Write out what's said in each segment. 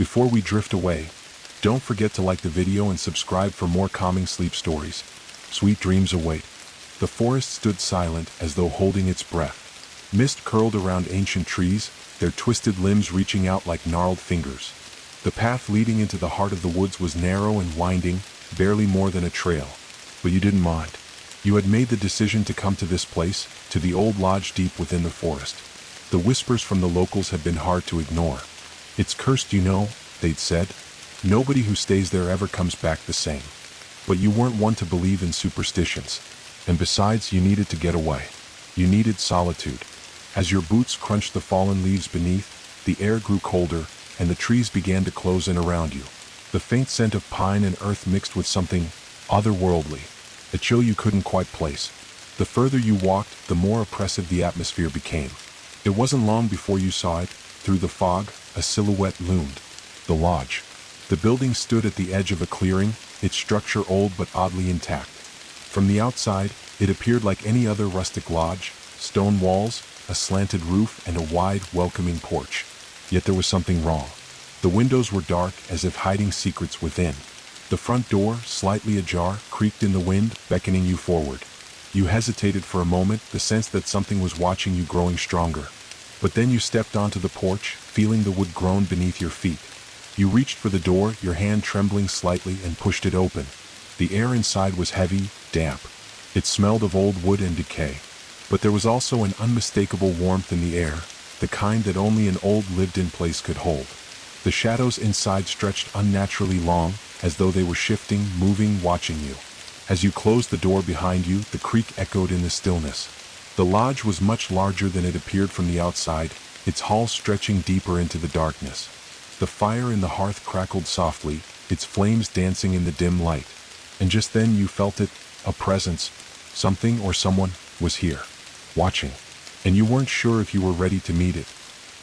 Before we drift away, don't forget to like the video and subscribe for more calming sleep stories. Sweet dreams await. The forest stood silent as though holding its breath. Mist curled around ancient trees, their twisted limbs reaching out like gnarled fingers. The path leading into the heart of the woods was narrow and winding, barely more than a trail. But you didn't mind. You had made the decision to come to this place, to the old lodge deep within the forest. The whispers from the locals had been hard to ignore. "It's cursed, you know," they'd said. "Nobody who stays there ever comes back the same." But you weren't one to believe in superstitions. And besides, you needed to get away. You needed solitude. As your boots crunched the fallen leaves beneath, the air grew colder, and the trees began to close in around you. The faint scent of pine and earth mixed with something otherworldly, a chill you couldn't quite place. The further you walked, the more oppressive the atmosphere became. It wasn't long before you saw it. Through the fog, a silhouette loomed. The lodge. The building stood at the edge of a clearing, its structure old but oddly intact. From the outside, it appeared like any other rustic lodge: stone walls, a slanted roof, and a wide, welcoming porch. Yet there was something wrong. The windows were dark, as if hiding secrets within. The front door, slightly ajar, creaked in the wind, beckoning you forward. You hesitated for a moment, the sense that something was watching you growing stronger. But then you stepped onto the porch, feeling the wood groan beneath your feet. You reached for the door, your hand trembling slightly, and pushed it open. The air inside was heavy, damp. It smelled of old wood and decay. But there was also an unmistakable warmth in the air, the kind that only an old lived-in place could hold. The shadows inside stretched unnaturally long, as though they were shifting, moving, watching you. As you closed the door behind you, the creak echoed in the stillness. The lodge was much larger than it appeared from the outside, its hall stretching deeper into the darkness. The fire in the hearth crackled softly, its flames dancing in the dim light. And just then you felt it, a presence. Something or someone was here, watching. And you weren't sure if you were ready to meet it.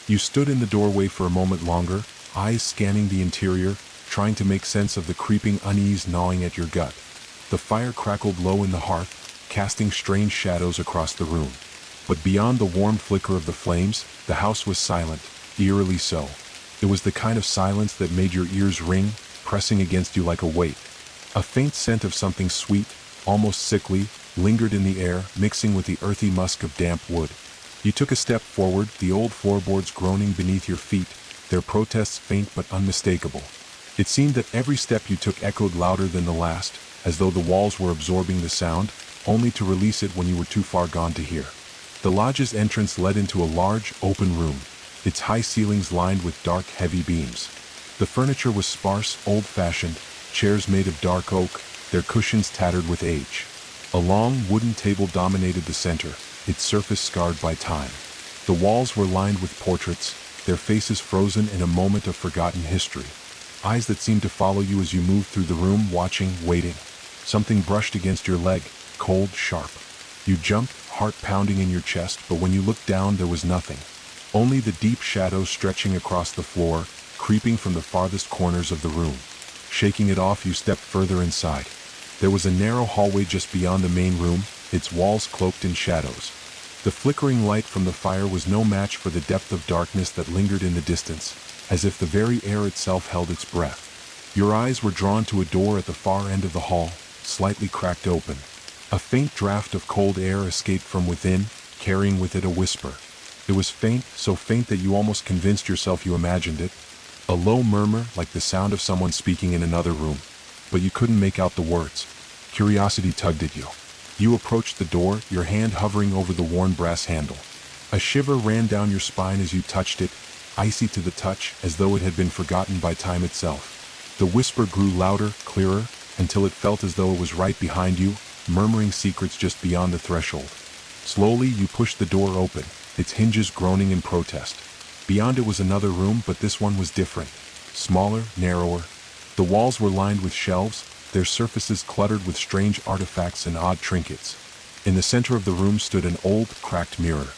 You stood in the doorway for a moment longer, eyes scanning the interior, trying to make sense of the creeping unease gnawing at your gut. The fire crackled low in the hearth, casting strange shadows across the room. But beyond the warm flicker of the flames, the house was silent, eerily so. It was the kind of silence that made your ears ring, pressing against you like a weight. A faint scent of something sweet, almost sickly, lingered in the air, mixing with the earthy musk of damp wood. You took a step forward, the old floorboards groaning beneath your feet, their protests faint but unmistakable. It seemed that every step you took echoed louder than the last, as though the walls were absorbing the sound, only to release it when you were too far gone to hear. The lodge's entrance led into a large, open room, its high ceilings lined with dark, heavy beams. The furniture was sparse, old-fashioned, chairs made of dark oak, their cushions tattered with age. A long, wooden table dominated the center, its surface scarred by time. The walls were lined with portraits, their faces frozen in a moment of forgotten history. Eyes that seemed to follow you as you moved through the room, watching, waiting. Something brushed against your leg, cold, sharp. You jumped, heart pounding in your chest, but when you looked down there was nothing. Only the deep shadows stretching across the floor, creeping from the farthest corners of the room. Shaking it off, you stepped further inside. There was a narrow hallway just beyond the main room, its walls cloaked in shadows. The flickering light from the fire was no match for the depth of darkness that lingered in the distance, as if the very air itself held its breath. Your eyes were drawn to a door at the far end of the hall, slightly cracked open. A faint draft of cold air escaped from within, carrying with it a whisper. It was faint, so faint that you almost convinced yourself you imagined it. A low murmur, like the sound of someone speaking in another room. But you couldn't make out the words. Curiosity tugged at you. You approached the door, your hand hovering over the worn brass handle. A shiver ran down your spine as you touched it, icy to the touch, as though it had been forgotten by time itself. The whisper grew louder, clearer, until it felt as though it was right behind you, murmuring secrets just beyond the threshold. Slowly you pushed the door open, its hinges groaning in protest. Beyond it was another room, but this one was different. Smaller, narrower. The walls were lined with shelves, their surfaces cluttered with strange artifacts and odd trinkets. In the center of the room stood an old, cracked mirror.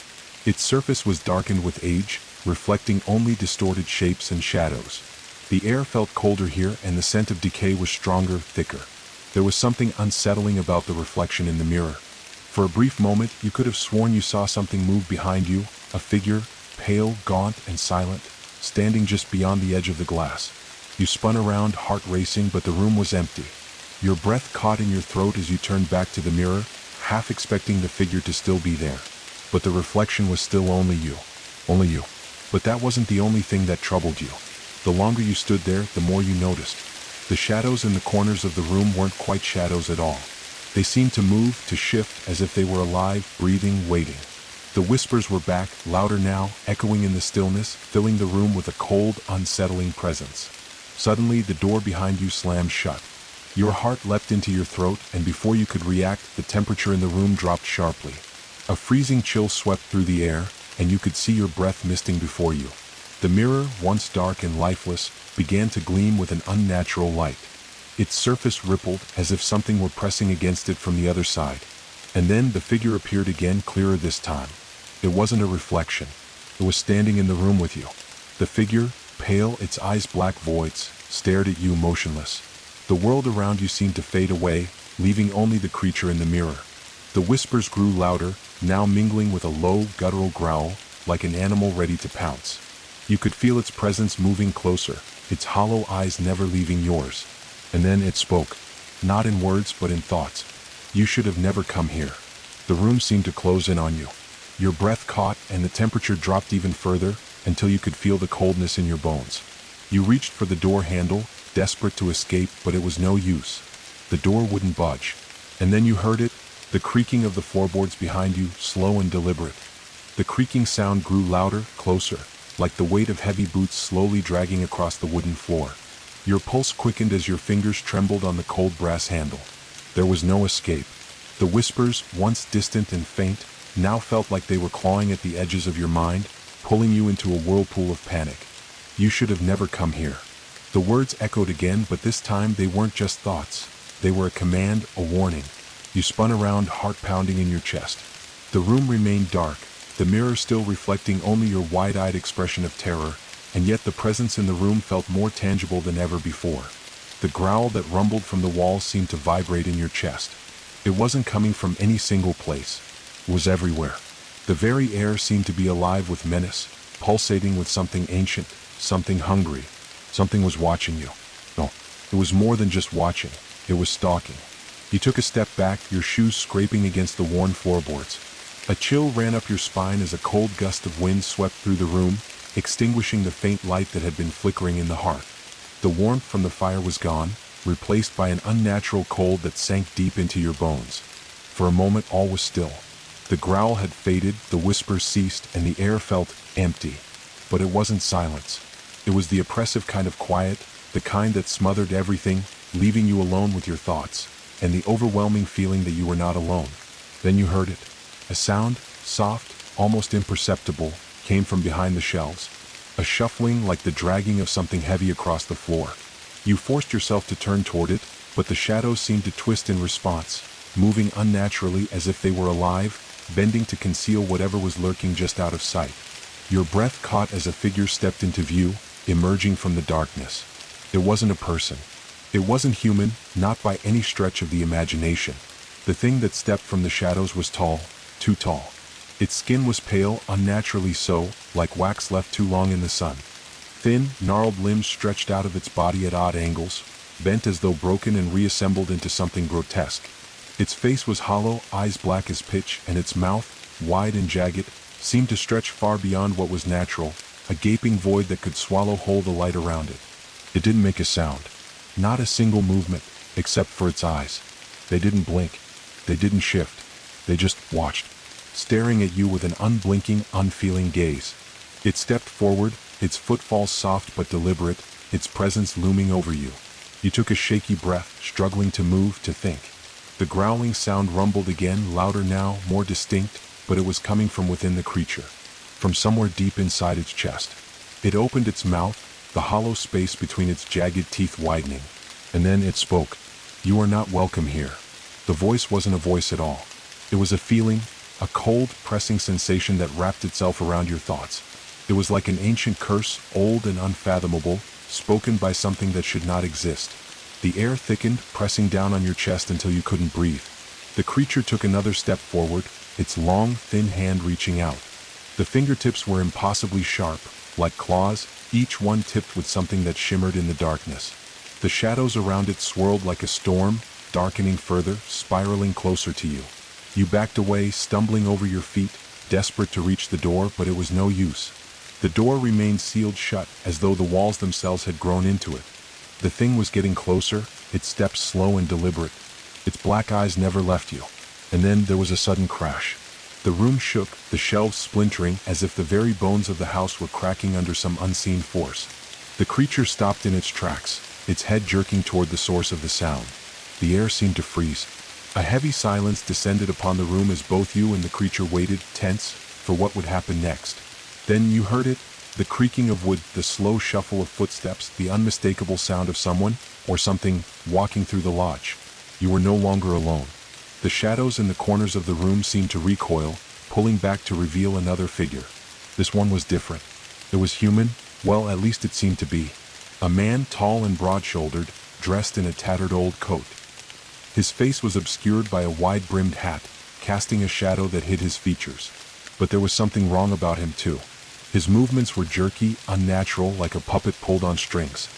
Its surface was darkened with age, reflecting only distorted shapes and shadows. The air felt colder here, and the scent of decay was stronger, thicker. There was something unsettling about the reflection in the mirror. For a brief moment, you could have sworn you saw something move behind you, a figure, pale, gaunt, and silent. standing just beyond the edge of the glass. You spun around, heart racing, but the room was empty. Your breath caught in your throat as you turned back to the mirror, half expecting the figure to still be there. But the reflection was still only you. Only you. But that wasn't the only thing that troubled you. The longer you stood there, the more you noticed. The shadows in the corners of the room weren't quite shadows at all. They seemed to move, to shift, as if they were alive, breathing, waiting. The whispers were back, louder now, echoing in the stillness, filling the room with a cold, unsettling presence. Suddenly, the door behind you slammed shut. Your heart leapt into your throat, and before you could react, the temperature in the room dropped sharply. A freezing chill swept through the air, and you could see your breath misting before you. The mirror, once dark and lifeless, began to gleam with an unnatural light. Its surface rippled as if something were pressing against it from the other side. And then the figure appeared again, clearer this time. It wasn't a reflection. It was standing in the room with you. The figure, pale, its eyes black voids, stared at you motionless. The world around you seemed to fade away, leaving only the creature in the mirror. The whispers grew louder, now mingling with a low, guttural growl, like an animal ready to pounce. You could feel its presence moving closer, its hollow eyes never leaving yours. And then it spoke, not in words but in thoughts. You should have never come here. The room seemed to close in on you. Your breath caught and the temperature dropped even further, until you could feel the coldness in your bones. You reached for the door handle, desperate to escape, but it was no use. The door wouldn't budge. And then you heard it, the creaking of the floorboards behind you, slow and deliberate. The creaking sound grew louder, closer, like the weight of heavy boots slowly dragging across the wooden floor. Your pulse quickened as your fingers trembled on the cold brass handle. There was no escape. The whispers, once distant and faint, now felt like they were clawing at the edges of your mind, pulling you into a whirlpool of panic. You should have never come here. The words echoed again, but this time they weren't just thoughts. They were a command, a warning. You spun around, heart pounding in your chest. The room remained dark, the mirror still reflecting only your wide-eyed expression of terror, and yet the presence in the room felt more tangible than ever before. The growl that rumbled from the walls seemed to vibrate in your chest. It wasn't coming from any single place. It was everywhere. The very air seemed to be alive with menace, pulsating with something ancient, something hungry. Something was watching you. No, it was more than just watching. It was stalking. You took a step back, your shoes scraping against the worn floorboards. A chill ran up your spine as a cold gust of wind swept through the room, extinguishing the faint light that had been flickering in the hearth. The warmth from the fire was gone, replaced by an unnatural cold that sank deep into your bones. For a moment all was still. The growl had faded, the whispers ceased, and the air felt empty. But it wasn't silence. It was the oppressive kind of quiet, the kind that smothered everything, leaving you alone with your thoughts, and the overwhelming feeling that you were not alone. Then you heard it. A sound, soft, almost imperceptible, came from behind the shelves. A shuffling like the dragging of something heavy across the floor. You forced yourself to turn toward it, but the shadows seemed to twist in response, moving unnaturally as if they were alive, bending to conceal whatever was lurking just out of sight. Your breath caught as a figure stepped into view, emerging from the darkness. It wasn't a person. It wasn't human, not by any stretch of the imagination. The thing that stepped from the shadows was tall, too tall. Its skin was pale, unnaturally so, like wax left too long in the sun. Thin, gnarled limbs stretched out of its body at odd angles, bent as though broken and reassembled into something grotesque. Its face was hollow, eyes black as pitch, and its mouth, wide and jagged, seemed to stretch far beyond what was natural, a gaping void that could swallow whole the light around it. It didn't make a sound. Not a single movement, except for its eyes. They didn't blink. They didn't shift. They just watched, staring at you with an unblinking, unfeeling gaze. It stepped forward, its footfalls soft but deliberate, its presence looming over you. You took a shaky breath, struggling to move, to think. The growling sound rumbled again, louder now, more distinct, but it was coming from within the creature, from somewhere deep inside its chest. It opened its mouth, the hollow space between its jagged teeth widening, and then it spoke. You are not welcome here. The voice wasn't a voice at all. It was a feeling, a cold, pressing sensation that wrapped itself around your thoughts. It was like an ancient curse, old and unfathomable, spoken by something that should not exist. The air thickened, pressing down on your chest until you couldn't breathe. The creature took another step forward, its long, thin hand reaching out. The fingertips were impossibly sharp, like claws, each one tipped with something that shimmered in the darkness. The shadows around it swirled like a storm, darkening further, spiraling closer to you. You backed away, stumbling over your feet, desperate to reach the door, but it was no use. The door remained sealed shut, as though the walls themselves had grown into it. The thing was getting closer, its steps slow and deliberate. Its black eyes never left you. And then there was a sudden crash. The room shook, the shelves splintering as if the very bones of the house were cracking under some unseen force. The creature stopped in its tracks, its head jerking toward the source of the sound. The air seemed to freeze. A heavy silence descended upon the room as both you and the creature waited, tense, for what would happen next. Then you heard it, the creaking of wood, the slow shuffle of footsteps, the unmistakable sound of someone, or something, walking through the lodge. You were no longer alone. The shadows in the corners of the room seemed to recoil, pulling back to reveal another figure. This one was different. It was human, well, at least it seemed to be. A man, tall and broad-shouldered, dressed in a tattered old coat. His face was obscured by a wide-brimmed hat, casting a shadow that hid his features. But there was something wrong about him too. His movements were jerky, unnatural, like a puppet pulled on strings.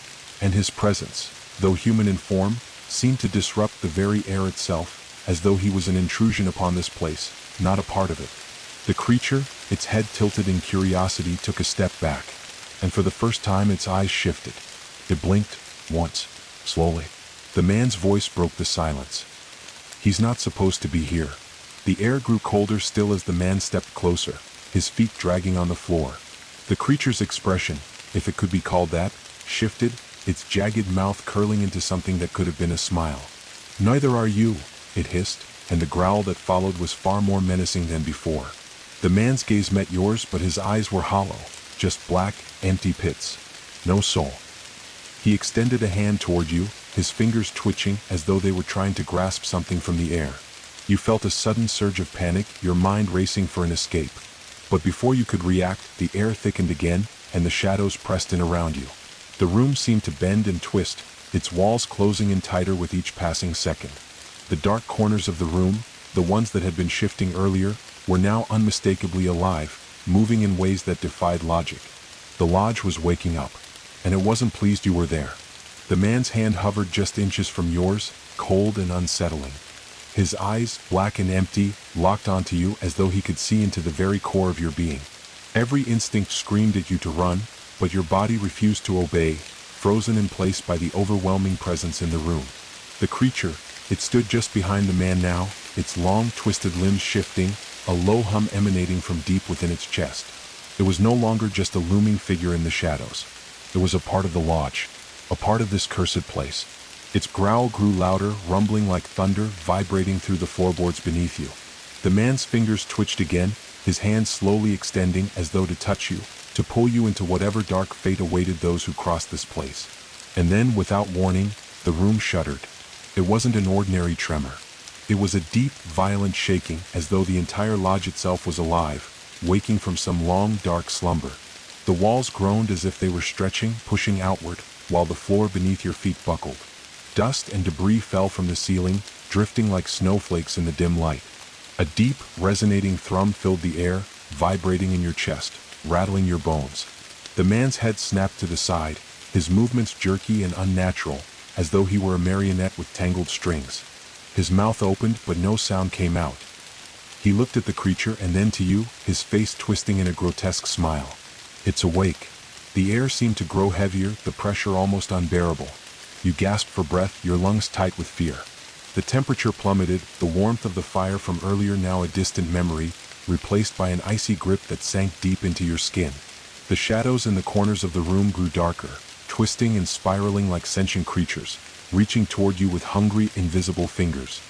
And his presence, though human in form, seemed to disrupt the very air itself, as though he was an intrusion upon this place, not a part of it. The creature, its head tilted in curiosity, took a step back, and for the first time its eyes shifted. It blinked, once, slowly. The man's voice broke the silence. "He's not supposed to be here." The air grew colder still as the man stepped closer, his feet dragging on the floor. The creature's expression, if it could be called that, shifted, its jagged mouth curling into something that could have been a smile. "Neither are you," it hissed, and the growl that followed was far more menacing than before. The man's gaze met yours, but his eyes were hollow, just black, empty pits. No soul. He extended a hand toward you, his fingers twitching as though they were trying to grasp something from the air. You felt a sudden surge of panic, your mind racing for an escape. But before you could react, the air thickened again, and the shadows pressed in around you. The room seemed to bend and twist, its walls closing in tighter with each passing second. The dark corners of the room, the ones that had been shifting earlier, were now unmistakably alive, moving in ways that defied logic. The lodge was waking up, and it wasn't pleased you were there. The man's hand hovered just inches from yours, cold and unsettling. His eyes, black and empty, locked onto you as though he could see into the very core of your being. Every instinct screamed at you to run, but your body refused to obey, frozen in place by the overwhelming presence in the room. The creature, it stood just behind the man now, its long, twisted limbs shifting, a low hum emanating from deep within its chest. It was no longer just a looming figure in the shadows. It was a part of the lodge, a part of this cursed place. Its growl grew louder, rumbling like thunder, vibrating through the floorboards beneath you. The man's fingers twitched again, his hands slowly extending as though to touch you, to pull you into whatever dark fate awaited those who crossed this place. And then, without warning, the room shuddered. It wasn't an ordinary tremor. It was a deep, violent shaking, as though the entire lodge itself was alive, waking from some long, dark slumber. The walls groaned as if they were stretching, pushing outward, while the floor beneath your feet buckled. Dust and debris fell from the ceiling, drifting like snowflakes in the dim light. A deep, resonating thrum filled the air, vibrating in your chest, rattling your bones. The man's head snapped to the side, his movements jerky and unnatural, as though he were a marionette with tangled strings. His mouth opened, but no sound came out. He looked at the creature and then to you, his face twisting in a grotesque smile. "It's awake." The air seemed to grow heavier, the pressure almost unbearable. You gasped for breath, your lungs tight with fear. The temperature plummeted, the warmth of the fire from earlier now a distant memory, replaced by an icy grip that sank deep into your skin. The shadows in the corners of the room grew darker, twisting and spiraling like sentient creatures, reaching toward you with hungry, invisible fingers.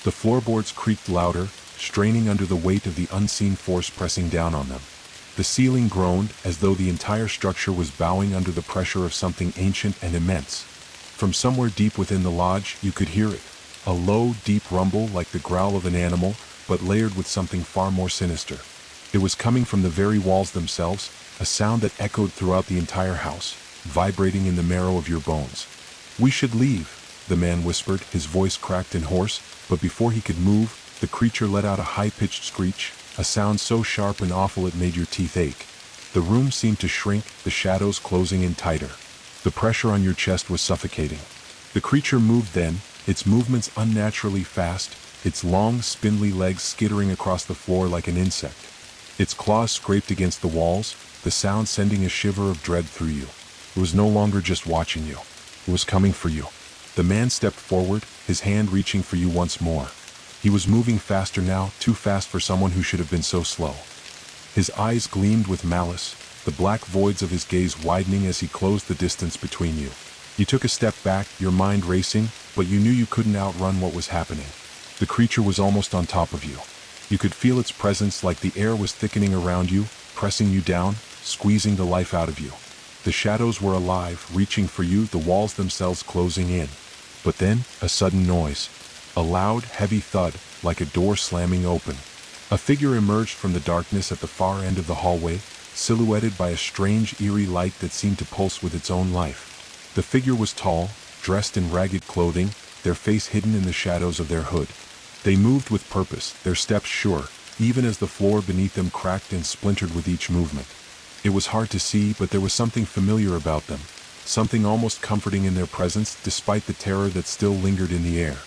The floorboards creaked louder, straining under the weight of the unseen force pressing down on them. The ceiling groaned, as though the entire structure was bowing under the pressure of something ancient and immense. From somewhere deep within the lodge, you could hear it, a low, deep rumble like the growl of an animal, but layered with something far more sinister. It was coming from the very walls themselves, a sound that echoed throughout the entire house, vibrating in the marrow of your bones. "We should leave," the man whispered, his voice cracked and hoarse, but before he could move, the creature let out a high-pitched screech, a sound so sharp and awful it made your teeth ache. The room seemed to shrink, the shadows closing in tighter. The pressure on your chest was suffocating. The creature moved then, its movements unnaturally fast, its long, spindly legs skittering across the floor like an insect. Its claws scraped against the walls, the sound sending a shiver of dread through you. It was no longer just watching you. It was coming for you. The man stepped forward, his hand reaching for you once more. He was moving faster now, too fast for someone who should have been so slow. His eyes gleamed with malice, the black voids of his gaze widening as he closed the distance between you. You took a step back, your mind racing, but you knew you couldn't outrun what was happening. The creature was almost on top of you. You could feel its presence like the air was thickening around you, pressing you down, squeezing the life out of you. The shadows were alive, reaching for you, the walls themselves closing in. But then, a sudden noise. A loud, heavy thud, like a door slamming open. A figure emerged from the darkness at the far end of the hallway, silhouetted by a strange, eerie light that seemed to pulse with its own life. The figure was tall, dressed in ragged clothing, their face hidden in the shadows of their hood. They moved with purpose, their steps sure, even as the floor beneath them cracked and splintered with each movement. It was hard to see, but there was something familiar about them, something almost comforting in their presence despite the terror that still lingered in the air.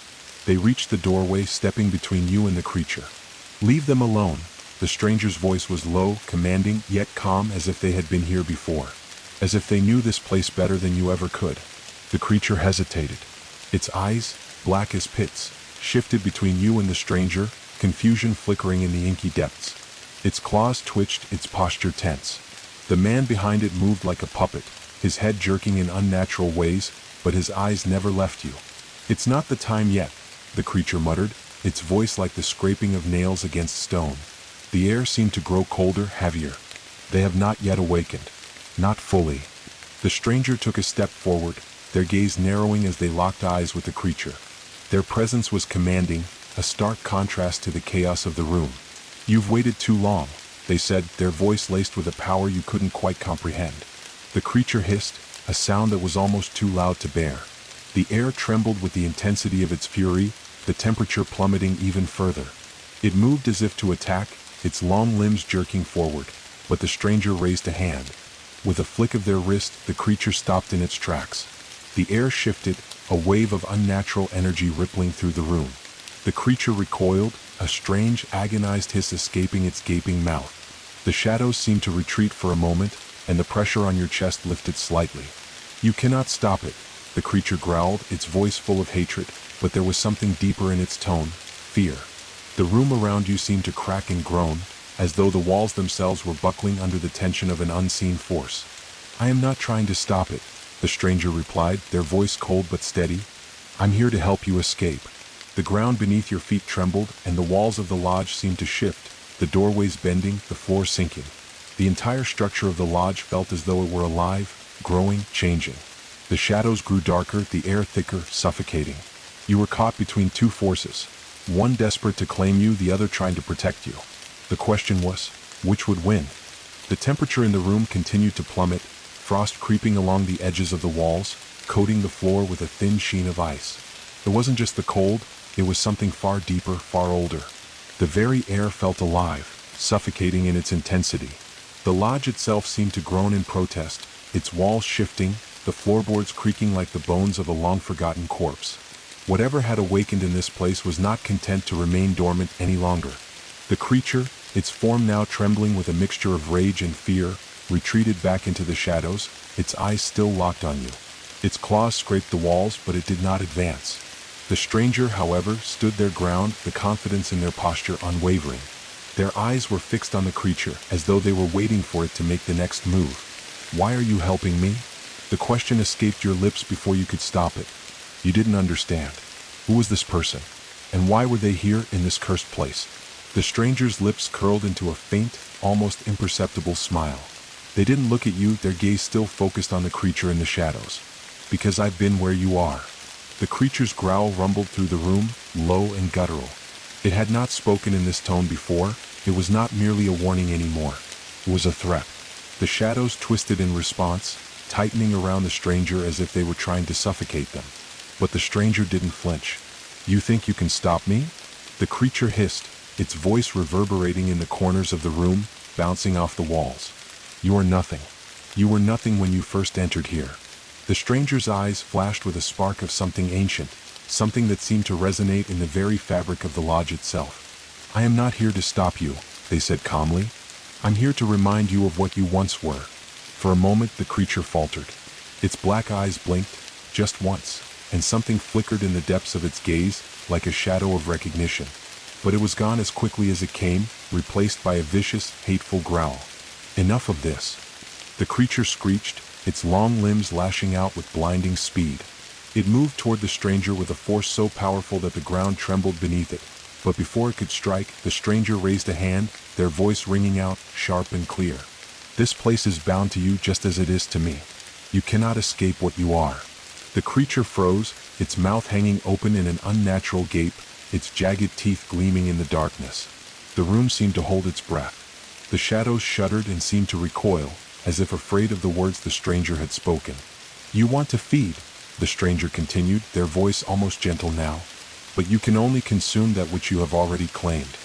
They reached the doorway, stepping between you and the creature. "Leave them alone." The stranger's voice was low, commanding, yet calm, as if they had been here before. As if they knew this place better than you ever could. The creature hesitated. Its eyes, black as pits, shifted between you and the stranger, confusion flickering in the inky depths. Its claws twitched, its posture tense. The man behind it moved like a puppet, his head jerking in unnatural ways, but his eyes never left you. "It's not the time yet," the creature muttered, its voice like the scraping of nails against stone. The air seemed to grow colder, heavier. "They have not yet awakened. Not fully." The stranger took a step forward, their gaze narrowing as they locked eyes with the creature. Their presence was commanding, a stark contrast to the chaos of the room. "You've waited too long," they said, their voice laced with a power you couldn't quite comprehend. The creature hissed, a sound that was almost too loud to bear. The air trembled with the intensity of its fury, the temperature plummeting even further. It moved as if to attack, its long limbs jerking forward, but the stranger raised a hand. With a flick of their wrist, the creature stopped in its tracks. The air shifted, a wave of unnatural energy rippling through the room. The creature recoiled, a strange, agonized hiss escaping its gaping mouth. The shadows seemed to retreat for a moment, and the pressure on your chest lifted slightly. "You cannot stop it," the creature growled, its voice full of hatred, but there was something deeper in its tone, fear. The room around you seemed to crack and groan, as though the walls themselves were buckling under the tension of an unseen force. "I am not trying to stop it," the stranger replied, their voice cold but steady. "I'm here to help you escape." The ground beneath your feet trembled, and the walls of the lodge seemed to shift, the doorways bending, the floor sinking. The entire structure of the lodge felt as though it were alive, growing, changing. The shadows grew darker, the air thicker, suffocating. You were caught between two forces, one desperate to claim you, the other trying to protect you. The question was, which would win? The temperature in the room continued to plummet, frost creeping along the edges of the walls, coating the floor with a thin sheen of ice. It wasn't just the cold, it was something far deeper, far older. The very air felt alive, suffocating in its intensity. The lodge itself seemed to groan in protest, its walls shifting, the floorboards creaking like the bones of a long-forgotten corpse. Whatever had awakened in this place was not content to remain dormant any longer. The creature, its form now trembling with a mixture of rage and fear, retreated back into the shadows, its eyes still locked on you. Its claws scraped the walls, but it did not advance. The stranger, however, stood their ground, the confidence in their posture unwavering. Their eyes were fixed on the creature, as though they were waiting for it to make the next move. "Why are you helping me?" The question escaped your lips before you could stop it. You didn't understand. Who was this person? And why were they here in this cursed place? The stranger's lips curled into a faint, almost imperceptible smile. They didn't look at you, their gaze still focused on the creature in the shadows. "Because I've been where you are." The creature's growl rumbled through the room, low and guttural. It had not spoken in this tone before. It was not merely a warning anymore. It was a threat. The shadows twisted in response, tightening around the stranger as if they were trying to suffocate them. But the stranger didn't flinch. "You think you can stop me?" The creature hissed, its voice reverberating in the corners of the room, bouncing off the walls. You are nothing. You were nothing when you first entered here. The stranger's eyes flashed with a spark of something ancient, something that seemed to resonate in the very fabric of the lodge itself. I am not here to stop you, they said calmly. I'm here to remind you of what you once were. For a moment the creature faltered. Its black eyes blinked, just once, and something flickered in the depths of its gaze, like a shadow of recognition. But it was gone as quickly as it came, replaced by a vicious, hateful growl. Enough of this. The creature screeched, its long limbs lashing out with blinding speed. It moved toward the stranger with a force so powerful that the ground trembled beneath it. But before it could strike, the stranger raised a hand, their voice ringing out, sharp and clear. This place is bound to you just as it is to me. You cannot escape what you are. The creature froze, its mouth hanging open in an unnatural gape, its jagged teeth gleaming in the darkness. The room seemed to hold its breath. The shadows shuddered and seemed to recoil, as if afraid of the words the stranger had spoken. You want to feed, the stranger continued, their voice almost gentle now. But you can only consume that which you have already claimed.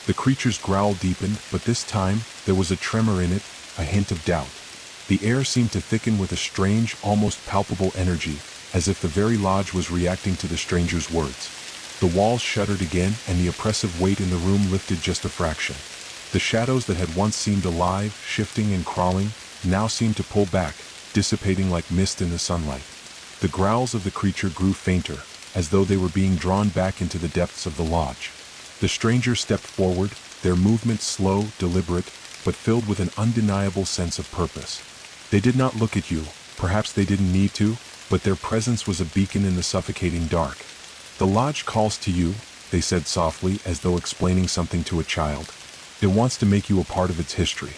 The creature's growl deepened, but this time, there was a tremor in it, a hint of doubt. The air seemed to thicken with a strange, almost palpable energy, as if the very lodge was reacting to the stranger's words. The walls shuddered again, and the oppressive weight in the room lifted just a fraction. The shadows that had once seemed alive, shifting and crawling, now seemed to pull back, dissipating like mist in the sunlight. The growls of the creature grew fainter, as though they were being drawn back into the depths of the lodge. The stranger stepped forward, their movements slow, deliberate, but filled with an undeniable sense of purpose. They did not look at you, perhaps they didn't need to, but their presence was a beacon in the suffocating dark. The lodge calls to you, they said softly, as though explaining something to a child. It wants to make you a part of its history.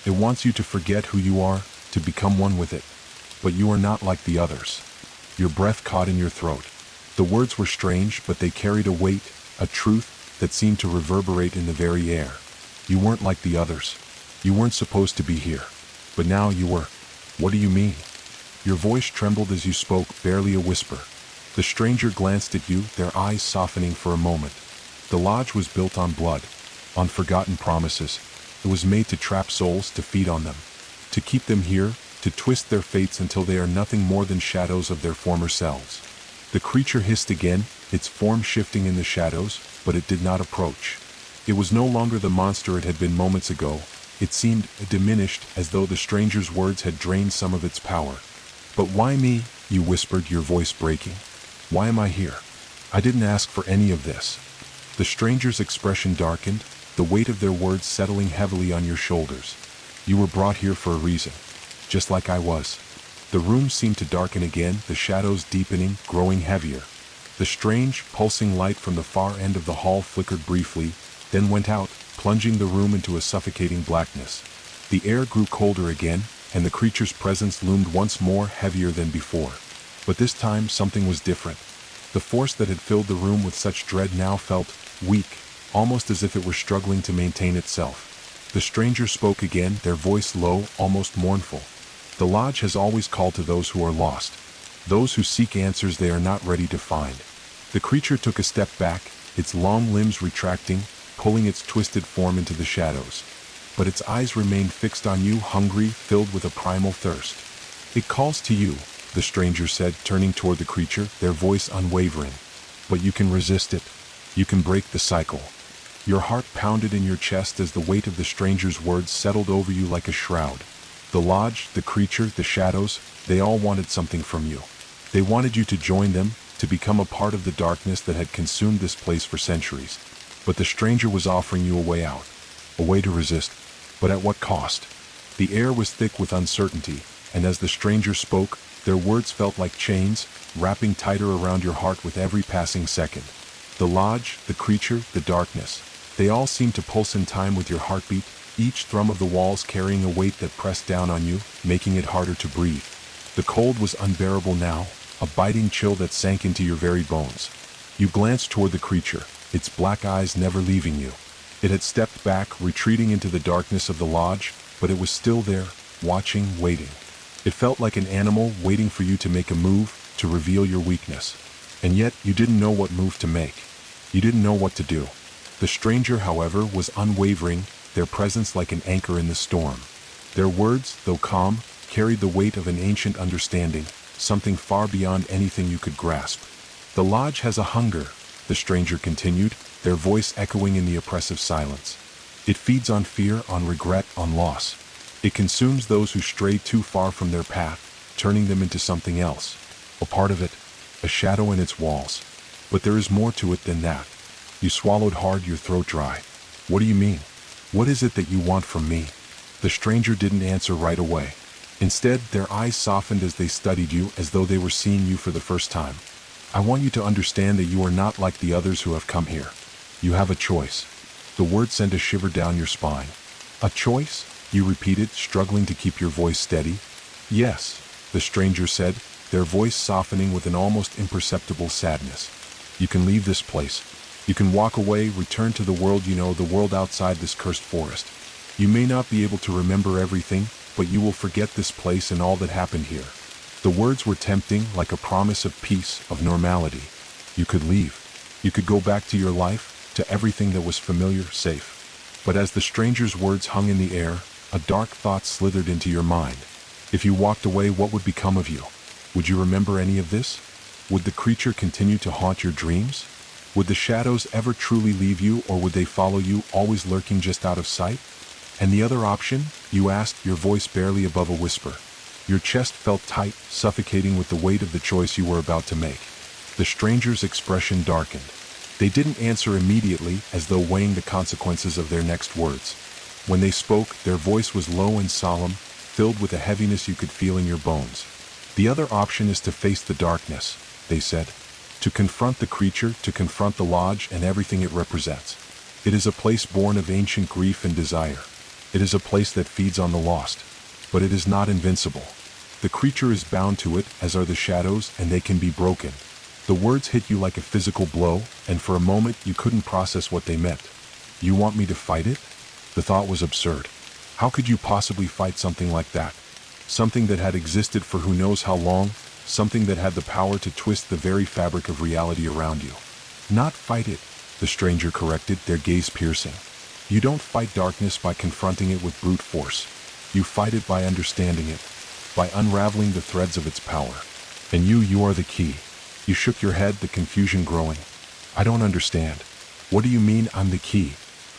It wants you to forget who you are, to become one with it. But you are not like the others. Your breath caught in your throat. The words were strange, but they carried a weight, a truth, that seemed to reverberate in the very air. You weren't like the others. You weren't supposed to be here. But now you were. What do you mean? Your voice trembled as you spoke, barely a whisper. The stranger glanced at you, their eyes softening for a moment. The lodge was built on blood, on forgotten promises. It was made to trap souls, to feed on them, to keep them here, to twist their fates until they are nothing more than shadows of their former selves. The creature hissed again, its form shifting in the shadows, but it did not approach. It was no longer the monster it had been moments ago. It seemed diminished, as though the stranger's words had drained some of its power. But why me? You whispered, your voice breaking. Why am I here? I didn't ask for any of this. The stranger's expression darkened, the weight of their words settling heavily on your shoulders. You were brought here for a reason, just like I was. The room seemed to darken again, the shadows deepening, growing heavier. The strange, pulsing light from the far end of the hall flickered briefly, then went out, plunging the room into a suffocating blackness. The air grew colder again, and the creature's presence loomed once more, heavier than before. But this time something was different. The force that had filled the room with such dread now felt weak, almost as if it were struggling to maintain itself. The stranger spoke again, their voice low, almost mournful. The lodge has always called to those who are lost, those who seek answers they are not ready to find. The creature took a step back, its long limbs retracting, pulling its twisted form into the shadows. But its eyes remained fixed on you, hungry, filled with a primal thirst. It calls to you, the stranger said, turning toward the creature, their voice unwavering. But you can resist it. You can break the cycle. Your heart pounded in your chest as the weight of the stranger's words settled over you like a shroud. The lodge, the creature, the shadows, they all wanted something from you. They wanted you to join them, to become a part of the darkness that had consumed this place for centuries. But the stranger was offering you a way out, a way to resist. But at what cost? The air was thick with uncertainty, and as the stranger spoke, their words felt like chains, wrapping tighter around your heart with every passing second. The lodge, the creature, the darkness, they all seemed to pulse in time with your heartbeat, each thrum of the walls carrying a weight that pressed down on you, making it harder to breathe. The cold was unbearable now, a biting chill that sank into your very bones. You glanced toward the creature, its black eyes never leaving you. It had stepped back, retreating into the darkness of the lodge, but it was still there, watching, waiting. It felt like an animal waiting for you to make a move, to reveal your weakness. And yet, you didn't know what move to make. You didn't know what to do. The stranger, however, was unwavering, their presence like an anchor in the storm. Their words, though calm, carried the weight of an ancient understanding, something far beyond anything you could grasp. The lodge has a hunger, the stranger continued, their voice echoing in the oppressive silence. It feeds on fear, on regret, on loss. It consumes those who stray too far from their path, turning them into something else. A part of it, a shadow in its walls. But there is more to it than that. You swallowed hard, your throat dry. What do you mean? What is it that you want from me? The stranger didn't answer right away. Instead, their eyes softened as they studied you, as though they were seeing you for the first time. I want you to understand that you are not like the others who have come here. You have a choice. The word sent a shiver down your spine. A choice? You repeated, struggling to keep your voice steady. Yes, the stranger said, their voice softening with an almost imperceptible sadness. You can leave this place. You can walk away, return to the world you know, the world outside this cursed forest. You may not be able to remember everything, but you will forget this place and all that happened here. The words were tempting, like a promise of peace, of normality. You could leave. You could go back to your life, to everything that was familiar, safe. But as the stranger's words hung in the air, a dark thought slithered into your mind. If you walked away, what would become of you? Would you remember any of this? Would the creature continue to haunt your dreams? Would the shadows ever truly leave you, or would they follow you, always lurking just out of sight? And the other option? You asked, your voice barely above a whisper. Your chest felt tight, suffocating with the weight of the choice you were about to make. The stranger's expression darkened. They didn't answer immediately, as though weighing the consequences of their next words. When they spoke, their voice was low and solemn, filled with a heaviness you could feel in your bones. The other option is to face the darkness, they said. To confront the creature, to confront the lodge and everything it represents. It is a place born of ancient grief and desire. It is a place that feeds on the lost. But it is not invincible. The creature is bound to it, as are the shadows, and they can be broken. The words hit you like a physical blow, and for a moment you couldn't process what they meant. You want me to fight it? The thought was absurd. How could you possibly fight something like that? Something that had existed for who knows how long, something that had the power to twist the very fabric of reality around you. Not fight it, the stranger corrected, their gaze piercing. You don't fight darkness by confronting it with brute force. You fight it by understanding it, by unraveling the threads of its power. And you are the key. You shook your head, the confusion growing. I don't understand. What do you mean I'm the key?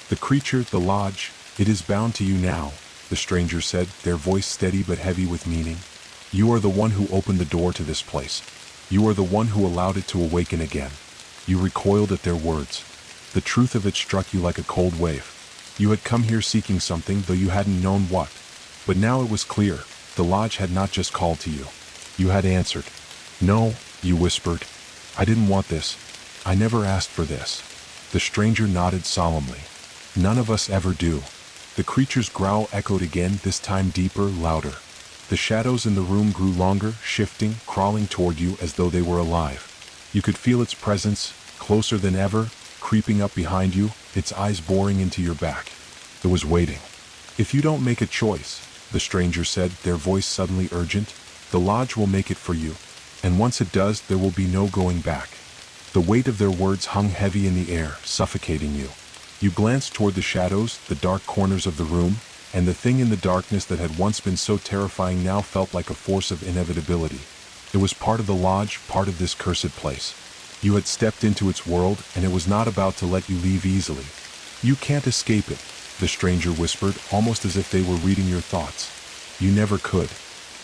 The creature, the lodge, it is bound to you now, the stranger said, their voice steady but heavy with meaning. You are the one who opened the door to this place. You are the one who allowed it to awaken again. You recoiled at their words. The truth of it struck you like a cold wave. You had come here seeking something, though you hadn't known what. But now it was clear. The lodge had not just called to you. You had answered. No, you whispered. I didn't want this. I never asked for this. The stranger nodded solemnly. None of us ever do. The creature's growl echoed again, this time deeper, louder. The shadows in the room grew longer, shifting, crawling toward you as though they were alive. You could feel its presence, closer than ever, creeping up behind you, its eyes boring into your back. It was waiting. If you don't make a choice, the stranger said, their voice suddenly urgent, the lodge will make it for you. And once it does, there will be no going back. The weight of their words hung heavy in the air, suffocating you. You glanced toward the shadows, the dark corners of the room, and the thing in the darkness that had once been so terrifying now felt like a force of inevitability. It was part of the lodge, part of this cursed place. You had stepped into its world, and it was not about to let you leave easily. You can't escape it, the stranger whispered, almost as if they were reading your thoughts. You never could.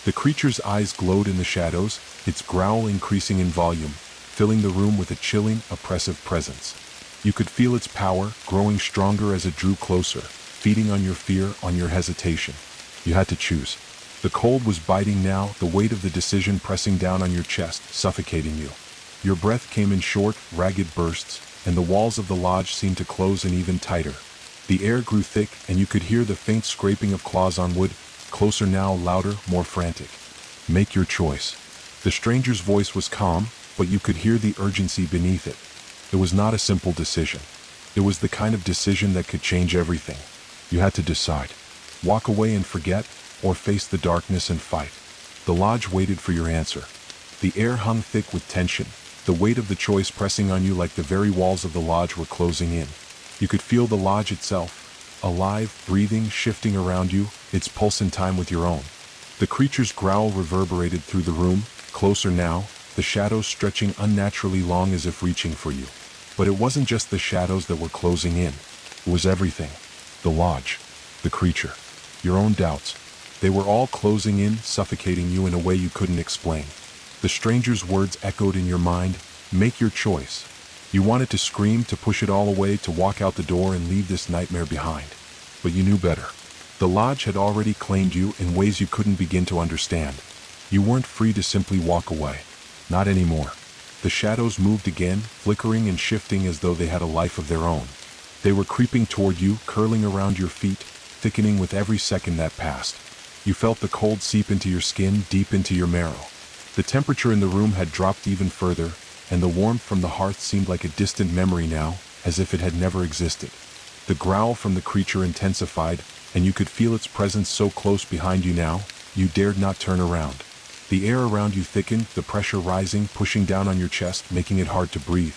The creature's eyes glowed in the shadows, its growl increasing in volume, filling the room with a chilling, oppressive presence. You could feel its power, growing stronger as it drew closer, feeding on your fear, on your hesitation. You had to choose. The cold was biting now, the weight of the decision pressing down on your chest, suffocating you. Your breath came in short, ragged bursts, and the walls of the lodge seemed to close in even tighter. The air grew thick, and you could hear the faint scraping of claws on wood, closer now, louder, more frantic. Make your choice. The stranger's voice was calm, but you could hear the urgency beneath it. It was not a simple decision. It was the kind of decision that could change everything. You had to decide. Walk away and forget, or face the darkness and fight. The lodge waited for your answer. The air hung thick with tension, the weight of the choice pressing on you like the very walls of the lodge were closing in. You could feel the lodge itself, alive, breathing, shifting around you, its pulse in time with your own. The creature's growl reverberated through the room, closer now, the shadows stretching unnaturally long as if reaching for you. But it wasn't just the shadows that were closing in. It was everything. The lodge, the creature, your own doubts. They were all closing in, suffocating you in a way you couldn't explain. The stranger's words echoed in your mind, "Make your choice." You wanted to scream, to push it all away, to walk out the door and leave this nightmare behind. But you knew better. The lodge had already claimed you in ways you couldn't begin to understand. You weren't free to simply walk away. Not anymore. The shadows moved again, flickering and shifting as though they had a life of their own. They were creeping toward you, curling around your feet, thickening with every second that passed. You felt the cold seep into your skin, deep into your marrow. The temperature in the room had dropped even further, and the warmth from the hearth seemed like a distant memory now, as if it had never existed. The growl from the creature intensified, and you could feel its presence so close behind you now, you dared not turn around. The air around you thickened, the pressure rising, pushing down on your chest, making it hard to breathe.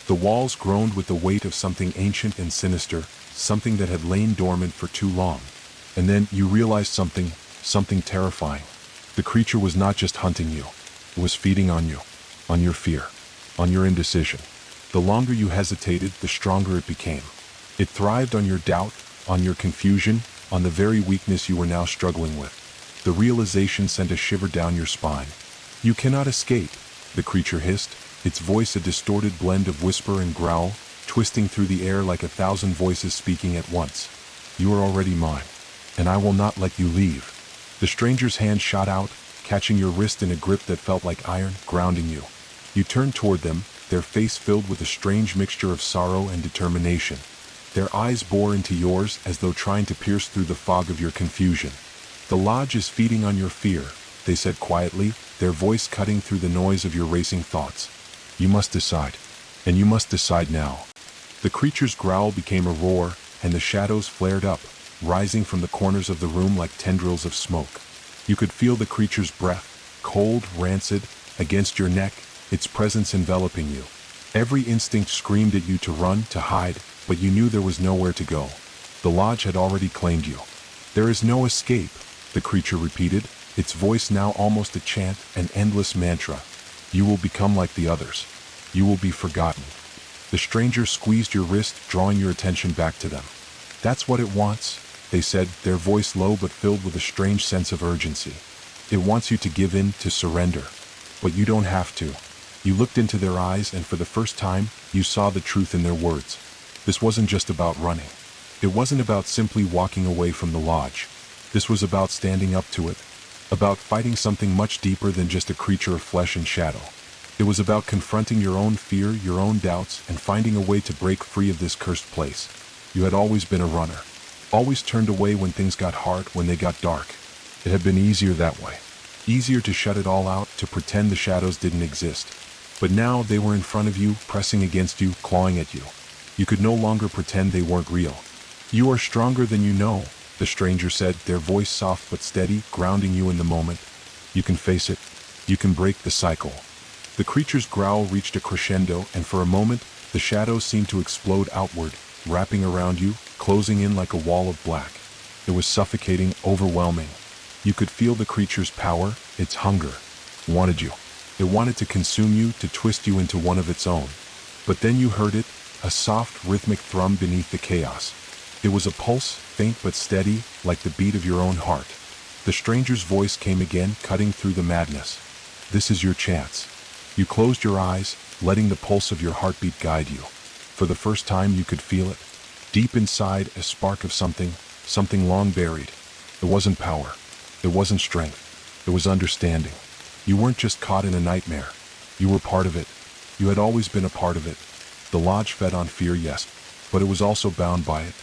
The walls groaned with the weight of something ancient and sinister, something that had lain dormant for too long. And then you realized something terrifying. The creature was not just hunting you. It was feeding on you, on your fear, on your indecision. The longer you hesitated, the stronger it became. It thrived on your doubt, on your confusion, on the very weakness you were now struggling with. The realization sent a shiver down your spine. "You cannot escape," the creature hissed, its voice a distorted blend of whisper and growl, twisting through the air like 1,000 voices speaking at once. "You are already mine, and I will not let you leave." The stranger's hand shot out, catching your wrist in a grip that felt like iron, grounding you. You turned toward them, their face filled with a strange mixture of sorrow and determination. Their eyes bore into yours as though trying to pierce through the fog of your confusion. "The lodge is feeding on your fear," they said quietly, their voice cutting through the noise of your racing thoughts. "You must decide. And you must decide now." The creature's growl became a roar, and the shadows flared up, rising from the corners of the room like tendrils of smoke. You could feel the creature's breath, cold, rancid, against your neck, its presence enveloping you. Every instinct screamed at you to run, to hide, but you knew there was nowhere to go. The lodge had already claimed you. "There is no escape," the creature repeated, its voice now almost a chant, an endless mantra. "You will become like the others. You will be forgotten." The stranger squeezed your wrist, drawing your attention back to them. "That's what it wants," they said, their voice low but filled with a strange sense of urgency. "It wants you to give in, to surrender. But you don't have to." You looked into their eyes, and for the first time, you saw the truth in their words. This wasn't just about running. It wasn't about simply walking away from the lodge. This was about standing up to it, about fighting something much deeper than just a creature of flesh and shadow. It was about confronting your own fear, your own doubts, and finding a way to break free of this cursed place. You had always been a runner. Always turned away when things got hard, when they got dark. It had been easier that way. Easier to shut it all out, to pretend the shadows didn't exist. But now they were in front of you, pressing against you, clawing at you. You could no longer pretend they weren't real. "You are stronger than you know," the stranger said, their voice soft but steady, grounding you in the moment. "You can face it. You can break the cycle." The creature's growl reached a crescendo, and for a moment, the shadows seemed to explode outward, wrapping around you, closing in like a wall of black. It was suffocating, overwhelming. You could feel the creature's power, its hunger. It wanted you. It wanted to consume you, to twist you into one of its own. But then you heard it, a soft, rhythmic thrum beneath the chaos. It was a pulse, faint but steady, like the beat of your own heart. The stranger's voice came again, cutting through the madness. "This is your chance." You closed your eyes, letting the pulse of your heartbeat guide you. For the first time you could feel it. Deep inside, a spark of something long buried. It wasn't power. It wasn't strength. It was understanding. You weren't just caught in a nightmare. You were part of it. You had always been a part of it. The lodge fed on fear, yes, but it was also bound by it.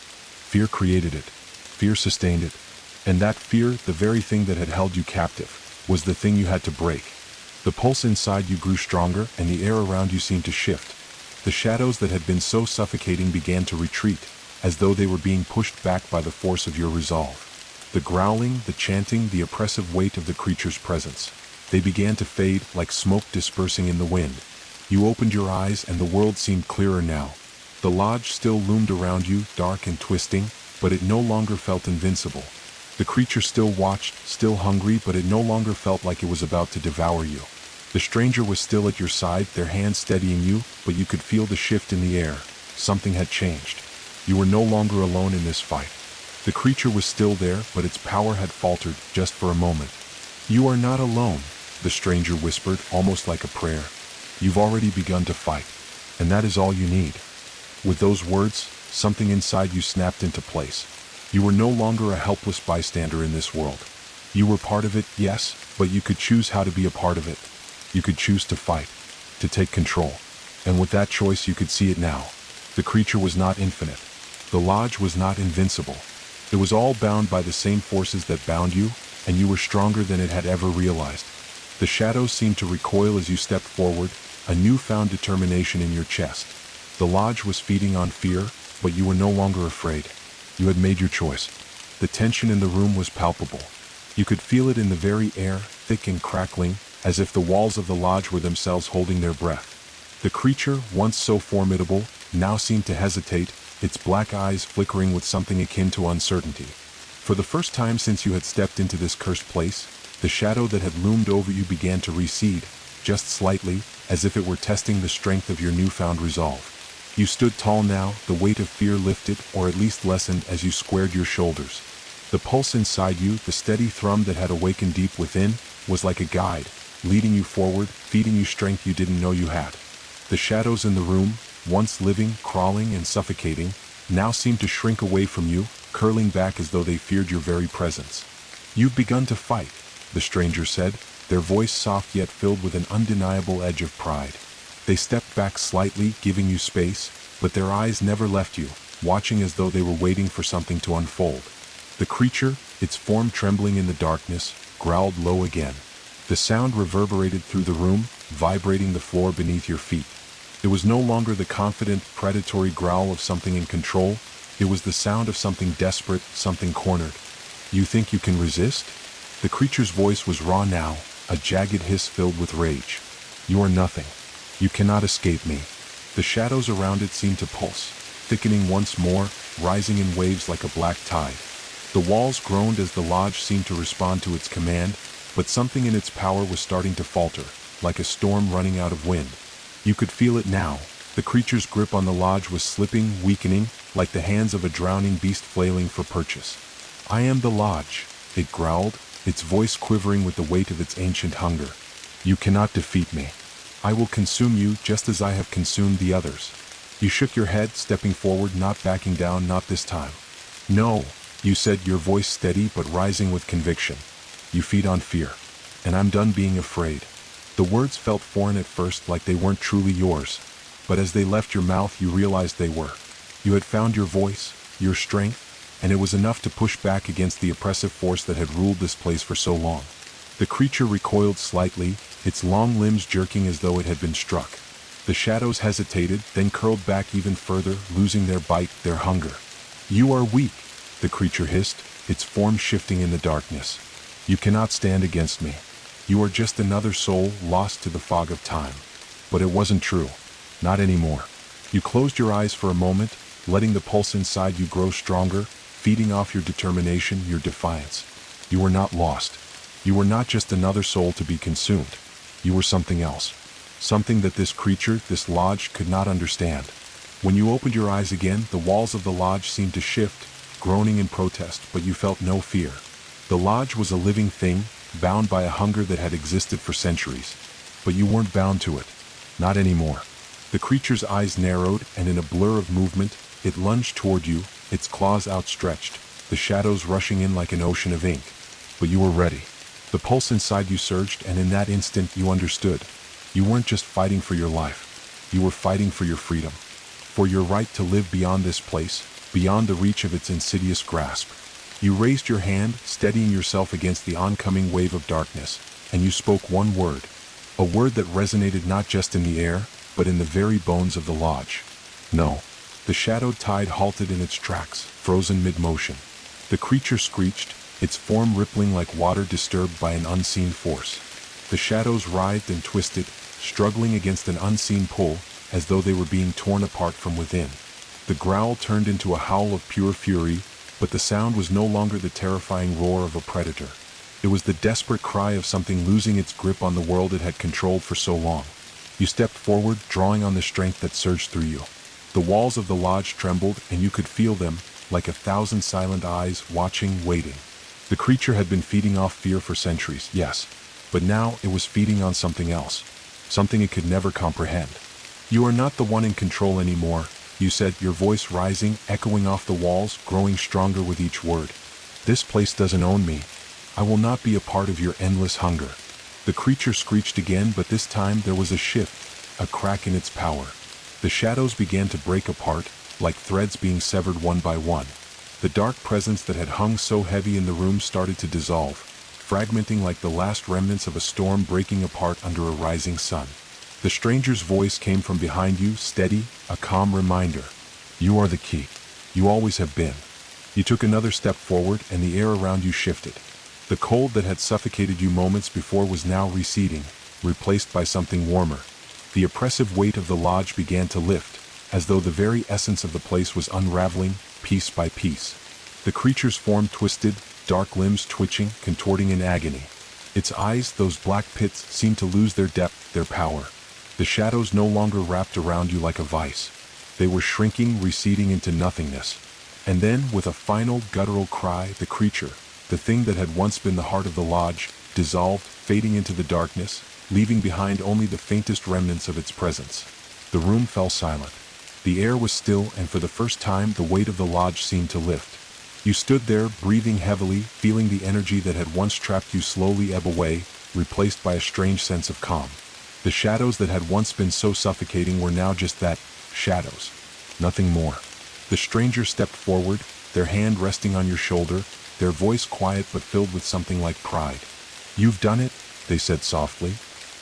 Fear created it. Fear sustained it. And that fear, the very thing that had held you captive, was the thing you had to break. The pulse inside you grew stronger, and the air around you seemed to shift. The shadows that had been so suffocating began to retreat, as though they were being pushed back by the force of your resolve. The growling, the chanting, the oppressive weight of the creature's presence. They began to fade, like smoke dispersing in the wind. You opened your eyes, and the world seemed clearer now. The lodge still loomed around you, dark and twisting, but it no longer felt invincible. The creature still watched, still hungry, but it no longer felt like it was about to devour you. The stranger was still at your side, their hands steadying you, but you could feel the shift in the air. Something had changed. You were no longer alone in this fight. The creature was still there, but its power had faltered just for a moment. "You are not alone," the stranger whispered, almost like a prayer. "You've already begun to fight, and that is all you need." With those words, something inside you snapped into place. You were no longer a helpless bystander in this world. You were part of it, yes, but you could choose how to be a part of it. You could choose to fight, to take control. And with that choice you could see it now. The creature was not infinite. The lodge was not invincible. It was all bound by the same forces that bound you, and you were stronger than it had ever realized. The shadows seemed to recoil as you stepped forward, a newfound determination in your chest. The lodge was feeding on fear, but you were no longer afraid. You had made your choice. The tension in the room was palpable. You could feel it in the very air, thick and crackling, as if the walls of the lodge were themselves holding their breath. The creature, once so formidable, now seemed to hesitate, its black eyes flickering with something akin to uncertainty. For the first time since you had stepped into this cursed place, the shadow that had loomed over you began to recede, just slightly, as if it were testing the strength of your newfound resolve. You stood tall now, the weight of fear lifted, or at least lessened, as you squared your shoulders. The pulse inside you, the steady thrum that had awakened deep within, was like a guide, leading you forward, feeding you strength you didn't know you had. The shadows in the room, once living, crawling, and suffocating, now seemed to shrink away from you, curling back as though they feared your very presence. "You've begun to fight," the stranger said, their voice soft yet filled with an undeniable edge of pride. They stepped back slightly, giving you space, but their eyes never left you, watching as though they were waiting for something to unfold. The creature, its form trembling in the darkness, growled low again. The sound reverberated through the room, vibrating the floor beneath your feet. It was no longer the confident, predatory growl of something in control. It was the sound of something desperate, something cornered. "You think you can resist?" The creature's voice was raw now, a jagged hiss filled with rage. "You are nothing. You cannot escape me." The shadows around it seemed to pulse, thickening once more, rising in waves like a black tide. The walls groaned as the lodge seemed to respond to its command, but something in its power was starting to falter, like a storm running out of wind. You could feel it now. The creature's grip on the lodge was slipping, weakening, like the hands of a drowning beast flailing for purchase. "I am the lodge," it growled, its voice quivering with the weight of its ancient hunger. "You cannot defeat me. I will consume you just as I have consumed the others." You shook your head, stepping forward, not backing down, "Not this time." "No," you said, your voice steady but rising with conviction. "You feed on fear, and I'm done being afraid." The words felt foreign at first, like they weren't truly yours, but as they left your mouth you realized they were. You had found your voice, your strength, and it was enough to push back against the oppressive force that had ruled this place for so long. The creature recoiled slightly, its long limbs jerking as though it had been struck. The shadows hesitated, then curled back even further, losing their bite, their hunger. "You are weak," the creature hissed, its form shifting in the darkness. "You cannot stand against me. You are just another soul lost to the fog of time." But it wasn't true. Not anymore. You closed your eyes for a moment, letting the pulse inside you grow stronger, feeding off your determination, your defiance. You were not lost. You were not just another soul to be consumed. You were something else. Something that this creature, this lodge, could not understand. When you opened your eyes again, the walls of the lodge seemed to shift, groaning in protest, but you felt no fear. The lodge was a living thing, bound by a hunger that had existed for centuries. But you weren't bound to it. Not anymore. The creature's eyes narrowed, and in a blur of movement, it lunged toward you, its claws outstretched, the shadows rushing in like an ocean of ink. But you were ready. The pulse inside you surged, and in that instant you understood. You weren't just fighting for your life. You were fighting for your freedom. For your right to live beyond this place, beyond the reach of its insidious grasp. You raised your hand, steadying yourself against the oncoming wave of darkness, and you spoke one word. A word that resonated not just in the air, but in the very bones of the lodge. "No." The shadowed tide halted in its tracks, frozen mid-motion. The creature screeched, its form rippling like water disturbed by an unseen force. The shadows writhed and twisted, struggling against an unseen pull, as though they were being torn apart from within. The growl turned into a howl of pure fury, but the sound was no longer the terrifying roar of a predator. It was the desperate cry of something losing its grip on the world it had controlled for so long. You stepped forward, drawing on the strength that surged through you. The walls of the lodge trembled, and you could feel them, like 1,000 silent eyes, watching, waiting. The creature had been feeding off fear for centuries, yes, but now it was feeding on something else, something it could never comprehend. "You are not the one in control anymore," you said, your voice rising, echoing off the walls, growing stronger with each word. "This place doesn't own me. I will not be a part of your endless hunger." The creature screeched again, but this time there was a shift, a crack in its power. The shadows began to break apart, like threads being severed one by one. The dark presence that had hung so heavy in the room started to dissolve, fragmenting like the last remnants of a storm breaking apart under a rising sun. The stranger's voice came from behind you, steady, a calm reminder. "You are the key. You always have been." You took another step forward, and the air around you shifted. The cold that had suffocated you moments before was now receding, replaced by something warmer. The oppressive weight of the lodge began to lift, as though the very essence of the place was unraveling, piece by piece. The creature's form twisted, dark limbs twitching, contorting in agony. Its eyes, those black pits, seemed to lose their depth, their power. The shadows no longer wrapped around you like a vice. They were shrinking, receding into nothingness. And then, with a final guttural cry, the creature, the thing that had once been the heart of the lodge, dissolved, fading into the darkness, leaving behind only the faintest remnants of its presence. The room fell silent. The air was still, and for the first time the weight of the lodge seemed to lift. You stood there, breathing heavily, feeling the energy that had once trapped you slowly ebb away, replaced by a strange sense of calm. The shadows that had once been so suffocating were now just that, shadows. Nothing more. The stranger stepped forward, their hand resting on your shoulder, their voice quiet but filled with something like pride. "You've done it," they said softly.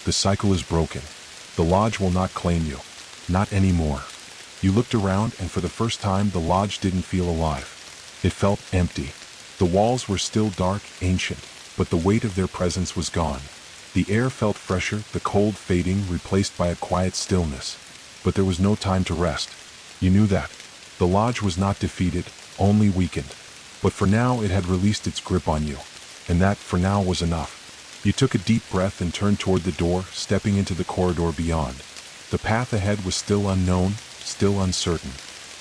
"The cycle is broken. The lodge will not claim you. Not anymore." You looked around, and for the first time the lodge didn't feel alive. It felt empty. The walls were still dark, ancient, but the weight of their presence was gone. The air felt fresher, the cold fading, replaced by a quiet stillness. But there was no time to rest. You knew that. The lodge was not defeated, only weakened. But for now it had released its grip on you. And that, for now, was enough. You took a deep breath and turned toward the door, stepping into the corridor beyond. The path ahead was still unknown, still uncertain.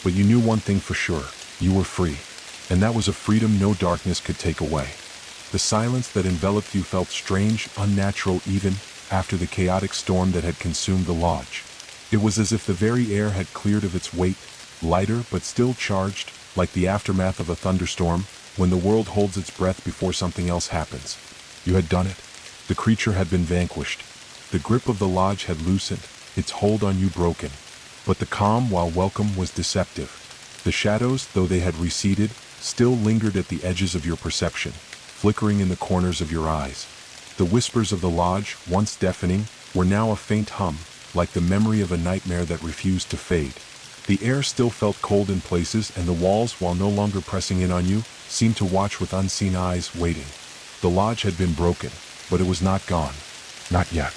But you knew one thing for sure. You were free. And that was a freedom no darkness could take away. The silence that enveloped you felt strange, unnatural even after the chaotic storm that had consumed the lodge. It was as if the very air had cleared of its weight, lighter but still charged, like the aftermath of a thunderstorm, when the world holds its breath before something else happens. You had done it. The creature had been vanquished. The grip of the lodge had loosened, its hold on you broken. But the calm, while welcome, was deceptive. The shadows, though they had receded, still lingered at the edges of your perception, flickering in the corners of your eyes. The whispers of the lodge, once deafening, were now a faint hum, like the memory of a nightmare that refused to fade. The air still felt cold in places, and the walls, while no longer pressing in on you, seemed to watch with unseen eyes, waiting. The lodge had been broken, but it was not gone. Not yet.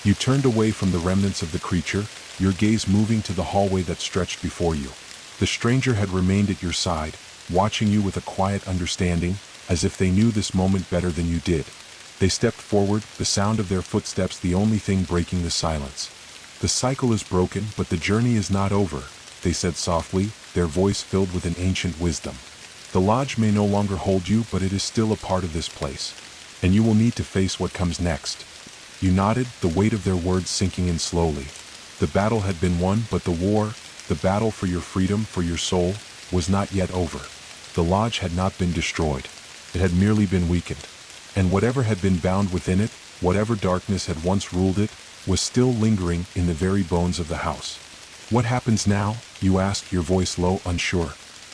You turned away from the remnants of the creature, your gaze moving to the hallway that stretched before you. The stranger had remained at your side, watching you with a quiet understanding, as if they knew this moment better than you did. They stepped forward, the sound of their footsteps the only thing breaking the silence. "The cycle is broken, but the journey is not over," they said softly, their voice filled with an ancient wisdom. "The lodge may no longer hold you, but it is still a part of this place. And you will need to face what comes next." You nodded, the weight of their words sinking in slowly. The battle had been won, but the war, the battle for your freedom, for your soul, was not yet over. The lodge had not been destroyed. It had merely been weakened. And whatever had been bound within it, whatever darkness had once ruled it, was still lingering in the very bones of the house. "What happens now?" you asked, your voice low, unsure.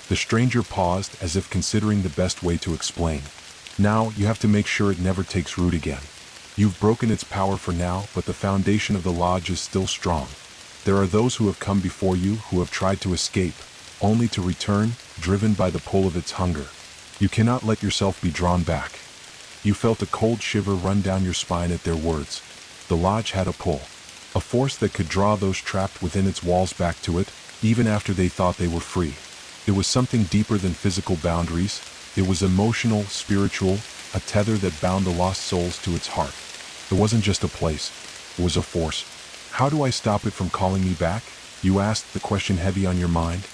The stranger paused, as if considering the best way to explain. "Now, you have to make sure it never takes root again. You've broken its power for now, but the foundation of the lodge is still strong. There are those who have come before you, who have tried to escape, only to return, driven by the pull of its hunger. You cannot let yourself be drawn back." You felt a cold shiver run down your spine at their words. The lodge had a pull. A force that could draw those trapped within its walls back to it, even after they thought they were free. It was something deeper than physical boundaries. It was emotional, spiritual, a tether that bound the lost souls to its heart. It wasn't just a place, it was a force. How do I stop it from calling me back? You asked, the question heavy on your mind.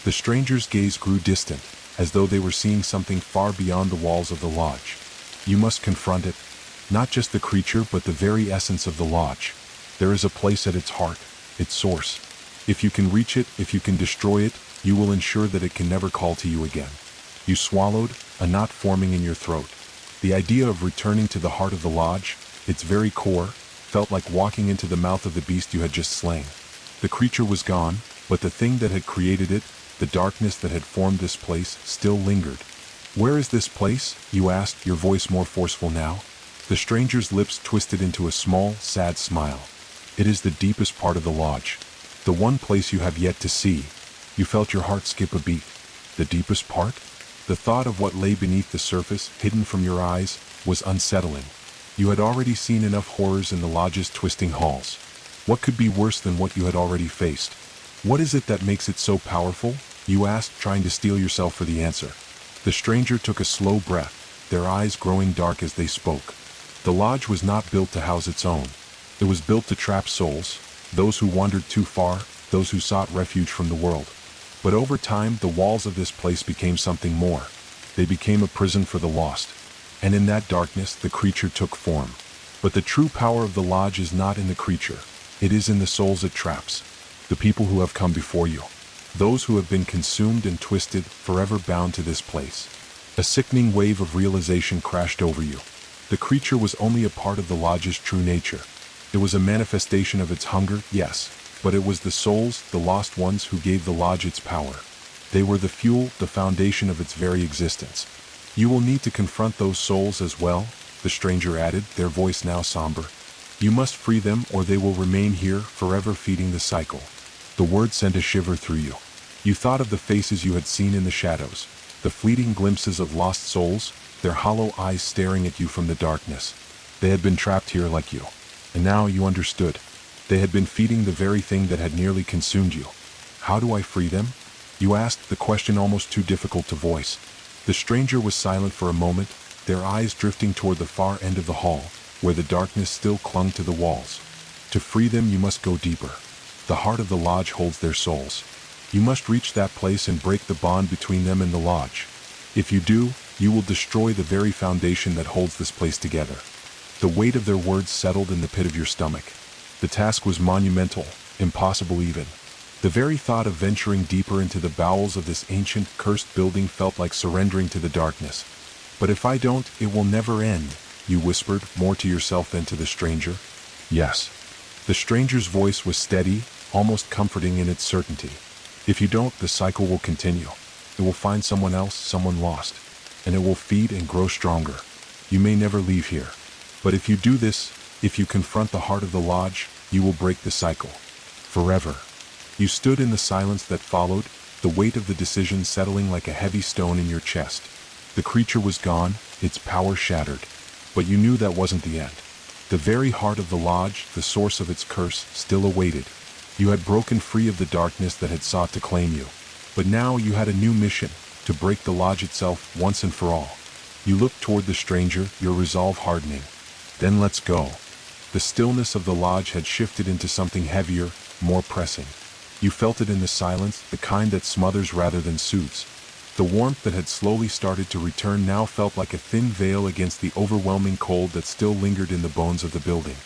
The stranger's gaze grew distant, as though they were seeing something far beyond the walls of the lodge. You must confront it, not just the creature but the very essence of the lodge. There is a place at its heart, its source. If you can reach it, if you can destroy it, you will ensure that it can never call to you again. You swallowed, a knot forming in your throat. The idea of returning to the heart of the lodge, its very core, felt like walking into the mouth of the beast you had just slain. The creature was gone, but the thing that had created it, the darkness that had formed this place, still lingered. Where is this place? You asked, your voice more forceful now. The stranger's lips twisted into a small, sad smile. It is the deepest part of the lodge. The one place you have yet to see. You felt your heart skip a beat. The deepest part? The thought of what lay beneath the surface, hidden from your eyes, was unsettling. You had already seen enough horrors in the lodge's twisting halls. What could be worse than what you had already faced? What is it that makes it so powerful? You asked, trying to steel yourself for the answer. The stranger took a slow breath, their eyes growing dark as they spoke. The lodge was not built to house its own. It was built to trap souls, those who wandered too far, those who sought refuge from the world. But over time, the walls of this place became something more. They became a prison for the lost. And in that darkness, the creature took form. But the true power of the lodge is not in the creature. It is in the souls it traps. The people who have come before you. Those who have been consumed and twisted, forever bound to this place. A sickening wave of realization crashed over you. The creature was only a part of the lodge's true nature. It was a manifestation of its hunger, yes, but it was the souls, the lost ones, who gave the lodge its power. They were the fuel, the foundation of its very existence. You will need to confront those souls as well, the stranger added, their voice now somber. You must free them or they will remain here, forever feeding the cycle. The word sent a shiver through you. You thought of the faces you had seen in the shadows, the fleeting glimpses of lost souls, their hollow eyes staring at you from the darkness. They had been trapped here like you. And now you understood. They had been feeding the very thing that had nearly consumed you. How do I free them? You asked, the question almost too difficult to voice. The stranger was silent for a moment, their eyes drifting toward the far end of the hall, where the darkness still clung to the walls. To free them you must go deeper. The heart of the lodge holds their souls. You must reach that place and break the bond between them and the lodge. If you do, you will destroy the very foundation that holds this place together. The weight of their words settled in the pit of your stomach. The task was monumental, impossible even. The very thought of venturing deeper into the bowels of this ancient, cursed building felt like surrendering to the darkness. But if I don't, it will never end, you whispered, more to yourself than to the stranger. Yes. The stranger's voice was steady, almost comforting in its certainty. If you don't, the cycle will continue. It will find someone else, someone lost, and it will feed and grow stronger. You may never leave here. But if you do this, if you confront the heart of the lodge, you will break the cycle. Forever. You stood in the silence that followed, the weight of the decision settling like a heavy stone in your chest. The creature was gone, its power shattered. But you knew that wasn't the end. The very heart of the lodge, the source of its curse, still awaited. You had broken free of the darkness that had sought to claim you. But now you had a new mission, to break the lodge itself once and for all. You looked toward the stranger, your resolve hardening. Then let's go. The stillness of the lodge had shifted into something heavier, more pressing. You felt it in the silence, the kind that smothers rather than soothes. The warmth that had slowly started to return now felt like a thin veil against the overwhelming cold that still lingered in the bones of the building.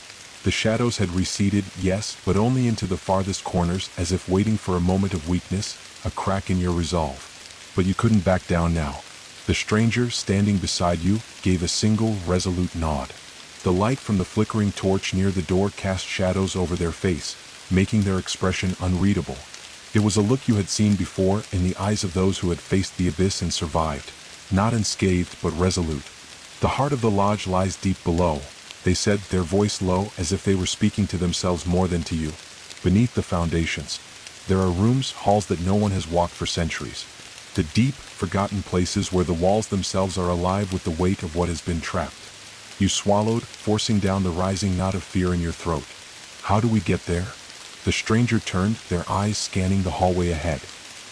The shadows had receded, yes, but only into the farthest corners, as if waiting for a moment of weakness, a crack in your resolve. But you couldn't back down now. The stranger, standing beside you, gave a single, resolute nod. The light from the flickering torch near the door cast shadows over their face, making their expression unreadable. It was a look you had seen before in the eyes of those who had faced the abyss and survived, not unscathed but resolute. The heart of the lodge lies deep below, they said, their voice low, as if they were speaking to themselves more than to you. Beneath the foundations, there are rooms, halls that no one has walked for centuries. The deep, forgotten places where the walls themselves are alive with the weight of what has been trapped. You swallowed, forcing down the rising knot of fear in your throat. How do we get there? The stranger turned, their eyes scanning the hallway ahead.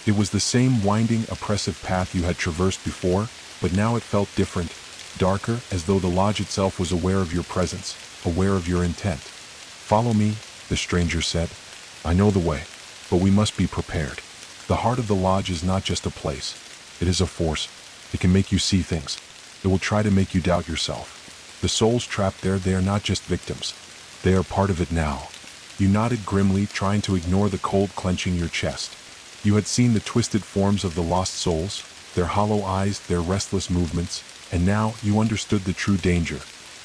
It was the same winding, oppressive path you had traversed before, but now it felt different, darker, as though the lodge itself was aware of your presence, aware of your intent. "Follow me," the stranger said. "I know the way, but we must be prepared. The heart of the lodge is not just a place. It is a force. It can make you see things. It will try to make you doubt yourself. The souls trapped there, they are not just victims. They are part of it now." You nodded grimly, trying to ignore the cold clenching your chest. You had seen the twisted forms of the lost souls, their hollow eyes, their restless movements, and now you understood the true danger.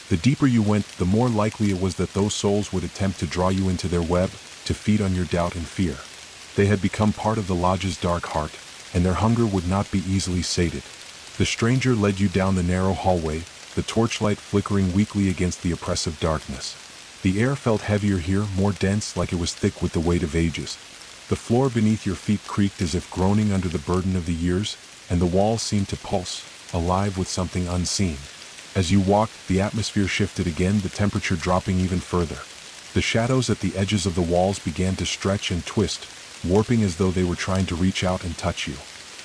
The deeper you went, the more likely it was that those souls would attempt to draw you into their web, to feed on your doubt and fear. They had become part of the lodge's dark heart, and their hunger would not be easily sated. The stranger led you down the narrow hallway, the torchlight flickering weakly against the oppressive darkness. The air felt heavier here, more dense, like it was thick with the weight of ages. The floor beneath your feet creaked as if groaning under the burden of the years, and the walls seemed to pulse, alive with something unseen. As you walked, the atmosphere shifted again, the temperature dropping even further. The shadows at the edges of the walls began to stretch and twist, warping as though they were trying to reach out and touch you.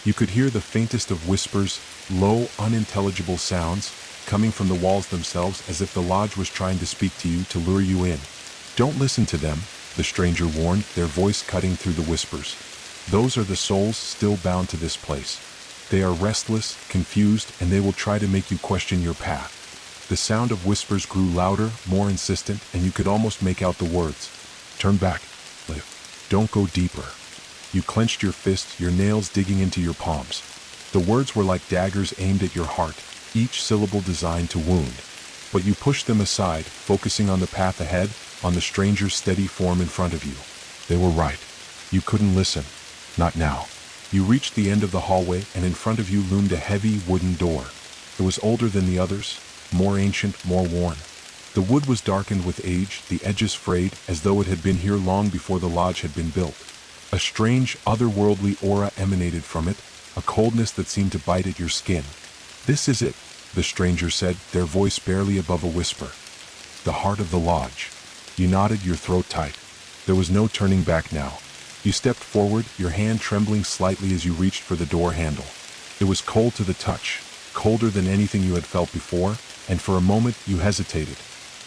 You could hear the faintest of whispers, low, unintelligible sounds, coming from the walls themselves, as if the lodge was trying to speak to you, to lure you in. "Don't listen to them," the stranger warned, their voice cutting through the whispers. "Those are the souls still bound to this place. They are restless, confused, and they will try to make you question your path." The sound of whispers grew louder, more insistent, and you could almost make out the words. "Turn back. Live. Don't go deeper." You clenched your fist, your nails digging into your palms. The words were like daggers aimed at your heart, each syllable designed to wound. But you pushed them aside, focusing on the path ahead, on the stranger's steady form in front of you. They were right. You couldn't listen. Not now. You reached the end of the hallway, and in front of you loomed a heavy wooden door. It was older than the others, more ancient, more worn. The wood was darkened with age, the edges frayed, as though it had been here long before the lodge had been built. A strange, otherworldly aura emanated from it, a coldness that seemed to bite at your skin. "This is it," the stranger said, their voice barely above a whisper. "The heart of the lodge." You nodded, your throat tight. There was no turning back now. You stepped forward, your hand trembling slightly as you reached for the door handle. It was cold to the touch, colder than anything you had felt before, and for a moment you hesitated.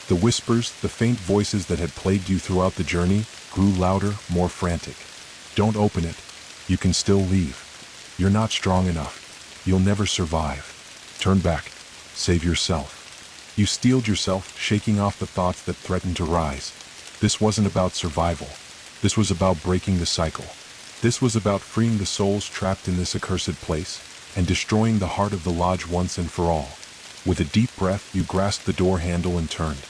The whispers, the faint voices that had plagued you throughout the journey, grew louder, more frantic. "Don't open it. You can still leave. You're not strong enough. You'll never survive. Turn back. Save yourself." You steeled yourself, shaking off the thoughts that threatened to rise. This wasn't about survival. This was about breaking the cycle. This was about freeing the souls trapped in this accursed place, and destroying the heart of the lodge once and for all. With a deep breath, you grasped the door handle and turned.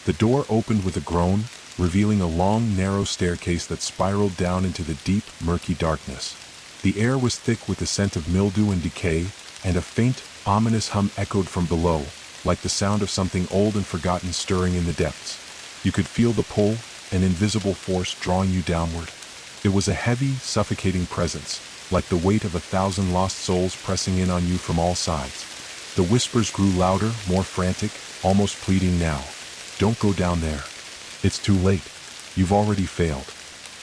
The door opened with a groan, revealing a long, narrow staircase that spiraled down into the deep, murky darkness. The air was thick with the scent of mildew and decay, and a faint, ominous hum echoed from below, like the sound of something old and forgotten stirring in the depths. You could feel the pull, an invisible force drawing you downward. It was a heavy, suffocating presence, like the weight of 1,000 lost souls pressing in on you from all sides. The whispers grew louder, more frantic, almost pleading now. "Don't go down there. It's too late. You've already failed."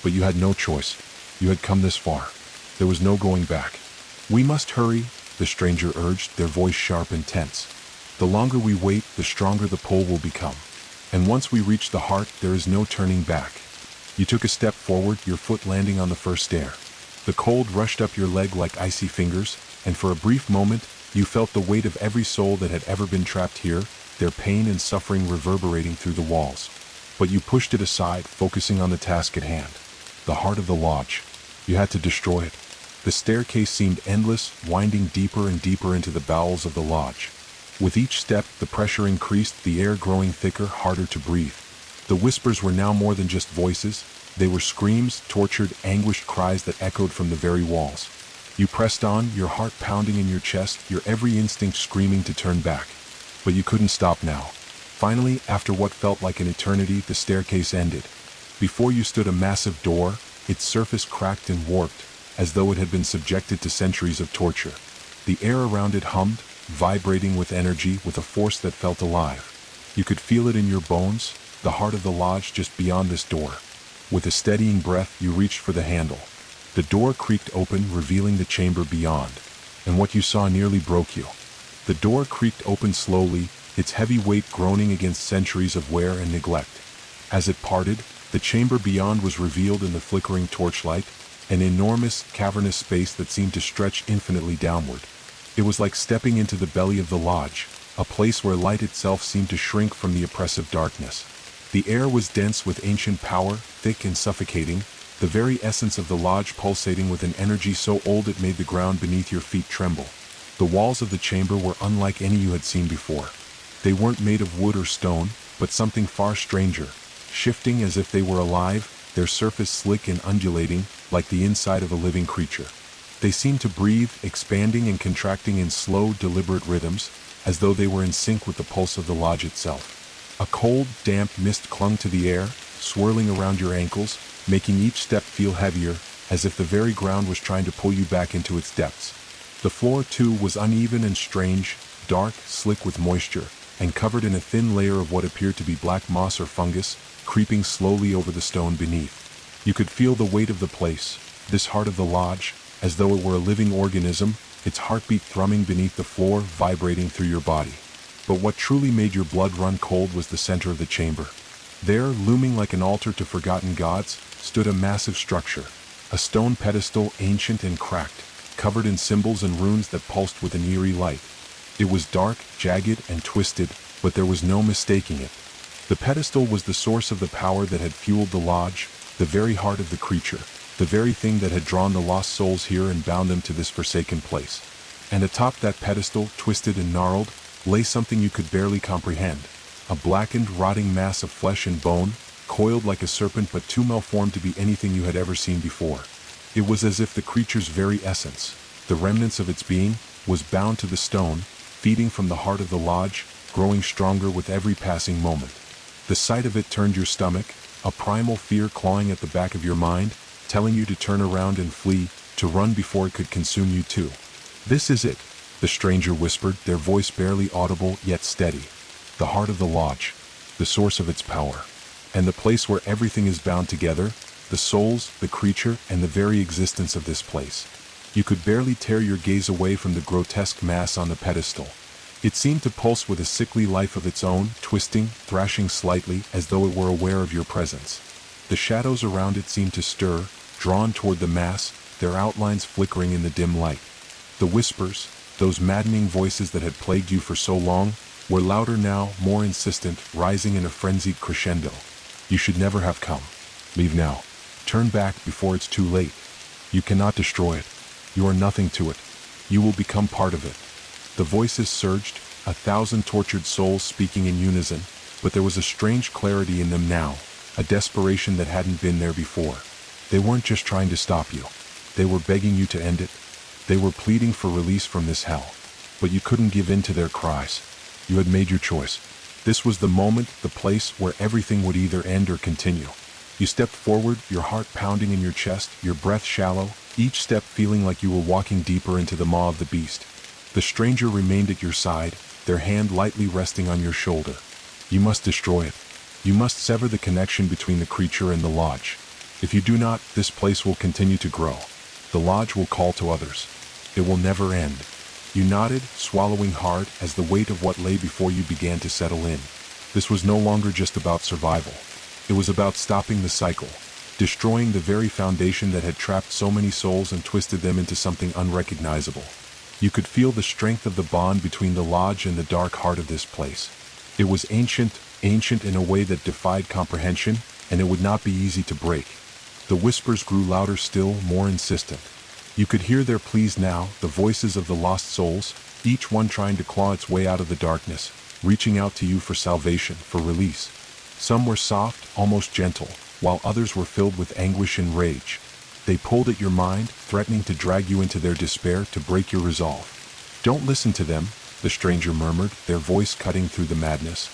But you had no choice. You had come this far. There was no going back. "We must hurry," the stranger urged, their voice sharp and tense. "The longer we wait, the stronger the pull will become. And once we reach the heart, there is no turning back." You took a step forward, your foot landing on the first stair. The cold rushed up your leg like icy fingers, and for a brief moment, you felt the weight of every soul that had ever been trapped here, their pain and suffering reverberating through the walls. But you pushed it aside, focusing on the task at hand. The heart of the lodge. You had to destroy it. The staircase seemed endless, winding deeper and deeper into the bowels of the lodge. With each step, the pressure increased, the air growing thicker, harder to breathe. The whispers were now more than just voices. They were screams, tortured, anguished cries that echoed from the very walls. You pressed on, your heart pounding in your chest, your every instinct screaming to turn back. But you couldn't stop now. Finally, after what felt like an eternity, the staircase ended. Before you stood a massive door, its surface cracked and warped, as though it had been subjected to centuries of torture. The air around it hummed, vibrating with energy, with a force that felt alive. You could feel it in your bones, the heart of the lodge just beyond this door. With a steadying breath, you reached for the handle. The door creaked open, revealing the chamber beyond, and what you saw nearly broke you. The door creaked open slowly, its heavy weight groaning against centuries of wear and neglect. As it parted, the chamber beyond was revealed in the flickering torchlight, an enormous, cavernous space that seemed to stretch infinitely downward. It was like stepping into the belly of the lodge, a place where light itself seemed to shrink from the oppressive darkness. The air was dense with ancient power, thick and suffocating, the very essence of the lodge pulsating with an energy so old it made the ground beneath your feet tremble. The walls of the chamber were unlike any you had seen before. They weren't made of wood or stone, but something far stranger, shifting as if they were alive, their surface slick and undulating, like the inside of a living creature. They seemed to breathe, expanding and contracting in slow, deliberate rhythms, as though they were in sync with the pulse of the lodge itself. A cold, damp mist clung to the air, swirling around your ankles, making each step feel heavier, as if the very ground was trying to pull you back into its depths. The floor, too, was uneven and strange, dark, slick with moisture, and covered in a thin layer of what appeared to be black moss or fungus, creeping slowly over the stone beneath. You could feel the weight of the place, this heart of the lodge, as though it were a living organism, its heartbeat thrumming beneath the floor, vibrating through your body. But what truly made your blood run cold was the center of the chamber. There, looming like an altar to forgotten gods, stood a massive structure, a stone pedestal ancient and cracked, covered in symbols and runes that pulsed with an eerie light. It was dark, jagged, and twisted, but there was no mistaking it. The pedestal was the source of the power that had fueled the lodge, the very heart of the creature, the very thing that had drawn the lost souls here and bound them to this forsaken place. And atop that pedestal, twisted and gnarled, lay something you could barely comprehend, a blackened, rotting mass of flesh and bone, coiled like a serpent but too malformed to be anything you had ever seen before. It was as if the creature's very essence, the remnants of its being, was bound to the stone, feeding from the heart of the lodge, growing stronger with every passing moment. The sight of it turned your stomach, a primal fear clawing at the back of your mind, telling you to turn around and flee, to run before it could consume you too. "This is it," the stranger whispered, their voice barely audible yet steady. "The heart of the lodge, the source of its power, and the place where everything is bound together, the souls, the creature, and the very existence of this place." You could barely tear your gaze away from the grotesque mass on the pedestal. It seemed to pulse with a sickly life of its own, twisting, thrashing slightly, as though it were aware of your presence. The shadows around it seemed to stir, drawn toward the mass, their outlines flickering in the dim light. The whispers, those maddening voices that had plagued you for so long, were louder now, more insistent, rising in a frenzied crescendo. "You should never have come. Leave now. Turn back before it's too late. You cannot destroy it. You are nothing to it. You will become part of it." The voices surged, 1,000 tortured souls speaking in unison, but there was a strange clarity in them now, a desperation that hadn't been there before. They weren't just trying to stop you. They were begging you to end it. They were pleading for release from this hell. But you couldn't give in to their cries. You had made your choice. This was the moment, the place where everything would either end or continue. You stepped forward, your heart pounding in your chest, your breath shallow, each step feeling like you were walking deeper into the maw of the beast. The stranger remained at your side, their hand lightly resting on your shoulder. "You must destroy it. You must sever the connection between the creature and the lodge. If you do not, this place will continue to grow. The lodge will call to others. It will never end." You nodded, swallowing hard, as the weight of what lay before you began to settle in. This was no longer just about survival. It was about stopping the cycle, destroying the very foundation that had trapped so many souls and twisted them into something unrecognizable. You could feel the strength of the bond between the lodge and the dark heart of this place. It was ancient in a way that defied comprehension, and it would not be easy to break. The whispers grew louder still, more insistent. You could hear their pleas now, the voices of the lost souls, each one trying to claw its way out of the darkness, reaching out to you for salvation, for release. Some were soft, almost gentle, while others were filled with anguish and rage. They pulled at your mind, threatening to drag you into their despair, to break your resolve. "Don't listen to them," the stranger murmured, their voice cutting through the madness.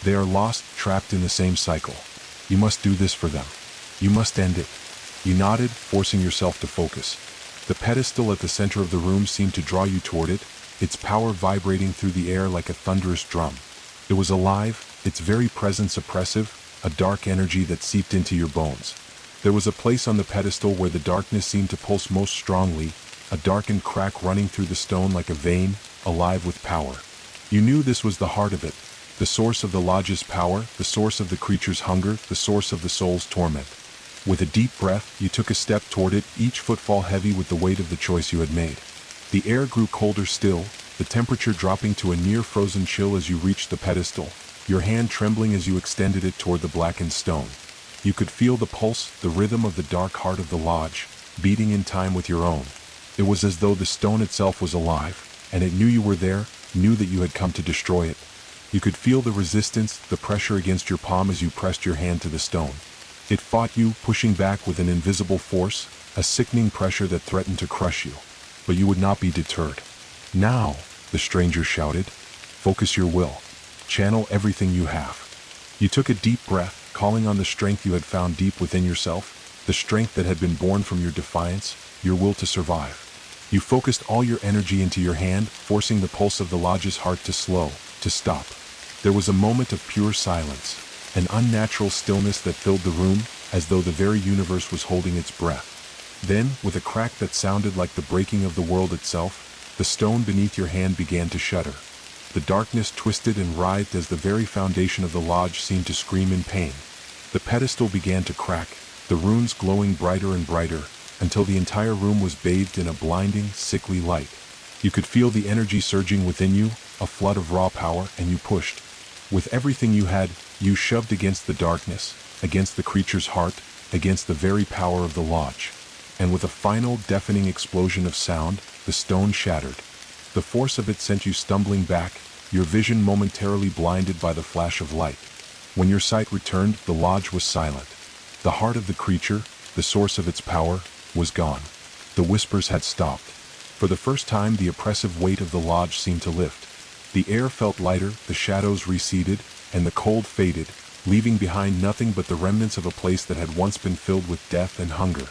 "They are lost, trapped in the same cycle. You must do this for them. You must end it." You nodded, forcing yourself to focus. The pedestal at the center of the room seemed to draw you toward it, its power vibrating through the air like a thunderous drum. It was alive, its very presence oppressive, a dark energy that seeped into your bones. There was a place on the pedestal where the darkness seemed to pulse most strongly, a darkened crack running through the stone like a vein, alive with power. You knew this was the heart of it, the source of the lodge's power, the source of the creature's hunger, the source of the soul's torment. With a deep breath, you took a step toward it, each footfall heavy with the weight of the choice you had made. The air grew colder still, the temperature dropping to a near-frozen chill as you reached the pedestal, your hand trembling as you extended it toward the blackened stone. You could feel the pulse, the rhythm of the dark heart of the lodge, beating in time with your own. It was as though the stone itself was alive, and it knew you were there, knew that you had come to destroy it. You could feel the resistance, the pressure against your palm as you pressed your hand to the stone. It fought you, pushing back with an invisible force, a sickening pressure that threatened to crush you. But you would not be deterred. Now, the stranger shouted, focus your will. Channel everything you have. You took a deep breath, calling on the strength you had found deep within yourself, the strength that had been born from your defiance, your will to survive. You focused all your energy into your hand, forcing the pulse of the lodge's heart to slow, to stop. There was a moment of pure silence, an unnatural stillness that filled the room, as though the very universe was holding its breath. Then, with a crack that sounded like the breaking of the world itself, the stone beneath your hand began to shudder. The darkness twisted and writhed as the very foundation of the lodge seemed to scream in pain. The pedestal began to crack, the runes glowing brighter and brighter, until the entire room was bathed in a blinding, sickly light. You could feel the energy surging within you, a flood of raw power, and you pushed. With everything you had, you shoved against the darkness, against the creature's heart, against the very power of the lodge. And with a final, deafening explosion of sound, the stone shattered. The force of it sent you stumbling back, your vision momentarily blinded by the flash of light. When your sight returned, the lodge was silent. The heart of the creature, the source of its power, was gone. The whispers had stopped. For the first time, the oppressive weight of the lodge seemed to lift. The air felt lighter, the shadows receded, and the cold faded, leaving behind nothing but the remnants of a place that had once been filled with death and hunger.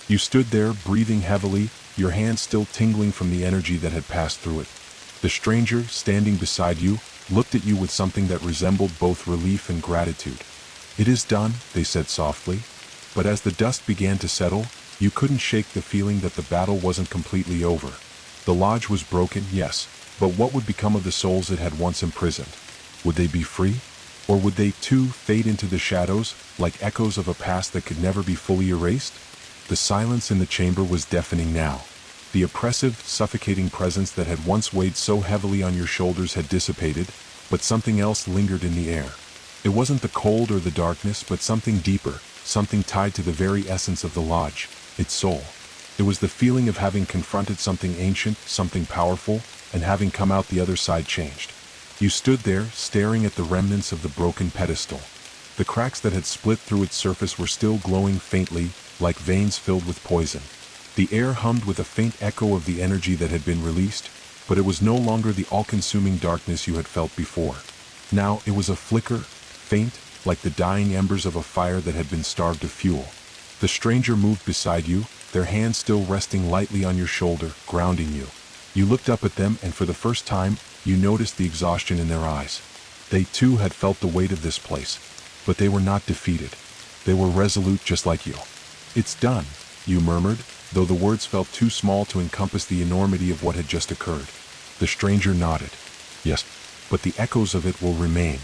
You stood there, breathing heavily, your hands still tingling from the energy that had passed through it. The stranger, standing beside you, looked at you with something that resembled both relief and gratitude. "It is done," they said softly. But as the dust began to settle, you couldn't shake the feeling that the battle wasn't completely over. The lodge was broken, yes, but what would become of the souls it had once imprisoned? Would they be free? Or would they too fade into the shadows, like echoes of a past that could never be fully erased? The silence in the chamber was deafening now. The oppressive, suffocating presence that had once weighed so heavily on your shoulders had dissipated, but something else lingered in the air. It wasn't the cold or the darkness, but something deeper, something tied to the very essence of the lodge, its soul. It was the feeling of having confronted something ancient, something powerful, and having come out the other side changed. You stood there, staring at the remnants of the broken pedestal. The cracks that had split through its surface were still glowing faintly, like veins filled with poison. The air hummed with a faint echo of the energy that had been released, but it was no longer the all-consuming darkness you had felt before. Now it was a flicker, faint, like the dying embers of a fire that had been starved of fuel. The stranger moved beside you, their hands still resting lightly on your shoulder, grounding you. You looked up at them, and for the first time, you noticed the exhaustion in their eyes. They too had felt the weight of this place, but they were not defeated. They were resolute just like you. "It's done," you murmured, though the words felt too small to encompass the enormity of what had just occurred. The stranger nodded. "Yes, but the echoes of it will remain."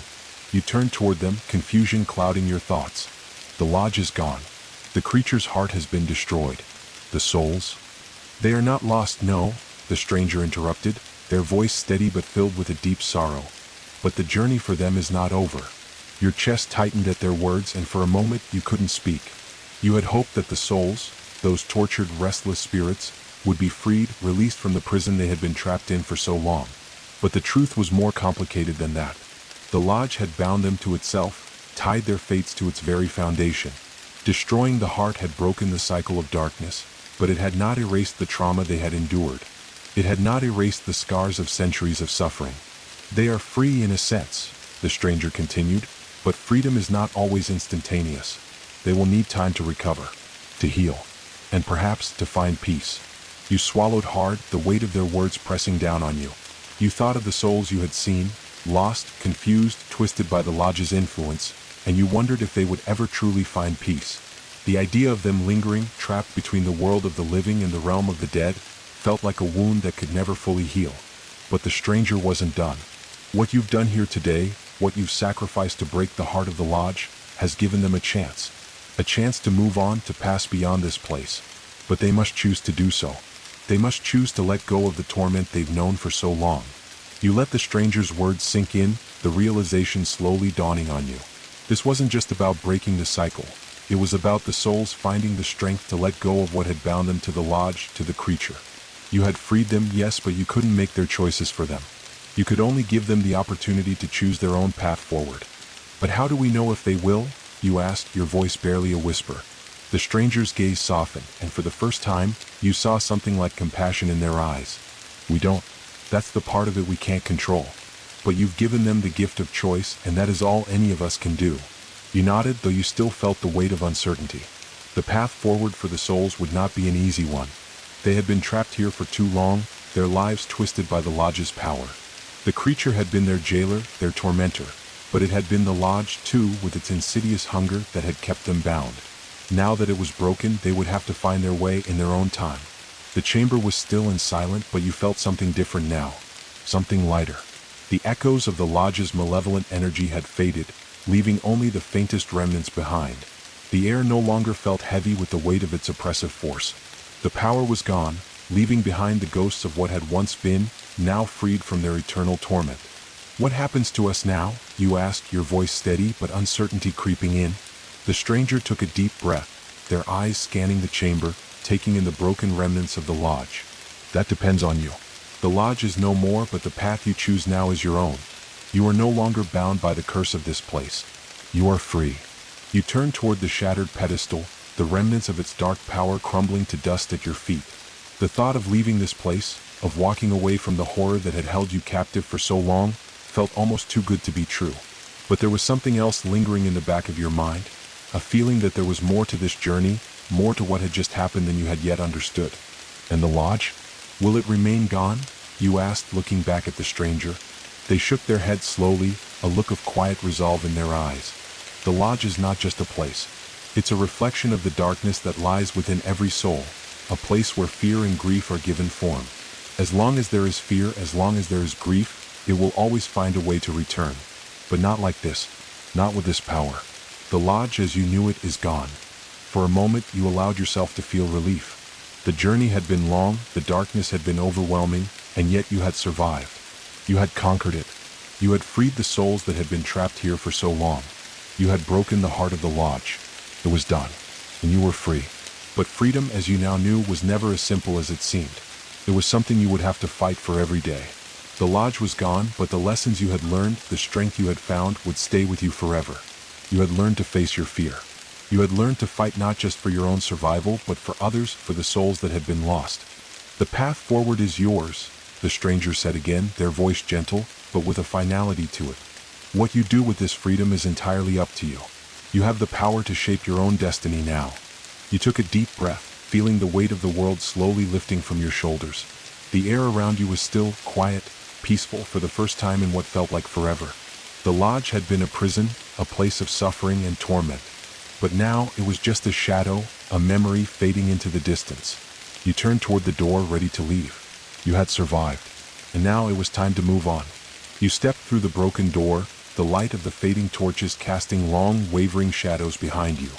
You turned toward them, confusion clouding your thoughts. "The lodge is gone. The creature's heart has been destroyed. The souls? They are not lost, no," the stranger interrupted, their voice steady but filled with a deep sorrow. "But the journey for them is not over." Your chest tightened at their words, and for a moment you couldn't speak. You had hoped that the souls, those tortured, restless spirits, would be freed, released from the prison they had been trapped in for so long. But the truth was more complicated than that. The lodge had bound them to itself, tied their fates to its very foundation. Destroying the heart had broken the cycle of darkness, but it had not erased the trauma they had endured. It had not erased the scars of centuries of suffering. "They are free in a sense," the stranger continued, "but freedom is not always instantaneous. They will need time to recover, to heal, and perhaps to find peace." You swallowed hard, the weight of their words pressing down on you. You thought of the souls you had seen, lost, confused, twisted by the lodge's influence, and you wondered if they would ever truly find peace. The idea of them lingering, trapped between the world of the living and the realm of the dead, felt like a wound that could never fully heal. But the stranger wasn't done. What you've done here today, what you've sacrificed to break the heart of the lodge, has given them a chance. A chance to move on, to pass beyond this place. But they must choose to do so. They must choose to let go of the torment they've known for so long. You let the stranger's words sink in, the realization slowly dawning on you. This wasn't just about breaking the cycle. It was about the souls finding the strength to let go of what had bound them to the lodge, to the creature. You had freed them, yes, but you couldn't make their choices for them. You could only give them the opportunity to choose their own path forward. But how do we know if they will? You asked, your voice barely a whisper. The stranger's gaze softened, and for the first time, you saw something like compassion in their eyes. We don't. That's the part of it we can't control. But you've given them the gift of choice, and that is all any of us can do. You nodded, though you still felt the weight of uncertainty. The path forward for the souls would not be an easy one. They had been trapped here for too long, their lives twisted by the lodge's power. The creature had been their jailer, their tormentor, but it had been the lodge, too, with its insidious hunger that had kept them bound. Now that it was broken, they would have to find their way in their own time. The chamber was still and silent, but you felt something different now. Something lighter. The echoes of the lodge's malevolent energy had faded, leaving only the faintest remnants behind. The air no longer felt heavy with the weight of its oppressive force. The power was gone, leaving behind the ghosts of what had once been, now freed from their eternal torment. What happens to us now? You asked, your voice steady but uncertainty creeping in. The stranger took a deep breath, their eyes scanning the chamber, taking in the broken remnants of the lodge. That depends on you. The lodge is no more, but the path you choose now is your own. You are no longer bound by the curse of this place. You are free. You turn toward the shattered pedestal, the remnants of its dark power crumbling to dust at your feet. The thought of leaving this place, of walking away from the horror that had held you captive for so long, felt almost too good to be true. But there was something else lingering in the back of your mind, a feeling that there was more to this journey, more to what had just happened than you had yet understood. And the lodge? Will it remain gone? You asked, looking back at the stranger. They shook their heads slowly, a look of quiet resolve in their eyes. The lodge is not just a place. It's a reflection of the darkness that lies within every soul, a place where fear and grief are given form. As long as there is fear, as long as there is grief, it will always find a way to return. But not like this. Not with this power. The lodge as you knew it is gone. For a moment you allowed yourself to feel relief. The journey had been long, the darkness had been overwhelming, and yet you had survived. You had conquered it. You had freed the souls that had been trapped here for so long. You had broken the heart of the lodge. It was done, and you were free. But freedom, as you now knew, was never as simple as it seemed. It was something you would have to fight for every day. The lodge was gone, but the lessons you had learned, the strength you had found, would stay with you forever. You had learned to face your fear. You had learned to fight not just for your own survival, but for others, for the souls that had been lost. The path forward is yours, the stranger said again, their voice gentle, but with a finality to it. What you do with this freedom is entirely up to you. You have the power to shape your own destiny now. You took a deep breath, feeling the weight of the world slowly lifting from your shoulders. The air around you was still, quiet, peaceful for the first time in what felt like forever. The lodge had been a prison, a place of suffering and torment. But now it was just a shadow, a memory fading into the distance. You turned toward the door, ready to leave. You had survived. And now it was time to move on. You stepped through the broken door, the light of the fading torches casting long, wavering shadows behind you.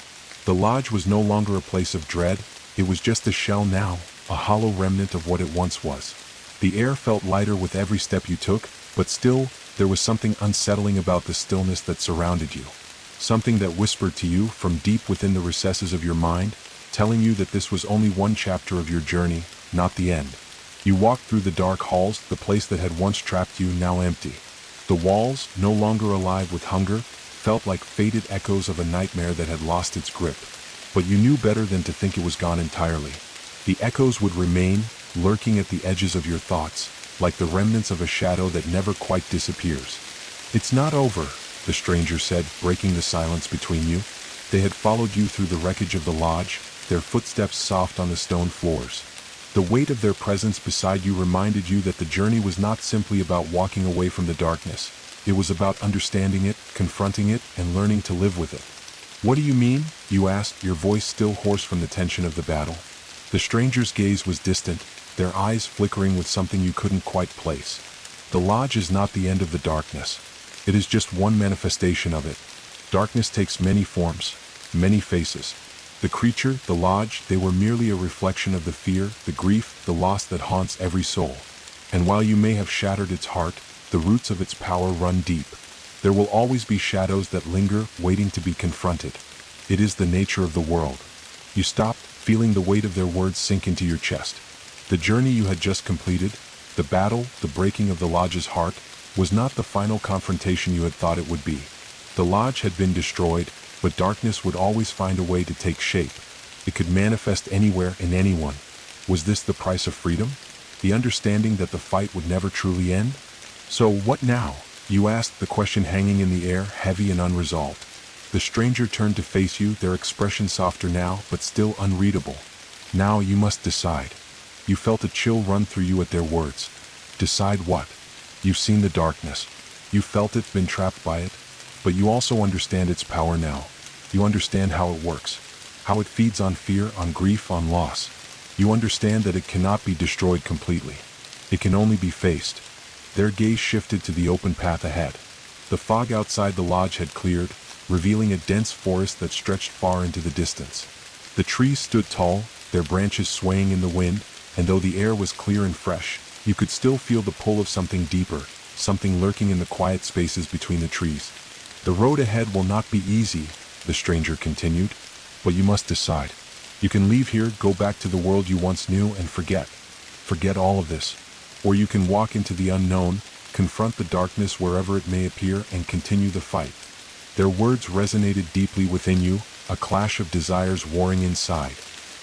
The lodge was no longer a place of dread, it was just a shell now, a hollow remnant of what it once was. The air felt lighter with every step you took, but still, there was something unsettling about the stillness that surrounded you. Something that whispered to you from deep within the recesses of your mind, telling you that this was only one chapter of your journey, not the end. You walked through the dark halls, the place that had once trapped you, now empty. The walls, no longer alive with hunger, felt like faded echoes of a nightmare that had lost its grip. But you knew better than to think it was gone entirely. The echoes would remain, lurking at the edges of your thoughts, like the remnants of a shadow that never quite disappears. It's not over, the stranger said, breaking the silence between you. They had followed you through the wreckage of the lodge, their footsteps soft on the stone floors. The weight of their presence beside you reminded you that the journey was not simply about walking away from the darkness. It was about understanding it, confronting it, and learning to live with it. "What do you mean?" you asked, your voice still hoarse from the tension of the battle. The stranger's gaze was distant, their eyes flickering with something you couldn't quite place. "The lodge is not the end of the darkness. It is just one manifestation of it. Darkness takes many forms, many faces. The creature, the lodge, they were merely a reflection of the fear, the grief, the loss that haunts every soul. And while you may have shattered its heart, the roots of its power run deep. There will always be shadows that linger, waiting to be confronted. It is the nature of the world." You stopped, feeling the weight of their words sink into your chest. The journey you had just completed, the battle, the breaking of the lodge's heart, was not the final confrontation you had thought it would be. The lodge had been destroyed, but darkness would always find a way to take shape. It could manifest anywhere in anyone. Was this the price of freedom? The understanding that the fight would never truly end? "So what now?" you asked, the question hanging in the air, heavy and unresolved. The stranger turned to face you, their expression softer now, but still unreadable. "Now you must decide." You felt a chill run through you at their words. "Decide what?" "You've seen the darkness. You felt it, been trapped by it. But you also understand its power now. You understand how it works. How it feeds on fear, on grief, on loss. You understand that it cannot be destroyed completely. It can only be faced." Their gaze shifted to the open path ahead. The fog outside the lodge had cleared, revealing a dense forest that stretched far into the distance. The trees stood tall, their branches swaying in the wind, and though the air was clear and fresh, you could still feel the pull of something deeper, something lurking in the quiet spaces between the trees. "The road ahead will not be easy," the stranger continued, "but you must decide. You can leave here, go back to the world you once knew, and forget all of this. Or you can walk into the unknown, confront the darkness wherever it may appear, and continue the fight." Their words resonated deeply within you, a clash of desires warring inside.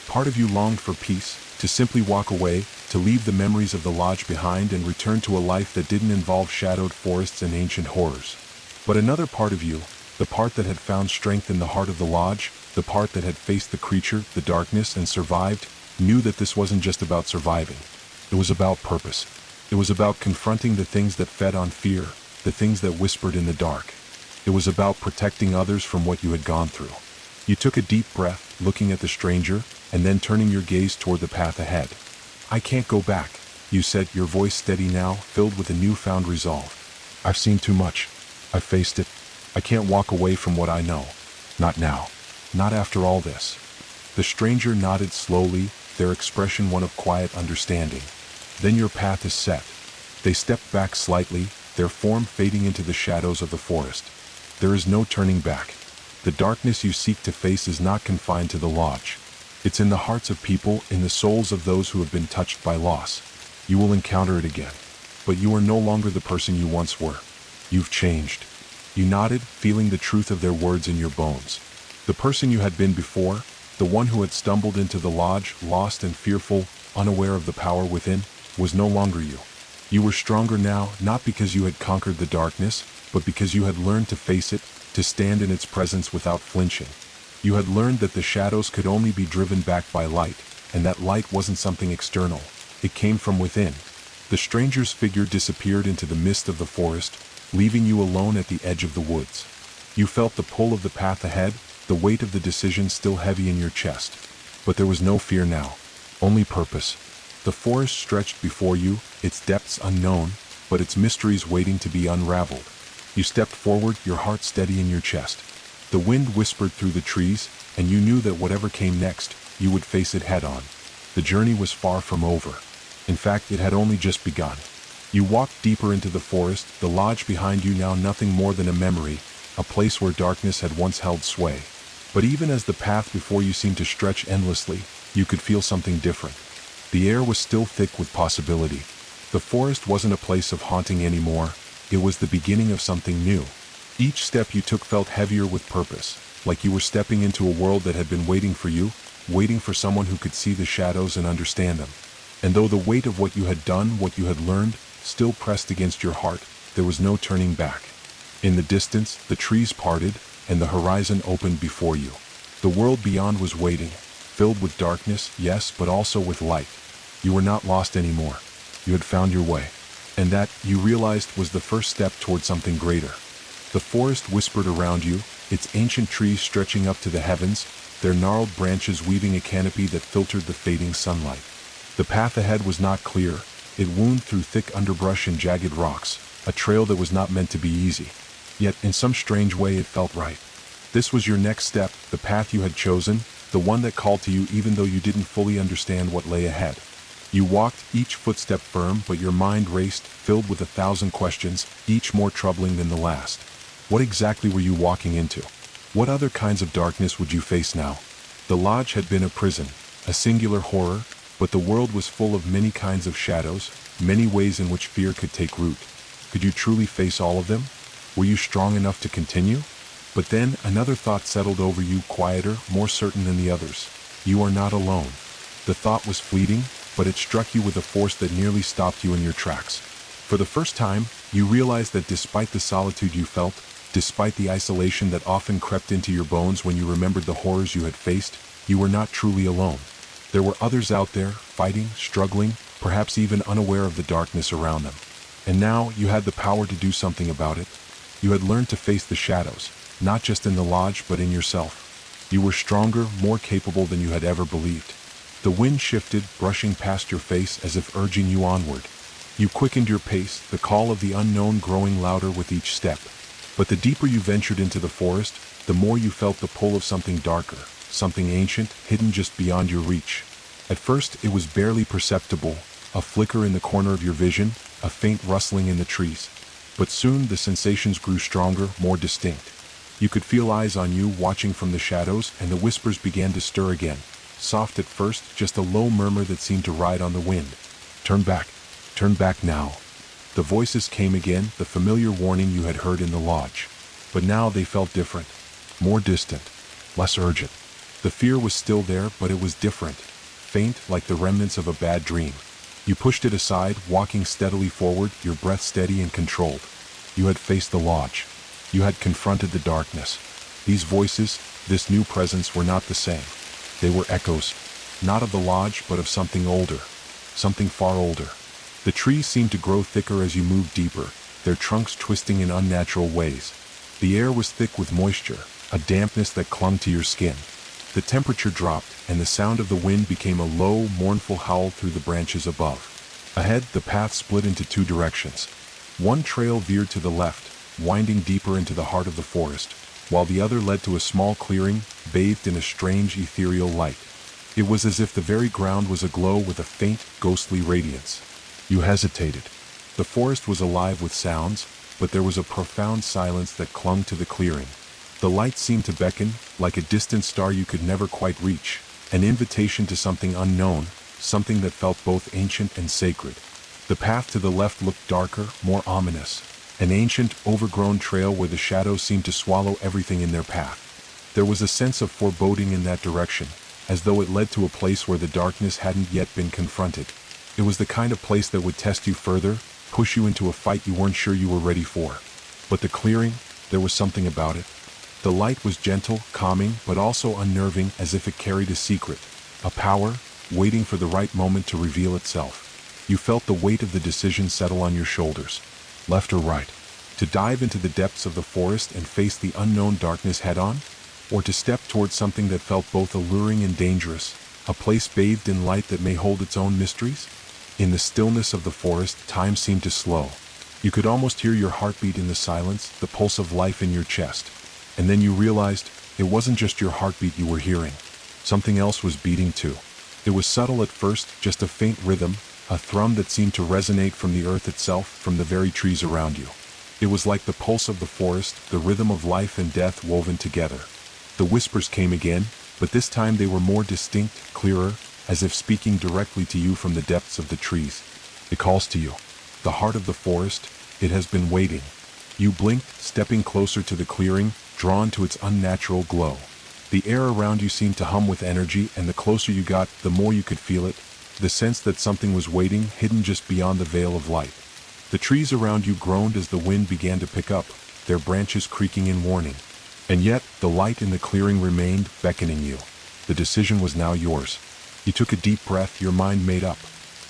Part of you longed for peace, to simply walk away, to leave the memories of the lodge behind and return to a life that didn't involve shadowed forests and ancient horrors. But another part of you, the part that had found strength in the heart of the lodge, the part that had faced the creature, the darkness, and survived, knew that this wasn't just about surviving. It was about purpose. It was about confronting the things that fed on fear, the things that whispered in the dark. It was about protecting others from what you had gone through. You took a deep breath, looking at the stranger, and then turning your gaze toward the path ahead. "I can't go back," you said, your voice steady now, filled with a newfound resolve. "I've seen too much. I've faced it. I can't walk away from what I know. Not now. Not after all this." The stranger nodded slowly, their expression one of quiet understanding. "Then your path is set." They stepped back slightly, their form fading into the shadows of the forest. "There is no turning back. The darkness you seek to face is not confined to the lodge. It's in the hearts of people, in the souls of those who have been touched by loss. You will encounter it again. But you are no longer the person you once were. You've changed." You nodded, feeling the truth of their words in your bones. The person you had been before, the one who had stumbled into the lodge, lost and fearful, unaware of the power within, was no longer you. You were stronger now, not because you had conquered the darkness, but because you had learned to face it, to stand in its presence without flinching. You had learned that the shadows could only be driven back by light, and that light wasn't something external. It came from within. The stranger's figure disappeared into the mist of the forest, leaving you alone at the edge of the woods. You felt the pull of the path ahead, the weight of the decision still heavy in your chest. But there was no fear now, only purpose. The forest stretched before you, its depths unknown, but its mysteries waiting to be unraveled. You stepped forward, your heart steady in your chest. The wind whispered through the trees, and you knew that whatever came next, you would face it head-on. The journey was far from over. In fact, it had only just begun. You walked deeper into the forest, the lodge behind you now nothing more than a memory, a place where darkness had once held sway. But even as the path before you seemed to stretch endlessly, you could feel something different. The air was still thick with possibility. The forest wasn't a place of haunting anymore, it was the beginning of something new. Each step you took felt heavier with purpose, like you were stepping into a world that had been waiting for you, waiting for someone who could see the shadows and understand them. And though the weight of what you had done, what you had learned, still pressed against your heart, there was no turning back. In the distance, the trees parted, and the horizon opened before you. The world beyond was waiting, filled with darkness, yes, but also with light. You were not lost anymore. You had found your way. And that, you realized, was the first step toward something greater. The forest whispered around you, its ancient trees stretching up to the heavens, their gnarled branches weaving a canopy that filtered the fading sunlight. The path ahead was not clear. It wound through thick underbrush and jagged rocks, a trail that was not meant to be easy. Yet, in some strange way, it felt right. This was your next step, the path you had chosen, the one that called to you even though you didn't fully understand what lay ahead. You walked, each footstep firm, but your mind raced, filled with 1,000 questions, each more troubling than the last. What exactly were you walking into? What other kinds of darkness would you face now? The lodge had been a prison, a singular horror, but the world was full of many kinds of shadows, many ways in which fear could take root. Could you truly face all of them? Were you strong enough to continue? But then another thought settled over you, quieter, more certain than the others. You are not alone. The thought was fleeting, but it struck you with a force that nearly stopped you in your tracks. For the first time, you realized that despite the solitude you felt, despite the isolation that often crept into your bones when you remembered the horrors you had faced, you were not truly alone. There were others out there, fighting, struggling, perhaps even unaware of the darkness around them. And now you had the power to do something about it. You had learned to face the shadows, not just in the lodge but in yourself. You were stronger, more capable than you had ever believed. The wind shifted, brushing past your face as if urging you onward. You quickened your pace, the call of the unknown growing louder with each step. But the deeper you ventured into the forest, the more you felt the pull of something darker, something ancient, hidden just beyond your reach. At first, it was barely perceptible, a flicker in the corner of your vision, a faint rustling in the trees. But soon the sensations grew stronger, more distinct. You could feel eyes on you watching from the shadows, and the whispers began to stir again. Soft at first, just a low murmur that seemed to ride on the wind. Turn back now. The voices came again, the familiar warning you had heard in the lodge. But now they felt different, more distant, less urgent. The fear was still there, but it was different, faint like the remnants of a bad dream. You pushed it aside, walking steadily forward, your breath steady and controlled. You had faced the lodge. You had confronted the darkness. These voices, this new presence, were not the same. They were echoes, not of the lodge, but of something older, something far older. The trees seemed to grow thicker as you moved deeper, their trunks twisting in unnatural ways. The air was thick with moisture, a dampness that clung to your skin. The temperature dropped, and the sound of the wind became a low, mournful howl through the branches above. Ahead, the path split into two directions. One trail veered to the left, winding deeper into the heart of the forest, while the other led to a small clearing, bathed in a strange, ethereal light. It was as if the very ground was aglow with a faint, ghostly radiance. You hesitated. The forest was alive with sounds, but there was a profound silence that clung to the clearing. The light seemed to beckon, like a distant star you could never quite reach, an invitation to something unknown, something that felt both ancient and sacred. The path to the left looked darker, more ominous, an ancient, overgrown trail where the shadows seemed to swallow everything in their path. There was a sense of foreboding in that direction, as though it led to a place where the darkness hadn't yet been confronted. It was the kind of place that would test you further, push you into a fight you weren't sure you were ready for. But the clearing, there was something about it. The light was gentle, calming, but also unnerving, as if it carried a secret, a power, waiting for the right moment to reveal itself. You felt the weight of the decision settle on your shoulders. Left or right? To dive into the depths of the forest and face the unknown darkness head-on? Or to step towards something that felt both alluring and dangerous, a place bathed in light that may hold its own mysteries? In the stillness of the forest, time seemed to slow. You could almost hear your heartbeat in the silence, the pulse of life in your chest. And then you realized, it wasn't just your heartbeat you were hearing. Something else was beating too. It was subtle at first, just a faint rhythm, a thrum that seemed to resonate from the earth itself, from the very trees around you. It was like the pulse of the forest, the rhythm of life and death woven together. The whispers came again, but this time they were more distinct, clearer, as if speaking directly to you from the depths of the trees. It calls to you. The heart of the forest, it has been waiting. You blinked, stepping closer to the clearing, drawn to its unnatural glow. The air around you seemed to hum with energy, and the closer you got, the more you could feel it, the sense that something was waiting, hidden just beyond the veil of light. The trees around you groaned as the wind began to pick up, their branches creaking in warning. And yet, the light in the clearing remained, beckoning you. The decision was now yours. You took a deep breath, your mind made up.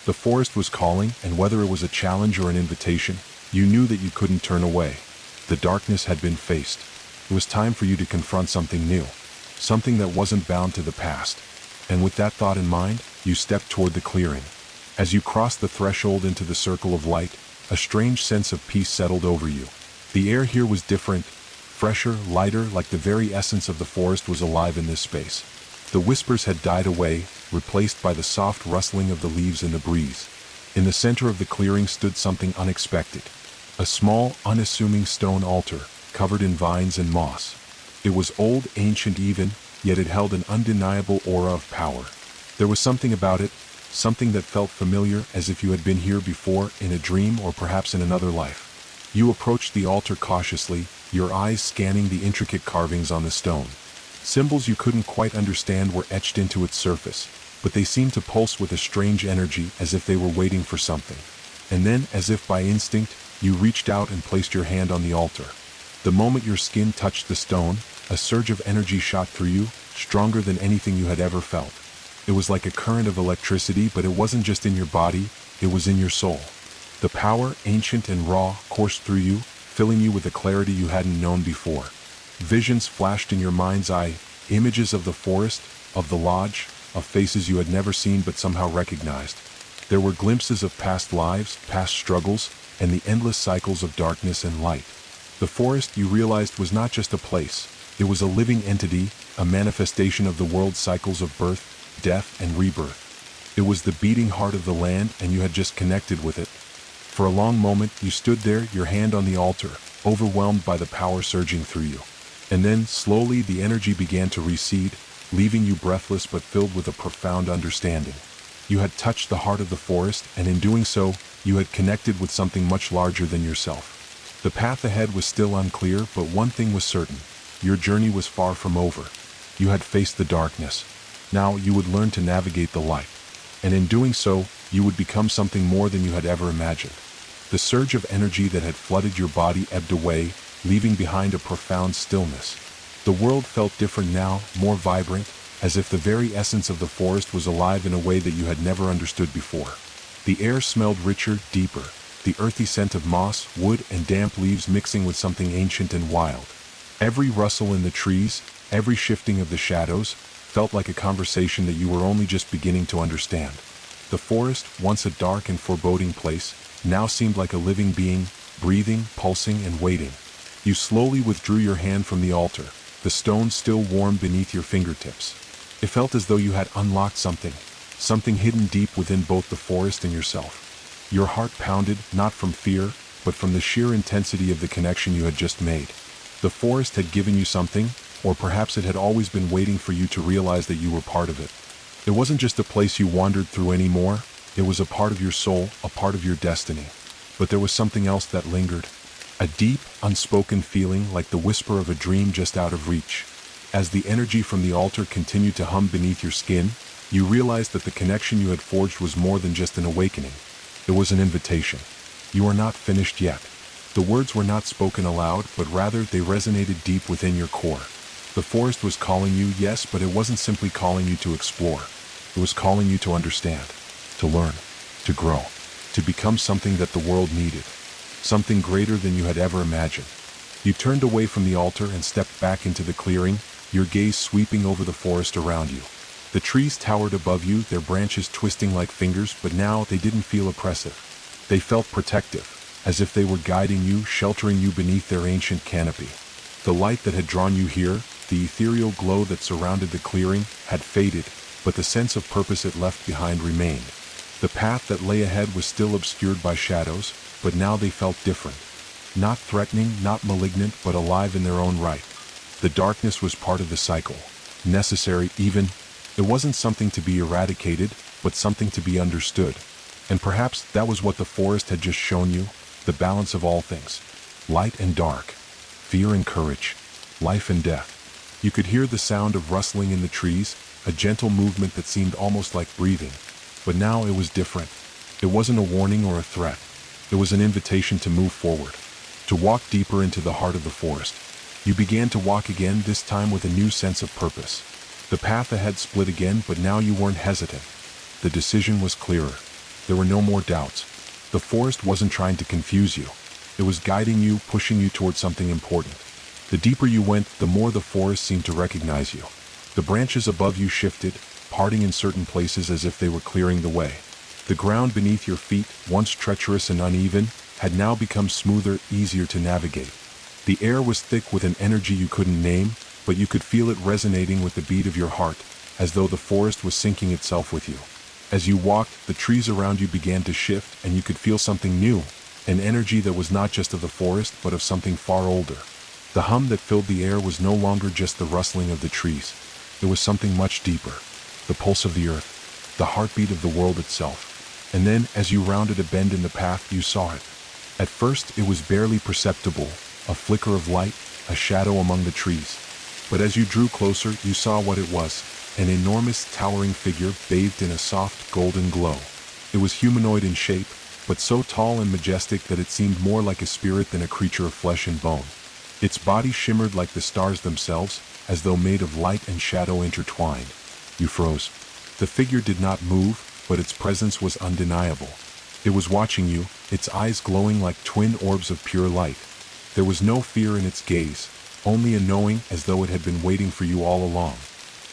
The forest was calling, and whether it was a challenge or an invitation, you knew that you couldn't turn away. The darkness had been faced. It was time for you to confront something new, something that wasn't bound to the past. And with that thought in mind, you stepped toward the clearing. As you crossed the threshold into the circle of light, a strange sense of peace settled over you. The air here was different, fresher, lighter, like the very essence of the forest was alive in this space. The whispers had died away, replaced by the soft rustling of the leaves in the breeze. In the center of the clearing stood something unexpected. A small, unassuming stone altar, covered in vines and moss. It was old, ancient even, yet it held an undeniable aura of power. There was something about it, something that felt familiar, as if you had been here before, in a dream or perhaps in another life. You approached the altar cautiously, your eyes scanning the intricate carvings on the stone. Symbols you couldn't quite understand were etched into its surface, but they seemed to pulse with a strange energy, as if they were waiting for something. And then, as if by instinct, you reached out and placed your hand on the altar. The moment your skin touched the stone, a surge of energy shot through you, stronger than anything you had ever felt. It was like a current of electricity, but it wasn't just in your body, it was in your soul. The power, ancient and raw, coursed through you, filling you with a clarity you hadn't known before. Visions flashed in your mind's eye, images of the forest, of the lodge, of faces you had never seen but somehow recognized. There were glimpses of past lives, past struggles, and the endless cycles of darkness and light. The forest, you realized, was not just a place. It was a living entity, a manifestation of the world's cycles of birth, death, and rebirth. It was the beating heart of the land, and you had just connected with it. For a long moment, you stood there, your hand on the altar, overwhelmed by the power surging through you. And then, slowly, the energy began to recede, leaving you breathless but filled with a profound understanding. You had touched the heart of the forest, and in doing so, you had connected with something much larger than yourself. The path ahead was still unclear, but one thing was certain. Your journey was far from over. You had faced the darkness. Now you would learn to navigate the light. And in doing so, you would become something more than you had ever imagined. The surge of energy that had flooded your body ebbed away, leaving behind a profound stillness. The world felt different now, more vibrant, as if the very essence of the forest was alive in a way that you had never understood before. The air smelled richer, deeper, the earthy scent of moss, wood, and damp leaves mixing with something ancient and wild. Every rustle in the trees, every shifting of the shadows, felt like a conversation that you were only just beginning to understand. The forest, once a dark and foreboding place, now seemed like a living being, breathing, pulsing, and waiting. You slowly withdrew your hand from the altar, the stone still warm beneath your fingertips. It felt as though you had unlocked something hidden deep within both the forest and yourself. Your heart pounded, not from fear, but from the sheer intensity of the connection you had just made. The forest had given you something, or perhaps it had always been waiting for you to realize that you were part of it. It wasn't just a place you wandered through anymore, it was a part of your soul, a part of your destiny. But there was something else that lingered. A deep, unspoken feeling like the whisper of a dream just out of reach. As the energy from the altar continued to hum beneath your skin, you realized that the connection you had forged was more than just an awakening. It was an invitation. You are not finished yet. The words were not spoken aloud, but rather they resonated deep within your core. The forest was calling you, yes, but it wasn't simply calling you to explore. It was calling you to understand, to learn, to grow, to become something that the world needed. Something greater than you had ever imagined. You turned away from the altar and stepped back into the clearing, your gaze sweeping over the forest around you. The trees towered above you, their branches twisting like fingers, but now they didn't feel oppressive. They felt protective, as if they were guiding you, sheltering you beneath their ancient canopy. The light that had drawn you here, the ethereal glow that surrounded the clearing, had faded, but the sense of purpose it left behind remained. The path that lay ahead was still obscured by shadows, but now they felt different. Not threatening, not malignant, but alive in their own right. The darkness was part of the cycle, necessary even. It wasn't something to be eradicated, but something to be understood. And perhaps that was what the forest had just shown you, the balance of all things. Light and dark, fear and courage, life and death. You could hear the sound of rustling in the trees, a gentle movement that seemed almost like breathing. But now it was different. It wasn't a warning or a threat. It was an invitation to move forward, to walk deeper into the heart of the forest. You began to walk again, this time with a new sense of purpose. The path ahead split again, but now you weren't hesitant. The decision was clearer. There were no more doubts. The forest wasn't trying to confuse you. It was guiding you, pushing you toward something important. The deeper you went, the more the forest seemed to recognize you. The branches above you shifted, parting in certain places as if they were clearing the way. The ground beneath your feet, once treacherous and uneven, had now become smoother, easier to navigate. The air was thick with an energy you couldn't name, but you could feel it resonating with the beat of your heart, as though the forest was syncing itself with you. As you walked, the trees around you began to shift, and you could feel something new, an energy that was not just of the forest, but of something far older. The hum that filled the air was no longer just the rustling of the trees. It was something much deeper, the pulse of the earth, the heartbeat of the world itself. And then, as you rounded a bend in the path, you saw it. At first, it was barely perceptible, a flicker of light, a shadow among the trees. But as you drew closer, you saw what it was, an enormous, towering figure bathed in a soft, golden glow. It was humanoid in shape, but so tall and majestic that it seemed more like a spirit than a creature of flesh and bone. Its body shimmered like the stars themselves, as though made of light and shadow intertwined. You froze. The figure did not move, but its presence was undeniable. It was watching you, its eyes glowing like twin orbs of pure light. There was no fear in its gaze, only a knowing, as though it had been waiting for you all along.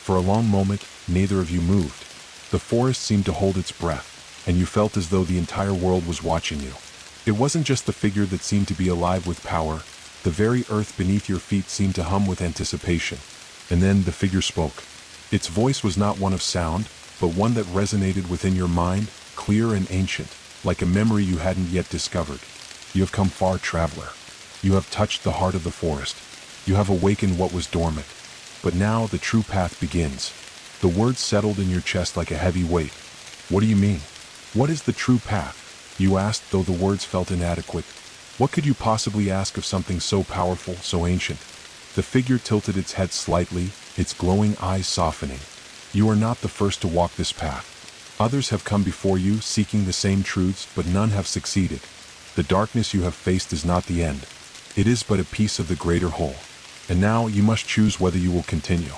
For a long moment, neither of you moved. The forest seemed to hold its breath, and you felt as though the entire world was watching you. It wasn't just the figure that seemed to be alive with power. The very earth beneath your feet seemed to hum with anticipation. And then the figure spoke. Its voice was not one of sound, but one that resonated within your mind, clear and ancient, like a memory you hadn't yet discovered. You have come far, traveler. You have touched the heart of the forest. You have awakened what was dormant. But now the true path begins. The words settled in your chest like a heavy weight. What do you mean? What is the true path? You asked, though the words felt inadequate. What could you possibly ask of something so powerful, so ancient? The figure tilted its head slightly, its glowing eyes softening. You are not the first to walk this path. Others have come before you, seeking the same truths, but none have succeeded. The darkness you have faced is not the end. It is but a piece of the greater whole. And now you must choose whether you will continue.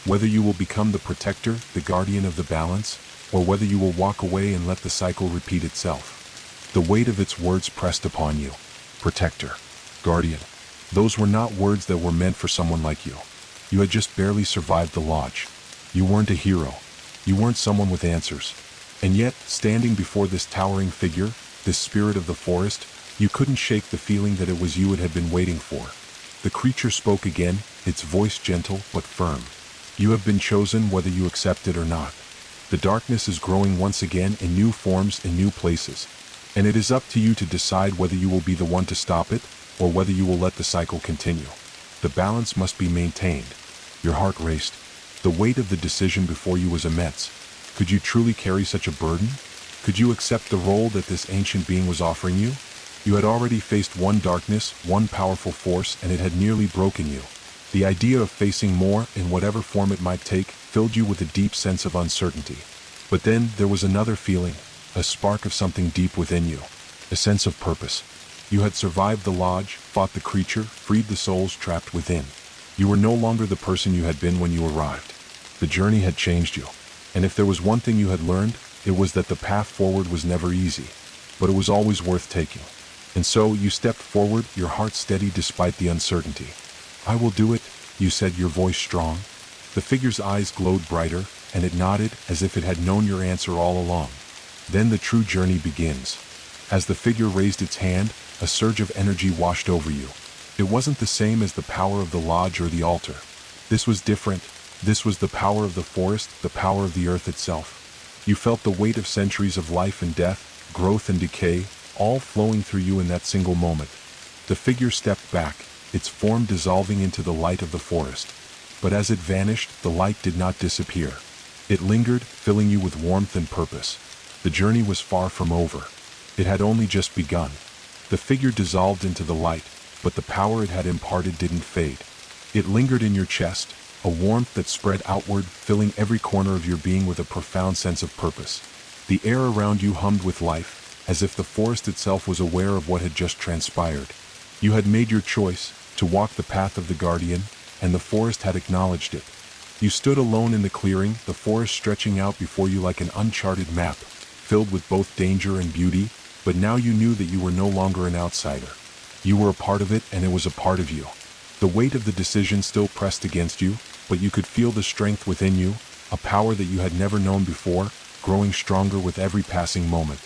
Whether you will become the protector, the guardian of the balance, or whether you will walk away and let the cycle repeat itself. The weight of its words pressed upon you. Protector. Guardian. Those were not words that were meant for someone like you. You had just barely survived the lodge. You weren't a hero. You weren't someone with answers. And yet, standing before this towering figure, this spirit of the forest, you couldn't shake the feeling that it was you it had been waiting for. The creature spoke again, its voice gentle but firm. You have been chosen whether you accept it or not. The darkness is growing once again in new forms, in new places. And it is up to you to decide whether you will be the one to stop it, or whether you will let the cycle continue. The balance must be maintained. Your heart raced. The weight of the decision before you was immense. Could you truly carry such a burden? Could you accept the role that this ancient being was offering you? You had already faced one darkness, one powerful force, and it had nearly broken you. The idea of facing more, in whatever form it might take, filled you with a deep sense of uncertainty. But then there was another feeling, a spark of something deep within you, a sense of purpose. You had survived the lodge, fought the creature, freed the souls trapped within. You were no longer the person you had been when you arrived. The journey had changed you. And if there was one thing you had learned, it was that the path forward was never easy, but it was always worth taking. And so you stepped forward, your heart steady despite the uncertainty. I will do it, you said, your voice strong. The figure's eyes glowed brighter, and it nodded as if it had known your answer all along. Then the true journey begins. As the figure raised its hand, a surge of energy washed over you. It wasn't the same as the power of the lodge or the altar. This was different. This was the power of the forest, the power of the earth itself. You felt the weight of centuries of life and death, growth and decay, all flowing through you in that single moment. The figure stepped back, its form dissolving into the light of the forest. But as it vanished, the light did not disappear. It lingered, filling you with warmth and purpose. The journey was far from over. It had only just begun. The figure dissolved into the light, but the power it had imparted didn't fade. It lingered in your chest, a warmth that spread outward, filling every corner of your being with a profound sense of purpose. The air around you hummed with life, as if the forest itself was aware of what had just transpired. You had made your choice, to walk the path of the guardian, and the forest had acknowledged it. You stood alone in the clearing, the forest stretching out before you like an uncharted map, filled with both danger and beauty, but now you knew that you were no longer an outsider. You were a part of it, and it was a part of you. The weight of the decision still pressed against you, but you could feel the strength within you, a power that you had never known before, growing stronger with every passing moment.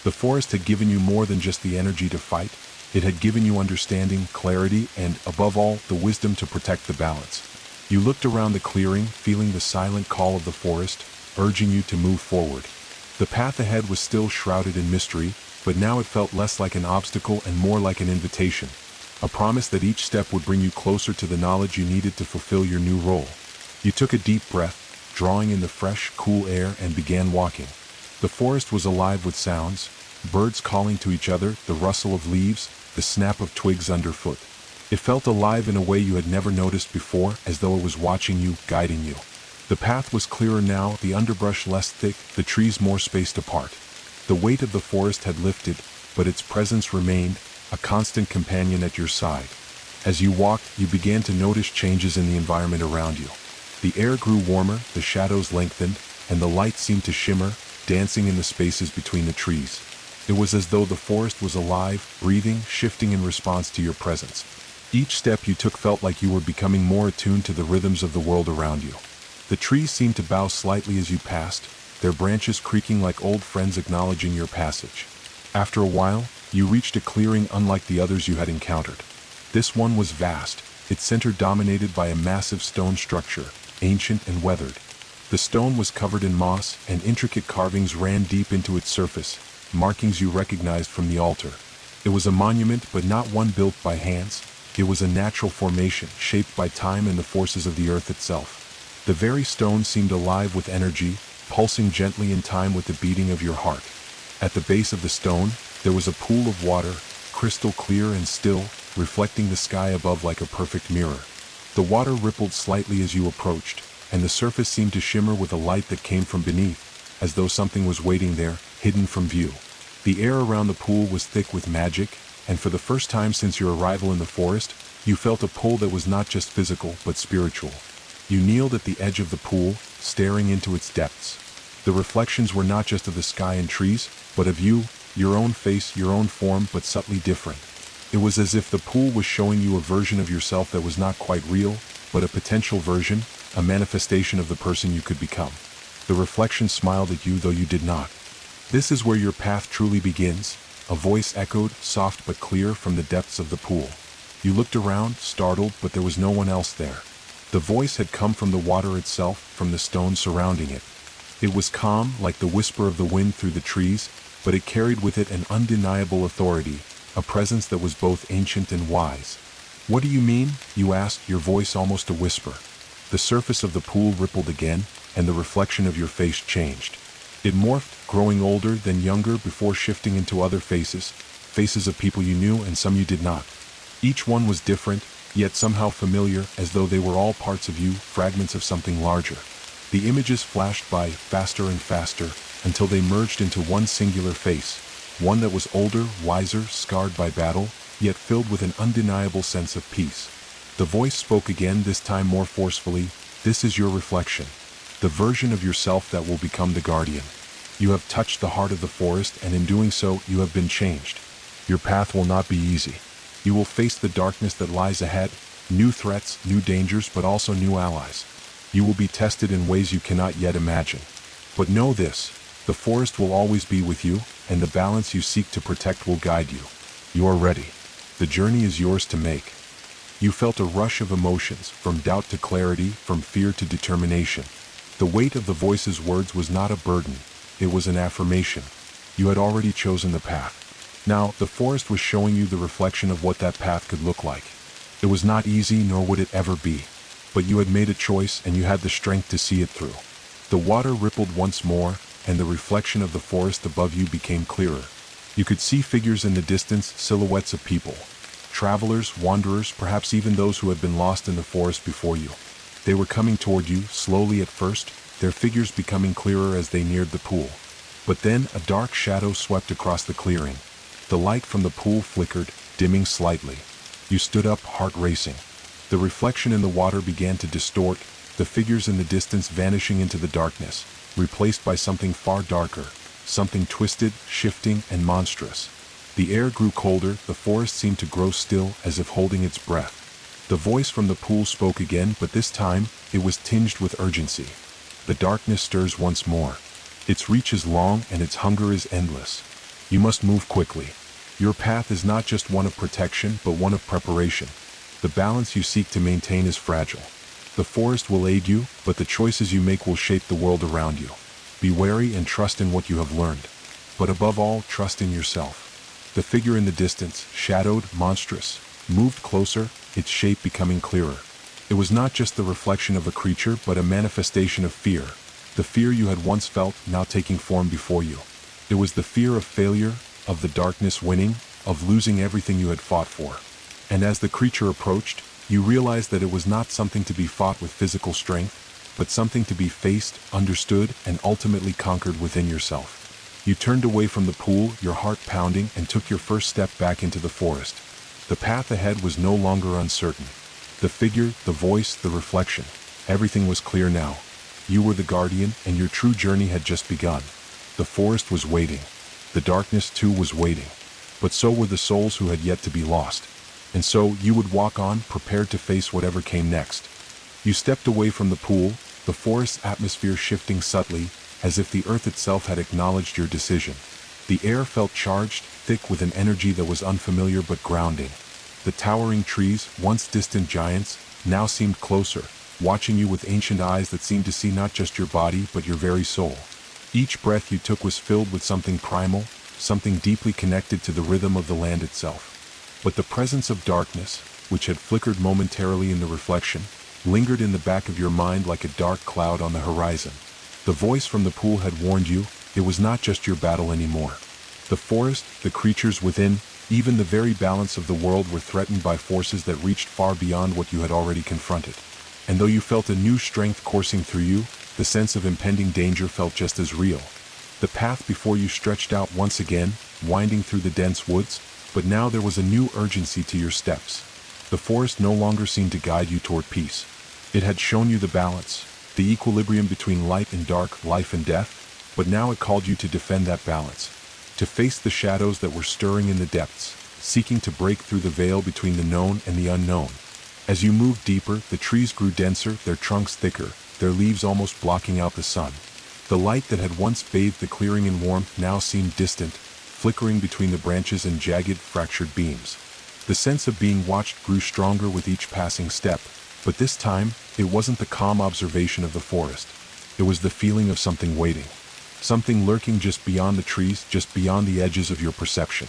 The forest had given you more than just the energy to fight. It had given you understanding, clarity, and, above all, the wisdom to protect the balance. You looked around the clearing, feeling the silent call of the forest, urging you to move forward. The path ahead was still shrouded in mystery, but now it felt less like an obstacle and more like an invitation, a promise that each step would bring you closer to the knowledge you needed to fulfill your new role. You took a deep breath, drawing in the fresh, cool air, and began walking. The forest was alive with sounds, birds calling to each other, the rustle of leaves, the snap of twigs underfoot. It felt alive in a way you had never noticed before, as though it was watching you, guiding you. The path was clearer now, the underbrush less thick, the trees more spaced apart. The weight of the forest had lifted, but its presence remained, a constant companion at your side. As you walked, you began to notice changes in the environment around you. The air grew warmer, the shadows lengthened, and the light seemed to shimmer, dancing in the spaces between the trees. It was as though the forest was alive, breathing, shifting in response to your presence. Each step you took felt like you were becoming more attuned to the rhythms of the world around you. The trees seemed to bow slightly as you passed, their branches creaking like old friends acknowledging your passage. After a while, you reached a clearing unlike the others you had encountered. This one was vast, its center dominated by a massive stone structure, ancient and weathered. The stone was covered in moss, and intricate carvings ran deep into its surface, markings you recognized from the altar. It was a monument, but not one built by hands. It was a natural formation, shaped by time and the forces of the earth itself. The very stone seemed alive with energy, pulsing gently in time with the beating of your heart. At the base of the stone, there was a pool of water, crystal clear and still, reflecting the sky above like a perfect mirror. The water rippled slightly as you approached, and the surface seemed to shimmer with a light that came from beneath, as though something was waiting there, hidden from view. The air around the pool was thick with magic, and for the first time since your arrival in the forest, you felt a pull that was not just physical but spiritual. You kneeled at the edge of the pool, staring into its depths. The reflections were not just of the sky and trees, but of you, your own face, your own form, but subtly different. It was as if the pool was showing you a version of yourself that was not quite real, but a potential version, a manifestation of the person you could become. The reflection smiled at you though you did not. "This is where your path truly begins," a voice echoed, soft but clear, from the depths of the pool. You looked around, startled, but there was no one else there. The voice had come from the water itself, from the stone surrounding it. It was calm, like the whisper of the wind through the trees, but it carried with it an undeniable authority, a presence that was both ancient and wise. "What do you mean?" you asked, your voice almost a whisper. The surface of the pool rippled again, and the reflection of your face changed. It morphed, growing older, then younger, before shifting into other faces, faces of people you knew and some you did not. Each one was different, yet somehow familiar, as though they were all parts of you, fragments of something larger. The images flashed by, faster and faster, until they merged into one singular face, one that was older, wiser, scarred by battle, yet filled with an undeniable sense of peace. The voice spoke again, this time more forcefully. "This is your reflection, the version of yourself that will become the guardian. You have touched the heart of the forest, and in doing so, you have been changed. Your path will not be easy. You will face the darkness that lies ahead, new threats, new dangers, but also new allies. You will be tested in ways you cannot yet imagine. But know this, the forest will always be with you, and the balance you seek to protect will guide you. You are ready. The journey is yours to make." You felt a rush of emotions, from doubt to clarity, from fear to determination. The weight of the voice's words was not a burden, it was an affirmation. You had already chosen the path. Now, the forest was showing you the reflection of what that path could look like. It was not easy, nor would it ever be. But you had made a choice, and you had the strength to see it through. The water rippled once more, and the reflection of the forest above you became clearer. You could see figures in the distance, silhouettes of people. Travelers, wanderers, perhaps even those who had been lost in the forest before you. They were coming toward you, slowly at first, their figures becoming clearer as they neared the pool. But then a dark shadow swept across the clearing. The light from the pool flickered, dimming slightly. You stood up, heart racing. The reflection in the water began to distort, the figures in the distance vanishing into the darkness, replaced by something far darker, something twisted, shifting, and monstrous. The air grew colder, the forest seemed to grow still, as if holding its breath. The voice from the pool spoke again, but this time, it was tinged with urgency. The darkness stirs once more. Its reach is long and its hunger is endless. You must move quickly. Your path is not just one of protection, but one of preparation. The balance you seek to maintain is fragile. The forest will aid you, but the choices you make will shape the world around you. Be wary and trust in what you have learned. But above all, trust in yourself. The figure in the distance, shadowed, monstrous, moved closer, its shape becoming clearer. It was not just the reflection of a creature, but a manifestation of fear. The fear you had once felt, now taking form before you. It was the fear of failure, of the darkness winning, of losing everything you had fought for. And as the creature approached, you realized that it was not something to be fought with physical strength, but something to be faced, understood, and ultimately conquered within yourself. You turned away from the pool, your heart pounding, and took your first step back into the forest. The path ahead was no longer uncertain. The figure, the voice, the reflection, everything was clear now. You were the guardian, and your true journey had just begun. The forest was waiting. The darkness too was waiting. But so were the souls who had yet to be lost. And so, you would walk on, prepared to face whatever came next. You stepped away from the pool, the forest's atmosphere shifting subtly, as if the earth itself had acknowledged your decision. The air felt charged, thick with an energy that was unfamiliar but grounding. The towering trees, once distant giants, now seemed closer, watching you with ancient eyes that seemed to see not just your body but your very soul. Each breath you took was filled with something primal, something deeply connected to the rhythm of the land itself. But the presence of darkness, which had flickered momentarily in the reflection, lingered in the back of your mind like a dark cloud on the horizon. The voice from the pool had warned you, it was not just your battle anymore. The forest, the creatures within, even the very balance of the world were threatened by forces that reached far beyond what you had already confronted. And though you felt a new strength coursing through you, the sense of impending danger felt just as real. The path before you stretched out once again, winding through the dense woods, but now there was a new urgency to your steps. The forest no longer seemed to guide you toward peace. It had shown you the balance, the equilibrium between light and dark, life and death, but now it called you to defend that balance, to face the shadows that were stirring in the depths, seeking to break through the veil between the known and the unknown. As you moved deeper, the trees grew denser, their trunks thicker, their leaves almost blocking out the sun. The light that had once bathed the clearing in warmth now seemed distant, flickering between the branches and jagged, fractured beams. The sense of being watched grew stronger with each passing step, but this time, it wasn't the calm observation of the forest. It was the feeling of something waiting. Something lurking just beyond the trees, just beyond the edges of your perception.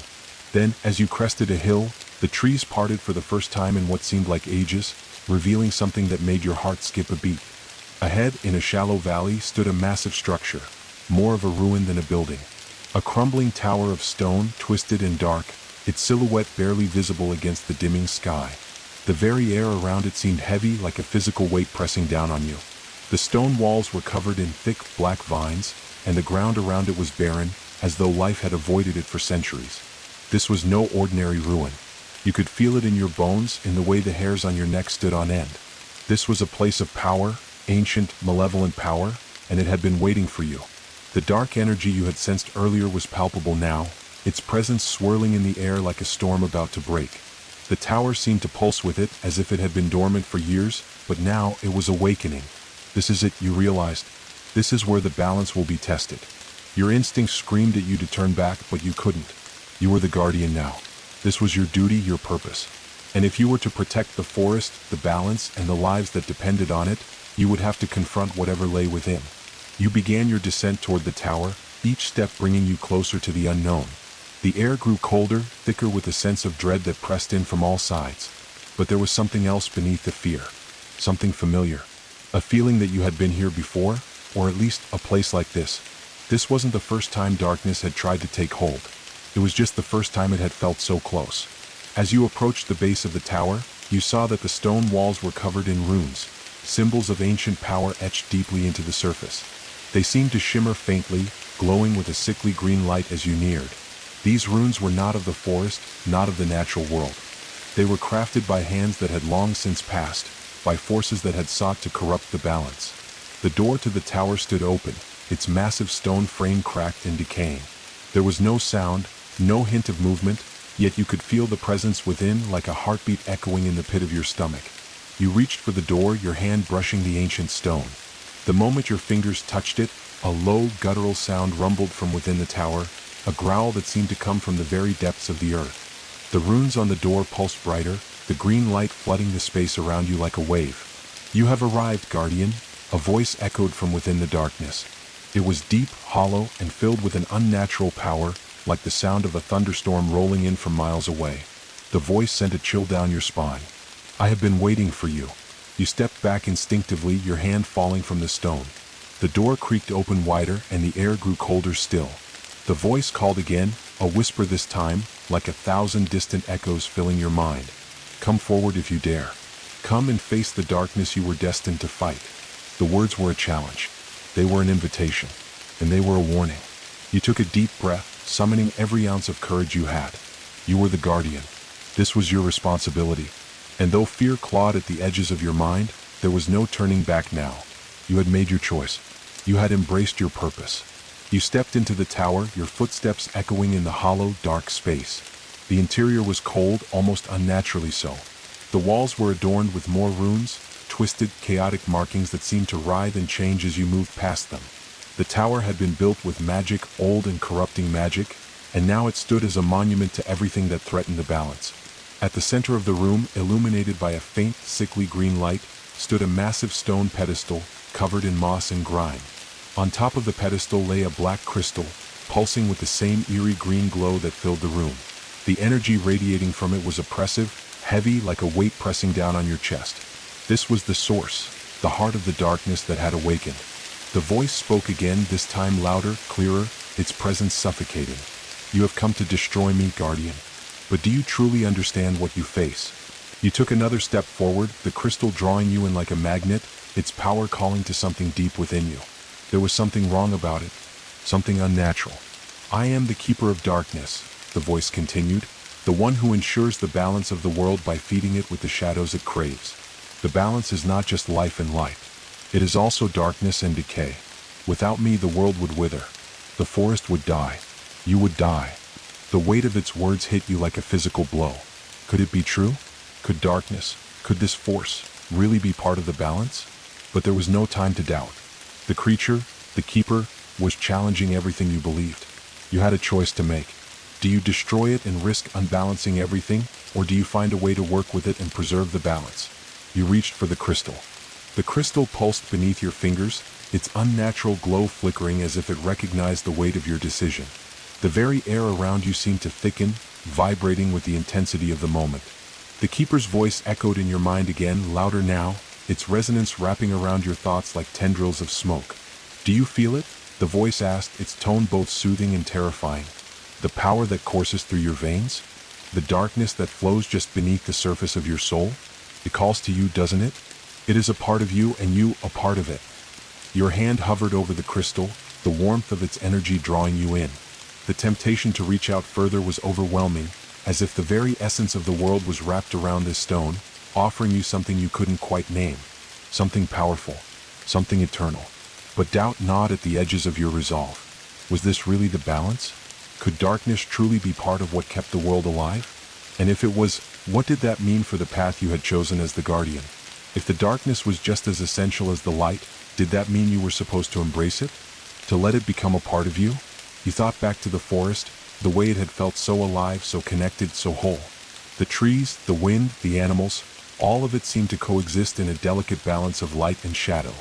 Then, as you crested a hill, the trees parted for the first time in what seemed like ages, revealing something that made your heart skip a beat. Ahead, in a shallow valley, stood a massive structure, more of a ruin than a building. A crumbling tower of stone, twisted and dark, its silhouette barely visible against the dimming sky. The very air around it seemed heavy, like a physical weight pressing down on you. The stone walls were covered in thick, black vines, and the ground around it was barren, as though life had avoided it for centuries. This was no ordinary ruin. You could feel it in your bones, in the way the hairs on your neck stood on end. This was a place of power, ancient, malevolent power, and it had been waiting for you. The dark energy you had sensed earlier was palpable now, its presence swirling in the air like a storm about to break. The tower seemed to pulse with it, as if it had been dormant for years, but now it was awakening. This is it, you realized. This is where the balance will be tested. Your instincts screamed at you to turn back, but you couldn't. You were the guardian now. This was your duty, your purpose. And if you were to protect the forest, the balance, and the lives that depended on it, you would have to confront whatever lay within. You began your descent toward the tower, each step bringing you closer to the unknown. The air grew colder, thicker with a sense of dread that pressed in from all sides. But there was something else beneath the fear. Something familiar. A feeling that you had been here before, or at least a place like this. This wasn't the first time darkness had tried to take hold. It was just the first time it had felt so close. As you approached the base of the tower, you saw that the stone walls were covered in runes, symbols of ancient power etched deeply into the surface. They seemed to shimmer faintly, glowing with a sickly green light as you neared. These runes were not of the forest, not of the natural world. They were crafted by hands that had long since passed, by forces that had sought to corrupt the balance. The door to the tower stood open, its massive stone frame cracked and decaying. There was no sound, no hint of movement, yet you could feel the presence within like a heartbeat echoing in the pit of your stomach. You reached for the door, your hand brushing the ancient stone. The moment your fingers touched it, a low, guttural sound rumbled from within the tower, a growl that seemed to come from the very depths of the earth. The runes on the door pulsed brighter, the green light flooding the space around you like a wave. "You have arrived, Guardian," a voice echoed from within the darkness. It was deep, hollow, and filled with an unnatural power, like the sound of a thunderstorm rolling in from miles away. The voice sent a chill down your spine. "I have been waiting for you." You stepped back instinctively, your hand falling from the stone. The door creaked open wider, and the air grew colder still. The voice called again, a whisper this time, like 1,000 distant echoes filling your mind. "Come forward if you dare. Come and face the darkness you were destined to fight." The words were a challenge. They were an invitation. And they were a warning. You took a deep breath, summoning every ounce of courage you had. You were the Guardian. This was your responsibility. And though fear clawed at the edges of your mind, there was no turning back now. You had made your choice. You had embraced your purpose. You stepped into the tower, your footsteps echoing in the hollow, dark space. The interior was cold, almost unnaturally so. The walls were adorned with more runes, twisted, chaotic markings that seemed to writhe and change as you moved past them. The tower had been built with magic, old and corrupting magic, and now it stood as a monument to everything that threatened the balance. At the center of the room, illuminated by a faint, sickly green light, stood a massive stone pedestal, covered in moss and grime. On top of the pedestal lay a black crystal, pulsing with the same eerie green glow that filled the room. The energy radiating from it was oppressive, heavy like a weight pressing down on your chest. This was the source, the heart of the darkness that had awakened. The voice spoke again, this time louder, clearer, its presence suffocating. "You have come to destroy me, Guardian. But do you truly understand what you face?" You took another step forward, the crystal drawing you in like a magnet, its power calling to something deep within you. There was something wrong about it, something unnatural. "I am the keeper of darkness," the voice continued, "the one who ensures the balance of the world by feeding it with the shadows it craves. The balance is not just life and light. It is also darkness and decay. Without me, the world would wither. The forest would die. You would die." The weight of its words hit you like a physical blow. Could it be true? Could darkness, could this force, really be part of the balance? But there was no time to doubt. The creature, the keeper, was challenging everything you believed. You had a choice to make. Do you destroy it and risk unbalancing everything, or do you find a way to work with it and preserve the balance? You reached for the crystal. The crystal pulsed beneath your fingers, its unnatural glow flickering as if it recognized the weight of your decision. The very air around you seemed to thicken, vibrating with the intensity of the moment. The keeper's voice echoed in your mind again, louder now, its resonance wrapping around your thoughts like tendrils of smoke. "Do you feel it?" the voice asked, its tone both soothing and terrifying. "The power that courses through your veins? The darkness that flows just beneath the surface of your soul? It calls to you, doesn't it? It is a part of you and you a part of it." Your hand hovered over the crystal, the warmth of its energy drawing you in. The temptation to reach out further was overwhelming, as if the very essence of the world was wrapped around this stone, offering you something you couldn't quite name. Something powerful, something eternal. But doubt gnawed at the edges of your resolve. Was this really the balance? Could darkness truly be part of what kept the world alive? And if it was, what did that mean for the path you had chosen as the Guardian? If the darkness was just as essential as the light, did that mean you were supposed to embrace it? To let it become a part of you? You thought back to the forest, the way it had felt so alive, so connected, so whole. The trees, the wind, the animals, all of it seemed to coexist in a delicate balance of light and shadow.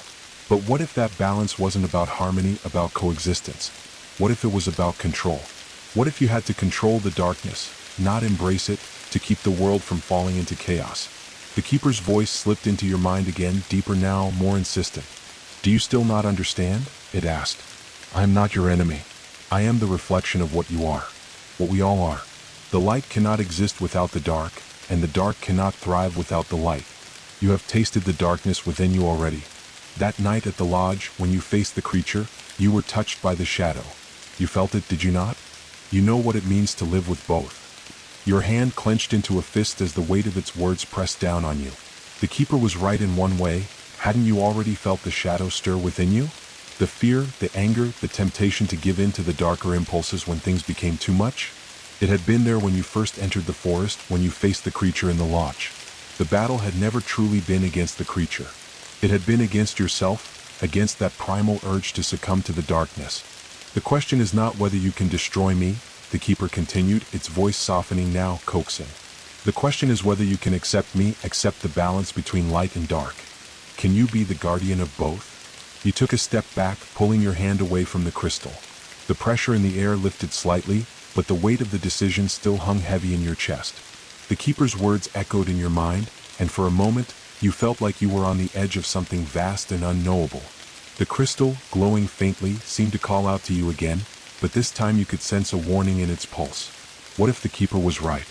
But what if that balance wasn't about harmony, about coexistence? What if it was about control? What if you had to control the darkness, not embrace it, to keep the world from falling into chaos? The keeper's voice slipped into your mind again, deeper now, more insistent. "Do you still not understand?" it asked. "I am not your enemy. I am the reflection of what you are, what we all are. The light cannot exist without the dark, and the dark cannot thrive without the light. You have tasted the darkness within you already. That night at the lodge, when you faced the creature, you were touched by the shadow. You felt it, did you not? You know what it means to live with both." Your hand clenched into a fist as the weight of its words pressed down on you. The keeper was right in one way. Hadn't you already felt the shadow stir within you? The fear, the anger, the temptation to give in to the darker impulses when things became too much? It had been there when you first entered the forest, when you faced the creature in the lodge. The battle had never truly been against the creature. It had been against yourself, against that primal urge to succumb to the darkness. The question is not whether you can destroy me, the keeper continued, its voice softening now, coaxing. The question is whether you can accept me, accept the balance between light and dark. Can you be the guardian of both? You took a step back, pulling your hand away from the crystal. The pressure in the air lifted slightly, but the weight of the decision still hung heavy in your chest. The keeper's words echoed in your mind, and for a moment, you felt like you were on the edge of something vast and unknowable. The crystal, glowing faintly, seemed to call out to you again, but this time you could sense a warning in its pulse. What if the keeper was right?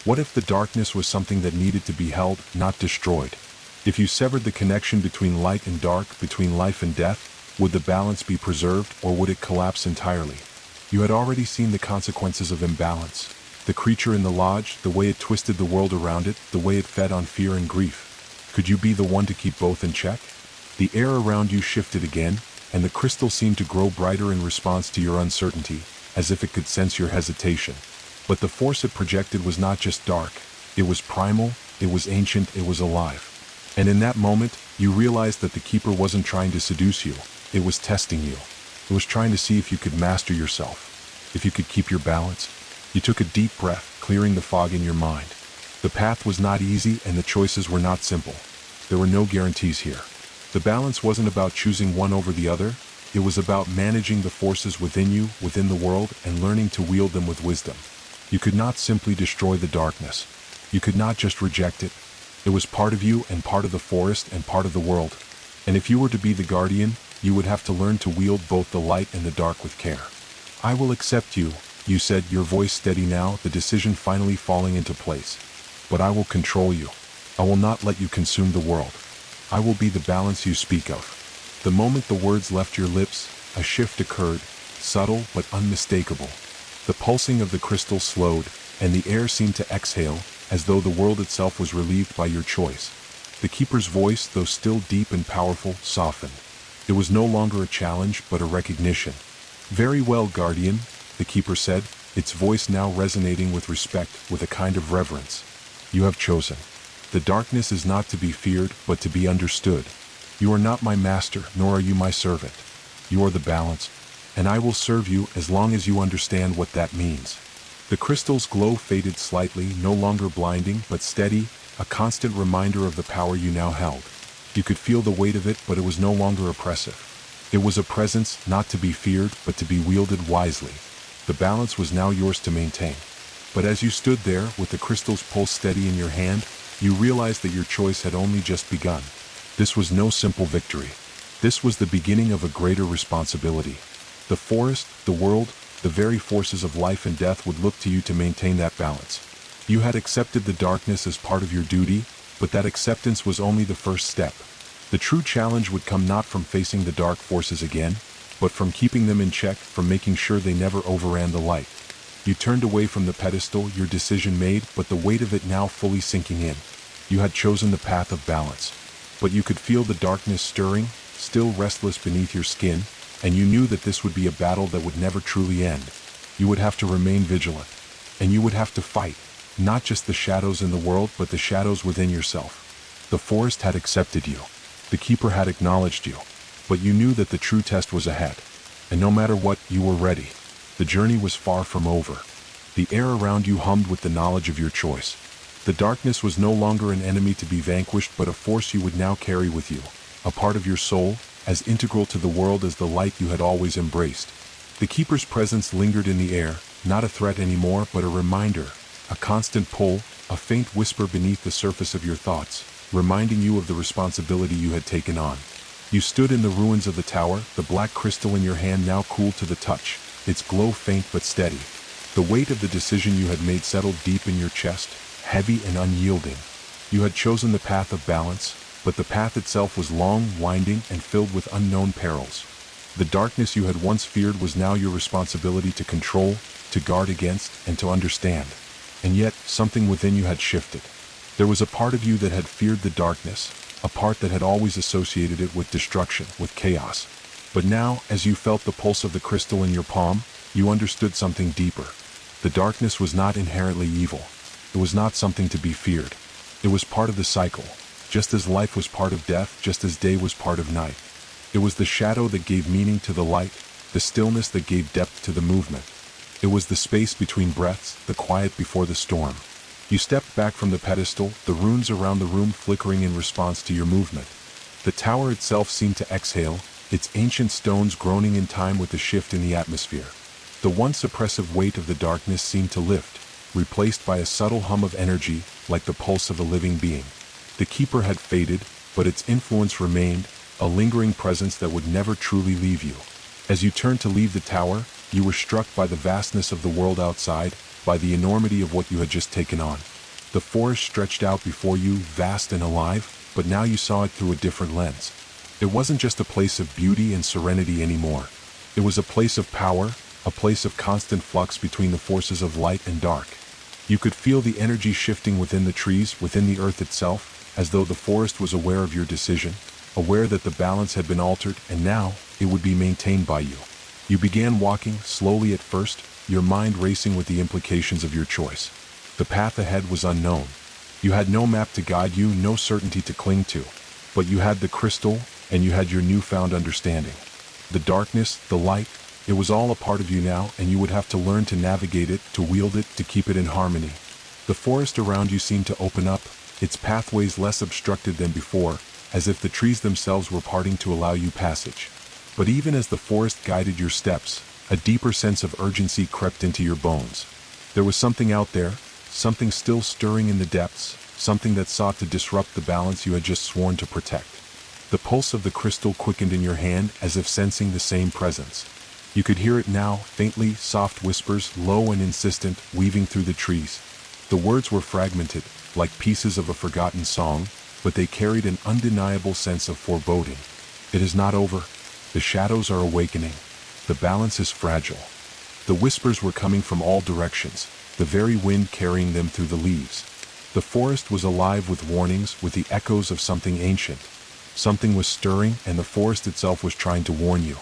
What if the darkness was something that needed to be held, not destroyed? If you severed the connection between light and dark, between life and death, would the balance be preserved, or would it collapse entirely? You had already seen the consequences of imbalance. The creature in the lodge, the way it twisted the world around it, the way it fed on fear and grief. Could you be the one to keep both in check? The air around you shifted again, and the crystal seemed to grow brighter in response to your uncertainty, as if it could sense your hesitation. But the force it projected was not just dark. It was primal, it was ancient, it was alive. And in that moment, you realized that the keeper wasn't trying to seduce you, it was testing you. It was trying to see if you could master yourself, if you could keep your balance. You took a deep breath, clearing the fog in your mind. The path was not easy and the choices were not simple. There were no guarantees here. The balance wasn't about choosing one over the other, it was about managing the forces within you, within the world, and learning to wield them with wisdom. You could not simply destroy the darkness. You could not just reject it. It was part of you and part of the forest and part of the world. And if you were to be the guardian, you would have to learn to wield both the light and the dark with care. I will accept you, you said, your voice steady now, the decision finally falling into place. But I will control you. I will not let you consume the world. I will be the balance you speak of. The moment the words left your lips, a shift occurred, subtle but unmistakable. The pulsing of the crystal slowed, and the air seemed to exhale, as though the world itself was relieved by your choice. The keeper's voice, though still deep and powerful, softened. It was no longer a challenge, but a recognition. Very well, guardian, the keeper said, its voice now resonating with respect, with a kind of reverence. You have chosen. The darkness is not to be feared, but to be understood. You are not my master, nor are you my servant. You are the balance, and I will serve you as long as you understand what that means. The crystal's glow faded slightly, no longer blinding, but steady, a constant reminder of the power you now held. You could feel the weight of it, but it was no longer oppressive. It was a presence not to be feared, but to be wielded wisely. The balance was now yours to maintain. But as you stood there, with the crystal's pulse steady in your hand, you realized that your choice had only just begun. This was no simple victory. This was the beginning of a greater responsibility. The forest, the world, the very forces of life and death would look to you to maintain that balance. You had accepted the darkness as part of your duty, but that acceptance was only the first step. The true challenge would come not from facing the dark forces again, but from keeping them in check, from making sure they never overran the light. You turned away from the pedestal, your decision made, but the weight of it now fully sinking in. You had chosen the path of balance. But you could feel the darkness stirring, still restless beneath your skin, and you knew that this would be a battle that would never truly end. You would have to remain vigilant. And you would have to fight, not just the shadows in the world, but the shadows within yourself. The forest had accepted you. The keeper had acknowledged you. But you knew that the true test was ahead. And no matter what, you were ready. The journey was far from over. The air around you hummed with the knowledge of your choice. The darkness was no longer an enemy to be vanquished, but a force you would now carry with you, a part of your soul, as integral to the world as the light you had always embraced. The keeper's presence lingered in the air, not a threat anymore, but a reminder, a constant pull, a faint whisper beneath the surface of your thoughts, reminding you of the responsibility you had taken on. You stood in the ruins of the tower, the black crystal in your hand now cool to the touch, its glow faint but steady. The weight of the decision you had made settled deep in your chest, heavy and unyielding. You had chosen the path of balance, but the path itself was long, winding, and filled with unknown perils. The darkness you had once feared was now your responsibility to control, to guard against, and to understand. And yet, something within you had shifted. There was a part of you that had feared the darkness, a part that had always associated it with destruction, with chaos. But now, as you felt the pulse of the crystal in your palm, you understood something deeper. The darkness was not inherently evil. It was not something to be feared. It was part of the cycle, just as life was part of death, just as day was part of night. It was the shadow that gave meaning to the light, the stillness that gave depth to the movement. It was the space between breaths, the quiet before the storm. You stepped back from the pedestal, the runes around the room flickering in response to your movement. The tower itself seemed to exhale, its ancient stones groaning in time with the shift in the atmosphere. The once oppressive weight of the darkness seemed to lift, replaced by a subtle hum of energy, like the pulse of a living being. The keeper had faded, but its influence remained, a lingering presence that would never truly leave you. As you turned to leave the tower, you were struck by the vastness of the world outside, by the enormity of what you had just taken on. The forest stretched out before you, vast and alive, but now you saw it through a different lens. It wasn't just a place of beauty and serenity anymore. It was a place of power, a place of constant flux between the forces of light and dark. You could feel the energy shifting within the trees, within the earth itself, as though the forest was aware of your decision, aware that the balance had been altered, and now it would be maintained by you. You began walking, slowly at first, your mind racing with the implications of your choice. The path ahead was unknown. You had no map to guide you, no certainty to cling to. But you had the crystal, and you had your newfound understanding. The darkness, the light, it was all a part of you now, and you would have to learn to navigate it, to wield it, to keep it in harmony. The forest around you seemed to open up, its pathways less obstructed than before, as if the trees themselves were parting to allow you passage. But even as the forest guided your steps, a deeper sense of urgency crept into your bones. There was something out there, something still stirring in the depths, something that sought to disrupt the balance you had just sworn to protect. The pulse of the crystal quickened in your hand as if sensing the same presence. You could hear it now, faintly, soft whispers, low and insistent, weaving through the trees. The words were fragmented, like pieces of a forgotten song, but they carried an undeniable sense of foreboding. It is not over. The shadows are awakening. The balance is fragile. The whispers were coming from all directions, the very wind carrying them through the leaves. The forest was alive with warnings, with the echoes of something ancient. Something was stirring, and the forest itself was trying to warn you.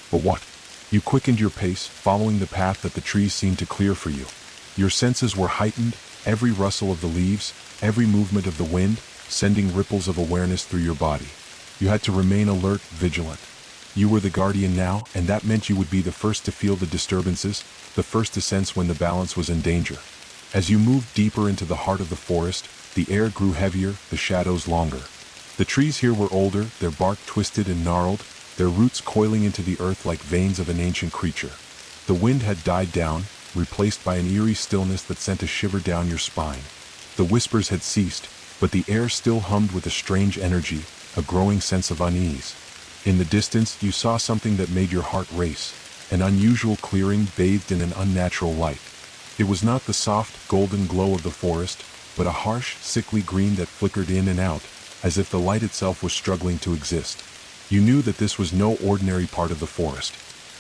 But what? You quickened your pace, following the path that the trees seemed to clear for you. Your senses were heightened, every rustle of the leaves, every movement of the wind, sending ripples of awareness through your body. You had to remain alert, vigilant. You were the guardian now, and that meant you would be the first to feel the disturbances, the first to sense when the balance was in danger. As you moved deeper into the heart of the forest, the air grew heavier, the shadows longer. The trees here were older, their bark twisted and gnarled, their roots coiling into the earth like veins of an ancient creature. The wind had died down, replaced by an eerie stillness that sent a shiver down your spine. The whispers had ceased, but the air still hummed with a strange energy, a growing sense of unease. In the distance, you saw something that made your heart race, an unusual clearing bathed in an unnatural light. It was not the soft, golden glow of the forest, but a harsh, sickly green that flickered in and out, as if the light itself was struggling to exist. You knew that this was no ordinary part of the forest.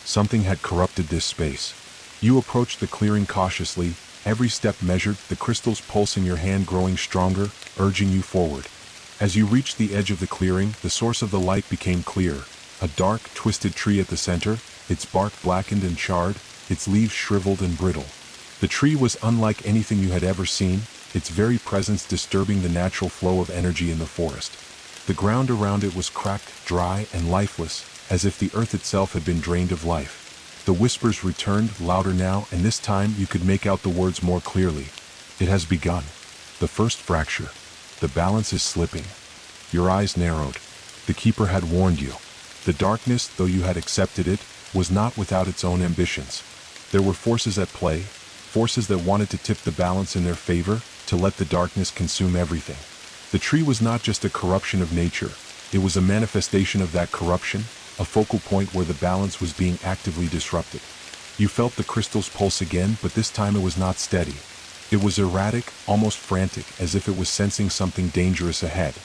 Something had corrupted this space. You approached the clearing cautiously, every step measured, the crystals pulse in your hand growing stronger, urging you forward. As you reached the edge of the clearing, the source of the light became clear. A dark, twisted tree at the center, its bark blackened and charred, its leaves shriveled and brittle. The tree was unlike anything you had ever seen, its very presence disturbing the natural flow of energy in the forest. The ground around it was cracked, dry, and lifeless, as if the earth itself had been drained of life. The whispers returned, louder now, and this time you could make out the words more clearly. It has begun. The first fracture. The balance is slipping. Your eyes narrowed. The keeper had warned you. The darkness, though you had accepted it, was not without its own ambitions. There were forces at play, forces that wanted to tip the balance in their favor, to let the darkness consume everything. The tree was not just a corruption of nature, it was a manifestation of that corruption, a focal point where the balance was being actively disrupted. You felt the crystal's pulse again, but this time it was not steady. It was erratic, almost frantic, as if it was sensing something dangerous ahead.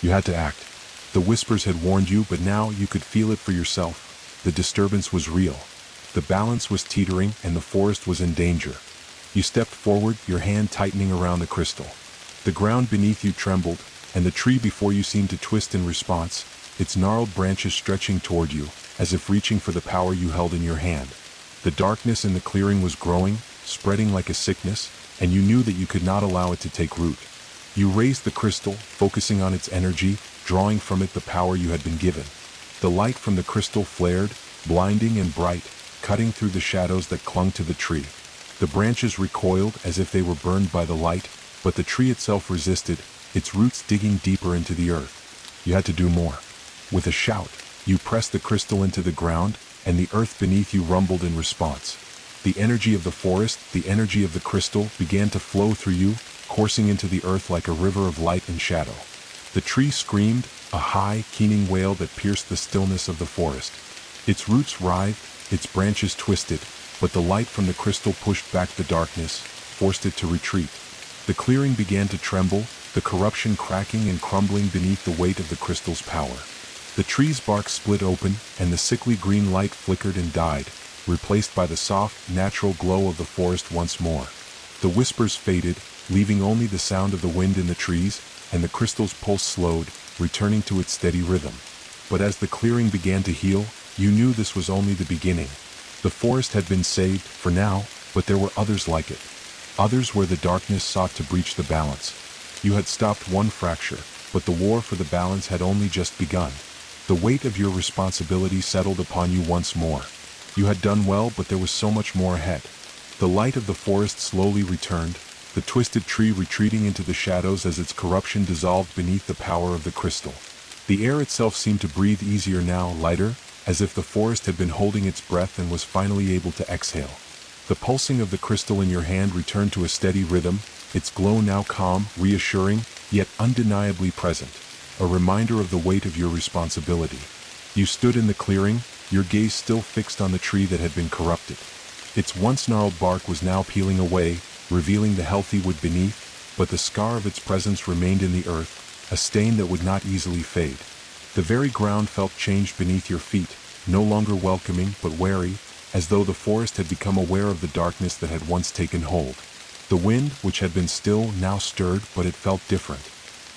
You had to act. The whispers had warned you, but now you could feel it for yourself. The disturbance was real. The balance was teetering, and the forest was in danger. You stepped forward, your hand tightening around the crystal. The ground beneath you trembled, and the tree before you seemed to twist in response, its gnarled branches stretching toward you, as if reaching for the power you held in your hand. The darkness in the clearing was growing, spreading like a sickness, and you knew that you could not allow it to take root. You raised the crystal, focusing on its energy, drawing from it the power you had been given. The light from the crystal flared, blinding and bright, cutting through the shadows that clung to the tree. The branches recoiled as if they were burned by the light, but the tree itself resisted, its roots digging deeper into the earth. You had to do more. With a shout, you pressed the crystal into the ground, and the earth beneath you rumbled in response. The energy of the forest, the energy of the crystal, began to flow through you, coursing into the earth like a river of light and shadow. The tree screamed, a high, keening wail that pierced the stillness of the forest. Its roots writhed, its branches twisted, but the light from the crystal pushed back the darkness, forced it to retreat. The clearing began to tremble, the corruption cracking and crumbling beneath the weight of the crystal's power. The tree's bark split open, and the sickly green light flickered and died, replaced by the soft, natural glow of the forest once more. The whispers faded, leaving only the sound of the wind in the trees, and the crystal's pulse slowed, returning to its steady rhythm. But as the clearing began to heal, you knew this was only the beginning. The forest had been saved, for now, but there were others like it. Others where the darkness sought to breach the balance. You had stopped one fracture, but the war for the balance had only just begun. The weight of your responsibility settled upon you once more. You had done well, but there was so much more ahead. The light of the forest slowly returned, the twisted tree retreating into the shadows as its corruption dissolved beneath the power of the crystal. The air itself seemed to breathe easier now, lighter, as if the forest had been holding its breath and was finally able to exhale. The pulsing of the crystal in your hand returned to a steady rhythm, its glow now calm, reassuring, yet undeniably present, a reminder of the weight of your responsibility. You stood in the clearing, your gaze still fixed on the tree that had been corrupted. Its once gnarled bark was now peeling away, revealing the healthy wood beneath, but the scar of its presence remained in the earth, a stain that would not easily fade. The very ground felt changed beneath your feet, no longer welcoming but wary, as though the forest had become aware of the darkness that had once taken hold. The wind, which had been still, now stirred, but it felt different.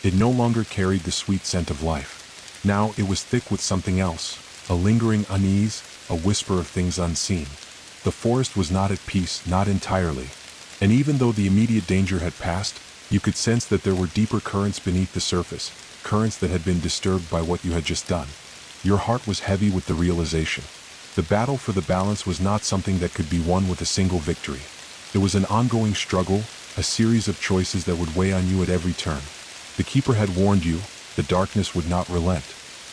It no longer carried the sweet scent of life. Now it was thick with something else, a lingering unease, a whisper of things unseen. The forest was not at peace, not entirely. And even though the immediate danger had passed, you could sense that there were deeper currents beneath the surface, currents that had been disturbed by what you had just done. Your heart was heavy with the realization. The battle for the balance was not something that could be won with a single victory. It was an ongoing struggle, a series of choices that would weigh on you at every turn. The keeper had warned you, the darkness would not relent.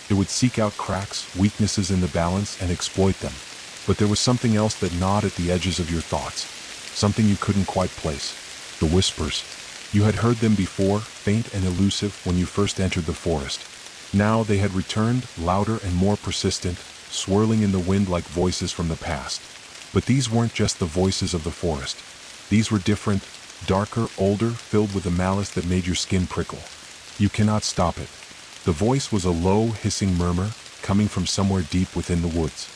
It would seek out cracks, weaknesses in the balance, and exploit them. But there was something else that gnawed at the edges of your thoughts, something you couldn't quite place. The whispers. You had heard them before, faint and elusive, when you first entered the forest. Now they had returned, louder and more persistent, swirling in the wind like voices from the past. But these weren't just the voices of the forest. These were different, darker, older, filled with a malice that made your skin prickle. You cannot stop it. The voice was a low, hissing murmur, coming from somewhere deep within the woods.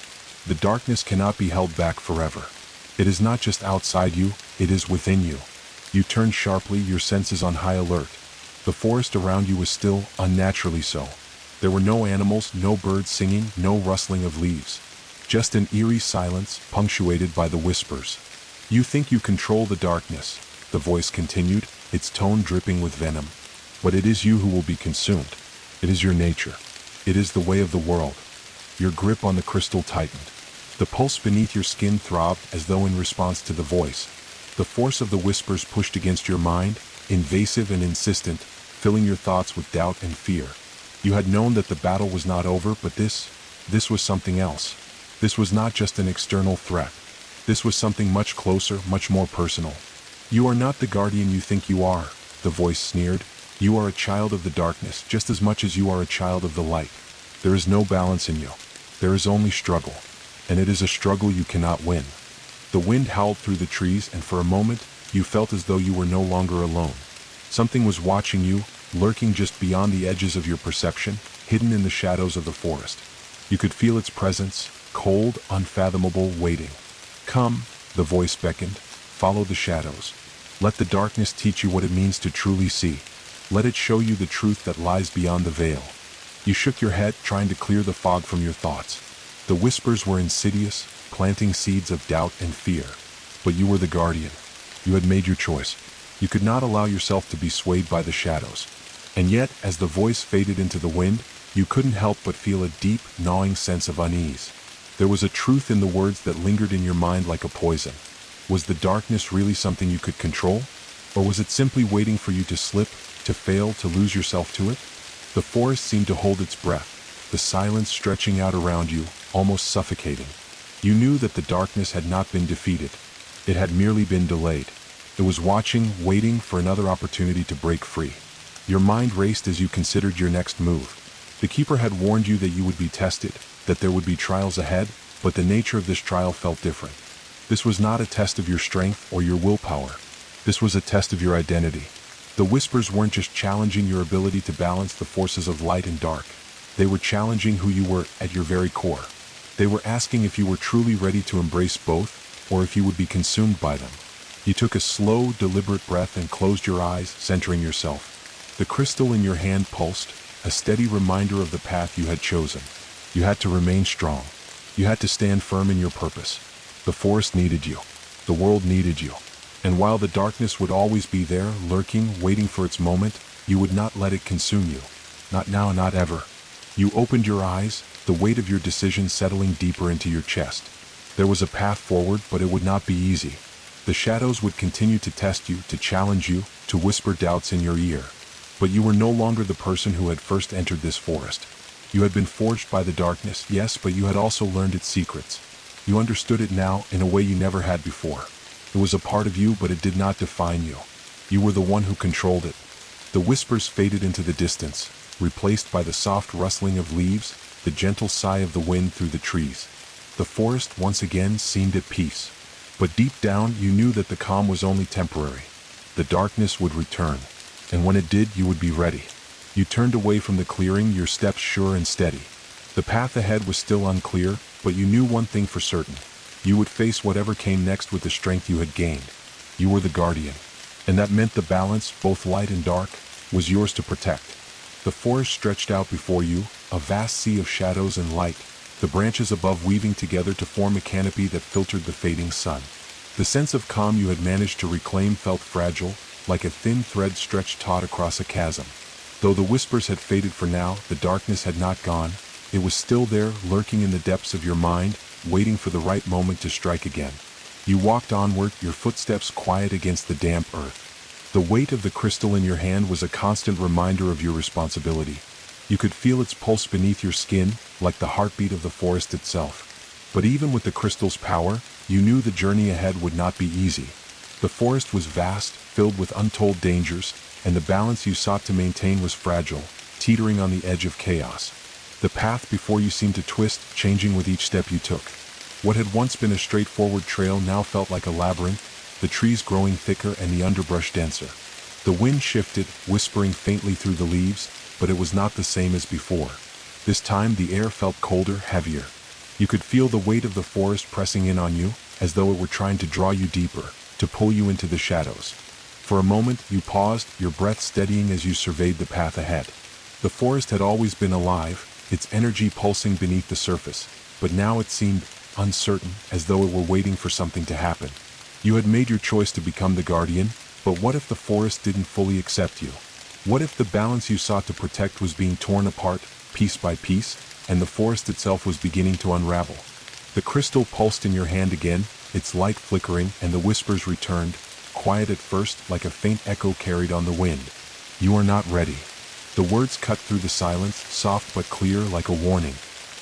The darkness cannot be held back forever. It is not just outside you, it is within you. You turned sharply, your senses on high alert. The forest around you was still, unnaturally so. There were no animals, no birds singing, no rustling of leaves. Just an eerie silence, punctuated by the whispers. You think you control the darkness, the voice continued, its tone dripping with venom. But it is you who will be consumed. It is your nature. It is the way of the world. Your grip on the crystal tightened. The pulse beneath your skin throbbed as though in response to the voice. The force of the whispers pushed against your mind, invasive and insistent, filling your thoughts with doubt and fear. You had known that the battle was not over, but this was something else. This was not just an external threat. This was something much closer, much more personal. You are not the guardian you think you are, the voice sneered. You are a child of the darkness, just as much as you are a child of the light. There is no balance in you. There is only struggle. And it is a struggle you cannot win. The wind howled through the trees, and for a moment, you felt as though you were no longer alone. Something was watching you, lurking just beyond the edges of your perception, hidden in the shadows of the forest. You could feel its presence, cold, unfathomable, waiting. Come, the voice beckoned, follow the shadows. Let the darkness teach you what it means to truly see. Let it show you the truth that lies beyond the veil. You shook your head, trying to clear the fog from your thoughts. The whispers were insidious, planting seeds of doubt and fear. But you were the guardian. You had made your choice. You could not allow yourself to be swayed by the shadows. And yet, as the voice faded into the wind, you couldn't help but feel a deep, gnawing sense of unease. There was a truth in the words that lingered in your mind like a poison. Was the darkness really something you could control? Or was it simply waiting for you to slip, to fail, to lose yourself to it? The forest seemed to hold its breath, the silence stretching out around you, almost suffocating. You knew that the darkness had not been defeated. It had merely been delayed. It was watching, waiting for another opportunity to break free. Your mind raced as you considered your next move. The keeper had warned you that you would be tested, that there would be trials ahead, but the nature of this trial felt different. This was not a test of your strength or your willpower. This was a test of your identity. The whispers weren't just challenging your ability to balance the forces of light and dark. They were challenging who you were at your very core. They were asking if you were truly ready to embrace both, or if you would be consumed by them. You took a slow, deliberate breath and closed your eyes, centering yourself. The crystal in your hand pulsed, a steady reminder of the path you had chosen. You had to remain strong. You had to stand firm in your purpose. The forest needed you. The world needed you. And while the darkness would always be there, lurking, waiting for its moment, you would not let it consume you. Not now, not ever. You opened your eyes, the weight of your decision settling deeper into your chest. There was a path forward, but it would not be easy. The shadows would continue to test you, to challenge you, to whisper doubts in your ear. But you were no longer the person who had first entered this forest. You had been forged by the darkness, yes, but you had also learned its secrets. You understood it now in a way you never had before. It was a part of you, but it did not define you. You were the one who controlled it. The whispers faded into the distance, replaced by the soft rustling of leaves, the gentle sigh of the wind through the trees. The forest once again seemed at peace. But deep down, you knew that the calm was only temporary. The darkness would return, and when it did, you would be ready. You turned away from the clearing, your steps sure and steady. The path ahead was still unclear, but you knew one thing for certain. You would face whatever came next with the strength you had gained. You were the guardian, and that meant the balance, both light and dark, was yours to protect. The forest stretched out before you, a vast sea of shadows and light, the branches above weaving together to form a canopy that filtered the fading sun. The sense of calm you had managed to reclaim felt fragile, like a thin thread stretched taut across a chasm. Though the whispers had faded for now, the darkness had not gone. It was still there, lurking in the depths of your mind, waiting for the right moment to strike again. You walked onward, your footsteps quiet against the damp earth. The weight of the crystal in your hand was a constant reminder of your responsibility. You could feel its pulse beneath your skin, like the heartbeat of the forest itself. But even with the crystal's power, you knew the journey ahead would not be easy. The forest was vast, filled with untold dangers, and the balance you sought to maintain was fragile, teetering on the edge of chaos. The path before you seemed to twist, changing with each step you took. What had once been a straightforward trail now felt like a labyrinth, the trees growing thicker and the underbrush denser. The wind shifted, whispering faintly through the leaves, but it was not the same as before. This time the air felt colder, heavier. You could feel the weight of the forest pressing in on you, as though it were trying to draw you deeper, to pull you into the shadows. For a moment, you paused, your breath steadying as you surveyed the path ahead. The forest had always been alive, its energy pulsing beneath the surface, but now it seemed uncertain, as though it were waiting for something to happen. You had made your choice to become the guardian, but what if the forest didn't fully accept you? What if the balance you sought to protect was being torn apart, piece by piece, and the forest itself was beginning to unravel? The crystal pulsed in your hand again, its light flickering, and the whispers returned, quiet at first, like a faint echo carried on the wind. You are not ready. The words cut through the silence, soft but clear, like a warning.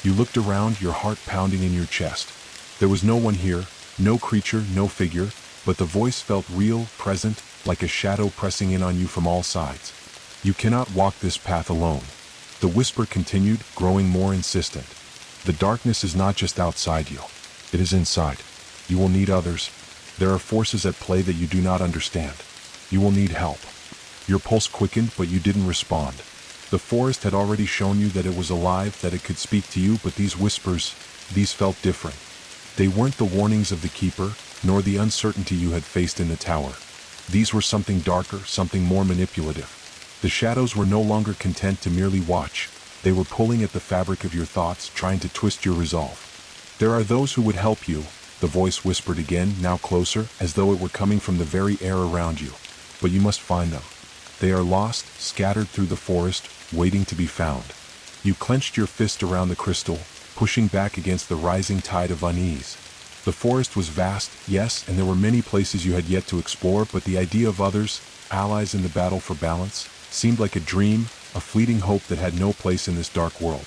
You looked around, your heart pounding in your chest. There was no one here, no creature, no figure, but the voice felt real, present, like a shadow pressing in on you from all sides. You cannot walk this path alone. The whisper continued, growing more insistent. The darkness is not just outside you. It is inside. You will need others. There are forces at play that you do not understand. You will need help. Your pulse quickened, but you didn't respond. The forest had already shown you that it was alive, that it could speak to you, but these whispers, these felt different. They weren't the warnings of the keeper, nor the uncertainty you had faced in the tower. These were something darker, something more manipulative. The shadows were no longer content to merely watch. They were pulling at the fabric of your thoughts, trying to twist your resolve. There are those who would help you, the voice whispered again, now closer, as though it were coming from the very air around you. "But you must find them. They are lost, scattered through the forest, waiting to be found." You clenched your fist around the crystal, pushing back against the rising tide of unease. The forest was vast, yes, and there were many places you had yet to explore, but the idea of others, allies in the battle for balance, seemed like a dream, a fleeting hope that had no place in this dark world.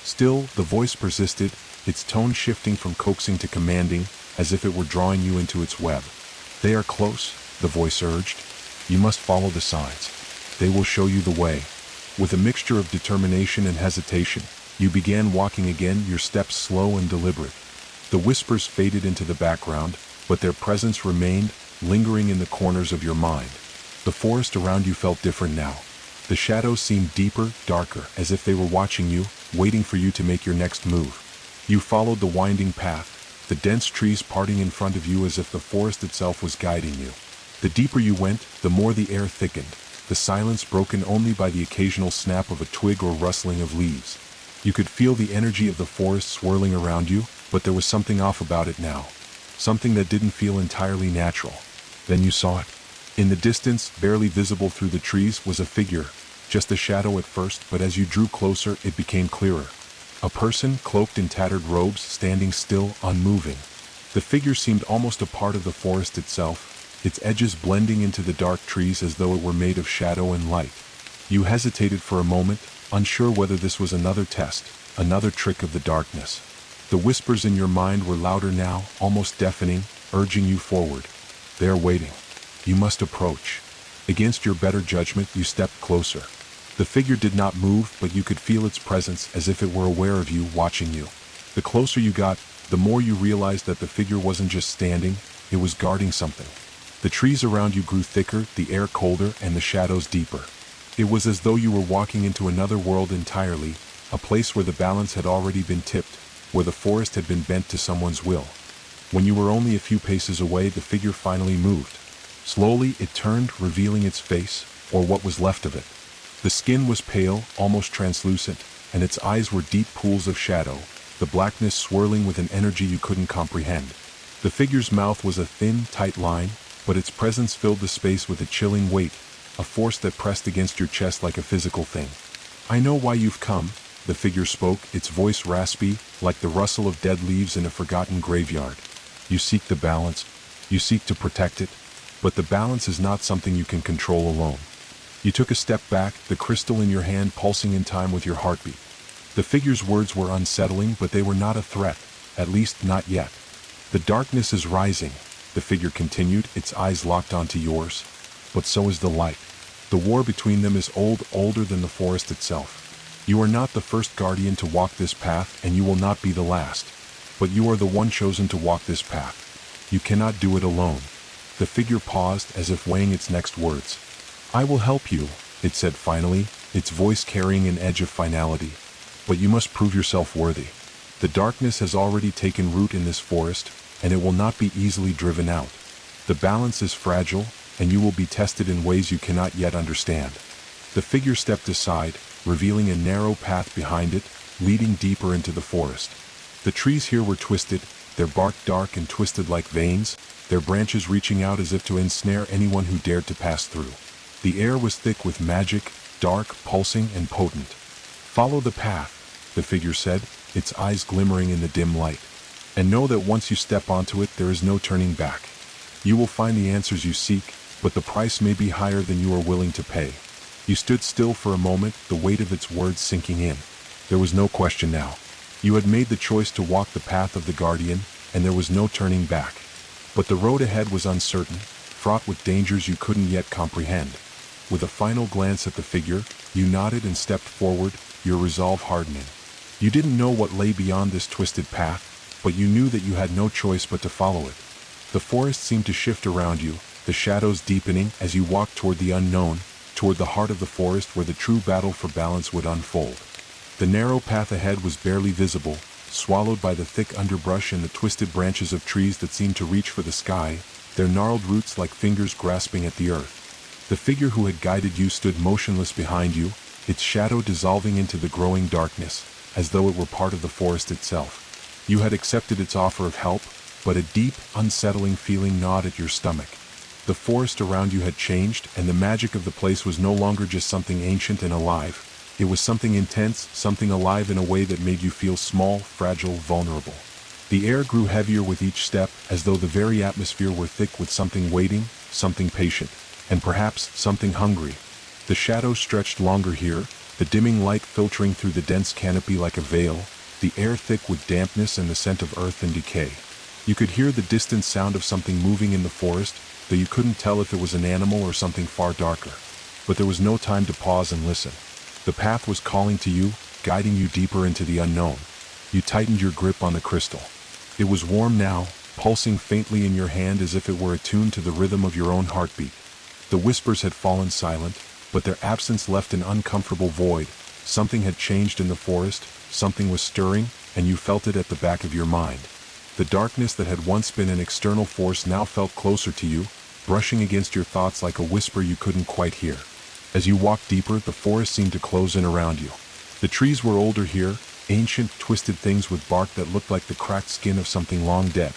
Still, the voice persisted, its tone shifting from coaxing to commanding, as if it were drawing you into its web. "They are close," the voice urged. "You must follow the signs. They will show you the way." With a mixture of determination and hesitation, you began walking again, your steps slow and deliberate. The whispers faded into the background, but their presence remained, lingering in the corners of your mind. The forest around you felt different now. The shadows seemed deeper, darker, as if they were watching you, waiting for you to make your next move. You followed the winding path, the dense trees parting in front of you as if the forest itself was guiding you. The deeper you went, the more the air thickened, the silence broken only by the occasional snap of a twig or rustling of leaves. You could feel the energy of the forest swirling around you, but there was something off about it now. Something that didn't feel entirely natural. Then you saw it. In the distance, barely visible through the trees, was a figure, just a shadow at first, but as you drew closer, it became clearer. A person, cloaked in tattered robes, standing still, unmoving. The figure seemed almost a part of the forest itself, its edges blending into the dark trees as though it were made of shadow and light. You hesitated for a moment, unsure whether this was another test, another trick of the darkness. The whispers in your mind were louder now, almost deafening, urging you forward. "They are waiting. You must approach." Against your better judgment, you stepped closer. The figure did not move, but you could feel its presence as if it were aware of you, watching you. The closer you got, the more you realized that the figure wasn't just standing, it was guarding something. The trees around you grew thicker, the air colder, and the shadows deeper. It was as though you were walking into another world entirely, a place where the balance had already been tipped, where the forest had been bent to someone's will. When you were only a few paces away, the figure finally moved. Slowly, it turned, revealing its face, or what was left of it. The skin was pale, almost translucent, and its eyes were deep pools of shadow, the blackness swirling with an energy you couldn't comprehend. The figure's mouth was a thin, tight line, but its presence filled the space with a chilling weight, a force that pressed against your chest like a physical thing. "I know why you've come," the figure spoke, its voice raspy, like the rustle of dead leaves in a forgotten graveyard. "You seek the balance. You seek to protect it. But the balance is not something you can control alone." You took a step back, the crystal in your hand pulsing in time with your heartbeat. The figure's words were unsettling, but they were not a threat, at least not yet. "The darkness is rising," the figure continued, its eyes locked onto yours. "But so is the light. The war between them is older than the forest itself. You are not the first guardian to walk this path, and you will not be the last. But you are the one chosen to walk this path. You cannot do it alone." The figure paused, as if weighing its next words. "I will help you," it said finally, its voice carrying an edge of finality. "But you must prove yourself worthy. The darkness has already taken root in this forest, and it will not be easily driven out. The balance is fragile, and you will be tested in ways you cannot yet understand." The figure stepped aside, revealing a narrow path behind it, leading deeper into the forest. The trees here were twisted, their bark dark and twisted like veins, their branches reaching out as if to ensnare anyone who dared to pass through. The air was thick with magic, dark, pulsing, and potent. "Follow the path," the figure said, its eyes glimmering in the dim light. "And know that once you step onto it, there is no turning back. You will find the answers you seek, but the price may be higher than you are willing to pay." You stood still for a moment, the weight of its words sinking in. There was no question now. You had made the choice to walk the path of the Guardian, and there was no turning back. But the road ahead was uncertain, fraught with dangers you couldn't yet comprehend. With a final glance at the figure, you nodded and stepped forward, your resolve hardening. You didn't know what lay beyond this twisted path, but you knew that you had no choice but to follow it. The forest seemed to shift around you, the shadows deepening as you walked toward the unknown, toward the heart of the forest where the true battle for balance would unfold. The narrow path ahead was barely visible, swallowed by the thick underbrush and the twisted branches of trees that seemed to reach for the sky, their gnarled roots like fingers grasping at the earth. The figure who had guided you stood motionless behind you, its shadow dissolving into the growing darkness, as though it were part of the forest itself. You had accepted its offer of help, but a deep, unsettling feeling gnawed at your stomach. The forest around you had changed, and the magic of the place was no longer just something ancient and alive. It was something intense, something alive in a way that made you feel small, fragile, vulnerable. The air grew heavier with each step, as though the very atmosphere were thick with something waiting, something patient, and perhaps something hungry. The shadows stretched longer here, the dimming light filtering through the dense canopy like a veil, the air thick with dampness and the scent of earth and decay. You could hear the distant sound of something moving in the forest, though you couldn't tell if it was an animal or something far darker. But there was no time to pause and listen. The path was calling to you, guiding you deeper into the unknown. You tightened your grip on the crystal. It was warm now, pulsing faintly in your hand as if it were attuned to the rhythm of your own heartbeat. The whispers had fallen silent, but their absence left an uncomfortable void. Something had changed in the forest, something was stirring, and you felt it at the back of your mind. The darkness that had once been an external force now felt closer to you, brushing against your thoughts like a whisper you couldn't quite hear. As you walked deeper, the forest seemed to close in around you. The trees were older here, ancient, twisted things with bark that looked like the cracked skin of something long dead.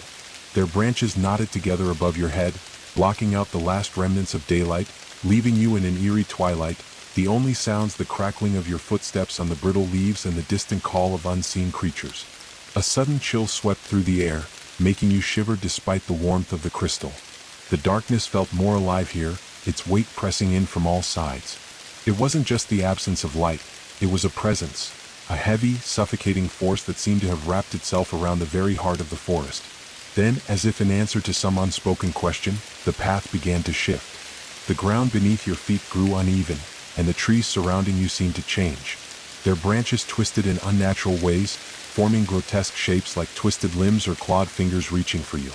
Their branches knotted together above your head, blocking out the last remnants of daylight, leaving you in an eerie twilight, the only sounds the crackling of your footsteps on the brittle leaves and the distant call of unseen creatures. A sudden chill swept through the air, making you shiver despite the warmth of the crystal. The darkness felt more alive here, its weight pressing in from all sides. It wasn't just the absence of light, it was a presence, a heavy, suffocating force that seemed to have wrapped itself around the very heart of the forest. Then, as if in answer to some unspoken question, the path began to shift. The ground beneath your feet grew uneven, and the trees surrounding you seemed to change. Their branches twisted in unnatural ways, forming grotesque shapes like twisted limbs or clawed fingers reaching for you.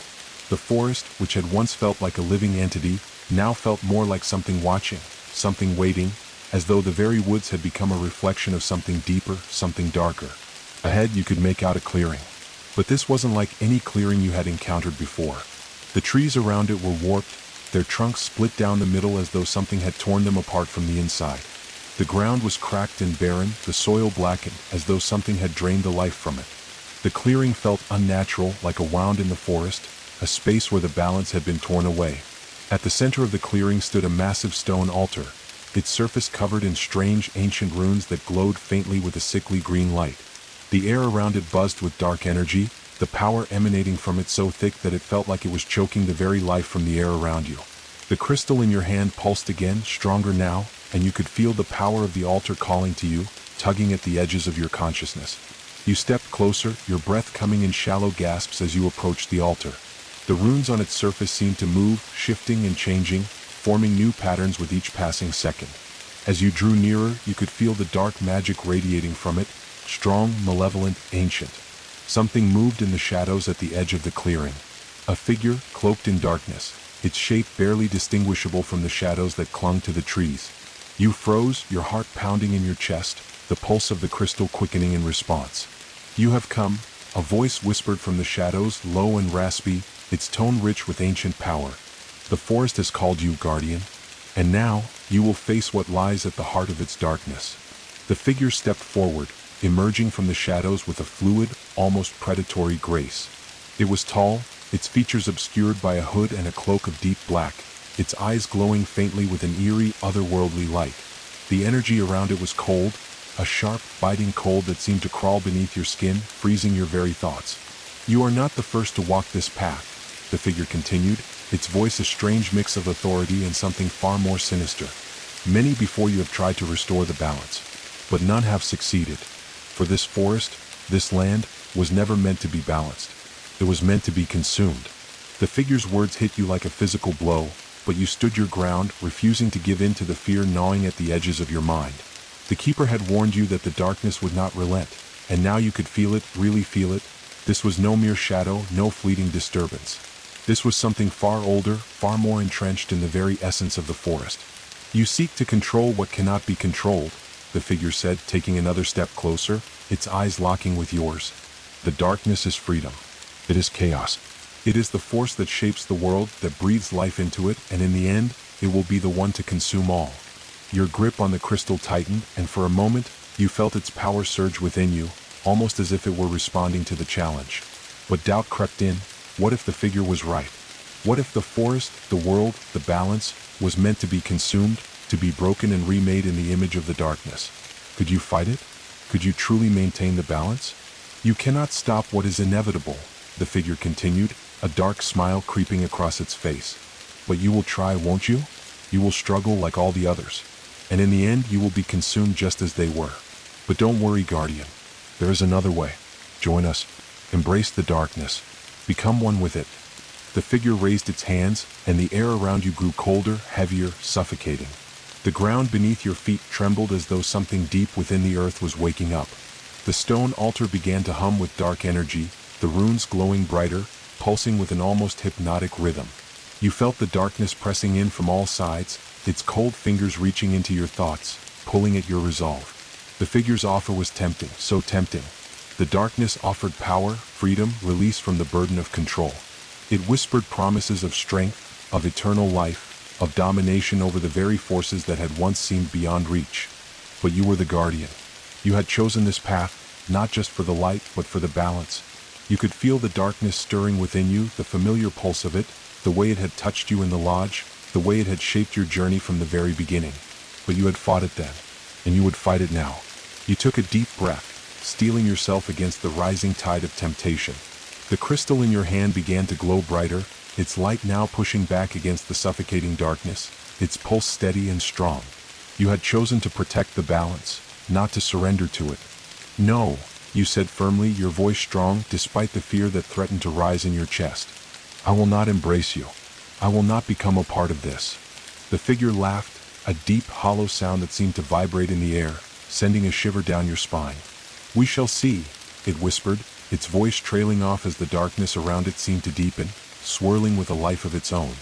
The forest, which had once felt like a living entity, now felt more like something watching, something waiting, as though the very woods had become a reflection of something deeper, something darker. Ahead you could make out a clearing. But this wasn't like any clearing you had encountered before. The trees around it were warped, their trunks split down the middle as though something had torn them apart from the inside. The ground was cracked and barren, the soil blackened, as though something had drained the life from it. The clearing felt unnatural, like a wound in the forest, a space where the balance had been torn away. At the center of the clearing stood a massive stone altar, its surface covered in strange ancient runes that glowed faintly with a sickly green light. The air around it buzzed with dark energy, the power emanating from it so thick that it felt like it was choking the very life from the air around you. The crystal in your hand pulsed again, stronger now, and you could feel the power of the altar calling to you, tugging at the edges of your consciousness. You stepped closer, your breath coming in shallow gasps as you approached the altar. The runes on its surface seemed to move, shifting and changing, forming new patterns with each passing second. As you drew nearer, you could feel the dark magic radiating from it, strong, malevolent, ancient. Something moved in the shadows at the edge of the clearing. A figure, cloaked in darkness, its shape barely distinguishable from the shadows that clung to the trees. You froze, your heart pounding in your chest, the pulse of the crystal quickening in response. "You have come," a voice whispered from the shadows, low and raspy, its tone rich with ancient power. "The forest has called you, guardian, and now, you will face what lies at the heart of its darkness." The figure stepped forward, emerging from the shadows with a fluid, almost predatory grace. It was tall, its features obscured by a hood and a cloak of deep black, its eyes glowing faintly with an eerie, otherworldly light. The energy around it was cold, a sharp, biting cold that seemed to crawl beneath your skin, freezing your very thoughts. "You are not the first to walk this path," the figure continued, its voice a strange mix of authority and something far more sinister. "Many before you have tried to restore the balance, but none have succeeded. For this forest, this land, was never meant to be balanced. It was meant to be consumed." The figure's words hit you like a physical blow, but you stood your ground, refusing to give in to the fear gnawing at the edges of your mind. The keeper had warned you that the darkness would not relent, and now you could feel it, really feel it. This was no mere shadow, no fleeting disturbance. This was something far older, far more entrenched in the very essence of the forest. "You seek to control what cannot be controlled," the figure said, taking another step closer, its eyes locking with yours. "The darkness is freedom. It is chaos. It is the force that shapes the world, that breathes life into it, and in the end, it will be the one to consume all." Your grip on the crystal tightened, and for a moment, you felt its power surge within you, almost as if it were responding to the challenge. But doubt crept in. What if the figure was right? What if the forest, the world, the balance, was meant to be consumed, to be broken and remade in the image of the darkness? Could you fight it? Could you truly maintain the balance? You cannot stop what is inevitable, the figure continued, a dark smile creeping across its face. But you will try, won't you? You will struggle like all the others. And in the end, you will be consumed just as they were. But don't worry, Guardian. There is another way. Join us. Embrace the darkness. Become one with it. The figure raised its hands, and the air around you grew colder, heavier, suffocating. The ground beneath your feet trembled as though something deep within the earth was waking up. The stone altar began to hum with dark energy, the runes glowing brighter, pulsing with an almost hypnotic rhythm. You felt the darkness pressing in from all sides, its cold fingers reaching into your thoughts, pulling at your resolve. The figure's offer was tempting, so tempting. The darkness offered power, freedom, release from the burden of control. It whispered promises of strength, of eternal life, of domination over the very forces that had once seemed beyond reach. But you were the guardian. You had chosen this path, not just for the light, but for the balance. You could feel the darkness stirring within you, the familiar pulse of it, the way it had touched you in the lodge, the way it had shaped your journey from the very beginning. But you had fought it then, and you would fight it now. You took a deep breath, steeling yourself against the rising tide of temptation. The crystal in your hand began to glow brighter, its light now pushing back against the suffocating darkness, its pulse steady and strong. You had chosen to protect the balance, not to surrender to it. No, you said firmly, your voice strong despite the fear that threatened to rise in your chest. I will not embrace you. I will not become a part of this. The figure laughed, a deep, hollow sound that seemed to vibrate in the air, sending a shiver down your spine. We shall see, it whispered, its voice trailing off as the darkness around it seemed to deepen, swirling with a life of its own.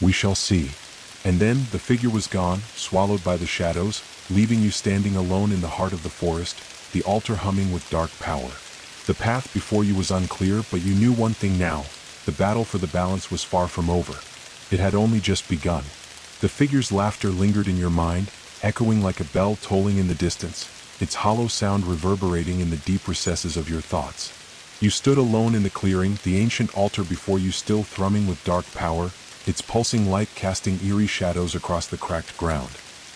We shall see. And then the figure was gone, swallowed by the shadows, leaving you standing alone in the heart of the forest, the altar humming with dark power. The path before you was unclear, but you knew one thing now. The battle for the balance was far from over. It had only just begun. The figure's laughter lingered in your mind, echoing like a bell tolling in the distance, its hollow sound reverberating in the deep recesses of your thoughts. You stood alone in the clearing, the ancient altar before you still thrumming with dark power, its pulsing light casting eerie shadows across the cracked ground.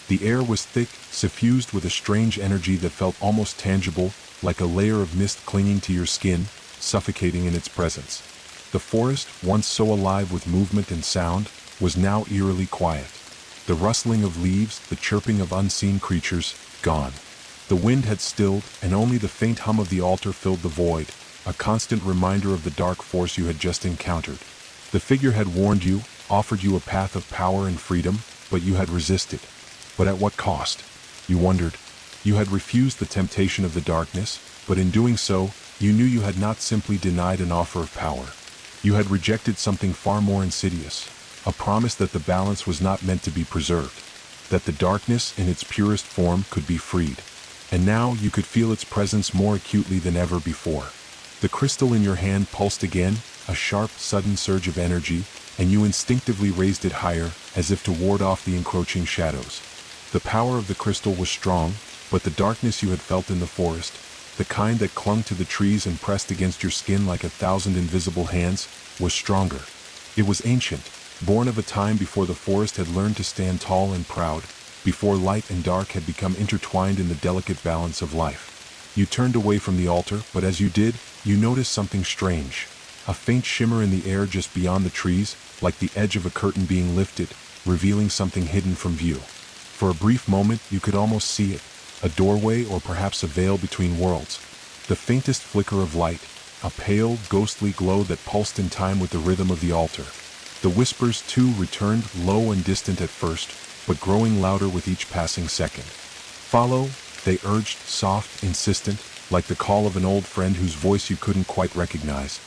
The air was thick, suffused with a strange energy that felt almost tangible, like a layer of mist clinging to your skin, suffocating in its presence. The forest, once so alive with movement and sound, was now eerily quiet. The rustling of leaves, the chirping of unseen creatures, gone. The wind had stilled, and only the faint hum of the altar filled the void, a constant reminder of the dark force you had just encountered. The figure had warned you, offered you a path of power and freedom, but you had resisted. But at what cost? You wondered. You had refused the temptation of the darkness, but in doing so, you knew you had not simply denied an offer of power. You had rejected something far more insidious, a promise that the balance was not meant to be preserved, that the darkness in its purest form could be freed. And now you could feel its presence more acutely than ever before. The crystal in your hand pulsed again, a sharp, sudden surge of energy, and you instinctively raised it higher, as if to ward off the encroaching shadows. The power of the crystal was strong, but the darkness you had felt in the forest, the kind that clung to the trees and pressed against your skin like 1,000 invisible hands, was stronger. It was ancient, born of a time before the forest had learned to stand tall and proud, before light and dark had become intertwined in the delicate balance of life. You turned away from the altar, but as you did, you noticed something strange. A faint shimmer in the air just beyond the trees, like the edge of a curtain being lifted, revealing something hidden from view. For a brief moment, you could almost see it, a doorway or perhaps a veil between worlds. The faintest flicker of light, a pale, ghostly glow that pulsed in time with the rhythm of the altar. The whispers, too, returned, low and distant at first, but growing louder with each passing second. Follow, they urged, soft, insistent, like the call of an old friend whose voice you couldn't quite recognize.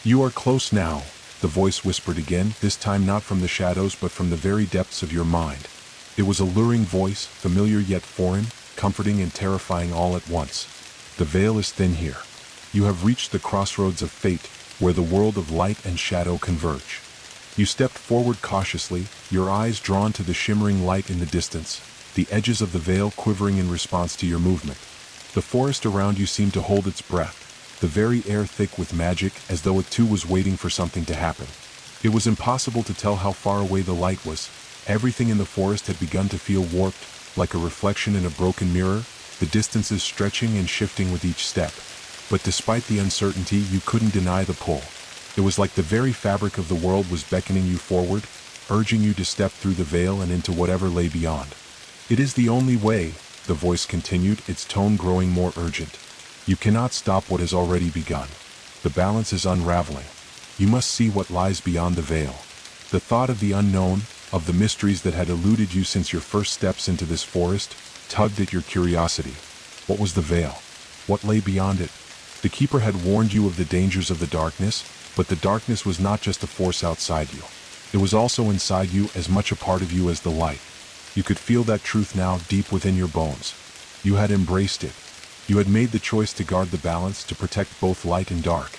You are close now, the voice whispered again, this time not from the shadows but from the very depths of your mind. It was a luring voice, familiar yet foreign, comforting and terrifying all at once. The veil is thin here. You have reached the crossroads of fate, where the world of light and shadow converge. You stepped forward cautiously, your eyes drawn to the shimmering light in the distance, the edges of the veil quivering in response to your movement. The forest around you seemed to hold its breath, the very air thick with magic, as though it too was waiting for something to happen. It was impossible to tell how far away the light was. Everything in the forest had begun to feel warped, like a reflection in a broken mirror, the distances stretching and shifting with each step. But despite the uncertainty, you couldn't deny the pull. It was like the very fabric of the world was beckoning you forward, urging you to step through the veil and into whatever lay beyond. It is the only way, the voice continued, its tone growing more urgent. You cannot stop what has already begun. The balance is unraveling. You must see what lies beyond the veil. The thought of the unknown, of the mysteries that had eluded you since your first steps into this forest, tugged at your curiosity. What was the veil? What lay beyond it? The keeper had warned you of the dangers of the darkness, but the darkness was not just a force outside you. It was also inside you, as much a part of you as the light. You could feel that truth now deep within your bones. You had embraced it. You had made the choice to guard the balance, to protect both light and dark.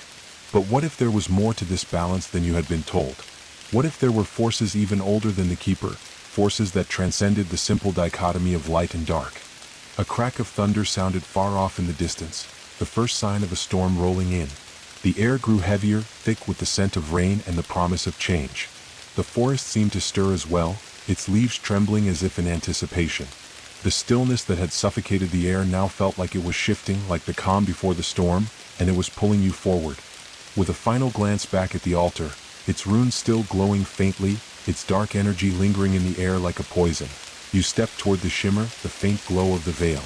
But what if there was more to this balance than you had been told? What if there were forces even older than the keeper, forces that transcended the simple dichotomy of light and dark? A crack of thunder sounded far off in the distance, the first sign of a storm rolling in. The air grew heavier, thick with the scent of rain and the promise of change. The forest seemed to stir as well, its leaves trembling as if in anticipation. The stillness that had suffocated the air now felt like it was shifting, like the calm before the storm, and it was pulling you forward. With a final glance back at the altar, its runes still glowing faintly, its dark energy lingering in the air like a poison, you stepped toward the shimmer, the faint glow of the veil.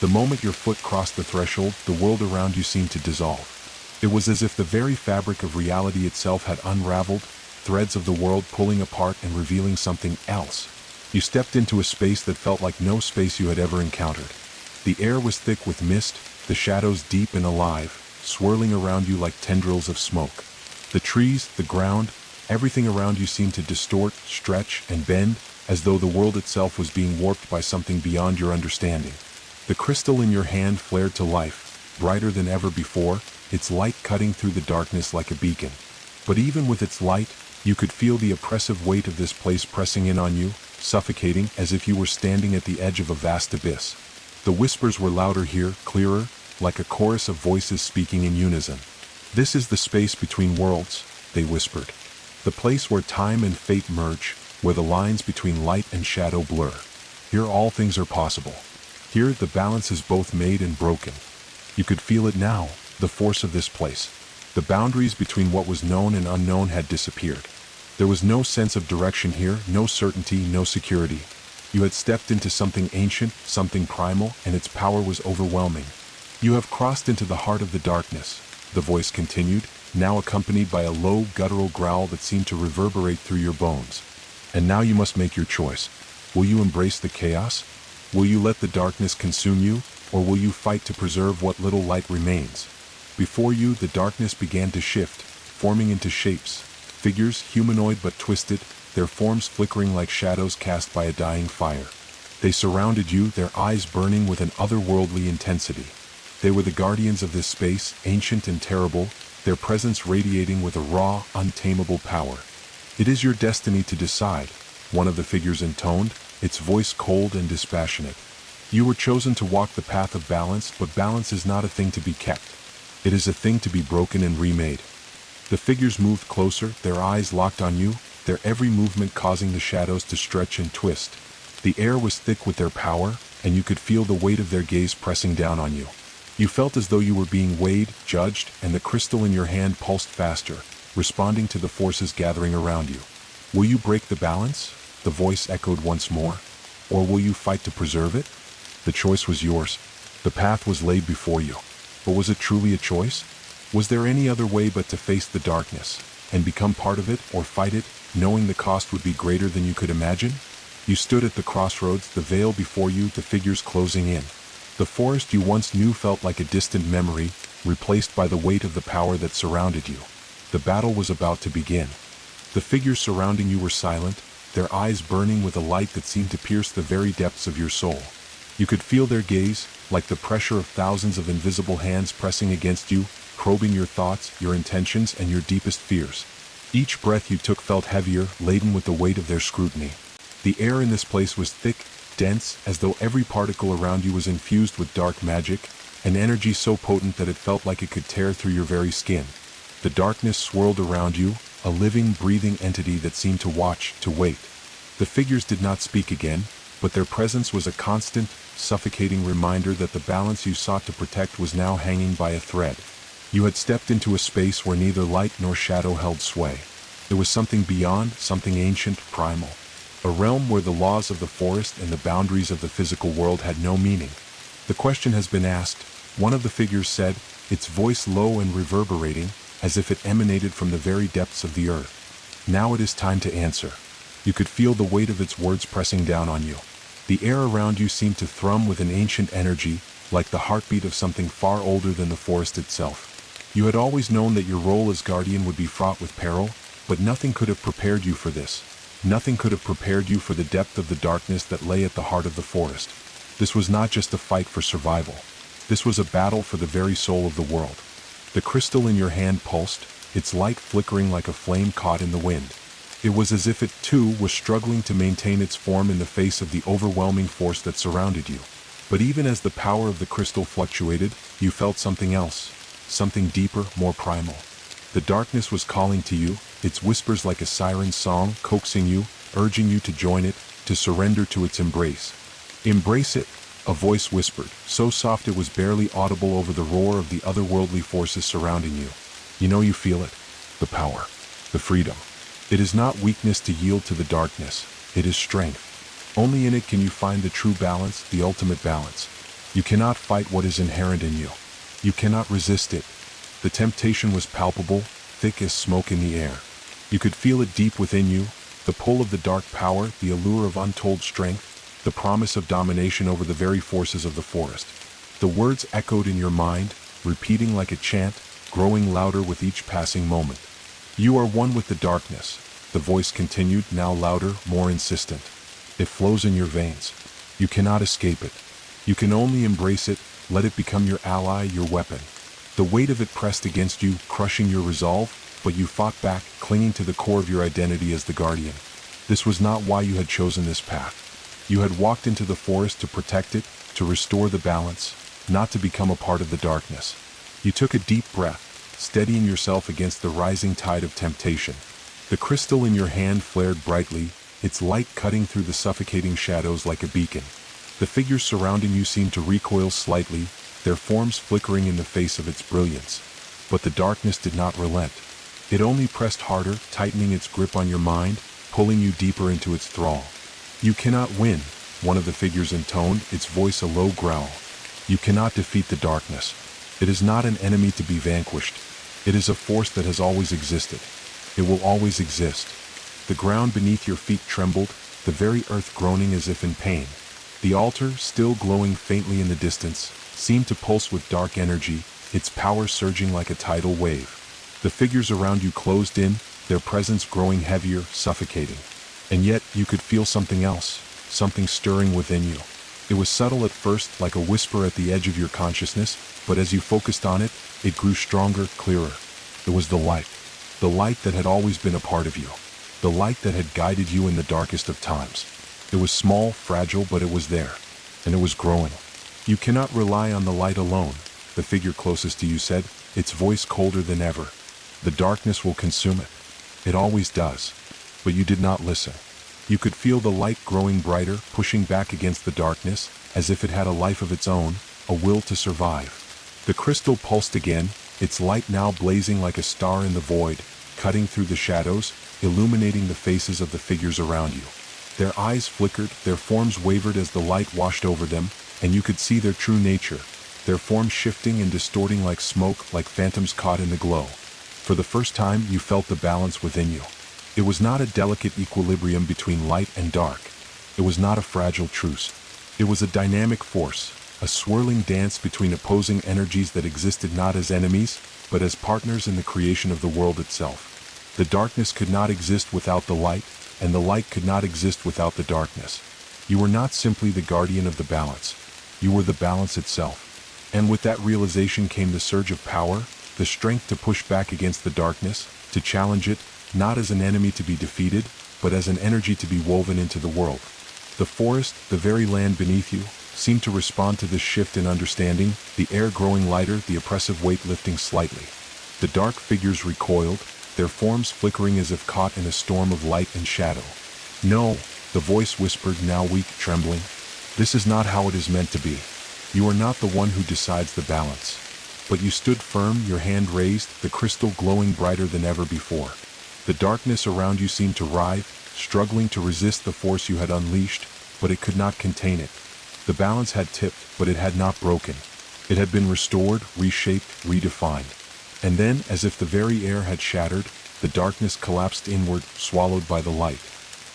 The moment your foot crossed the threshold, the world around you seemed to dissolve. It was as if the very fabric of reality itself had unraveled, threads of the world pulling apart and revealing something else. You stepped into a space that felt like no space you had ever encountered. The air was thick with mist, the shadows deep and alive, swirling around you like tendrils of smoke. The trees, the ground, everything around you seemed to distort, stretch, and bend, as though the world itself was being warped by something beyond your understanding. The crystal in your hand flared to life, brighter than ever before, its light cutting through the darkness like a beacon. But even with its light, you could feel the oppressive weight of this place pressing in on you, suffocating, as if you were standing at the edge of a vast abyss. The whispers were louder here, clearer, like a chorus of voices speaking in unison. "This is the space between worlds," they whispered. "The place where time and fate merge, where the lines between light and shadow blur. Here all things are possible. Here the balance is both made and broken." You could feel it now, the force of this place. The boundaries between what was known and unknown had disappeared. There was no sense of direction here, no certainty, no security. You had stepped into something ancient, something primal, and its power was overwhelming. "You have crossed into the heart of the darkness," the voice continued, now accompanied by a low, guttural growl that seemed to reverberate through your bones. "And now you must make your choice. Will you embrace the chaos? Will you let the darkness consume you, or will you fight to preserve what little light remains?" Before you, the darkness began to shift, forming into shapes, figures humanoid but twisted, their forms flickering like shadows cast by a dying fire. They surrounded you, their eyes burning with an otherworldly intensity. They were the guardians of this space, ancient and terrible, their presence radiating with a raw, untamable power. "It is your destiny to decide," one of the figures intoned, its voice cold and dispassionate. "You were chosen to walk the path of balance, but balance is not a thing to be kept. It is a thing to be broken and remade." The figures moved closer, their eyes locked on you, their every movement causing the shadows to stretch and twist. The air was thick with their power, and you could feel the weight of their gaze pressing down on you. You felt as though you were being weighed, judged, and the crystal in your hand pulsed faster, responding to the forces gathering around you. "Will you break the balance?" the voice echoed once more. "Or will you fight to preserve it?" The choice was yours. The path was laid before you. But was it truly a choice? Was there any other way but to face the darkness, and become part of it, or fight it, knowing the cost would be greater than you could imagine? You stood at the crossroads, the veil before you, the figures closing in. The forest you once knew felt like a distant memory, replaced by the weight of the power that surrounded you. The battle was about to begin. The figures surrounding you were silent, their eyes burning with a light that seemed to pierce the very depths of your soul. You could feel their gaze, like the pressure of thousands of invisible hands pressing against you, probing your thoughts, your intentions, and your deepest fears. Each breath you took felt heavier, laden with the weight of their scrutiny. The air in this place was thick, dense, as though every particle around you was infused with dark magic, an energy so potent that it felt like it could tear through your very skin. The darkness swirled around you, a living, breathing entity that seemed to watch, to wait. The figures did not speak again, but their presence was a constant, suffocating reminder that the balance you sought to protect was now hanging by a thread. You had stepped into a space where neither light nor shadow held sway. There was something beyond, something ancient, primal. A realm where the laws of the forest and the boundaries of the physical world had no meaning. The question has been asked, one of the figures said, its voice low and reverberating, as if it emanated from the very depths of the earth. Now it is time to answer. You could feel the weight of its words pressing down on you. The air around you seemed to thrum with an ancient energy, like the heartbeat of something far older than the forest itself. You had always known that your role as guardian would be fraught with peril, but nothing could have prepared you for this. Nothing could have prepared you for the depth of the darkness that lay at the heart of the forest. This was not just a fight for survival. This was a battle for the very soul of the world. The crystal in your hand pulsed, its light flickering like a flame caught in the wind. It was as if it, too, was struggling to maintain its form in the face of the overwhelming force that surrounded you. But even as the power of the crystal fluctuated, you felt something else, something deeper, more primal. The darkness was calling to you, its whispers like a siren song, coaxing you, urging you to join it, to surrender to its embrace. Embrace it, a voice whispered, so soft it was barely audible over the roar of the otherworldly forces surrounding you. You know you feel it, the power, the freedom. It is not weakness to yield to the darkness, it is strength. Only in it can you find the true balance, the ultimate balance. You cannot fight what is inherent in you. You cannot resist it. The temptation was palpable, thick as smoke in the air. You could feel it deep within you, the pull of the dark power, the allure of untold strength, the promise of domination over the very forces of the forest. The words echoed in your mind, repeating like a chant, growing louder with each passing moment. You are one with the darkness, the voice continued, now louder, more insistent. It flows in your veins. You cannot escape it. You can only embrace it, let it become your ally, your weapon. The weight of it pressed against you, crushing your resolve, but you fought back, clinging to the core of your identity as the guardian. This was not why you had chosen this path. You had walked into the forest to protect it, to restore the balance, not to become a part of the darkness. You took a deep breath, steadying yourself against the rising tide of temptation. The crystal in your hand flared brightly, its light cutting through the suffocating shadows like a beacon. The figures surrounding you seemed to recoil slightly, their forms flickering in the face of its brilliance. But the darkness did not relent. It only pressed harder, tightening its grip on your mind, pulling you deeper into its thrall. You cannot win, one of the figures intoned, its voice a low growl. You cannot defeat the darkness. It is not an enemy to be vanquished. It is a force that has always existed. It will always exist. The ground beneath your feet trembled, the very earth groaning as if in pain. The altar, still glowing faintly in the distance, seemed to pulse with dark energy, its power surging like a tidal wave. The figures around you closed in, their presence growing heavier, suffocating. And yet, you could feel something else, something stirring within you. It was subtle at first, like a whisper at the edge of your consciousness, but as you focused on it, it grew stronger, clearer. It was the light that had always been a part of you, the light that had guided you in the darkest of times. It was small, fragile, but it was there, and it was growing. You cannot rely on the light alone, the figure closest to you said, its voice colder than ever. The darkness will consume it. It always does. But you did not listen. You could feel the light growing brighter, pushing back against the darkness, as if it had a life of its own, a will to survive. The crystal pulsed again, its light now blazing like a star in the void, cutting through the shadows, illuminating the faces of the figures around you. Their eyes flickered, their forms wavered as the light washed over them, and you could see their true nature, their forms shifting and distorting like smoke, like phantoms caught in the glow. For the first time, you felt the balance within you. It was not a delicate equilibrium between light and dark. It was not a fragile truce. It was a dynamic force, a swirling dance between opposing energies that existed not as enemies, but as partners in the creation of the world itself. The darkness could not exist without the light, and the light could not exist without the darkness. You were not simply the guardian of the balance. You were the balance itself. And with that realization came the surge of power, the strength to push back against the darkness, to challenge it, not as an enemy to be defeated, but as an energy to be woven into the world. The forest, the very land beneath you, seemed to respond to this shift in understanding, the air growing lighter, the oppressive weight lifting slightly. The dark figures recoiled, their forms flickering as if caught in a storm of light and shadow. "No," the voice whispered, now weak, trembling. "This is not how it is meant to be. You are not the one who decides the balance." But you stood firm, your hand raised, the crystal glowing brighter than ever before. The darkness around you seemed to writhe, struggling to resist the force you had unleashed, but it could not contain it. The balance had tipped, but it had not broken. It had been restored, reshaped, redefined. And then, as if the very air had shattered, the darkness collapsed inward, swallowed by the light.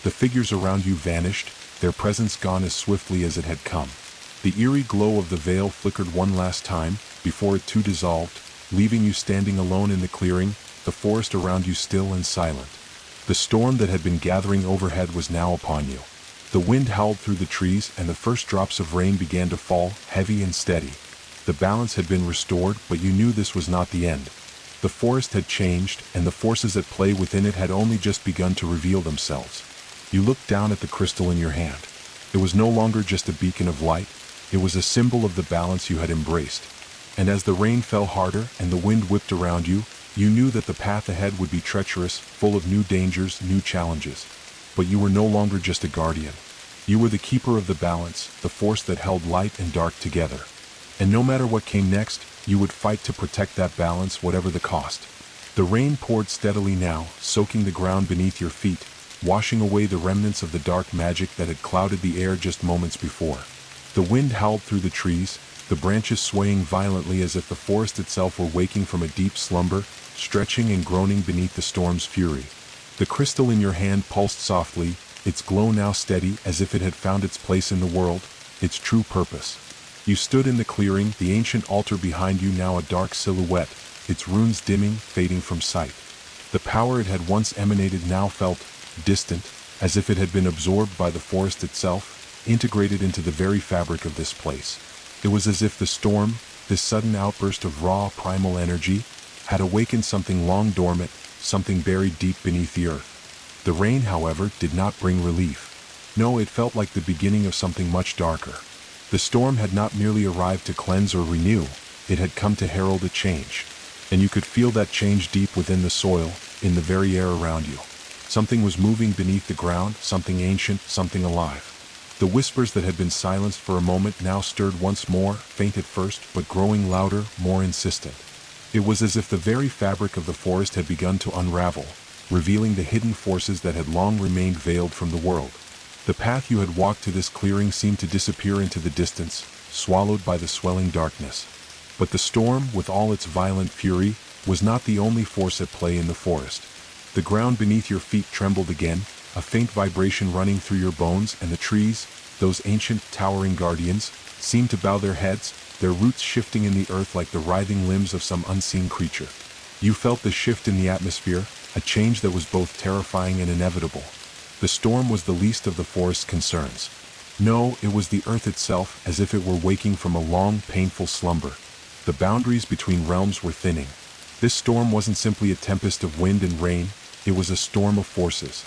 The figures around you vanished, their presence gone as swiftly as it had come. The eerie glow of the veil flickered one last time, before it too dissolved, leaving you standing alone in the clearing, the forest around you still and silent. The storm that had been gathering overhead was now upon you. The wind howled through the trees, and the first drops of rain began to fall, heavy and steady. The balance had been restored, but you knew this was not the end. The forest had changed, and the forces at play within it had only just begun to reveal themselves. You looked down at the crystal in your hand. It was no longer just a beacon of light, it was a symbol of the balance you had embraced. And as the rain fell harder and the wind whipped around you, you knew that the path ahead would be treacherous, full of new dangers, new challenges. But you were no longer just a guardian. You were the keeper of the balance, the force that held light and dark together. And no matter what came next, you would fight to protect that balance, whatever the cost. The rain poured steadily now, soaking the ground beneath your feet, washing away the remnants of the dark magic that had clouded the air just moments before. The wind howled through the trees, the branches swaying violently as if the forest itself were waking from a deep slumber, stretching and groaning beneath the storm's fury. The crystal in your hand pulsed softly, its glow now steady as if it had found its place in the world, its true purpose. You stood in the clearing, the ancient altar behind you now a dark silhouette, its runes dimming, fading from sight. The power it had once emanated now felt distant, as if it had been absorbed by the forest itself, integrated into the very fabric of this place. It was as if the storm, this sudden outburst of raw, primal energy, had awakened something long dormant, something buried deep beneath the earth. The rain, however, did not bring relief. No, it felt like the beginning of something much darker. The storm had not merely arrived to cleanse or renew, it had come to herald a change. And you could feel that change deep within the soil, in the very air around you. Something was moving beneath the ground, something ancient, something alive. The whispers that had been silenced for a moment now stirred once more, faint at first, but growing louder, more insistent. It was as if the very fabric of the forest had begun to unravel, revealing the hidden forces that had long remained veiled from the world. The path you had walked to this clearing seemed to disappear into the distance, swallowed by the swelling darkness. But the storm, with all its violent fury, was not the only force at play in the forest. The ground beneath your feet trembled again, a faint vibration running through your bones, and the trees, those ancient, towering guardians, seemed to bow their heads, their roots shifting in the earth like the writhing limbs of some unseen creature. You felt the shift in the atmosphere, a change that was both terrifying and inevitable. The storm was the least of the forest's concerns. No, it was the earth itself, as if it were waking from a long, painful slumber. The boundaries between realms were thinning. This storm wasn't simply a tempest of wind and rain, it was a storm of forces.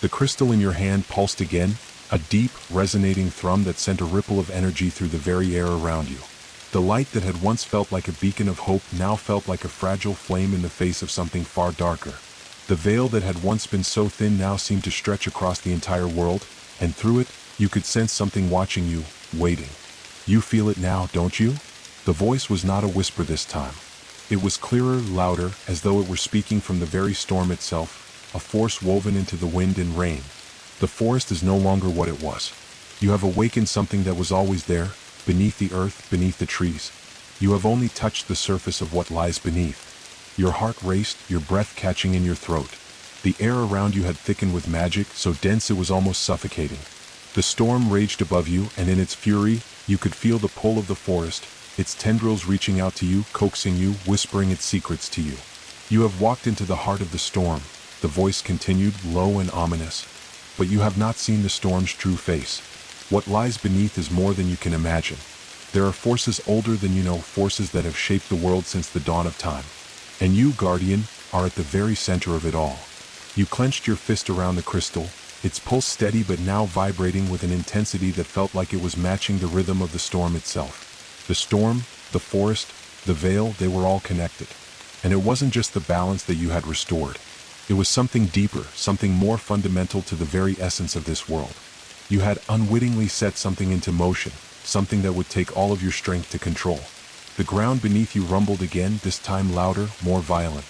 The crystal in your hand pulsed again, a deep, resonating thrum that sent a ripple of energy through the very air around you. The light that had once felt like a beacon of hope now felt like a fragile flame in the face of something far darker. The veil that had once been so thin now seemed to stretch across the entire world, and through it, you could sense something watching you, waiting. You feel it now, don't you? The voice was not a whisper this time. It was clearer, louder, as though it were speaking from the very storm itself, a force woven into the wind and rain. The forest is no longer what it was. You have awakened something that was always there, beneath the earth, beneath the trees. You have only touched the surface of what lies beneath. Your heart raced, your breath catching in your throat. The air around you had thickened with magic, so dense it was almost suffocating. The storm raged above you, and in its fury, you could feel the pull of the forest, its tendrils reaching out to you, coaxing you, whispering its secrets to you. You have walked into the heart of the storm, the voice continued, low and ominous. But you have not seen the storm's true face. What lies beneath is more than you can imagine. There are forces older than you know, forces that have shaped the world since the dawn of time. And you, Guardian, are at the very center of it all. You clenched your fist around the crystal, its pulse steady but now vibrating with an intensity that felt like it was matching the rhythm of the storm itself. The storm, the forest, the veil, they were all connected. And it wasn't just the balance that you had restored. It was something deeper, something more fundamental to the very essence of this world. You had unwittingly set something into motion, something that would take all of your strength to control. The ground beneath you rumbled again, this time louder, more violent.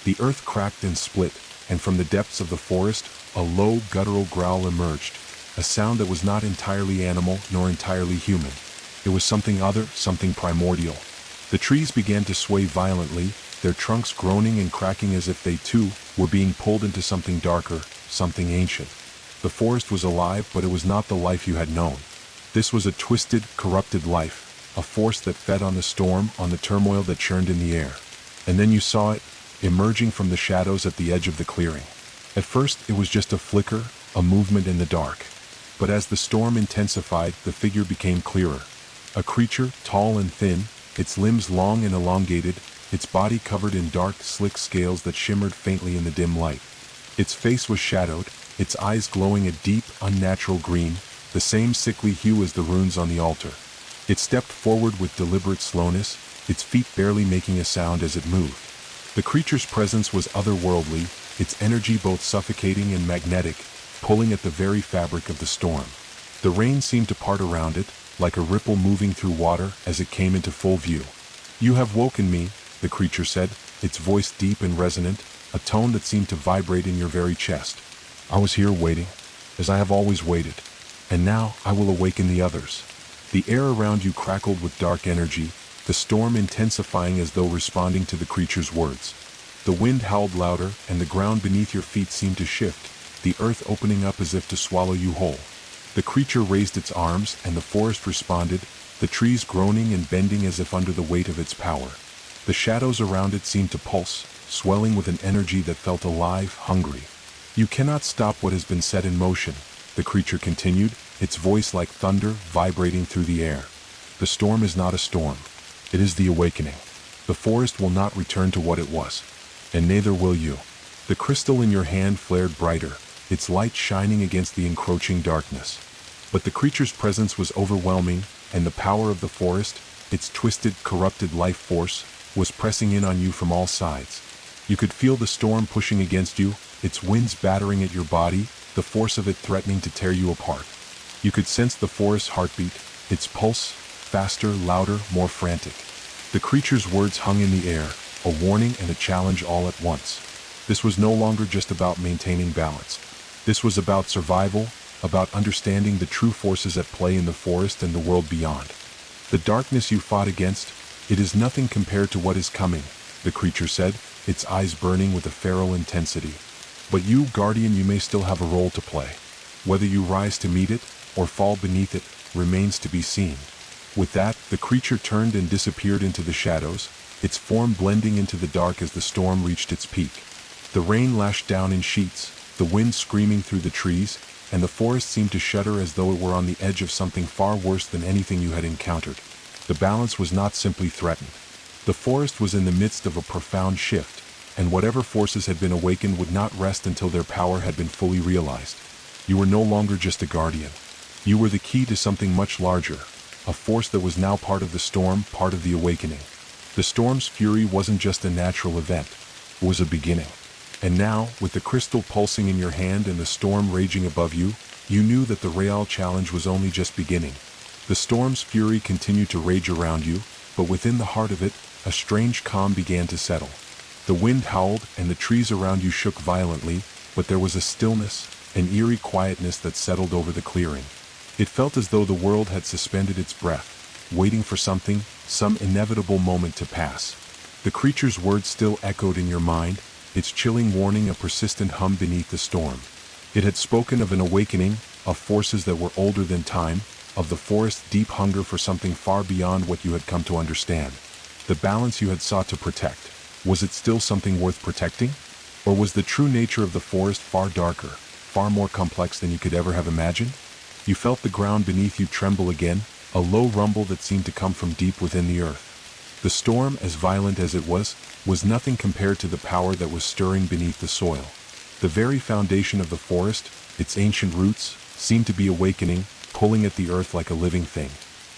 The earth cracked and split, and from the depths of the forest, a low, guttural growl emerged, a sound that was not entirely animal nor entirely human. It was something other, something primordial. The trees began to sway violently, their trunks groaning and cracking as if they too were being pulled into something darker, something ancient. The forest was alive, but it was not the life you had known. This was a twisted, corrupted life, a force that fed on the storm, on the turmoil that churned in the air. And then you saw it, emerging from the shadows at the edge of the clearing. At first, it was just a flicker, a movement in the dark. But as the storm intensified, the figure became clearer. A creature, tall and thin, its limbs long and elongated, its body covered in dark, slick scales that shimmered faintly in the dim light. Its face was shadowed, its eyes glowing a deep, unnatural green, the same sickly hue as the runes on the altar. It stepped forward with deliberate slowness, its feet barely making a sound as it moved. The creature's presence was otherworldly, its energy both suffocating and magnetic, pulling at the very fabric of the storm. The rain seemed to part around it, like a ripple moving through water as it came into full view. "You have woken me," the creature said, its voice deep and resonant, a tone that seemed to vibrate in your very chest. "I was here waiting, as I have always waited, and now I will awaken the others." The air around you crackled with dark energy, the storm intensifying as though responding to the creature's words. The wind howled louder, and the ground beneath your feet seemed to shift, the earth opening up as if to swallow you whole. The creature raised its arms, and the forest responded, the trees groaning and bending as if under the weight of its power. The shadows around it seemed to pulse, swelling with an energy that felt alive, hungry. "You cannot stop what has been set in motion," the creature continued, its voice like thunder vibrating through the air. "The storm is not a storm. It is the awakening. The forest will not return to what it was. And neither will you." The crystal in your hand flared brighter, its light shining against the encroaching darkness. But the creature's presence was overwhelming, and the power of the forest, its twisted, corrupted life force, was pressing in on you from all sides. You could feel the storm pushing against you, its winds battering at your body, the force of it threatening to tear you apart. You could sense the forest's heartbeat, its pulse, faster, louder, more frantic. The creature's words hung in the air, a warning and a challenge all at once. This was no longer just about maintaining balance. This was about survival, about understanding the true forces at play in the forest and the world beyond. "The darkness you fought against, it is nothing compared to what is coming," the creature said, its eyes burning with a feral intensity. "But you, Guardian, you may still have a role to play. Whether you rise to meet it, or fall beneath it, remains to be seen." With that, the creature turned and disappeared into the shadows, its form blending into the dark as the storm reached its peak. The rain lashed down in sheets, the wind screaming through the trees, and the forest seemed to shudder as though it were on the edge of something far worse than anything you had encountered. The balance was not simply threatened. The forest was in the midst of a profound shift, and whatever forces had been awakened would not rest until their power had been fully realized. You were no longer just a guardian. You were the key to something much larger, a force that was now part of the storm, part of the awakening. The storm's fury wasn't just a natural event, it was a beginning. And now, with the crystal pulsing in your hand and the storm raging above you, you knew that the real challenge was only just beginning. The storm's fury continued to rage around you, but within the heart of it, a strange calm began to settle. The wind howled, and the trees around you shook violently, but there was a stillness, an eerie quietness that settled over the clearing. It felt as though the world had suspended its breath, waiting for something, some inevitable moment to pass. The creature's words still echoed in your mind, its chilling warning a persistent hum beneath the storm. It had spoken of an awakening, of forces that were older than time, of the forest's deep hunger for something far beyond what you had come to understand. The balance you had sought to protect, was it still something worth protecting? Or was the true nature of the forest far darker, far more complex than you could ever have imagined? You felt the ground beneath you tremble again, a low rumble that seemed to come from deep within the earth. The storm, as violent as it was nothing compared to the power that was stirring beneath the soil. The very foundation of the forest, its ancient roots, seemed to be awakening, pulling at the earth like a living thing.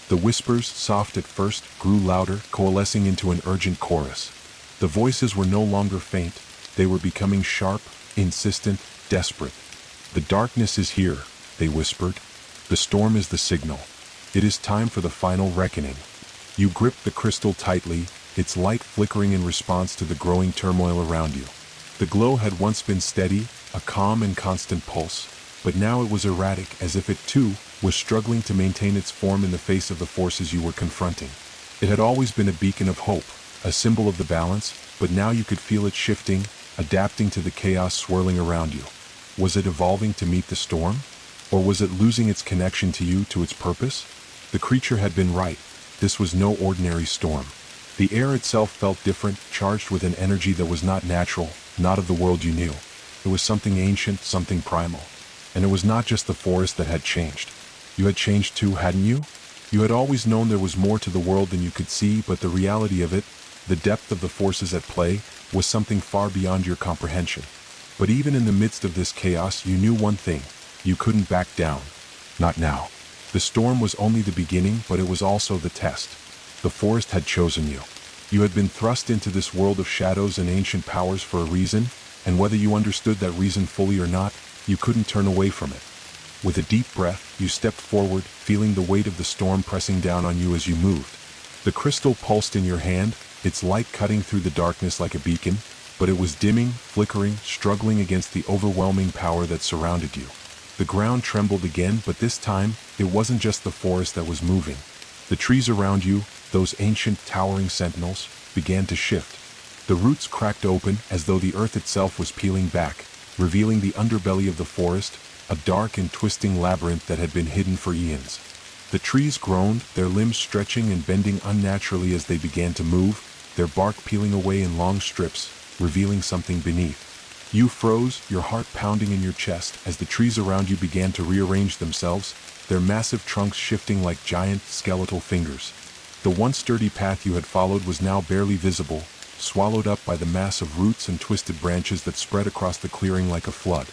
The whispers, soft at first, grew louder, coalescing into an urgent chorus. The voices were no longer faint, they were becoming sharp, insistent, desperate. "The darkness is here," they whispered. "The storm is the signal. It is time for the final reckoning." You gripped the crystal tightly, its light flickering in response to the growing turmoil around you. The glow had once been steady, a calm and constant pulse, but now it was erratic, as if it too was struggling to maintain its form in the face of the forces you were confronting. It had always been a beacon of hope, a symbol of the balance, but now you could feel it shifting, adapting to the chaos swirling around you. Was it evolving to meet the storm? Or was it losing its connection to you, to its purpose? The creature had been right. This was no ordinary storm. The air itself felt different, charged with an energy that was not natural, not of the world you knew. It was something ancient, something primal. And it was not just the forest that had changed. You had changed too, hadn't you? You had always known there was more to the world than you could see, but the reality of it, the depth of the forces at play, was something far beyond your comprehension. But even in the midst of this chaos, you knew one thing: you couldn't back down. Not now. The storm was only the beginning, but it was also the test. The forest had chosen you. You had been thrust into this world of shadows and ancient powers for a reason, and whether you understood that reason fully or not, you couldn't turn away from it. With a deep breath, you stepped forward, feeling the weight of the storm pressing down on you as you moved. The crystal pulsed in your hand, its light cutting through the darkness like a beacon, but it was dimming, flickering, struggling against the overwhelming power that surrounded you. The ground trembled again, but this time, it wasn't just the forest that was moving. The trees around you, those ancient, towering sentinels, began to shift. The roots cracked open as though the earth itself was peeling back, revealing the underbelly of the forest, a dark and twisting labyrinth that had been hidden for eons. The trees groaned, their limbs stretching and bending unnaturally as they began to move, their bark peeling away in long strips, revealing something beneath. You froze, your heart pounding in your chest, as the trees around you began to rearrange themselves, their massive trunks shifting like giant, skeletal fingers. The once sturdy path you had followed was now barely visible, swallowed up by the mass of roots and twisted branches that spread across the clearing like a flood.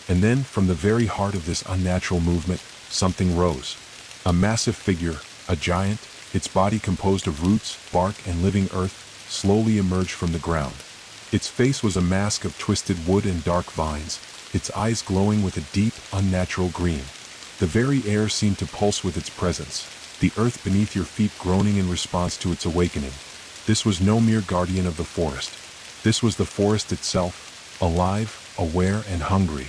And then, from the very heart of this unnatural movement, something rose. A massive figure, a giant, its body composed of roots, bark, and living earth, slowly emerged from the ground. Its face was a mask of twisted wood and dark vines, its eyes glowing with a deep, unnatural green. The very air seemed to pulse with its presence, the earth beneath your feet groaning in response to its awakening. This was no mere guardian of the forest. This was the forest itself, alive, aware, and hungry.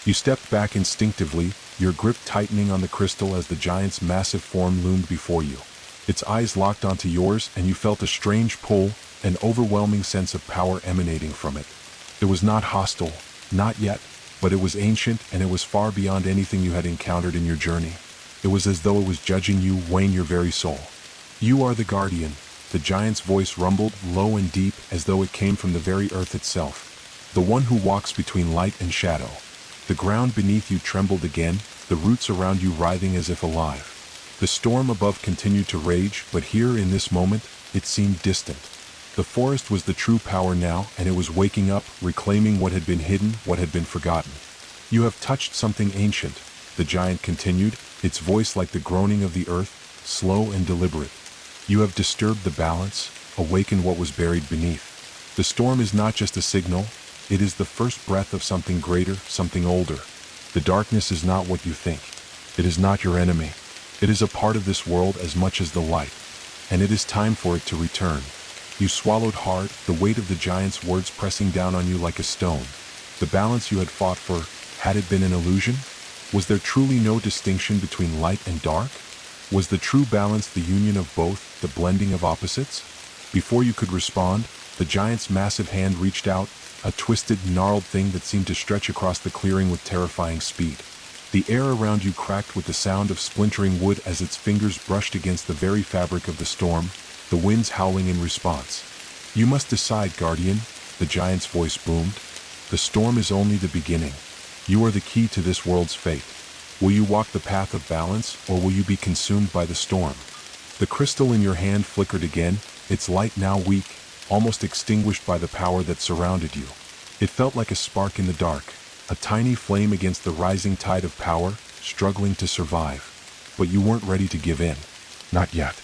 You stepped back instinctively, your grip tightening on the crystal as the giant's massive form loomed before you. Its eyes locked onto yours, and you felt a strange pull, an overwhelming sense of power emanating from it. It was not hostile, not yet, but it was ancient, and it was far beyond anything you had encountered in your journey. It was as though it was judging you, weighing your very soul. "You are the guardian," the giant's voice rumbled, low and deep, as though it came from the very earth itself. "The one who walks between light and shadow." The ground beneath you trembled again, the roots around you writhing as if alive. The storm above continued to rage, but here in this moment, it seemed distant. The forest was the true power now, and it was waking up, reclaiming what had been hidden, what had been forgotten. "You have touched something ancient," the giant continued, its voice like the groaning of the earth, slow and deliberate. "You have disturbed the balance, awakened what was buried beneath. The storm is not just a signal, it is the first breath of something greater, something older. The darkness is not what you think. It is not your enemy. It is a part of this world as much as the light. And it is time for it to return." You swallowed hard, the weight of the giant's words pressing down on you like a stone. The balance you had fought for, had it been an illusion? Was there truly no distinction between light and dark? Was the true balance the union of both, the blending of opposites? Before you could respond, the giant's massive hand reached out, a twisted, gnarled thing that seemed to stretch across the clearing with terrifying speed. The air around you cracked with the sound of splintering wood as its fingers brushed against the very fabric of the storm, the winds howling in response. "You must decide, guardian," the giant's voice boomed. "The storm is only the beginning. You are the key to this world's fate. Will you walk the path of balance, or will you be consumed by the storm?" The crystal in your hand flickered again, its light now weak, almost extinguished by the power that surrounded you. It felt like a spark in the dark, a tiny flame against the rising tide of power, struggling to survive. But you weren't ready to give in. Not yet.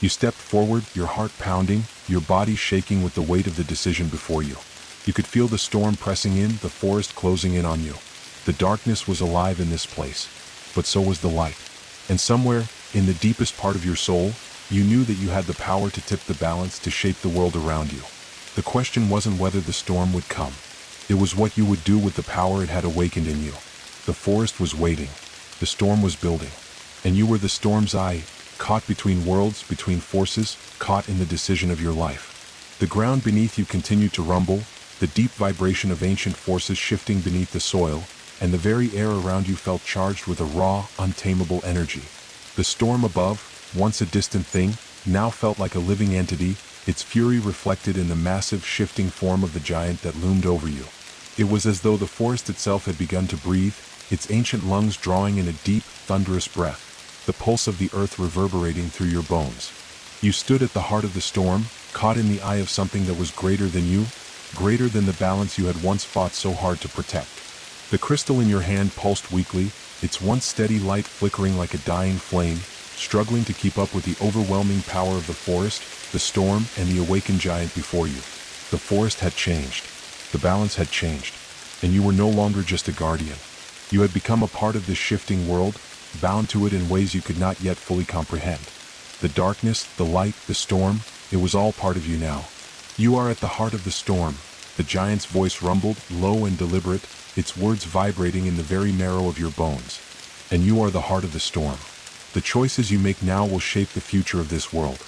You stepped forward, your heart pounding, your body shaking with the weight of the decision before you. You could feel the storm pressing in, the forest closing in on you. The darkness was alive in this place, but so was the light. And somewhere, in the deepest part of your soul, you knew that you had the power to tip the balance, to shape the world around you. The question wasn't whether the storm would come. It was what you would do with the power it had awakened in you. The forest was waiting. The storm was building. And you were the storm's eye, caught between worlds, between forces, caught in the decision of your life. The ground beneath you continued to rumble, the deep vibration of ancient forces shifting beneath the soil, and the very air around you felt charged with a raw, untamable energy. The storm above, once a distant thing, now felt like a living entity, its fury reflected in the massive, shifting form of the giant that loomed over you. It was as though the forest itself had begun to breathe, its ancient lungs drawing in a deep, thunderous breath, the pulse of the earth reverberating through your bones. You stood at the heart of the storm, caught in the eye of something that was greater than you, greater than the balance you had once fought so hard to protect. The crystal in your hand pulsed weakly, its once steady light flickering like a dying flame, struggling to keep up with the overwhelming power of the forest, the storm, and the awakened giant before you. The forest had changed. The balance had changed. And you were no longer just a guardian. You had become a part of this shifting world, bound to it in ways you could not yet fully comprehend. The darkness, the light, the storm, it was all part of you now. You are at the heart of the storm. The giant's voice rumbled, low and deliberate, its words vibrating in the very marrow of your bones. And you are the heart of the storm. The choices you make now will shape the future of this world.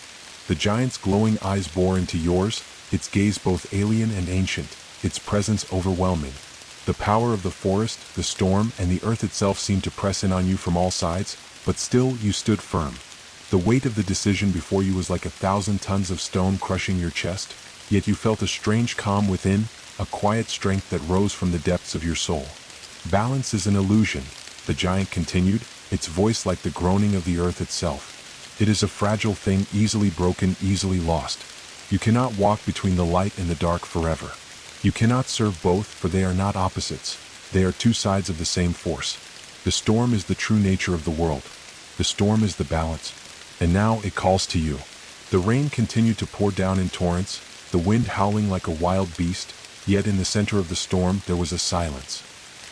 The giant's glowing eyes bore into yours, its gaze both alien and ancient, its presence overwhelming. The power of the forest, the storm, and the earth itself seemed to press in on you from all sides, but still you stood firm. The weight of the decision before you was like 1,000 tons of stone crushing your chest, yet you felt a strange calm within, a quiet strength that rose from the depths of your soul. Balance is an illusion, the giant continued, its voice like the groaning of the earth itself. It is a fragile thing, easily broken, easily lost. You cannot walk between the light and the dark forever. You cannot serve both, for they are not opposites. They are two sides of the same force. The storm is the true nature of the world. The storm is the balance. And now it calls to you. The rain continued to pour down in torrents, the wind howling like a wild beast, yet in the center of the storm there was a silence.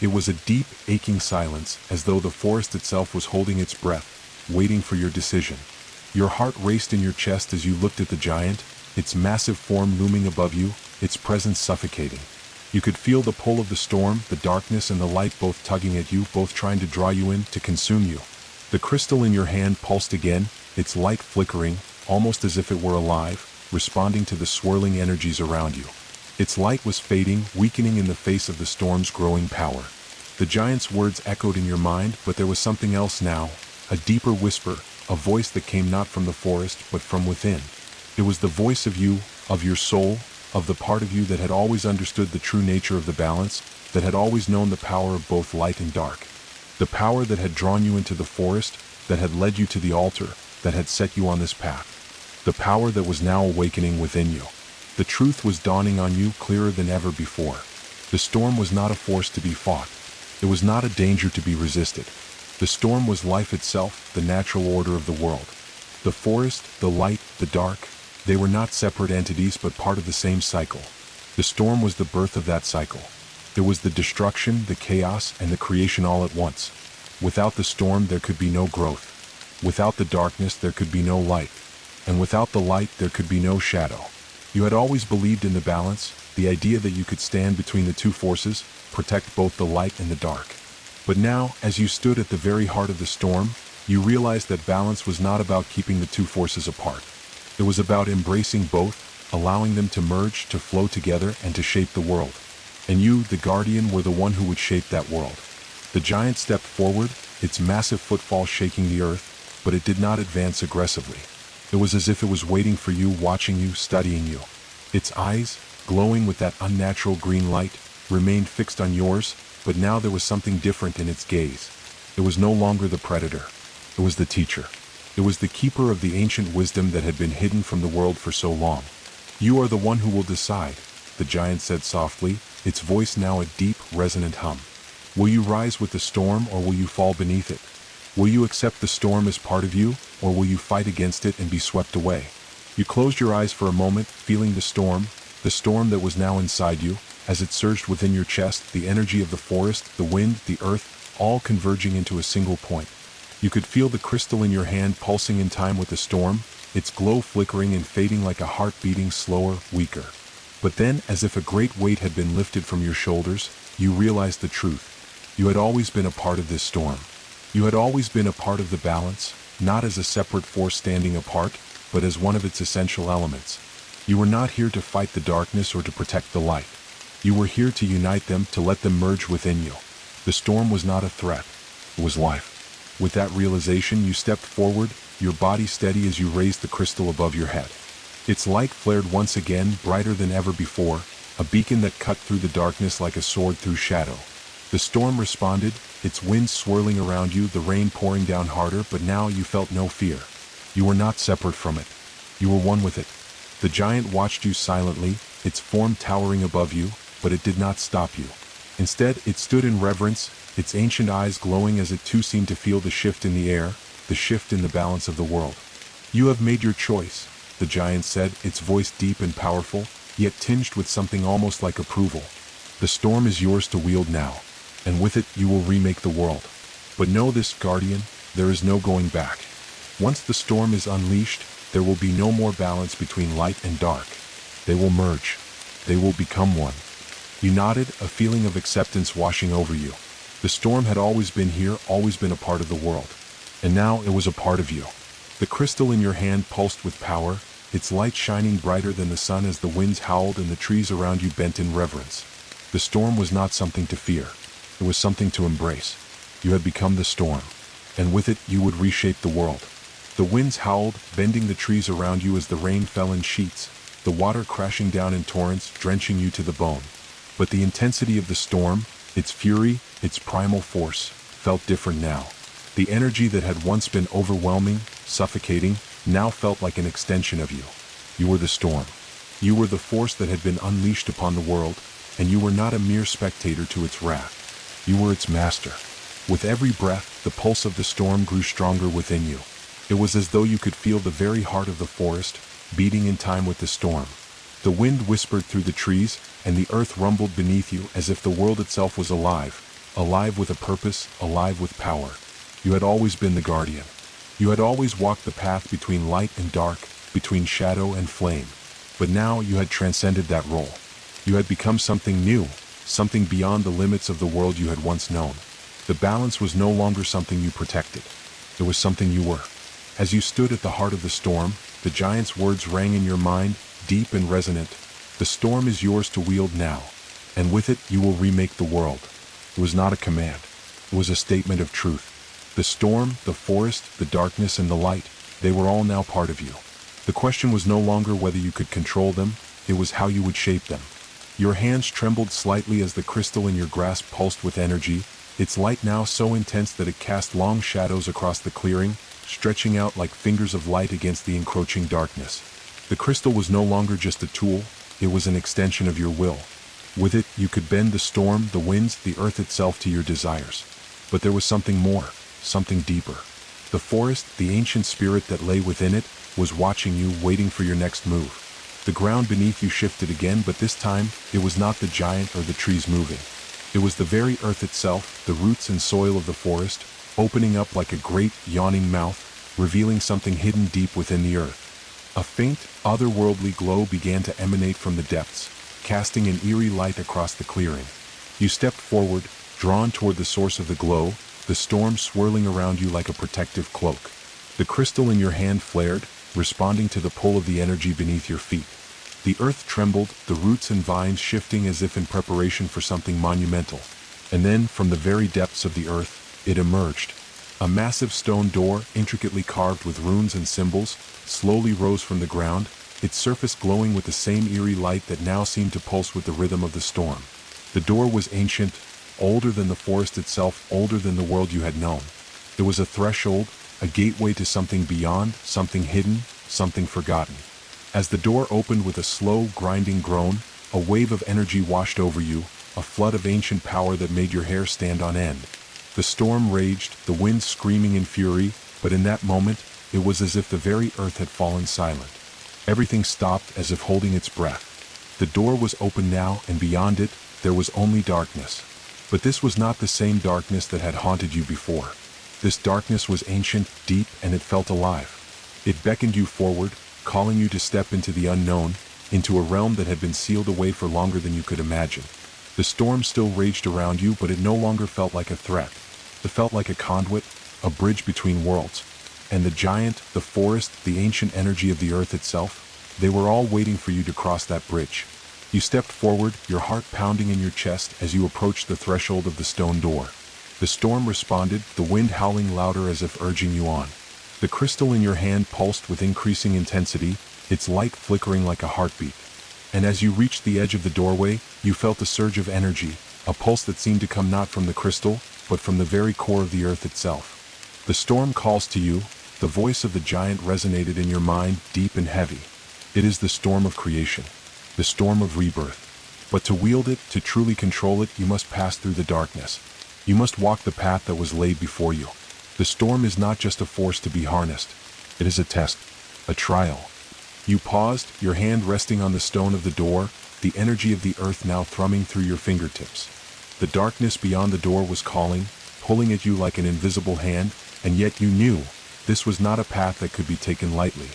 It was a deep, aching silence, as though the forest itself was holding its breath, waiting for your decision. Your heart raced in your chest as you looked at the giant, its massive form looming above you, its presence suffocating. You could feel the pull of the storm, the darkness and the light both tugging at you, both trying to draw you in, to consume you. The crystal in your hand pulsed again, its light flickering, almost as if it were alive, responding to the swirling energies around you. Its light was fading, weakening in the face of the storm's growing power. The giant's words echoed in your mind, but there was something else now, a deeper whisper, a voice that came not from the forest, but from within. It was the voice of you, of your soul, of the part of you that had always understood the true nature of the balance, that had always known the power of both light and dark. The power that had drawn you into the forest, that had led you to the altar, that had set you on this path. The power that was now awakening within you. The truth was dawning on you clearer than ever before. The storm was not a force to be fought. It was not a danger to be resisted. The storm was life itself, the natural order of the world. The forest, the light, the dark, they were not separate entities but part of the same cycle. The storm was the birth of that cycle. There was the destruction, the chaos, and the creation all at once. Without the storm there could be no growth. Without the darkness there could be no light. And without the light there could be no shadow. You had always believed in the balance, the idea that you could stand between the two forces, protect both the light and the dark. But now, as you stood at the very heart of the storm, you realized that balance was not about keeping the two forces apart. It was about embracing both, allowing them to merge, to flow together, and to shape the world. And you, the guardian, were the one who would shape that world. The giant stepped forward, its massive footfall shaking the earth, but it did not advance aggressively. It was as if it was waiting for you, watching you, studying you. Its eyes, glowing with that unnatural green light, remained fixed on yours, but now there was something different in its gaze. It was no longer the predator. It was the teacher. It was the keeper of the ancient wisdom that had been hidden from the world for so long. You are the one who will decide, the giant said softly, its voice now a deep, resonant hum. Will you rise with the storm, or will you fall beneath it? Will you accept the storm as part of you, or will you fight against it and be swept away? You closed your eyes for a moment, feeling the storm that was now inside you, as it surged within your chest, the energy of the forest, the wind, the earth, all converging into a single point. You could feel the crystal in your hand pulsing in time with the storm, its glow flickering and fading like a heart beating slower, weaker. But then, as if a great weight had been lifted from your shoulders, you realized the truth. You had always been a part of this storm. You had always been a part of the balance, not as a separate force standing apart, but as one of its essential elements. You were not here to fight the darkness or to protect the light. You were here to unite them, to let them merge within you. The storm was not a threat, it was life. With that realization, you stepped forward, your body steady as you raised the crystal above your head. Its light flared once again, brighter than ever before, a beacon that cut through the darkness like a sword through shadow. The storm responded, its winds swirling around you, the rain pouring down harder, but now you felt no fear. You were not separate from it. You were one with it. The giant watched you silently, its form towering above you, but it did not stop you. Instead, it stood in reverence, its ancient eyes glowing as it too seemed to feel the shift in the air, the shift in the balance of the world. You have made your choice, the giant said, its voice deep and powerful, yet tinged with something almost like approval. The storm is yours to wield now, and with it you will remake the world. But know this, Guardian, there is no going back. Once the storm is unleashed, there will be no more balance between light and dark. They will merge. They will become one. You nodded, a feeling of acceptance washing over you. The storm had always been here, always been a part of the world. And now it was a part of you. The crystal in your hand pulsed with power, its light shining brighter than the sun as the winds howled and the trees around you bent in reverence. The storm was not something to fear. It was something to embrace. You had become the storm, and with it you would reshape the world. The winds howled, bending the trees around you as the rain fell in sheets, the water crashing down in torrents, drenching you to the bone. But the intensity of the storm, its fury, its primal force, felt different now. The energy that had once been overwhelming, suffocating, now felt like an extension of you. You were the storm. You were the force that had been unleashed upon the world, and you were not a mere spectator to its wrath. You were its master. With every breath, the pulse of the storm grew stronger within you. It was as though you could feel the very heart of the forest, beating in time with the storm. The wind whispered through the trees, and the earth rumbled beneath you as if the world itself was alive, alive with a purpose, alive with power. You had always been the guardian. You had always walked the path between light and dark, between shadow and flame. But now you had transcended that role. You had become something new, something beyond the limits of the world you had once known. The balance was no longer something you protected. It was something you were. As you stood at the heart of the storm, the giant's words rang in your mind, deep and resonant. The storm is yours to wield now, and with it you will remake the world. It was not a command. It was a statement of truth. The storm, the forest, the darkness, and the light, they were all now part of you. The question was no longer whether you could control them, it was how you would shape them. Your hands trembled slightly as the crystal in your grasp pulsed with energy, its light now so intense that it cast long shadows across the clearing, stretching out like fingers of light against the encroaching darkness. The crystal was no longer just a tool, it was an extension of your will. With it, you could bend the storm, the winds, the earth itself to your desires. But there was something more, something deeper. The forest, the ancient spirit that lay within it, was watching you, waiting for your next move. The ground beneath you shifted again, but this time, it was not the giant or the trees moving. It was the very earth itself, the roots and soil of the forest, opening up like a great, yawning mouth, revealing something hidden deep within the earth. A faint, otherworldly glow began to emanate from the depths, casting an eerie light across the clearing. You stepped forward, drawn toward the source of the glow, the storm swirling around you like a protective cloak. The crystal in your hand flared, responding to the pull of the energy beneath your feet. The earth trembled, the roots and vines shifting as if in preparation for something monumental. And then, from the very depths of the earth, it emerged. A massive stone door, intricately carved with runes and symbols, slowly rose from the ground, its surface glowing with the same eerie light that now seemed to pulse with the rhythm of the storm. The door was ancient, older than the forest itself, older than the world you had known. There was a threshold, a gateway to something beyond, something hidden, something forgotten. As the door opened with a slow, grinding groan, a wave of energy washed over you, a flood of ancient power that made your hair stand on end. The storm raged, the wind screaming in fury, but in that moment, it was as if the very earth had fallen silent. Everything stopped as if holding its breath. The door was open now, and beyond it, there was only darkness. But this was not the same darkness that had haunted you before. This darkness was ancient, deep, and it felt alive. It beckoned you forward, calling you to step into the unknown, into a realm that had been sealed away for longer than you could imagine. The storm still raged around you, but it no longer felt like a threat. It felt like a conduit, a bridge between worlds. And the giant, the forest, the ancient energy of the earth itself, they were all waiting for you to cross that bridge. You stepped forward, your heart pounding in your chest as you approached the threshold of the stone door. The storm responded, the wind howling louder as if urging you on. The crystal in your hand pulsed with increasing intensity, its light flickering like a heartbeat. And as you reached the edge of the doorway, you felt a surge of energy, a pulse that seemed to come not from the crystal, but from the very core of the earth itself. The storm calls to you, the voice of the giant resonated in your mind, deep and heavy. It is the storm of creation, the storm of rebirth. But to wield it, to truly control it, you must pass through the darkness. You must walk the path that was laid before you. The storm is not just a force to be harnessed. It is a test, a trial. You paused, your hand resting on the stone of the door, the energy of the earth now thrumming through your fingertips. The darkness beyond the door was calling, pulling at you like an invisible hand, and yet you knew this was not a path that could be taken lightly.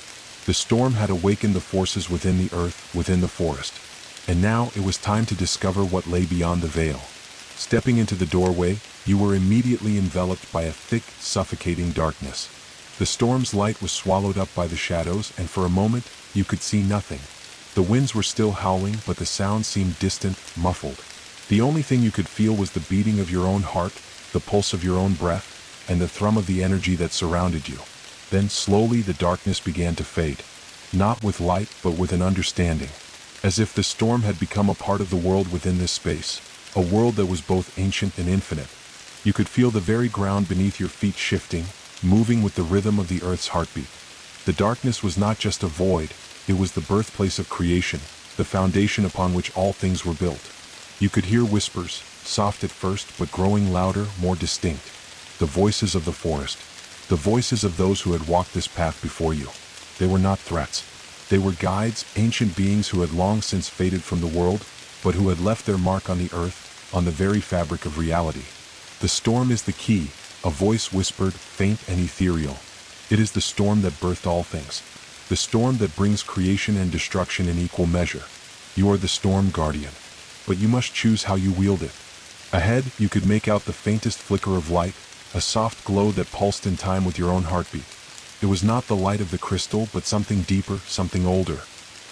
The storm had awakened the forces within the earth, within the forest. And now it was time to discover what lay beyond the veil. Stepping into the doorway, you were immediately enveloped by a thick, suffocating darkness. The storm's light was swallowed up by the shadows, and for a moment, you could see nothing. The winds were still howling, but the sound seemed distant, muffled. The only thing you could feel was the beating of your own heart, the pulse of your own breath, and the thrum of the energy that surrounded you. Then slowly the darkness began to fade. Not with light, but with an understanding. As if the storm had become a part of the world within this space. A world that was both ancient and infinite. You could feel the very ground beneath your feet shifting, moving with the rhythm of the earth's heartbeat. The darkness was not just a void, it was the birthplace of creation, the foundation upon which all things were built. You could hear whispers, soft at first but growing louder, more distinct. The voices of the forest. The voices of those who had walked this path before you. They were not threats. They were guides, ancient beings who had long since faded from the world, but who had left their mark on the earth, on the very fabric of reality. The storm is the key, a voice whispered, faint and ethereal. It is the storm that birthed all things. The storm that brings creation and destruction in equal measure. You are the storm guardian. But you must choose how you wield it. Ahead, you could make out the faintest flicker of light, a soft glow that pulsed in time with your own heartbeat. It was not the light of the crystal, but something deeper, something older.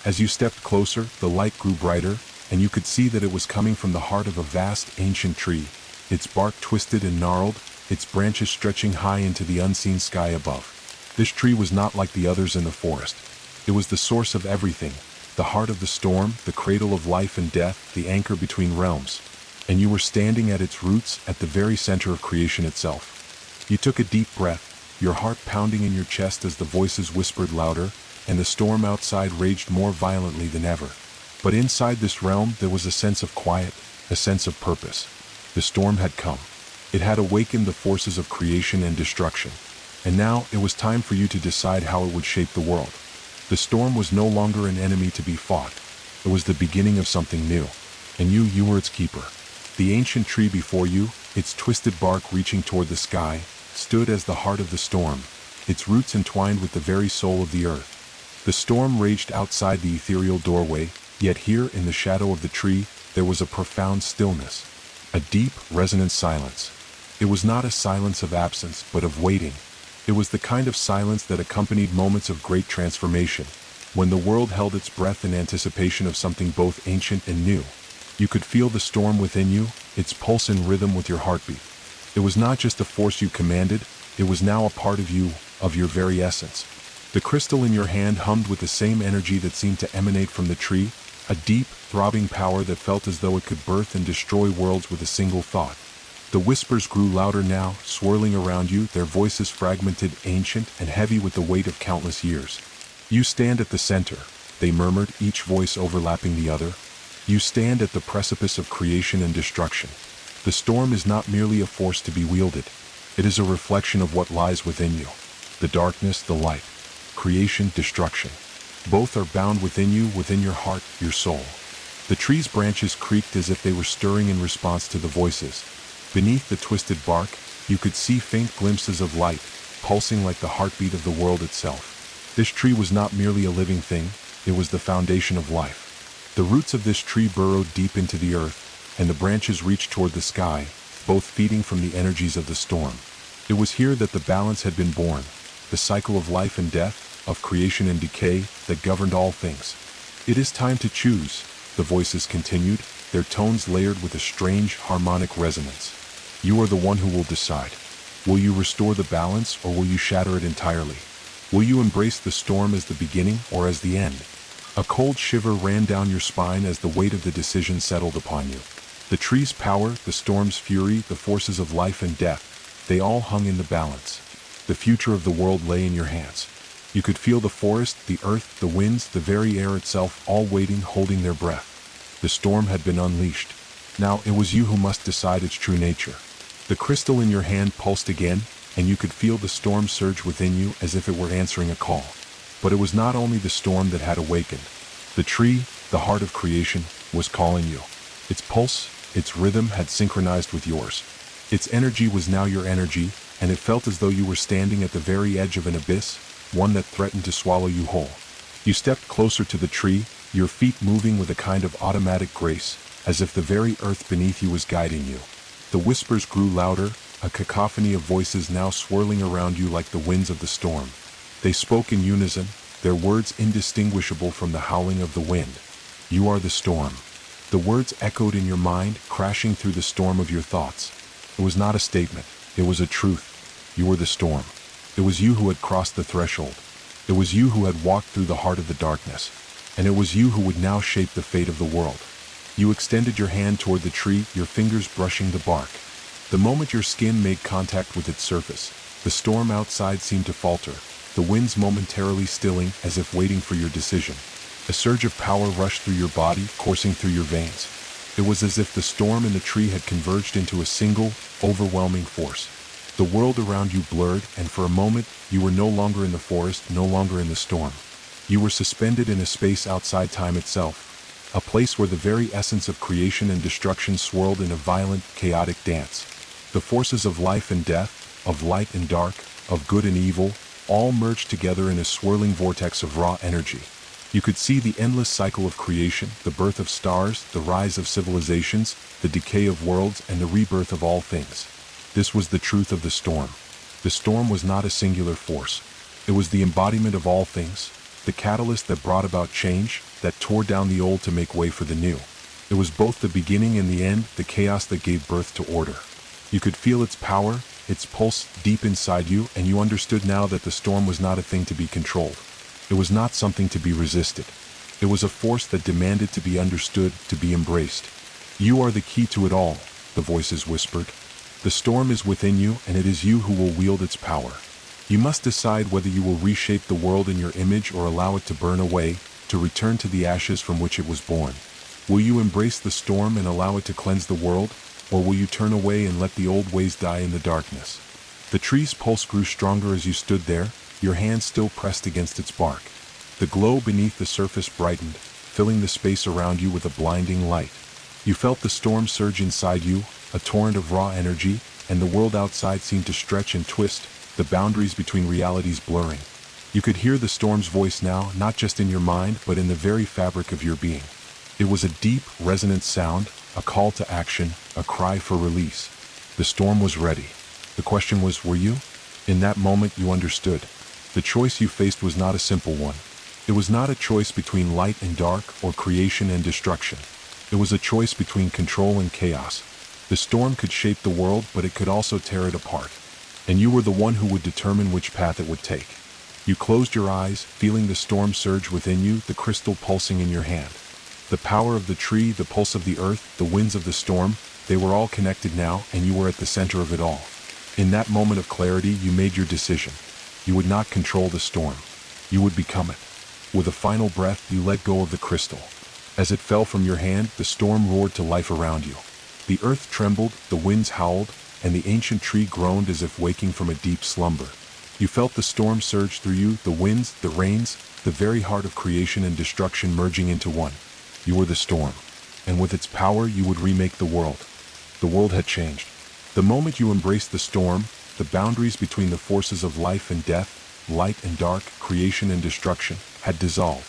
As you stepped closer, the light grew brighter, and you could see that it was coming from the heart of a vast, ancient tree, its bark twisted and gnarled, its branches stretching high into the unseen sky above. This tree was not like the others in the forest. It was the source of everything, the heart of the storm, the cradle of life and death, the anchor between realms. And you were standing at its roots, at the very center of creation itself. You took a deep breath, your heart pounding in your chest as the voices whispered louder, and the storm outside raged more violently than ever. But inside this realm there was a sense of quiet, a sense of purpose. The storm had come. It had awakened the forces of creation and destruction. And now it was time for you to decide how it would shape the world. The storm was no longer an enemy to be fought. It was the beginning of something new. And you were its keeper. The ancient tree before you, its twisted bark reaching toward the sky, stood as the heart of the storm, its roots entwined with the very soul of the earth. The storm raged outside the ethereal doorway, yet here in the shadow of the tree, there was a profound stillness, a deep, resonant silence. It was not a silence of absence, but of waiting. It was the kind of silence that accompanied moments of great transformation, when the world held its breath in anticipation of something both ancient and new. You could feel the storm within you, its pulse in rhythm with your heartbeat. It was not just a force you commanded, it was now a part of you, of your very essence. The crystal in your hand hummed with the same energy that seemed to emanate from the tree, a deep, throbbing power that felt as though it could birth and destroy worlds with a single thought. The whispers grew louder now, swirling around you, their voices fragmented, ancient, and heavy with the weight of countless years. You stand at the center, they murmured, each voice overlapping the other. You stand at the precipice of creation and destruction. The storm is not merely a force to be wielded. It is a reflection of what lies within you. The darkness, the light. Creation, destruction. Both are bound within you, within your heart, your soul. The tree's branches creaked as if they were stirring in response to the voices. Beneath the twisted bark, you could see faint glimpses of light, pulsing like the heartbeat of the world itself. This tree was not merely a living thing, it was the foundation of life. The roots of this tree burrowed deep into the earth, and the branches reached toward the sky, both feeding from the energies of the storm. It was here that the balance had been born, the cycle of life and death, of creation and decay, that governed all things. It is time to choose, the voices continued, their tones layered with a strange, harmonic resonance. You are the one who will decide. Will you restore the balance, or will you shatter it entirely? Will you embrace the storm as the beginning or as the end? A cold shiver ran down your spine as the weight of the decision settled upon you. The tree's power, the storm's fury, the forces of life and death, they all hung in the balance. The future of the world lay in your hands. You could feel the forest, the earth, the winds, the very air itself, all waiting, holding their breath. The storm had been unleashed. Now it was you who must decide its true nature. The crystal in your hand pulsed again, and you could feel the storm surge within you as if it were answering a call. But it was not only the storm that had awakened. The tree, the heart of creation, was calling you. Its pulse, its rhythm had synchronized with yours. Its energy was now your energy, and it felt as though you were standing at the very edge of an abyss, one that threatened to swallow you whole. You stepped closer to the tree, your feet moving with a kind of automatic grace, as if the very earth beneath you was guiding you. The whispers grew louder, a cacophony of voices now swirling around you like the winds of the storm. They spoke in unison, their words indistinguishable from the howling of the wind. You are the storm. The words echoed in your mind, crashing through the storm of your thoughts. It was not a statement, it was a truth. You were the storm. It was you who had crossed the threshold. It was you who had walked through the heart of the darkness. And it was you who would now shape the fate of the world. You extended your hand toward the tree, your fingers brushing the bark. The moment your skin made contact with its surface, the storm outside seemed to falter, the winds momentarily stilling as if waiting for your decision. A surge of power rushed through your body, coursing through your veins. It was as if the storm and the tree had converged into a single, overwhelming force. The world around you blurred, and for a moment, you were no longer in the forest, no longer in the storm. You were suspended in a space outside time itself. A place where the very essence of creation and destruction swirled in a violent, chaotic dance. The forces of life and death, of light and dark, of good and evil, all merged together in a swirling vortex of raw energy. You could see the endless cycle of creation, the birth of stars, the rise of civilizations, the decay of worlds, and the rebirth of all things. This was the truth of the storm. The storm was not a singular force. It was the embodiment of all things, the catalyst that brought about change, that tore down the old to make way for the new. It was both the beginning and the end, the chaos that gave birth to order. You could feel its power, its pulse deep inside you, and you understood now that the storm was not a thing to be controlled. It was not something to be resisted. It was a force that demanded to be understood, to be embraced. You are the key to it all, the voices whispered. The storm is within you, and it is you who will wield its power. You must decide whether you will reshape the world in your image or allow it to burn away, to return to the ashes from which it was born. Will you embrace the storm and allow it to cleanse the world, or will you turn away and let the old ways die in the darkness? The tree's pulse grew stronger as you stood there, your hand still pressed against its bark. The glow beneath the surface brightened, filling the space around you with a blinding light. You felt the storm surge inside you, a torrent of raw energy, and the world outside seemed to stretch and twist, the boundaries between realities blurring. You could hear the storm's voice now, not just in your mind, but in the very fabric of your being. It was a deep, resonant sound, a call to action, a cry for release. The storm was ready. The question was, were you? In that moment you understood. The choice you faced was not a simple one. It was not a choice between light and dark, or creation and destruction. It was a choice between control and chaos. The storm could shape the world, but it could also tear it apart. And you were the one who would determine which path it would take. You closed your eyes, feeling the storm surge within you, the crystal pulsing in your hand. The power of the tree, the pulse of the earth, the winds of the storm, they were all connected now, and you were at the center of it all. In that moment of clarity, you made your decision. You would not control the storm. You would become it. With a final breath, you let go of the crystal. As it fell from your hand, the storm roared to life around you. The earth trembled, the winds howled, and the ancient tree groaned as if waking from a deep slumber. You felt the storm surge through you, the winds, the rains, the very heart of creation and destruction merging into one. You were the storm, and with its power you would remake the world. The world had changed. The moment you embraced the storm, the boundaries between the forces of life and death, light and dark, creation and destruction, had dissolved.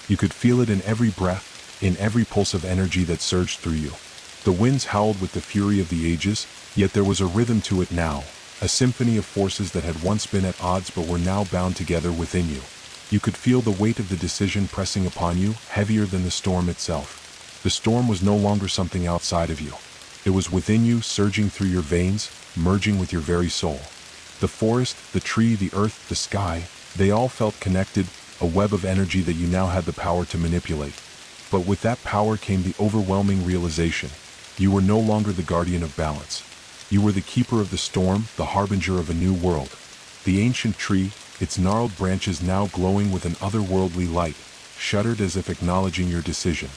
You could feel it in every breath, in every pulse of energy that surged through you. The winds howled with the fury of the ages, yet there was a rhythm to it now, a symphony of forces that had once been at odds but were now bound together within you. You could feel the weight of the decision pressing upon you, heavier than the storm itself. The storm was no longer something outside of you. It was within you, surging through your veins, merging with your very soul. The forest, the tree, the earth, the sky, they all felt connected, a web of energy that you now had the power to manipulate. But with that power came the overwhelming realization. You were no longer the guardian of balance. You were the keeper of the storm, the harbinger of a new world. The ancient tree, its gnarled branches now glowing with an otherworldly light, shuddered as if acknowledging your decision.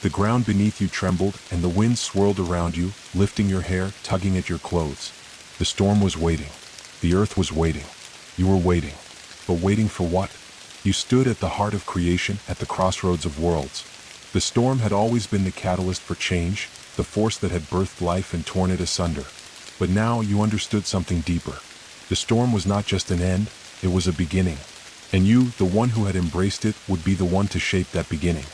The ground beneath you trembled, and the wind swirled around you, lifting your hair, tugging at your clothes. The storm was waiting. The earth was waiting. You were waiting. But waiting for what? You stood at the heart of creation, at the crossroads of worlds. The storm had always been the catalyst for change, the force that had birthed life and torn it asunder. But now you understood something deeper. The storm was not just an end, it was a beginning. And you, the one who had embraced it, would be the one to shape that beginning.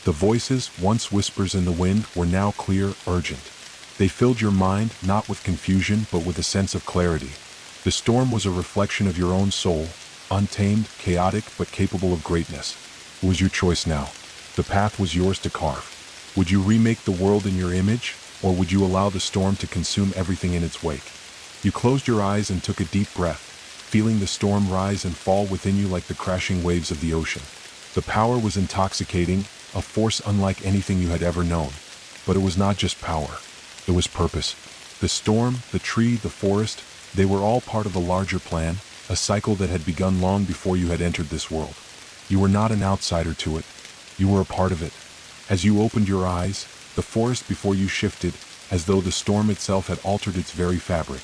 The voices, once whispers in the wind, were now clear, urgent. They filled your mind, not with confusion, but with a sense of clarity. The storm was a reflection of your own soul, untamed, chaotic, but capable of greatness. It was your choice now. The path was yours to carve. Would you remake the world in your image, or would you allow the storm to consume everything in its wake? You closed your eyes and took a deep breath, feeling the storm rise and fall within you like the crashing waves of the ocean. The power was intoxicating, a force unlike anything you had ever known. But it was not just power. It was purpose. The storm, the tree, the forest, they were all part of a larger plan, a cycle that had begun long before you had entered this world. You were not an outsider to it. You were a part of it. As you opened your eyes, the forest before you shifted, as though the storm itself had altered its very fabric.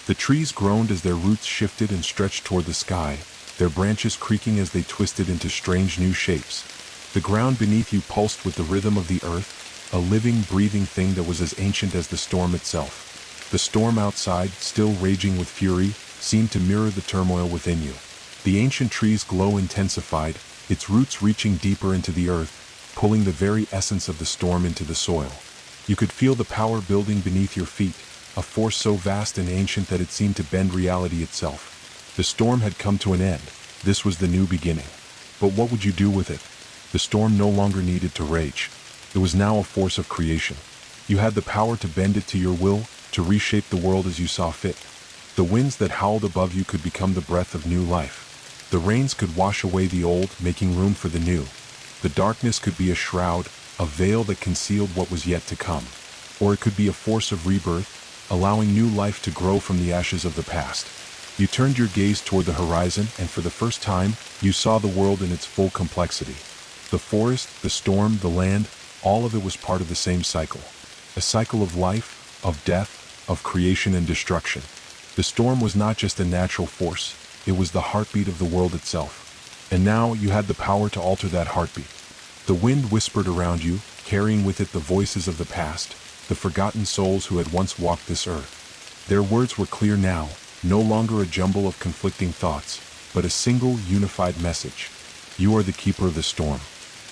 The trees groaned as their roots shifted and stretched toward the sky, their branches creaking as they twisted into strange new shapes. The ground beneath you pulsed with the rhythm of the earth, a living, breathing thing that was as ancient as the storm itself. The storm outside, still raging with fury, seemed to mirror the turmoil within you. The ancient tree's glow intensified, its roots reaching deeper into the earth, pulling the very essence of the storm into the soil. You could feel the power building beneath your feet, a force so vast and ancient that it seemed to bend reality itself. The storm had come to an end. This was the new beginning. But what would you do with it? The storm no longer needed to rage. It was now a force of creation. You had the power to bend it to your will, to reshape the world as you saw fit. The winds that howled above you could become the breath of new life. The rains could wash away the old, making room for the new. The darkness could be a shroud, a veil that concealed what was yet to come. Or it could be a force of rebirth, allowing new life to grow from the ashes of the past. You turned your gaze toward the horizon, and for the first time, you saw the world in its full complexity. The forest, the storm, the land, all of it was part of the same cycle. A cycle of life, of death, of creation and destruction. The storm was not just a natural force, it was the heartbeat of the world itself. And now you had the power to alter that heartbeat. The wind whispered around you, carrying with it the voices of the past, the forgotten souls who had once walked this earth. Their words were clear now, no longer a jumble of conflicting thoughts, but a single, unified message. You are the keeper of the storm.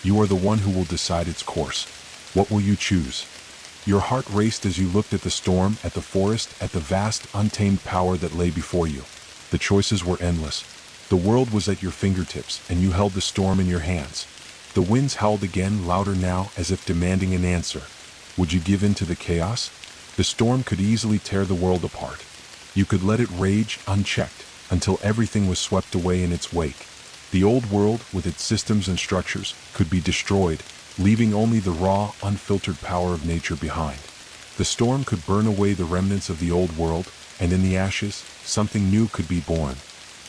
You are the one who will decide its course. What will you choose? Your heart raced as you looked at the storm, at the forest, at the vast, untamed power that lay before you. The choices were endless. The world was at your fingertips, and you held the storm in your hands. The winds howled again, louder now, as if demanding an answer. Would you give in to the chaos? The storm could easily tear the world apart. You could let it rage, unchecked, until everything was swept away in its wake. The old world, with its systems and structures, could be destroyed, leaving only the raw, unfiltered power of nature behind. The storm could burn away the remnants of the old world, and in the ashes, something new could be born.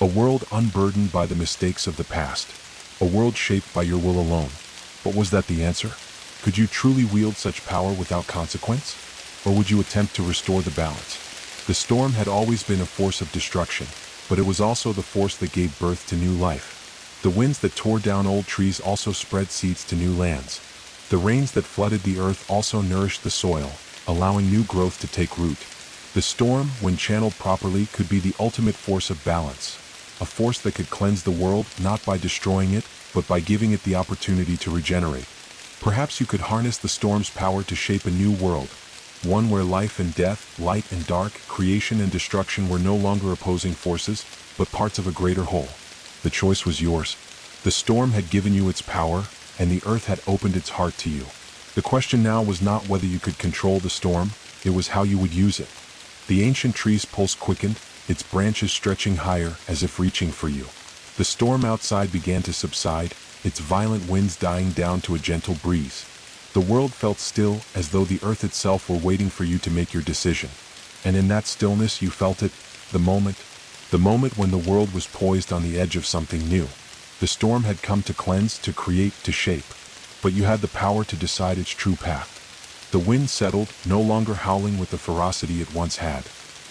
A world unburdened by the mistakes of the past. A world shaped by your will alone. But was that the answer? Could you truly wield such power without consequence? Or would you attempt to restore the balance? The storm had always been a force of destruction, but it was also the force that gave birth to new life. The winds that tore down old trees also spread seeds to new lands. The rains that flooded the earth also nourished the soil, allowing new growth to take root. The storm, when channeled properly, could be the ultimate force of balance, a force that could cleanse the world not by destroying it, but by giving it the opportunity to regenerate. Perhaps you could harness the storm's power to shape a new world, one where life and death, light and dark, creation and destruction were no longer opposing forces, but parts of a greater whole. The choice was yours. The storm had given you its power, and the earth had opened its heart to you. The question now was not whether you could control the storm, it was how you would use it. The ancient tree's pulse quickened, its branches stretching higher as if reaching for you. The storm outside began to subside, its violent winds dying down to a gentle breeze. The world felt still, as though the earth itself were waiting for you to make your decision. And in that stillness you felt it, the moment when the world was poised on the edge of something new. The storm had come to cleanse, to create, to shape. But you had the power to decide its true path. The wind settled, no longer howling with the ferocity it once had.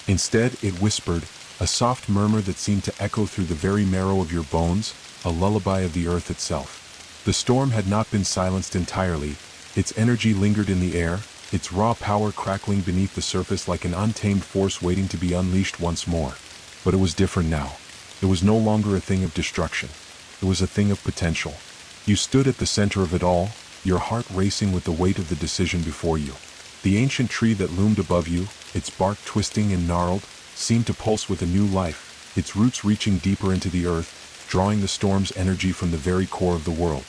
Instead, it whispered, a soft murmur that seemed to echo through the very marrow of your bones, a lullaby of the earth itself. The storm had not been silenced entirely. Its energy lingered in the air, its raw power crackling beneath the surface like an untamed force waiting to be unleashed once more. But it was different now. It was no longer a thing of destruction. It was a thing of potential. You stood at the center of it all, your heart racing with the weight of the decision before you. The ancient tree that loomed above you, its bark twisting and gnarled, seemed to pulse with a new life, its roots reaching deeper into the earth, drawing the storm's energy from the very core of the world.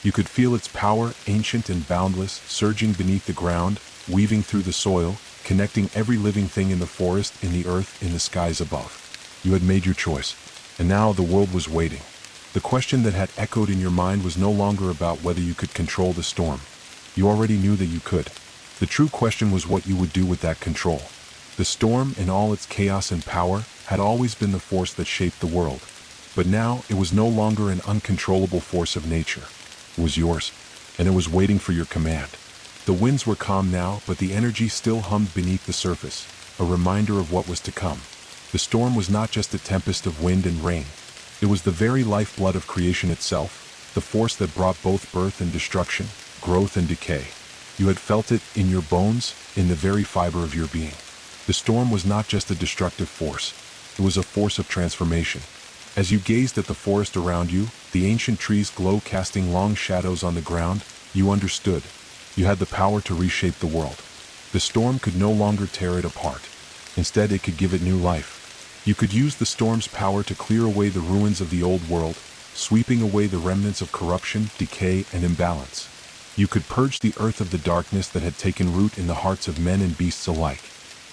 You could feel its power, ancient and boundless, surging beneath the ground, weaving through the soil, connecting every living thing in the forest, in the earth, in the skies above. You had made your choice, and now the world was waiting. The question that had echoed in your mind was no longer about whether you could control the storm. You already knew that you could. The true question was what you would do with that control. The storm, in all its chaos and power, had always been the force that shaped the world. But now, it was no longer an uncontrollable force of nature. It was yours, and it was waiting for your command. The winds were calm now, but the energy still hummed beneath the surface, a reminder of what was to come. The storm was not just a tempest of wind and rain. It was the very lifeblood of creation itself, the force that brought both birth and destruction, growth and decay. You had felt it in your bones, in the very fiber of your being. The storm was not just a destructive force. It was a force of transformation. As you gazed at the forest around you, the ancient trees' glow casting long shadows on the ground, you understood. You had the power to reshape the world. The storm could no longer tear it apart. Instead, it could give it new life. You could use the storm's power to clear away the ruins of the old world, sweeping away the remnants of corruption, decay, and imbalance. You could purge the earth of the darkness that had taken root in the hearts of men and beasts alike.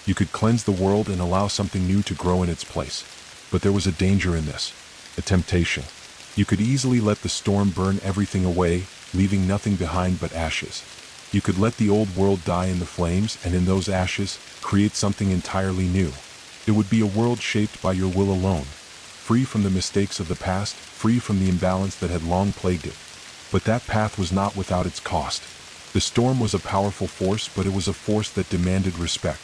You could cleanse the world and allow something new to grow in its place. But there was a danger in this, a temptation. You could easily let the storm burn everything away, leaving nothing behind but ashes. You could let the old world die in the flames, and in those ashes, create something entirely new. It would be a world shaped by your will alone, free from the mistakes of the past, free from the imbalance that had long plagued it. But that path was not without its cost. The storm was a powerful force, but it was a force that demanded respect.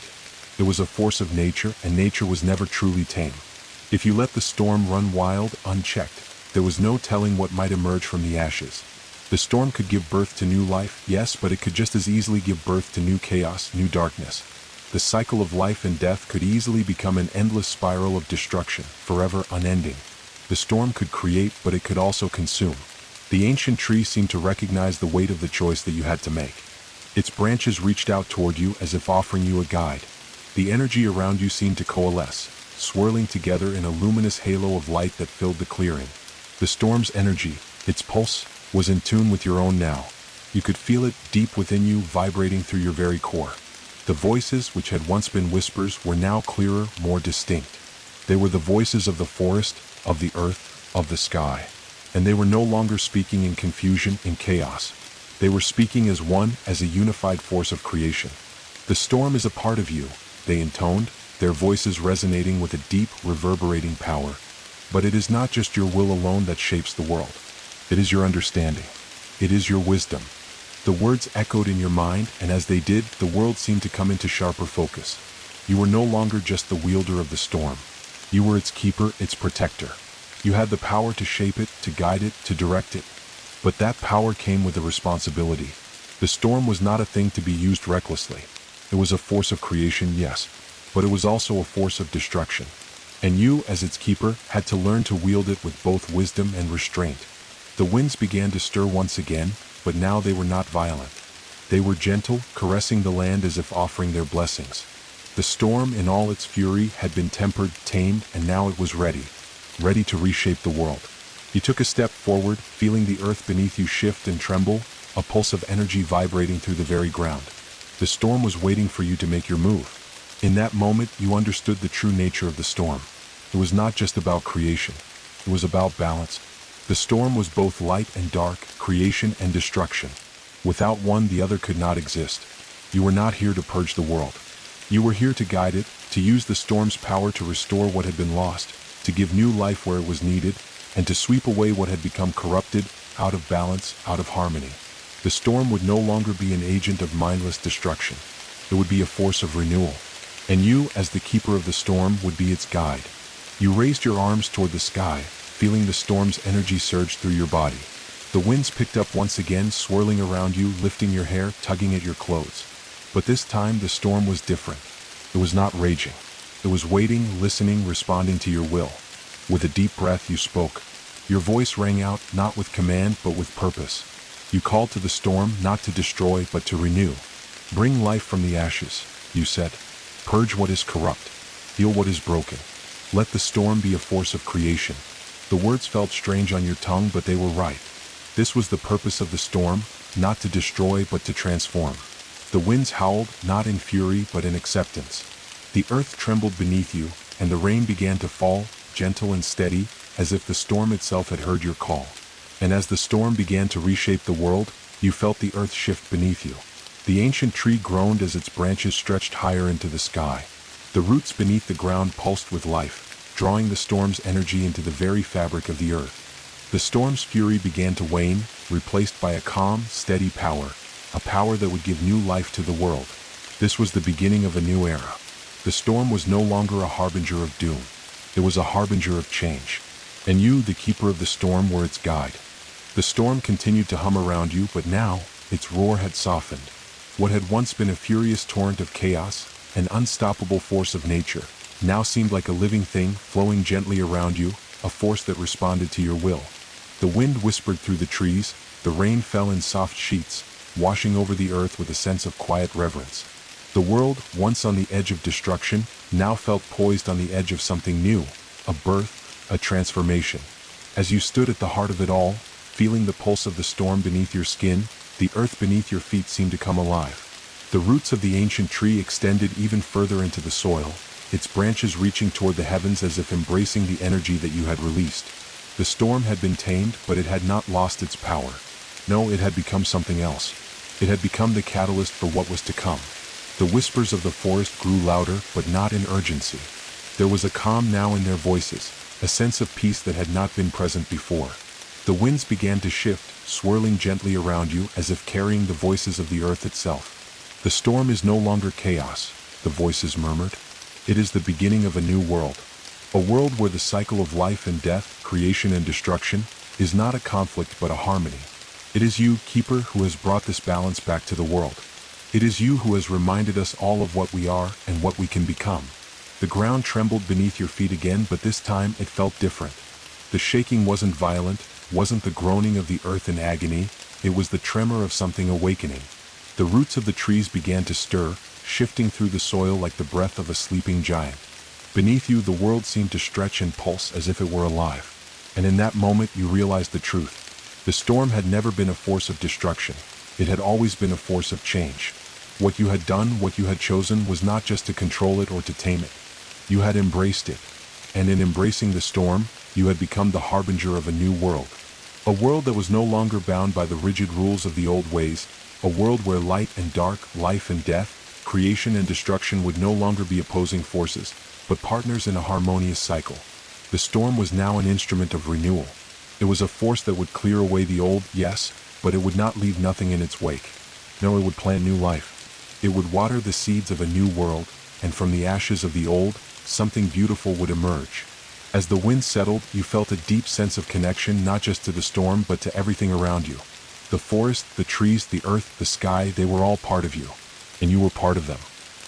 It was a force of nature, and nature was never truly tame. If you let the storm run wild, unchecked, there was no telling what might emerge from the ashes. The storm could give birth to new life, yes, but it could just as easily give birth to new chaos, new darkness. The cycle of life and death could easily become an endless spiral of destruction, forever unending. The storm could create, but it could also consume. The ancient tree seemed to recognize the weight of the choice that you had to make. Its branches reached out toward you as if offering you a guide. The energy around you seemed to coalesce, swirling together in a luminous halo of light that filled the clearing. The storm's energy, its pulse, was in tune with your own now. You could feel it deep within you, vibrating through your very core. The voices, which had once been whispers, were now clearer, more distinct. They were the voices of the forest, of the earth, of the sky. And they were no longer speaking in confusion, in chaos. They were speaking as one, as a unified force of creation. The storm is a part of you, they intoned, their voices resonating with a deep, reverberating power. But it is not just your will alone that shapes the world. It is your understanding. It is your wisdom. The words echoed in your mind, and as they did, the world seemed to come into sharper focus. You were no longer just the wielder of the storm. You were its keeper, its protector. You had the power to shape it, to guide it, to direct it. But that power came with a responsibility. The storm was not a thing to be used recklessly. It was a force of creation, yes, but it was also a force of destruction. And you, as its keeper, had to learn to wield it with both wisdom and restraint. The winds began to stir once again, but now they were not violent. They were gentle, caressing the land as if offering their blessings. The storm, in all its fury, had been tempered, tamed, and now it was ready to reshape the world. You took a step forward, feeling the earth beneath you shift and tremble, a pulse of energy vibrating through the very ground. The storm was waiting for you to make your move. In that moment, you understood the true nature of the storm. It was not just about creation. It was about balance. The storm was both light and dark, creation and destruction. Without one, the other could not exist. You were not here to purge the world. You were here to guide it, to use the storm's power to restore what had been lost, to give new life where it was needed, and to sweep away what had become corrupted, out of balance, out of harmony. The storm would no longer be an agent of mindless destruction. It would be a force of renewal. And you, as the keeper of the storm, would be its guide. You raised your arms toward the sky, feeling the storm's energy surge through your body. The winds picked up once again, swirling around you, lifting your hair, tugging at your clothes. But this time the storm was different. It was not raging. It was waiting, listening, responding to your will. With a deep breath you spoke. Your voice rang out, not with command, but with purpose. You called to the storm, not to destroy, but to renew. Bring life from the ashes, you said. Purge what is corrupt. Heal what is broken. Let the storm be a force of creation. The words felt strange on your tongue, but they were right. This was the purpose of the storm, not to destroy, but to transform. The winds howled, not in fury, but in acceptance. The earth trembled beneath you, and the rain began to fall, gentle and steady, as if the storm itself had heard your call. And as the storm began to reshape the world, you felt the earth shift beneath you. The ancient tree groaned as its branches stretched higher into the sky. The roots beneath the ground pulsed with life, drawing the storm's energy into the very fabric of the earth. The storm's fury began to wane, replaced by a calm, steady power, a power that would give new life to the world. This was the beginning of a new era. The storm was no longer a harbinger of doom. It was a harbinger of change. And you, the keeper of the storm, were its guide. The storm continued to hum around you, but now, its roar had softened. What had once been a furious torrent of chaos, an unstoppable force of nature, now seemed like a living thing flowing gently around you, a force that responded to your will. The wind whispered through the trees, the rain fell in soft sheets, washing over the earth with a sense of quiet reverence. The world, once on the edge of destruction, now felt poised on the edge of something new, a birth, a transformation. As you stood at the heart of it all, feeling the pulse of the storm beneath your skin, the earth beneath your feet seemed to come alive. The roots of the ancient tree extended even further into the soil, its branches reaching toward the heavens as if embracing the energy that you had released. The storm had been tamed, but it had not lost its power. No, it had become something else. It had become the catalyst for what was to come. The whispers of the forest grew louder, but not in urgency. There was a calm now in their voices, a sense of peace that had not been present before. The winds began to shift, swirling gently around you as if carrying the voices of the earth itself. The storm is no longer chaos, the voices murmured. It is the beginning of a new world. A world where the cycle of life and death, creation and destruction, is not a conflict but a harmony. It is you, Keeper, who has brought this balance back to the world. It is you who has reminded us all of what we are and what we can become. The ground trembled beneath your feet again, but this time it felt different. The shaking wasn't violent, wasn't the groaning of the earth in agony, it was the tremor of something awakening. The roots of the trees began to stir, shifting through the soil like the breath of a sleeping giant. Beneath you, the world seemed to stretch and pulse as if it were alive. And in that moment, you realized the truth. The storm had never been a force of destruction. It had always been a force of change. What you had done, what you had chosen, was not just to control it or to tame it. You had embraced it. And in embracing the storm, you had become the harbinger of a new world. A world that was no longer bound by the rigid rules of the old ways, a world where light and dark, life and death, creation and destruction would no longer be opposing forces, but partners in a harmonious cycle. The storm was now an instrument of renewal. It was a force that would clear away the old, yes, but it would not leave nothing in its wake. No, it would plant new life. It would water the seeds of a new world, and from the ashes of the old, something beautiful would emerge. As the wind settled, you felt a deep sense of connection not just to the storm but to everything around you. The forest, the trees, the earth, the sky, they were all part of you. And you were part of them.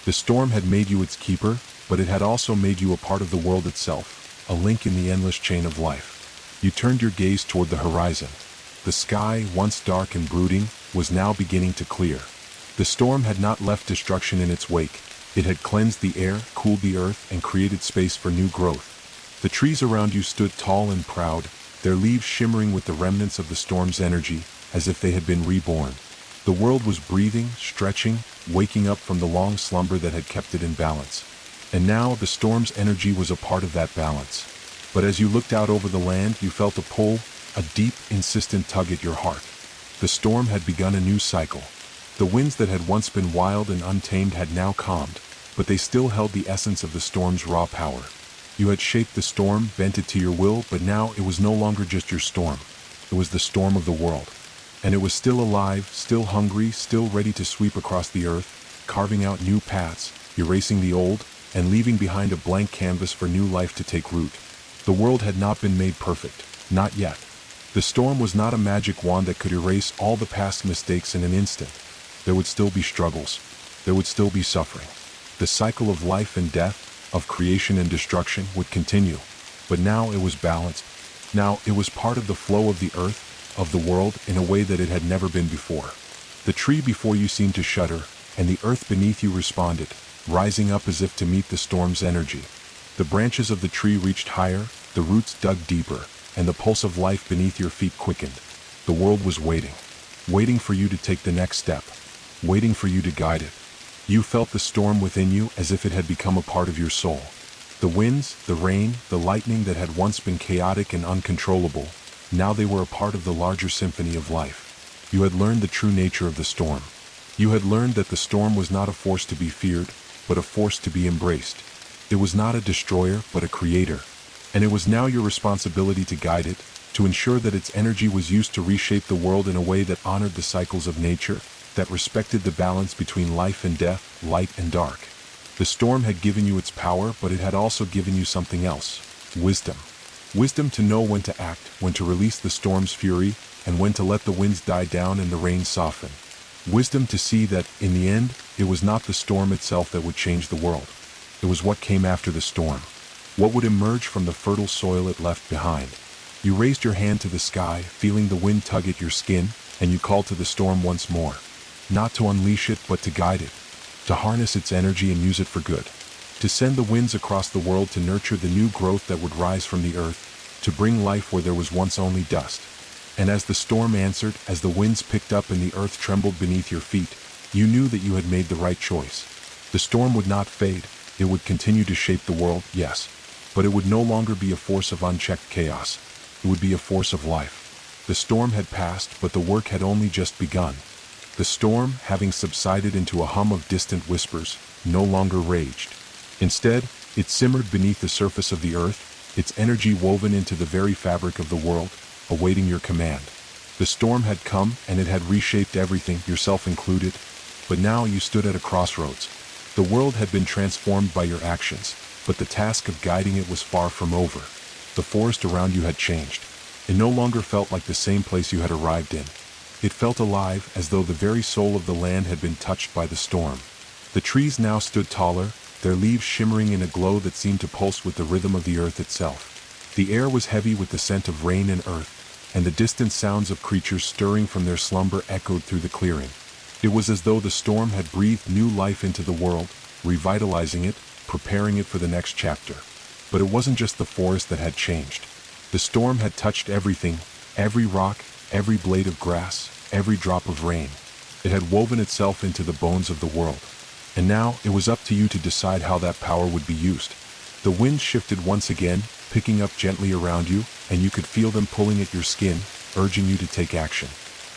The storm had made you its keeper, but it had also made you a part of the world itself, a link in the endless chain of life. You turned your gaze toward the horizon. The sky, once dark and brooding, was now beginning to clear. The storm had not left destruction in its wake. It had cleansed the air, cooled the earth, and created space for new growth. The trees around you stood tall and proud, their leaves shimmering with the remnants of the storm's energy, as if they had been reborn. The world was breathing, stretching, waking up from the long slumber that had kept it in balance. And now the storm's energy was a part of that balance. But as you looked out over the land, you felt a pull, a deep, insistent tug at your heart. The storm had begun a new cycle. The winds that had once been wild and untamed had now calmed, but they still held the essence of the storm's raw power. You had shaped the storm, bent it to your will, but now it was no longer just your storm. It was the storm of the world. And it was still alive, still hungry, still ready to sweep across the earth, carving out new paths, erasing the old, and leaving behind a blank canvas for new life to take root. The world had not been made perfect, not yet. The storm was not a magic wand that could erase all the past mistakes in an instant. There would still be struggles. There would still be suffering. The cycle of life and death, of creation and destruction, would continue. But now it was balanced. Now it was part of the flow of the earth, of the world, in a way that it had never been before. The tree before you seemed to shudder, and the earth beneath you responded, rising up as if to meet the storm's energy. The branches of the tree reached higher, the roots dug deeper, and the pulse of life beneath your feet quickened. The world was waiting. Waiting for you to take the next step. Waiting for you to guide it. You felt the storm within you as if it had become a part of your soul. The winds, the rain, the lightning that had once been chaotic and uncontrollable, now they were a part of the larger symphony of life. You had learned the true nature of the storm. You had learned that the storm was not a force to be feared, but a force to be embraced. It was not a destroyer, but a creator. And it was now your responsibility to guide it, to ensure that its energy was used to reshape the world in a way that honored the cycles of nature, that respected the balance between life and death, light and dark. The storm had given you its power, but it had also given you something else: wisdom. Wisdom to know when to act, when to release the storm's fury, and when to let the winds die down and the rain soften. Wisdom to see that, in the end, it was not the storm itself that would change the world. It was what came after the storm. What would emerge from the fertile soil it left behind. You raised your hand to the sky, feeling the wind tug at your skin, and you called to the storm once more. Not to unleash it, but to guide it. To harness its energy and use it for good. To send the winds across the world to nurture the new growth that would rise from the earth, to bring life where there was once only dust. And as the storm answered, as the winds picked up and the earth trembled beneath your feet, you knew that you had made the right choice. The storm would not fade. It would continue to shape the world, yes. But it would no longer be a force of unchecked chaos. It would be a force of life. The storm had passed, but the work had only just begun. The storm, having subsided into a hum of distant whispers, no longer raged. Instead, it simmered beneath the surface of the earth, its energy woven into the very fabric of the world, awaiting your command. The storm had come, and it had reshaped everything, yourself included. But now you stood at a crossroads. The world had been transformed by your actions, but the task of guiding it was far from over. The forest around you had changed. It no longer felt like the same place you had arrived in. It felt alive, as though the very soul of the land had been touched by the storm. The trees now stood taller, their leaves shimmering in a glow that seemed to pulse with the rhythm of the earth itself. The air was heavy with the scent of rain and earth, and the distant sounds of creatures stirring from their slumber echoed through the clearing. It was as though the storm had breathed new life into the world, revitalizing it, preparing it for the next chapter. But it wasn't just the forest that had changed. The storm had touched everything, every rock, every blade of grass, every drop of rain. It had woven itself into the bones of the world. And now it was up to you to decide how that power would be used. The winds shifted once again, picking up gently around you, and you could feel them pulling at your skin, urging you to take action.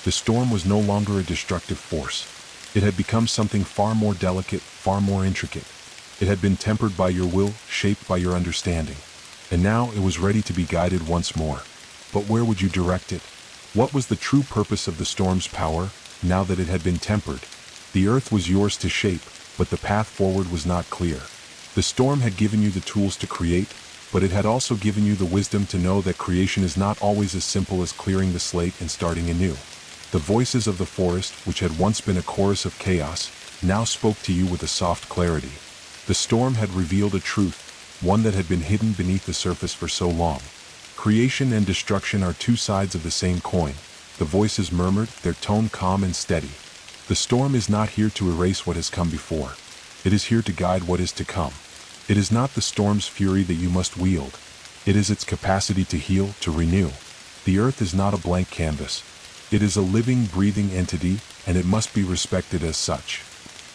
The storm was no longer a destructive force. It had become something far more delicate, far more intricate. It had been tempered by your will, shaped by your understanding. And now it was ready to be guided once more. But where would you direct it? What was the true purpose of the storm's power, now that it had been tempered? The earth was yours to shape, but the path forward was not clear. The storm had given you the tools to create, but it had also given you the wisdom to know that creation is not always as simple as clearing the slate and starting anew. The voices of the forest, which had once been a chorus of chaos, now spoke to you with a soft clarity. The storm had revealed a truth, one that had been hidden beneath the surface for so long. Creation and destruction are two sides of the same coin, the voices murmured, their tone calm and steady. The storm is not here to erase what has come before. It is here to guide what is to come. It is not the storm's fury that you must wield. It is its capacity to heal, to renew. The earth is not a blank canvas. It is a living, breathing entity, and it must be respected as such.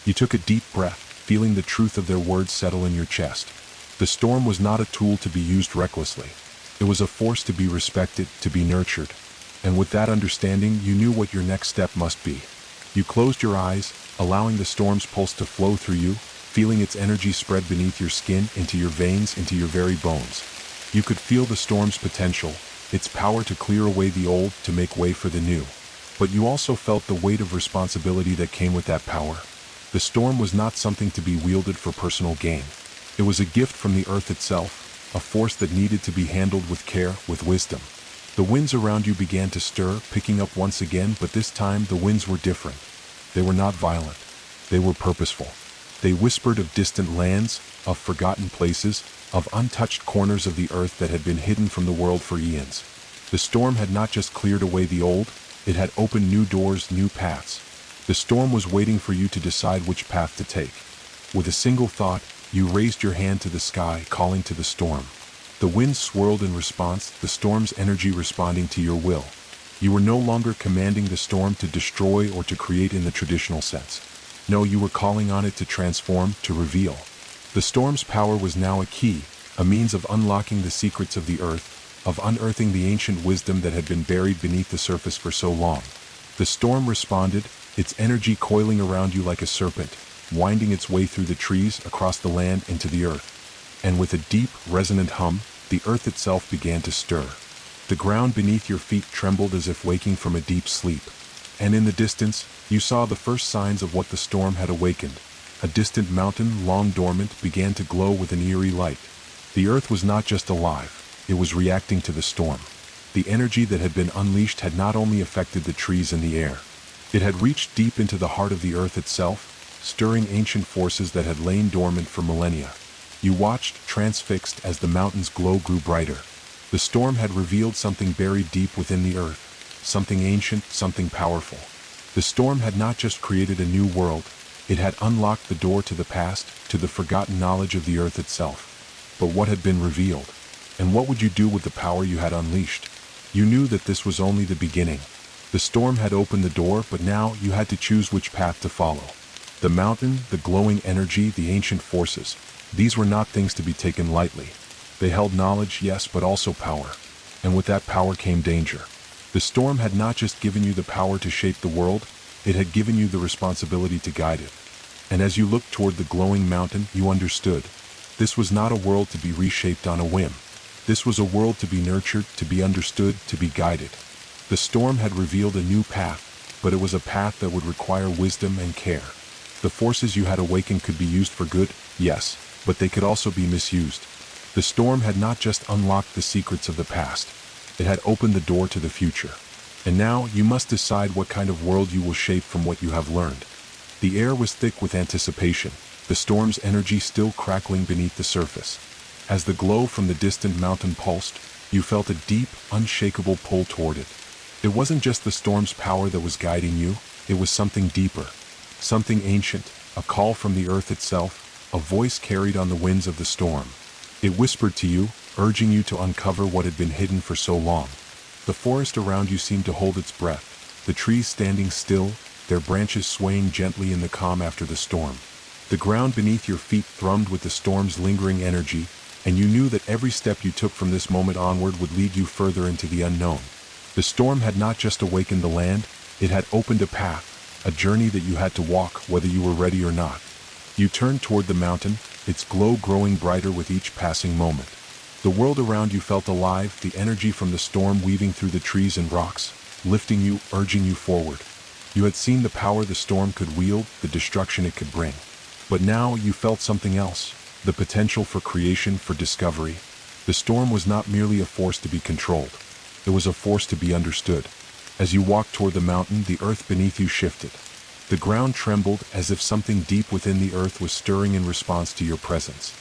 You took a deep breath, feeling the truth of their words settle in your chest. The storm was not a tool to be used recklessly. It was a force to be respected, to be nurtured. And with that understanding, you knew what your next step must be. You closed your eyes, allowing the storm's pulse to flow through you, feeling its energy spread beneath your skin, into your veins, into your very bones. You could feel the storm's potential, its power to clear away the old, to make way for the new. But you also felt the weight of responsibility that came with that power. The storm was not something to be wielded for personal gain. It was a gift from the earth itself, a force that needed to be handled with care, with wisdom. The winds around you began to stir, picking up once again, but this time the winds were different. They were not violent. They were purposeful. They whispered of distant lands, of forgotten places, of untouched corners of the earth that had been hidden from the world for eons. The storm had not just cleared away the old, it had opened new doors, new paths. The storm was waiting for you to decide which path to take. With a single thought, you raised your hand to the sky, calling to the storm. The wind swirled in response, the storm's energy responding to your will. You were no longer commanding the storm to destroy or to create in the traditional sense. No, you were calling on it to transform, to reveal. The storm's power was now a key, a means of unlocking the secrets of the earth, of unearthing the ancient wisdom that had been buried beneath the surface for so long. The storm responded, its energy coiling around you like a serpent, winding its way through the trees, across the land, into the earth. And with a deep, resonant hum, the earth itself began to stir. The ground beneath your feet trembled as if waking from a deep sleep. And in the distance, you saw the first signs of what the storm had awakened. A distant mountain, long dormant, began to glow with an eerie light. The earth was not just alive, it was reacting to the storm. The energy that had been unleashed had not only affected the trees and the air. It had reached deep into the heart of the earth itself, stirring ancient forces that had lain dormant for millennia. You watched, transfixed, as the mountain's glow grew brighter. The storm had revealed something buried deep within the earth. Something ancient, something powerful. The storm had not just created a new world, it had unlocked the door to the past, to the forgotten knowledge of the earth itself. But what had been revealed? And what would you do with the power you had unleashed? You knew that this was only the beginning. The storm had opened the door, but now you had to choose which path to follow. The mountain, the glowing energy, the ancient forces, these were not things to be taken lightly. They held knowledge, yes, but also power. And with that power came danger. The storm had not just given you the power to shape the world, it had given you the responsibility to guide it. And as you looked toward the glowing mountain, you understood. This was not a world to be reshaped on a whim. This was a world to be nurtured, to be understood, to be guided. The storm had revealed a new path, but it was a path that would require wisdom and care. The forces you had awakened could be used for good, yes, but they could also be misused. The storm had not just unlocked the secrets of the past, it had opened the door to the future. And now you must decide what kind of world you will shape from what you have learned. The air was thick with anticipation, the storm's energy still crackling beneath the surface. As the glow from the distant mountain pulsed, you felt a deep, unshakable pull toward it. It wasn't just the storm's power that was guiding you, it was something deeper, something ancient, a call from the earth itself, a voice carried on the winds of the storm. It whispered to you, urging you to uncover what had been hidden for so long. The forest around you seemed to hold its breath, the trees standing still, their branches swaying gently in the calm after the storm. The ground beneath your feet thrummed with the storm's lingering energy, and you knew that every step you took from this moment onward would lead you further into the unknown. The storm had not just awakened the land, it had opened a path, a journey that you had to walk whether you were ready or not. You turned toward the mountain, its glow growing brighter with each passing moment. The world around you felt alive, the energy from the storm weaving through the trees and rocks, lifting you, urging you forward. You had seen the power the storm could wield, the destruction it could bring. But now you felt something else, the potential for creation, for discovery. The storm was not merely a force to be controlled. It was a force to be understood. As you walked toward the mountain, the earth beneath you shifted. The ground trembled as if something deep within the earth was stirring in response to your presence.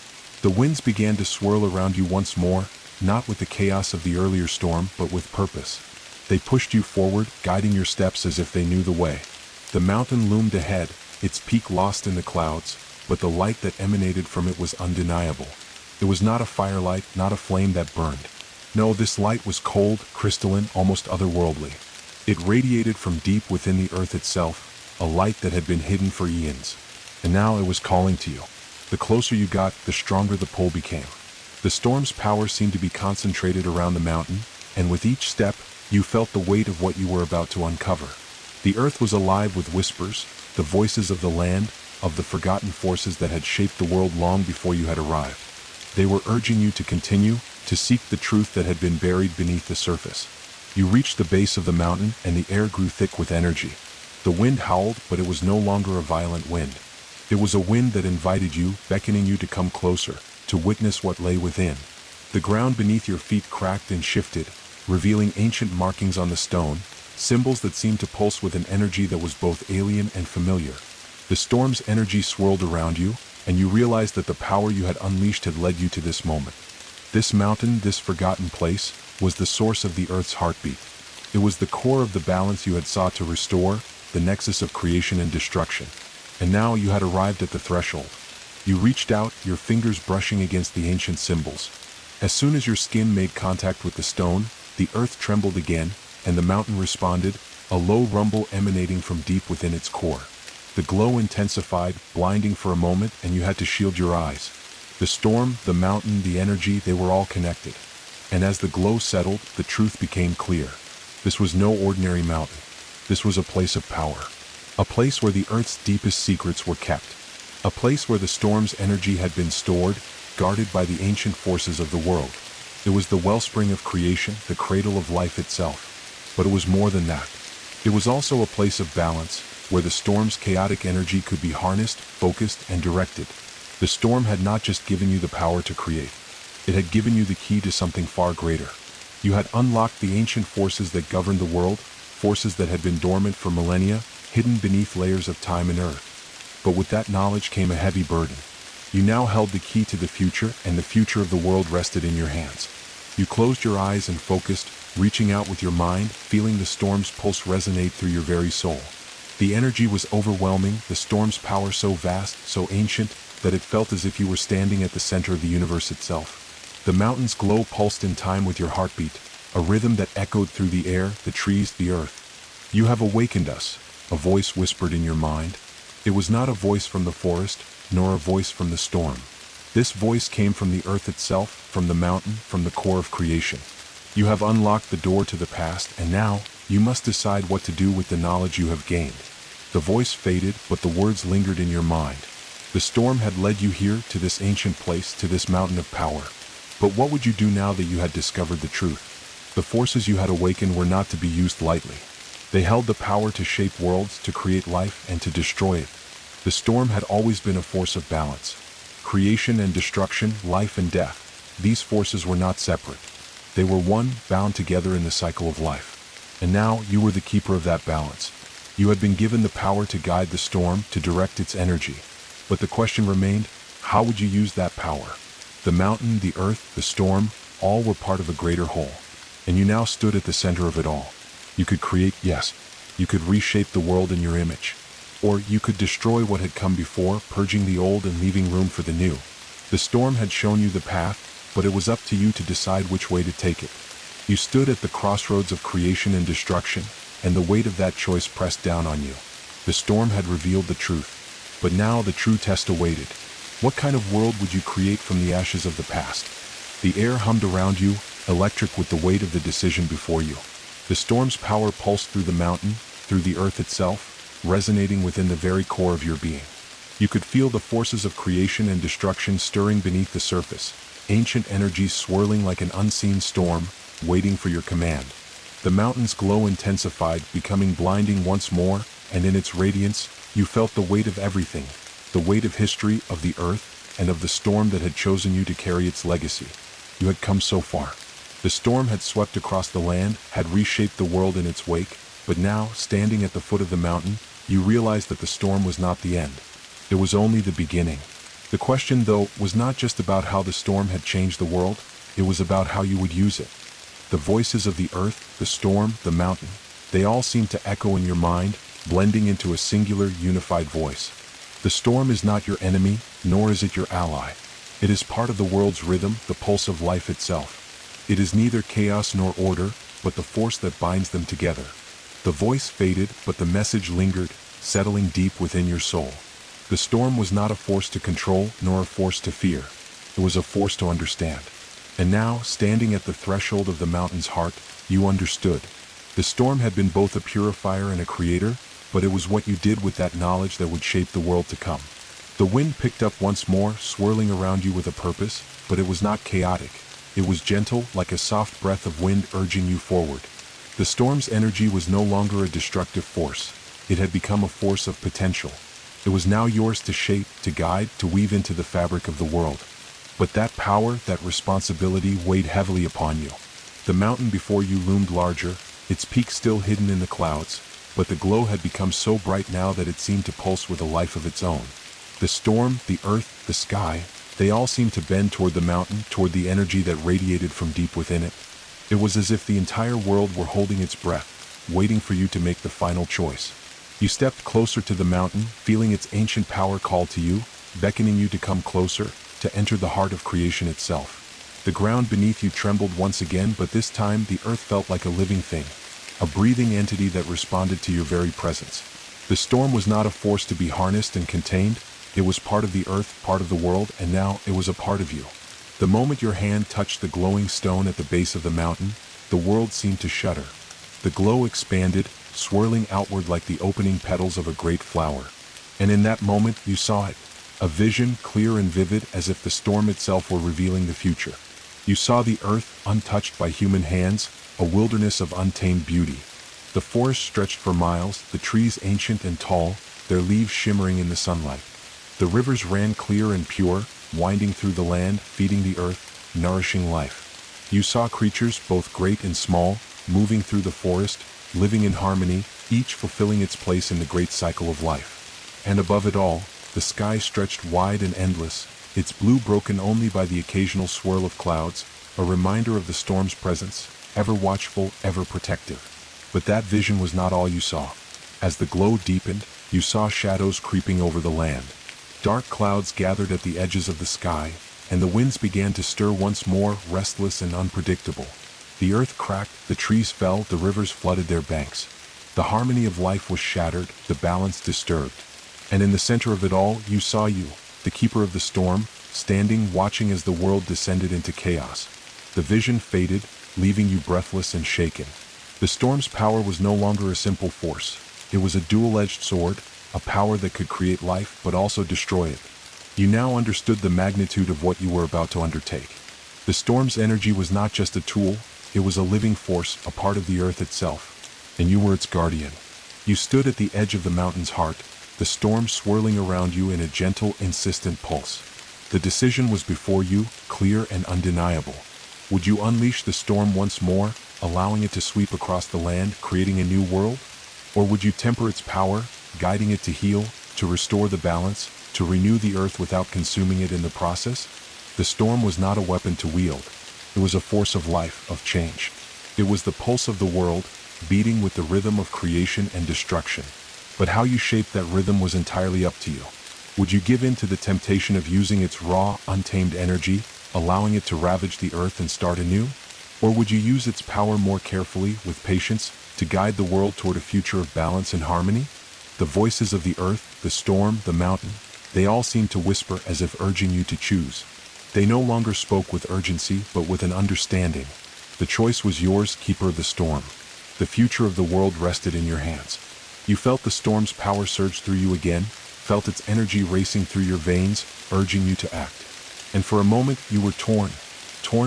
The winds began to swirl around you once more, not with the chaos of the earlier storm, but with purpose. They pushed you forward, guiding your steps as if they knew the way. The mountain loomed ahead, its peak lost in the clouds, but the light that emanated from it was undeniable. It was not a firelight, not a flame that burned. No, this light was cold, crystalline, almost otherworldly. It radiated from deep within the earth itself, a light that had been hidden for eons. And now it was calling to you. The closer you got, the stronger the pull became. The storm's power seemed to be concentrated around the mountain, and with each step, you felt the weight of what you were about to uncover. The earth was alive with whispers, the voices of the land, of the forgotten forces that had shaped the world long before you had arrived. They were urging you to continue, to seek the truth that had been buried beneath the surface. You reached the base of the mountain, and the air grew thick with energy. The wind howled, but it was no longer a violent wind. It was a wind that invited you, beckoning you to come closer, to witness what lay within. The ground beneath your feet cracked and shifted, revealing ancient markings on the stone, symbols that seemed to pulse with an energy that was both alien and familiar. The storm's energy swirled around you, and you realized that the power you had unleashed had led you to this moment. This mountain, this forgotten place, was the source of the earth's heartbeat. It was the core of the balance you had sought to restore, the nexus of creation and destruction. And now you had arrived at the threshold. You reached out, your fingers brushing against the ancient symbols. As soon as your skin made contact with the stone, the earth trembled again, and the mountain responded, a low rumble emanating from deep within its core. The glow intensified, blinding for a moment, and you had to shield your eyes. The storm, the mountain, the energy, they were all connected. And as the glow settled, the truth became clear. This was no ordinary mountain. This was a place of power. A place where the earth's deepest secrets were kept. A place where the storm's energy had been stored, guarded by the ancient forces of the world. It was the wellspring of creation, the cradle of life itself. But it was more than that. It was also a place of balance, where the storm's chaotic energy could be harnessed, focused, and directed. The storm had not just given you the power to create. It had given you the key to something far greater. You had unlocked the ancient forces that governed the world, forces that had been dormant for millennia, hidden beneath layers of time and earth. But with that knowledge came a heavy burden. You now held the key to the future, and the future of the world rested in your hands. You closed your eyes and focused, reaching out with your mind, feeling the storm's pulse resonate through your very soul. The energy was overwhelming, the storm's power so vast, so ancient, that it felt as if you were standing at the center of the universe itself. The mountain's glow pulsed in time with your heartbeat, a rhythm that echoed through the air, the trees, the earth. You have awakened us, a voice whispered in your mind. It was not a voice from the forest, nor a voice from the storm. This voice came from the earth itself, from the mountain, from the core of creation. You have unlocked the door to the past, and now, you must decide what to do with the knowledge you have gained. The voice faded, but the words lingered in your mind. The storm had led you here, to this ancient place, to this mountain of power. But what would you do now that you had discovered the truth? The forces you had awakened were not to be used lightly. They held the power to shape worlds, to create life, and to destroy it. The storm had always been a force of balance. Creation and destruction, life and death. These forces were not separate. They were one, bound together in the cycle of life. And now, you were the keeper of that balance. You had been given the power to guide the storm, to direct its energy. But the question remained, how would you use that power? The mountain, the earth, the storm, all were part of a greater whole. And you now stood at the center of it all. You could create, yes. You could reshape the world in your image. Or you could destroy what had come before, purging the old and leaving room for the new. The storm had shown you the path, but it was up to you to decide which way to take it. You stood at the crossroads of creation and destruction, and the weight of that choice pressed down on you. The storm had revealed the truth, but now the true test awaited. What kind of world would you create from the ashes of the past? The air hummed around you, electric with the weight of the decision before you. The storm's power pulsed through the mountain, through the earth itself, resonating within the very core of your being. You could feel the forces of creation and destruction stirring beneath the surface. ancient energies swirling like an unseen storm, waiting for your command. The mountain's glow intensified, becoming blinding once more, and in its radiance, you felt the weight of everything, the weight of history, of the earth, and of the storm that had chosen you to carry its legacy. You had come so far. The storm had swept across the land, had reshaped the world in its wake, but now, standing at the foot of the mountain, you realized that the storm was not the end. It was only the beginning. The question, though, was not just about how the storm had changed the world, it was about how you would use it. The voices of the earth, the storm, the mountain, they all seemed to echo in your mind, blending into a singular, unified voice. The storm is not your enemy, nor is it your ally. It is part of the world's rhythm, the pulse of life itself. It is neither chaos nor order, but the force that binds them together. The voice faded, but the message lingered, settling deep within your soul. The storm was not a force to control, nor a force to fear. It was a force to understand. And now, standing at the threshold of the mountain's heart, you understood. The storm had been both a purifier and a creator, but it was what you did with that knowledge that would shape the world to come. The wind picked up once more, swirling around you with a purpose, but it was not chaotic. It was gentle, like a soft breath of wind urging you forward. The storm's energy was no longer a destructive force. It had become a force of potential. It was now yours to shape, to guide, to weave into the fabric of the world. But that power, that responsibility weighed heavily upon you. The mountain before you loomed larger, its peak still hidden in the clouds, but the glow had become so bright now that it seemed to pulse with a life of its own. The storm, the earth, the sky, they all seemed to bend toward the mountain, toward the energy that radiated from deep within it. It was as if the entire world were holding its breath, waiting for you to make the final choice. You stepped closer to the mountain, feeling its ancient power call to you, beckoning you to come closer, to enter the heart of creation itself. The ground beneath you trembled once again, but this time the earth felt like a living thing, a breathing entity that responded to your very presence. The storm was not a force to be harnessed and contained. It was part of the earth, part of the world, and now it was a part of you. The moment your hand touched the glowing stone at the base of the mountain, the world seemed to shudder. The glow expanded, swirling outward like the opening petals of a great flower. And in that moment you saw it. A vision, clear and vivid, as if the storm itself were revealing the future. You saw the earth, untouched by human hands, a wilderness of untamed beauty. The forest stretched for miles, the trees ancient and tall, their leaves shimmering in the sunlight. The rivers ran clear and pure, winding through the land, feeding the earth, nourishing life. You saw creatures, both great and small, moving through the forest, living in harmony, each fulfilling its place in the great cycle of life. And above it all, the sky stretched wide and endless, its blue broken only by the occasional swirl of clouds, a reminder of the storm's presence, ever watchful, ever protective. But that vision was not all you saw. As the glow deepened, you saw shadows creeping over the land. Dark clouds gathered at the edges of the sky, and the winds began to stir once more, restless and unpredictable. The earth cracked, the trees fell, the rivers flooded their banks. The harmony of life was shattered, the balance disturbed. And in the center of it all, you saw you, the keeper of the storm, standing, watching as the world descended into chaos. The vision faded, leaving you breathless and shaken. The storm's power was no longer a simple force. It was a dual-edged sword, a power that could create life but also destroy it. You now understood the magnitude of what you were about to undertake. The storm's energy was not just a tool, it was a living force, a part of the earth itself. And you were its guardian. You stood at the edge of the mountain's heart, the storm swirling around you in a gentle, insistent pulse. The decision was before you, clear and undeniable. Would you unleash the storm once more, allowing it to sweep across the land, creating a new world? Or would you temper its power, guiding it to heal, to restore the balance, to renew the earth without consuming it in the process? The storm was not a weapon to wield. It was a force of life, of change. It was the pulse of the world, beating with the rhythm of creation and destruction. But how you shaped that rhythm was entirely up to you. Would you give in to the temptation of using its raw, untamed energy, allowing it to ravage the earth and start anew? Or would you use its power more carefully, with patience, to guide the world toward a future of balance and harmony? The voices of the earth, the storm, the mountain, they all seemed to whisper as if urging you to choose. They no longer spoke with urgency, but with an understanding. The choice was yours, keeper of the storm. The future of the world rested in your hands. You felt the storm's power surge through you again, felt its energy racing through your veins, urging you to act. And for a moment you were torn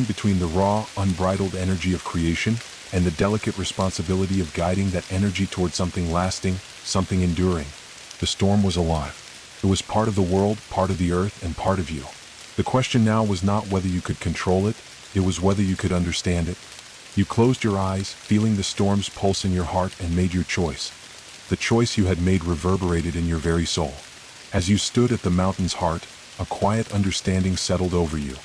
between the raw, unbridled energy of creation and the delicate responsibility of guiding that energy toward something lasting, something enduring. The storm was alive. It was part of the world, part of the earth, and part of you. The question now was not whether you could control it, it was whether you could understand it. You closed your eyes, feeling the storm's pulse in your heart, and made your choice. The choice you had made reverberated in your very soul. As you stood at the mountain's heart, a quiet understanding settled over you.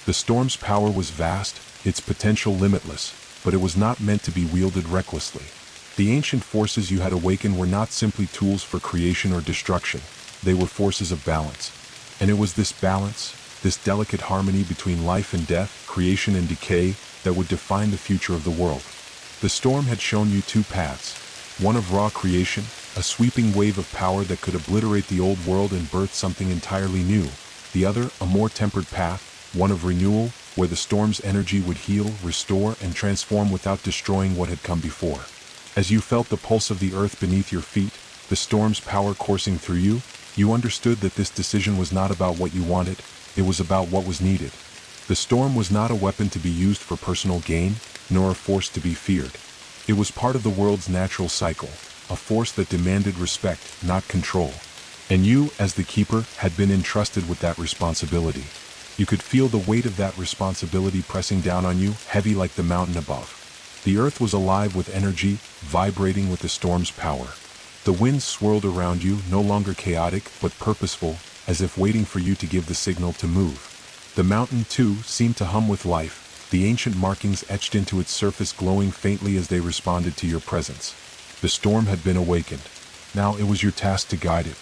The storm's power was vast, its potential limitless, but it was not meant to be wielded recklessly. The ancient forces you had awakened were not simply tools for creation or destruction, they were forces of balance. And it was this balance, this delicate harmony between life and death, creation and decay, that would define the future of the world. The storm had shown you two paths, one of raw creation, a sweeping wave of power that could obliterate the old world and birth something entirely new. The other, a more tempered path, one of renewal, where the storm's energy would heal, restore, and transform without destroying what had come before. As you felt the pulse of the earth beneath your feet, the storm's power coursing through you, you understood that this decision was not about what you wanted, it was about what was needed. The storm was not a weapon to be used for personal gain, nor a force to be feared. It was part of the world's natural cycle, a force that demanded respect, not control. And you, as the keeper, had been entrusted with that responsibility. You could feel the weight of that responsibility pressing down on you, heavy like the mountain above. The earth was alive with energy, vibrating with the storm's power. The winds swirled around you, no longer chaotic, but purposeful, as if waiting for you to give the signal to move. The mountain, too, seemed to hum with life, the ancient markings etched into its surface glowing faintly as they responded to your presence. The storm had been awakened. Now it was your task to guide it.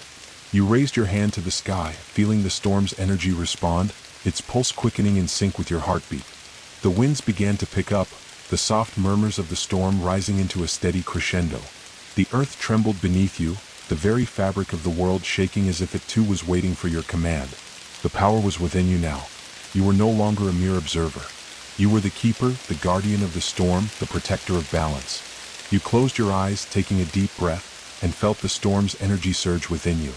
You raised your hand to the sky, feeling the storm's energy respond, its pulse quickening in sync with your heartbeat. The winds began to pick up, the soft murmurs of the storm rising into a steady crescendo. The earth trembled beneath you, the very fabric of the world shaking as if it too was waiting for your command. The power was within you now. You were no longer a mere observer. You were the keeper, the guardian of the storm, the protector of balance. You closed your eyes, taking a deep breath, and felt the storm's energy surge within you.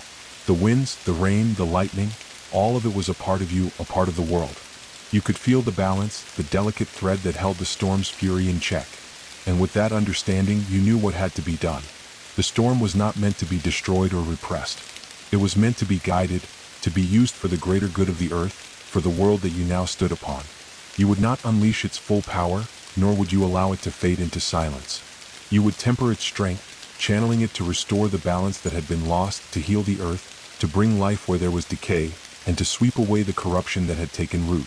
The winds, the rain, the lightning, all of it was a part of you, a part of the world. You could feel the balance, the delicate thread that held the storm's fury in check. And with that understanding, you knew what had to be done. The storm was not meant to be destroyed or repressed. It was meant to be guided, to be used for the greater good of the earth, for the world that you now stood upon. You would not unleash its full power, nor would you allow it to fade into silence. You would temper its strength, channeling it to restore the balance that had been lost, to heal the earth, to bring life where there was decay, and to sweep away the corruption that had taken root.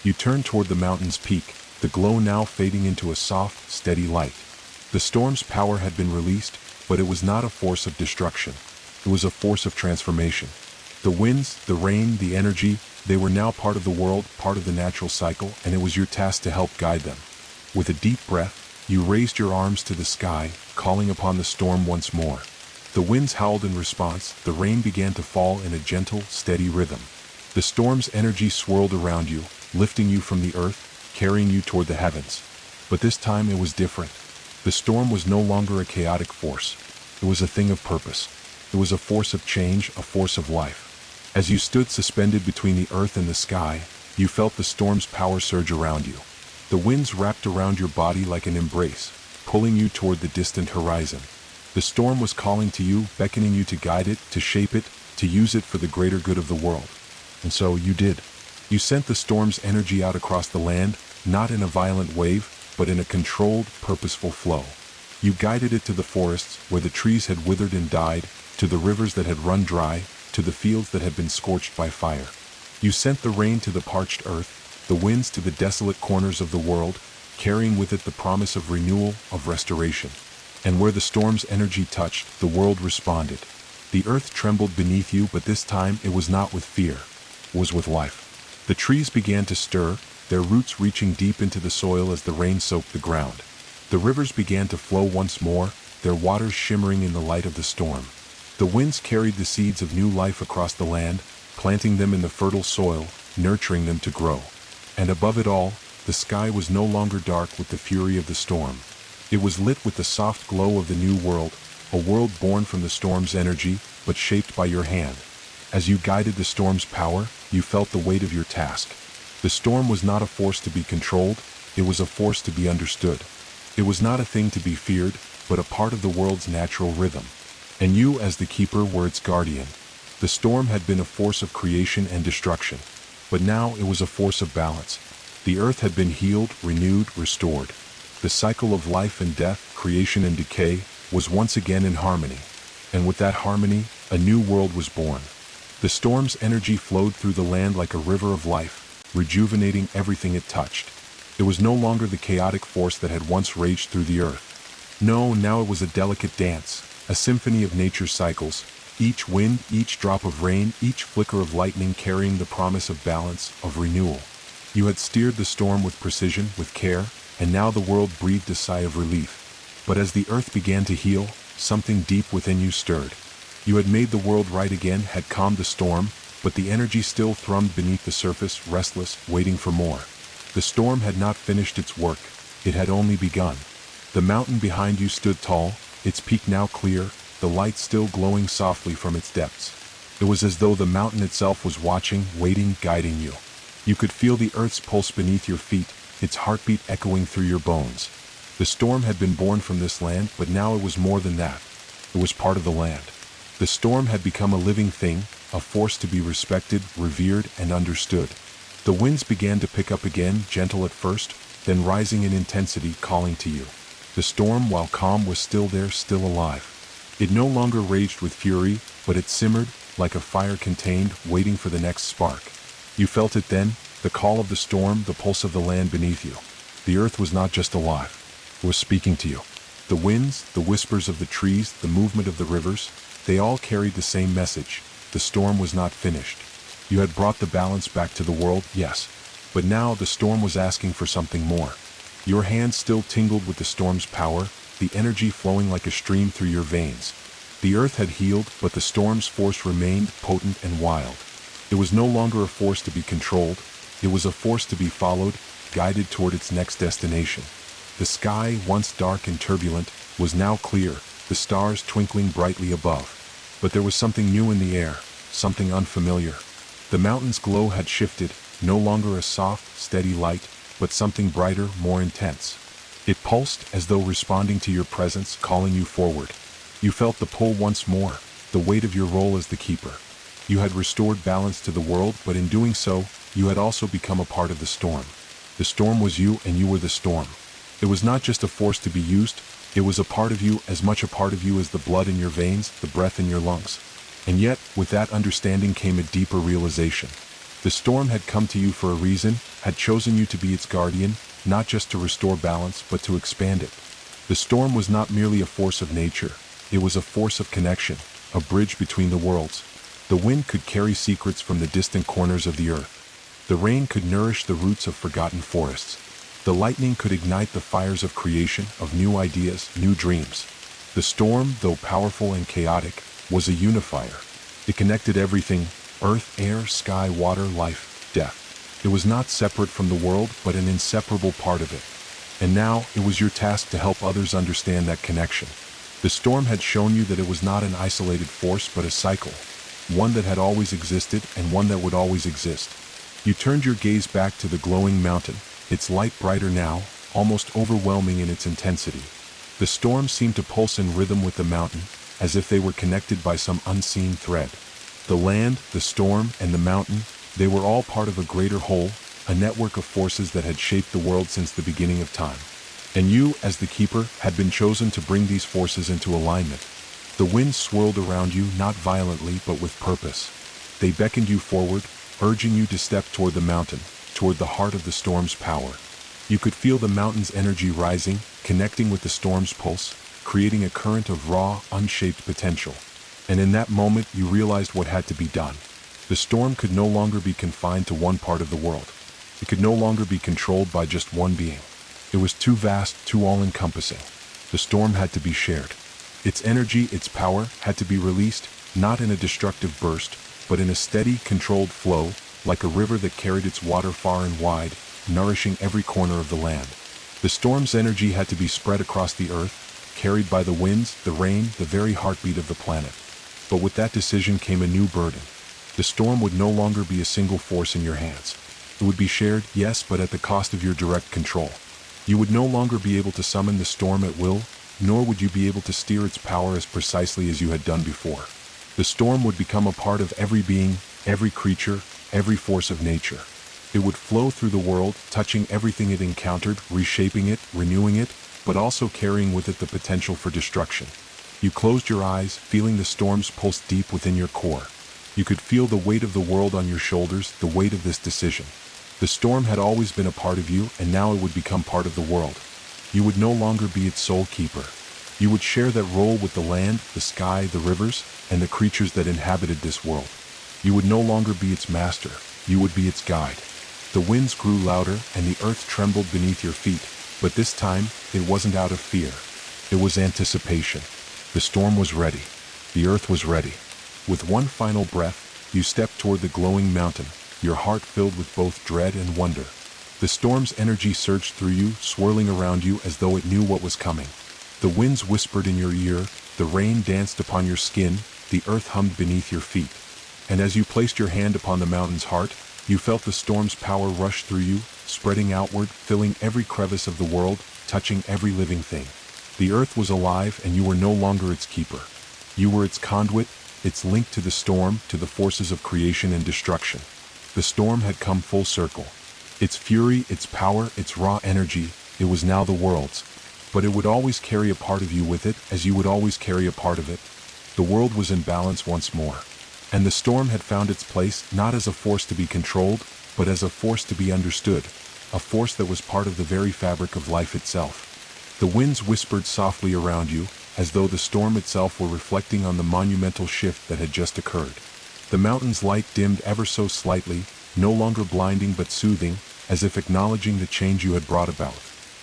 You turned toward the mountain's peak, the glow now fading into a soft, steady light. The storm's power had been released, but it was not a force of destruction. It was a force of transformation. The winds, the rain, the energy, they were now part of the world, part of the natural cycle, and it was your task to help guide them. With a deep breath, you raised your arms to the sky, calling upon the storm once more. The winds howled in response, the rain began to fall in a gentle, steady rhythm. The storm's energy swirled around you, lifting you from the earth, carrying you toward the heavens. But this time it was different. The storm was no longer a chaotic force. It was a thing of purpose. It was a force of change, a force of life. As you stood suspended between the earth and the sky, you felt the storm's power surge around you. The winds wrapped around your body like an embrace, pulling you toward the distant horizon. The storm was calling to you, beckoning you to guide it, to shape it, to use it for the greater good of the world. And so you did. You sent the storm's energy out across the land, not in a violent wave, but in a controlled, purposeful flow. You guided it to the forests where the trees had withered and died, to the rivers that had run dry, to the fields that had been scorched by fire. You sent the rain to the parched earth, the winds to the desolate corners of the world, carrying with it the promise of renewal, of restoration. And where the storm's energy touched, the world responded. The earth trembled beneath you, but this time it was not with fear, it was with life. The trees began to stir, their roots reaching deep into the soil as the rain soaked the ground. The rivers began to flow once more, their waters shimmering in the light of the storm. The winds carried the seeds of new life across the land, planting them in the fertile soil, nurturing them to grow. And above it all, the sky was no longer dark with the fury of the storm. It was lit with the soft glow of the new world, a world born from the storm's energy, but shaped by your hand. As you guided the storm's power, you felt the weight of your task. The storm was not a force to be controlled, it was a force to be understood. It was not a thing to be feared, but a part of the world's natural rhythm. And you, as the keeper, were its guardian. The storm had been a force of creation and destruction, but now it was a force of balance. The earth had been healed, renewed, restored. The cycle of life and death, creation and decay, was once again in harmony. And with that harmony, a new world was born. The storm's energy flowed through the land like a river of life, rejuvenating everything it touched. It was no longer the chaotic force that had once raged through the earth. No, now it was a delicate dance, a symphony of nature's cycles, each wind, each drop of rain, each flicker of lightning carrying the promise of balance, of renewal. You had steered the storm with precision, with care, and now the world breathed a sigh of relief. But as the earth began to heal, something deep within you stirred. You had made the world right again, had calmed the storm, but the energy still thrummed beneath the surface, restless, waiting for more. The storm had not finished its work, it had only begun. The mountain behind you stood tall, its peak now clear, the light still glowing softly from its depths. It was as though the mountain itself was watching, waiting, guiding you. You could feel the earth's pulse beneath your feet, its heartbeat echoing through your bones. The storm had been born from this land, but now it was more than that. It was part of the land. The storm had become a living thing, a force to be respected, revered, and understood. The winds began to pick up again, gentle at first, then rising in intensity, calling to you. The storm, while calm, was still there, still alive. It no longer raged with fury, but it simmered, like a fire contained, waiting for the next spark. You felt it then, the call of the storm, the pulse of the land beneath you. The earth was not just alive, it was speaking to you. The winds, the whispers of the trees, the movement of the rivers, they all carried the same message. The storm was not finished. You had brought the balance back to the world, yes, but now the storm was asking for something more. Your hands still tingled with the storm's power, the energy flowing like a stream through your veins. The earth had healed, but the storm's force remained potent and wild. It was no longer a force to be controlled, it was a force to be followed, guided toward its next destination. The sky, once dark and turbulent, was now clear, the stars twinkling brightly above. But there was something new in the air, something unfamiliar. The mountain's glow had shifted, no longer a soft, steady light, but something brighter, more intense. It pulsed as though responding to your presence, calling you forward. You felt the pull once more, the weight of your role as the keeper. You had restored balance to the world, but in doing so, you had also become a part of the storm. The storm was you, and you were the storm. It was not just a force to be used, it was a part of you, as much a part of you as the blood in your veins, the breath in your lungs. And yet, with that understanding came a deeper realization. The storm had come to you for a reason, had chosen you to be its guardian, not just to restore balance, but to expand it. The storm was not merely a force of nature, it was a force of connection, a bridge between the worlds. The wind could carry secrets from the distant corners of the earth. The rain could nourish the roots of forgotten forests. The lightning could ignite the fires of creation, of new ideas, new dreams. The storm, though powerful and chaotic, was a unifier. It connected everything: earth, air, sky, water, life, death. It was not separate from the world, but an inseparable part of it. And now, it was your task to help others understand that connection. The storm had shown you that it was not an isolated force, but a cycle. One that had always existed, and one that would always exist. You turned your gaze back to the glowing mountain, its light brighter now, almost overwhelming in its intensity. The storm seemed to pulse in rhythm with the mountain, as if they were connected by some unseen thread. The land, the storm, and the mountain, they were all part of a greater whole, a network of forces that had shaped the world since the beginning of time. And you, as the keeper, had been chosen to bring these forces into alignment. The wind swirled around you, not violently, but with purpose. They beckoned you forward, urging you to step toward the mountain, toward the heart of the storm's power. You could feel the mountain's energy rising, connecting with the storm's pulse, creating a current of raw, unshaped potential. And in that moment, you realized what had to be done. The storm could no longer be confined to one part of the world. It could no longer be controlled by just one being. It was too vast, too all-encompassing. The storm had to be shared. Its energy, its power, had to be released, not in a destructive burst, but in a steady, controlled flow, like a river that carried its water far and wide, nourishing every corner of the land. The storm's energy had to be spread across the earth, carried by the winds, the rain, the very heartbeat of the planet. But with that decision came a new burden. The storm would no longer be a single force in your hands. It would be shared, yes, but at the cost of your direct control. You would no longer be able to summon the storm at will, nor would you be able to steer its power as precisely as you had done before. The storm would become a part of every being, every creature, every force of nature. It would flow through the world, touching everything it encountered, reshaping it, renewing it, but also carrying with it the potential for destruction. You closed your eyes, feeling the storm's pulse deep within your core. You could feel the weight of the world on your shoulders, the weight of this decision. The storm had always been a part of you, and now it would become part of the world. You would no longer be its sole keeper. You would share that role with the land, the sky, the rivers, and the creatures that inhabited this world. You would no longer be its master. You would be its guide. The winds grew louder, and the earth trembled beneath your feet, but this time, it wasn't out of fear. It was anticipation. The storm was ready. The earth was ready. With one final breath, you stepped toward the glowing mountain, your heart filled with both dread and wonder. The storm's energy surged through you, swirling around you as though it knew what was coming. The winds whispered in your ear, the rain danced upon your skin, the earth hummed beneath your feet. And as you placed your hand upon the mountain's heart, you felt the storm's power rush through you, spreading outward, filling every crevice of the world, touching every living thing. The earth was alive, and you were no longer its keeper. You were its conduit, its link to the storm, to the forces of creation and destruction. The storm had come full circle. Its fury, its power, its raw energy, it was now the world's. But it would always carry a part of you with it, as you would always carry a part of it. The world was in balance once more. And the storm had found its place, not as a force to be controlled, but as a force to be understood, a force that was part of the very fabric of life itself. The winds whispered softly around you, as though the storm itself were reflecting on the monumental shift that had just occurred. The mountain's light dimmed ever so slightly, no longer blinding but soothing, as if acknowledging the change you had brought about.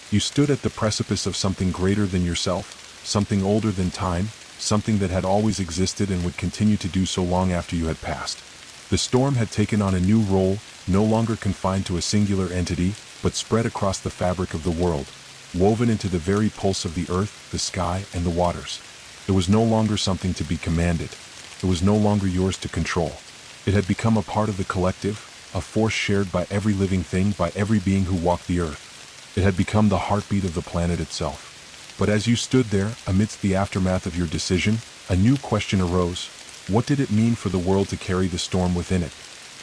You stood at the precipice of something greater than yourself, something older than time, something that had always existed and would continue to do so long after you had passed. The storm had taken on a new role, no longer confined to a singular entity, but spread across the fabric of the world, woven into the very pulse of the earth, the sky, and the waters. It was no longer something to be commanded. It was no longer yours to control. It had become a part of the collective, a force shared by every living thing, by every being who walked the earth. It had become the heartbeat of the planet itself. But as you stood there, amidst the aftermath of your decision, a new question arose. What did it mean for the world to carry the storm within it?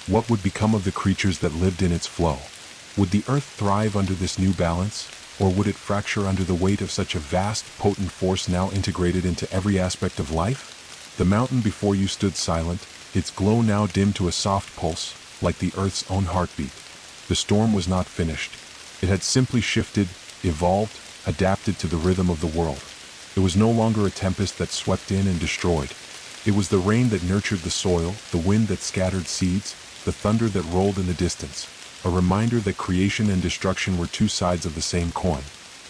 What would become of the creatures that lived in its flow? Would the earth thrive under this new balance, or would it fracture under the weight of such a vast, potent force now integrated into every aspect of life? The mountain before you stood silent, its glow now dimmed to a soft pulse, like the earth's own heartbeat. The storm was not finished. It had simply shifted, evolved, adapted to the rhythm of the world. It was no longer a tempest that swept in and destroyed. It was the rain that nurtured the soil, the wind that scattered seeds, the thunder that rolled in the distance, a reminder that creation and destruction were two sides of the same coin.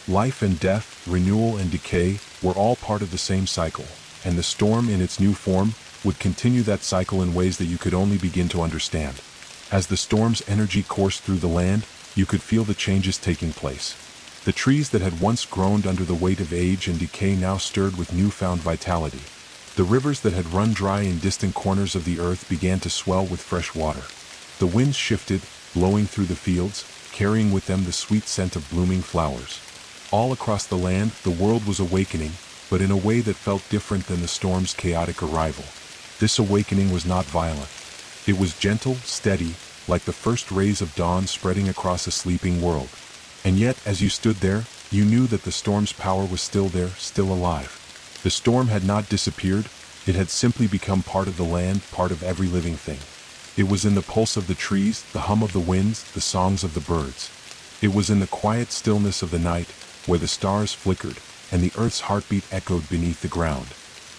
Life and death, renewal and decay, were all part of the same cycle, and the storm in its new form would continue that cycle in ways that you could only begin to understand. As the storm's energy coursed through the land, you could feel the changes taking place. The trees that had once groaned under the weight of age and decay now stirred with newfound vitality. The rivers that had run dry in distant corners of the earth began to swell with fresh water. The winds shifted, blowing through the fields, carrying with them the sweet scent of blooming flowers. All across the land, the world was awakening, but in a way that felt different than the storm's chaotic arrival. This awakening was not violent. It was gentle, steady, like the first rays of dawn spreading across a sleeping world. And yet, as you stood there, you knew that the storm's power was still there, still alive. The storm had not disappeared, it had simply become part of the land, part of every living thing. It was in the pulse of the trees, the hum of the winds, the songs of the birds. It was in the quiet stillness of the night, where the stars flickered, and the earth's heartbeat echoed beneath the ground.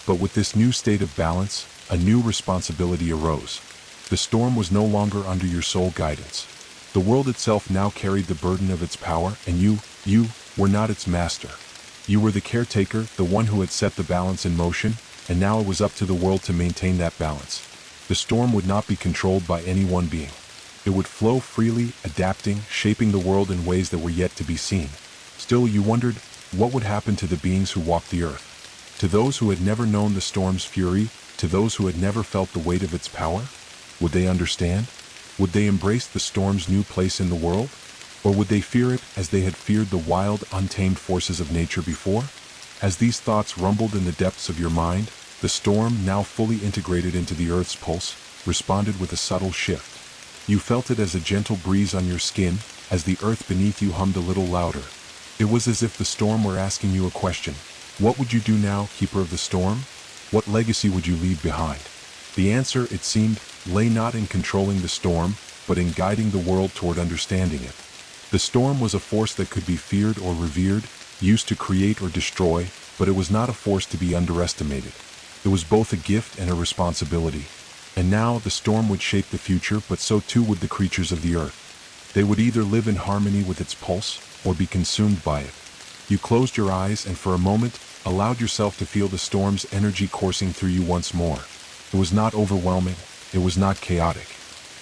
But with this new state of balance, a new responsibility arose. The storm was no longer under your sole guidance. The world itself now carried the burden of its power, and you were not its master. You were the caretaker, the one who had set the balance in motion, and now it was up to the world to maintain that balance. The storm would not be controlled by any one being. It would flow freely, adapting, shaping the world in ways that were yet to be seen. Still, you wondered, what would happen to the beings who walked the earth? To those who had never known the storm's fury, to those who had never felt the weight of its power? Would they understand? Would they embrace the storm's new place in the world? Or would they fear it as they had feared the wild, untamed forces of nature before? As these thoughts rumbled in the depths of your mind, the storm, now fully integrated into the Earth's pulse, responded with a subtle shift. You felt it as a gentle breeze on your skin, as the earth beneath you hummed a little louder. It was as if the storm were asking you a question. What would you do now, keeper of the storm? What legacy would you leave behind? The answer, it seemed, lay not in controlling the storm, but in guiding the world toward understanding it. The storm was a force that could be feared or revered, used to create or destroy, but it was not a force to be underestimated. It was both a gift and a responsibility. And now the storm would shape the future, but so too would the creatures of the earth. They would either live in harmony with its pulse, or be consumed by it. You closed your eyes and for a moment, allowed yourself to feel the storm's energy coursing through you once more. It was not overwhelming, it was not chaotic.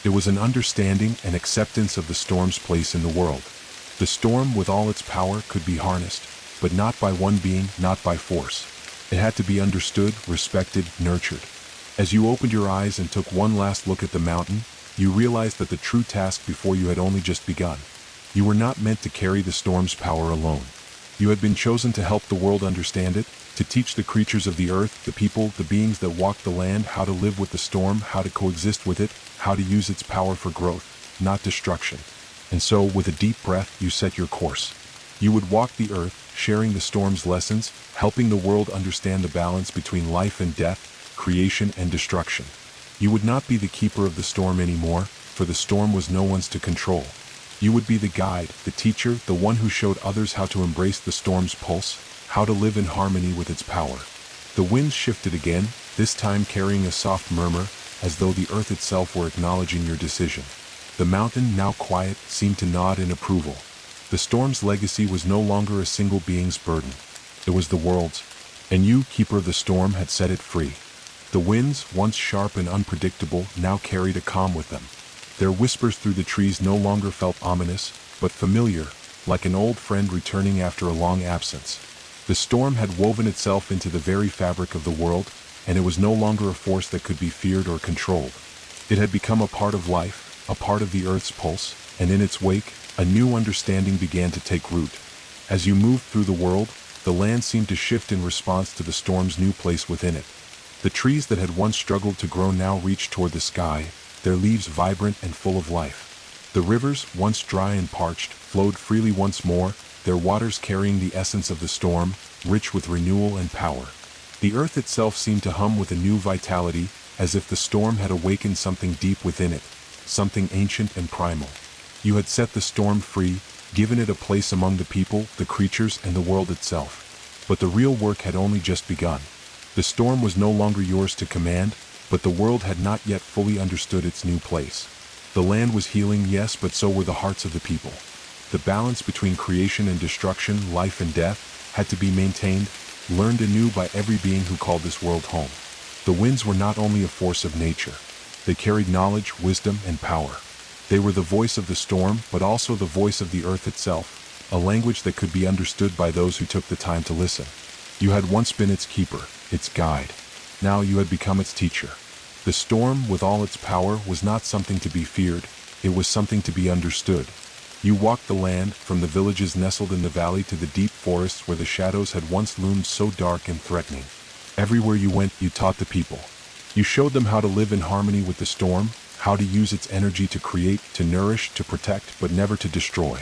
It was an understanding and acceptance of the storm's place in the world. The storm, with all its power, could be harnessed, but not by one being, not by force. It had to be understood, respected, nurtured. As you opened your eyes and took one last look at the mountain, you realized that the true task before you had only just begun. You were not meant to carry the storm's power alone. You had been chosen to help the world understand it, to teach the creatures of the earth, the people, the beings that walk the land, how to live with the storm, how to coexist with it, how to use its power for growth, not destruction. And so, with a deep breath, you set your course. You would walk the earth, sharing the storm's lessons, helping the world understand the balance between life and death, creation and destruction. You would not be the keeper of the storm anymore, for the storm was no one's to control. You would be the guide, the teacher, the one who showed others how to embrace the storm's pulse, how to live in harmony with its power. The winds shifted again, this time carrying a soft murmur, as though the earth itself were acknowledging your decision. The mountain, now quiet, seemed to nod in approval. The storm's legacy was no longer a single being's burden. It was the world's. And you, keeper of the storm, had set it free. The winds, once sharp and unpredictable, now carried a calm with them. Their whispers through the trees no longer felt ominous, but familiar, like an old friend returning after a long absence. The storm had woven itself into the very fabric of the world, and it was no longer a force that could be feared or controlled. It had become a part of life, a part of the earth's pulse, and in its wake, a new understanding began to take root. As you moved through the world, the land seemed to shift in response to the storm's new place within it. The trees that had once struggled to grow now reached toward the sky, their leaves vibrant and full of life. The rivers, once dry and parched, flowed freely once more, their waters carrying the essence of the storm, rich with renewal and power. The earth itself seemed to hum with a new vitality, as if the storm had awakened something deep within it, something ancient and primal. You had set the storm free, given it a place among the people, the creatures, and the world itself. But the real work had only just begun. The storm was no longer yours to command, but the world had not yet fully understood its new place. The land was healing, yes, but so were the hearts of the people. The balance between creation and destruction, life and death, had to be maintained, learned anew by every being who called this world home. The winds were not only a force of nature. They carried knowledge, wisdom, and power. They were the voice of the storm, but also the voice of the earth itself, a language that could be understood by those who took the time to listen. You had once been its keeper, its guide. Now you had become its teacher. The storm, with all its power, was not something to be feared, it was something to be understood. You walked the land, from the villages nestled in the valley to the deep forests where the shadows had once loomed so dark and threatening. Everywhere you went, you taught the people. You showed them how to live in harmony with the storm, how to use its energy to create, to nourish, to protect, but never to destroy.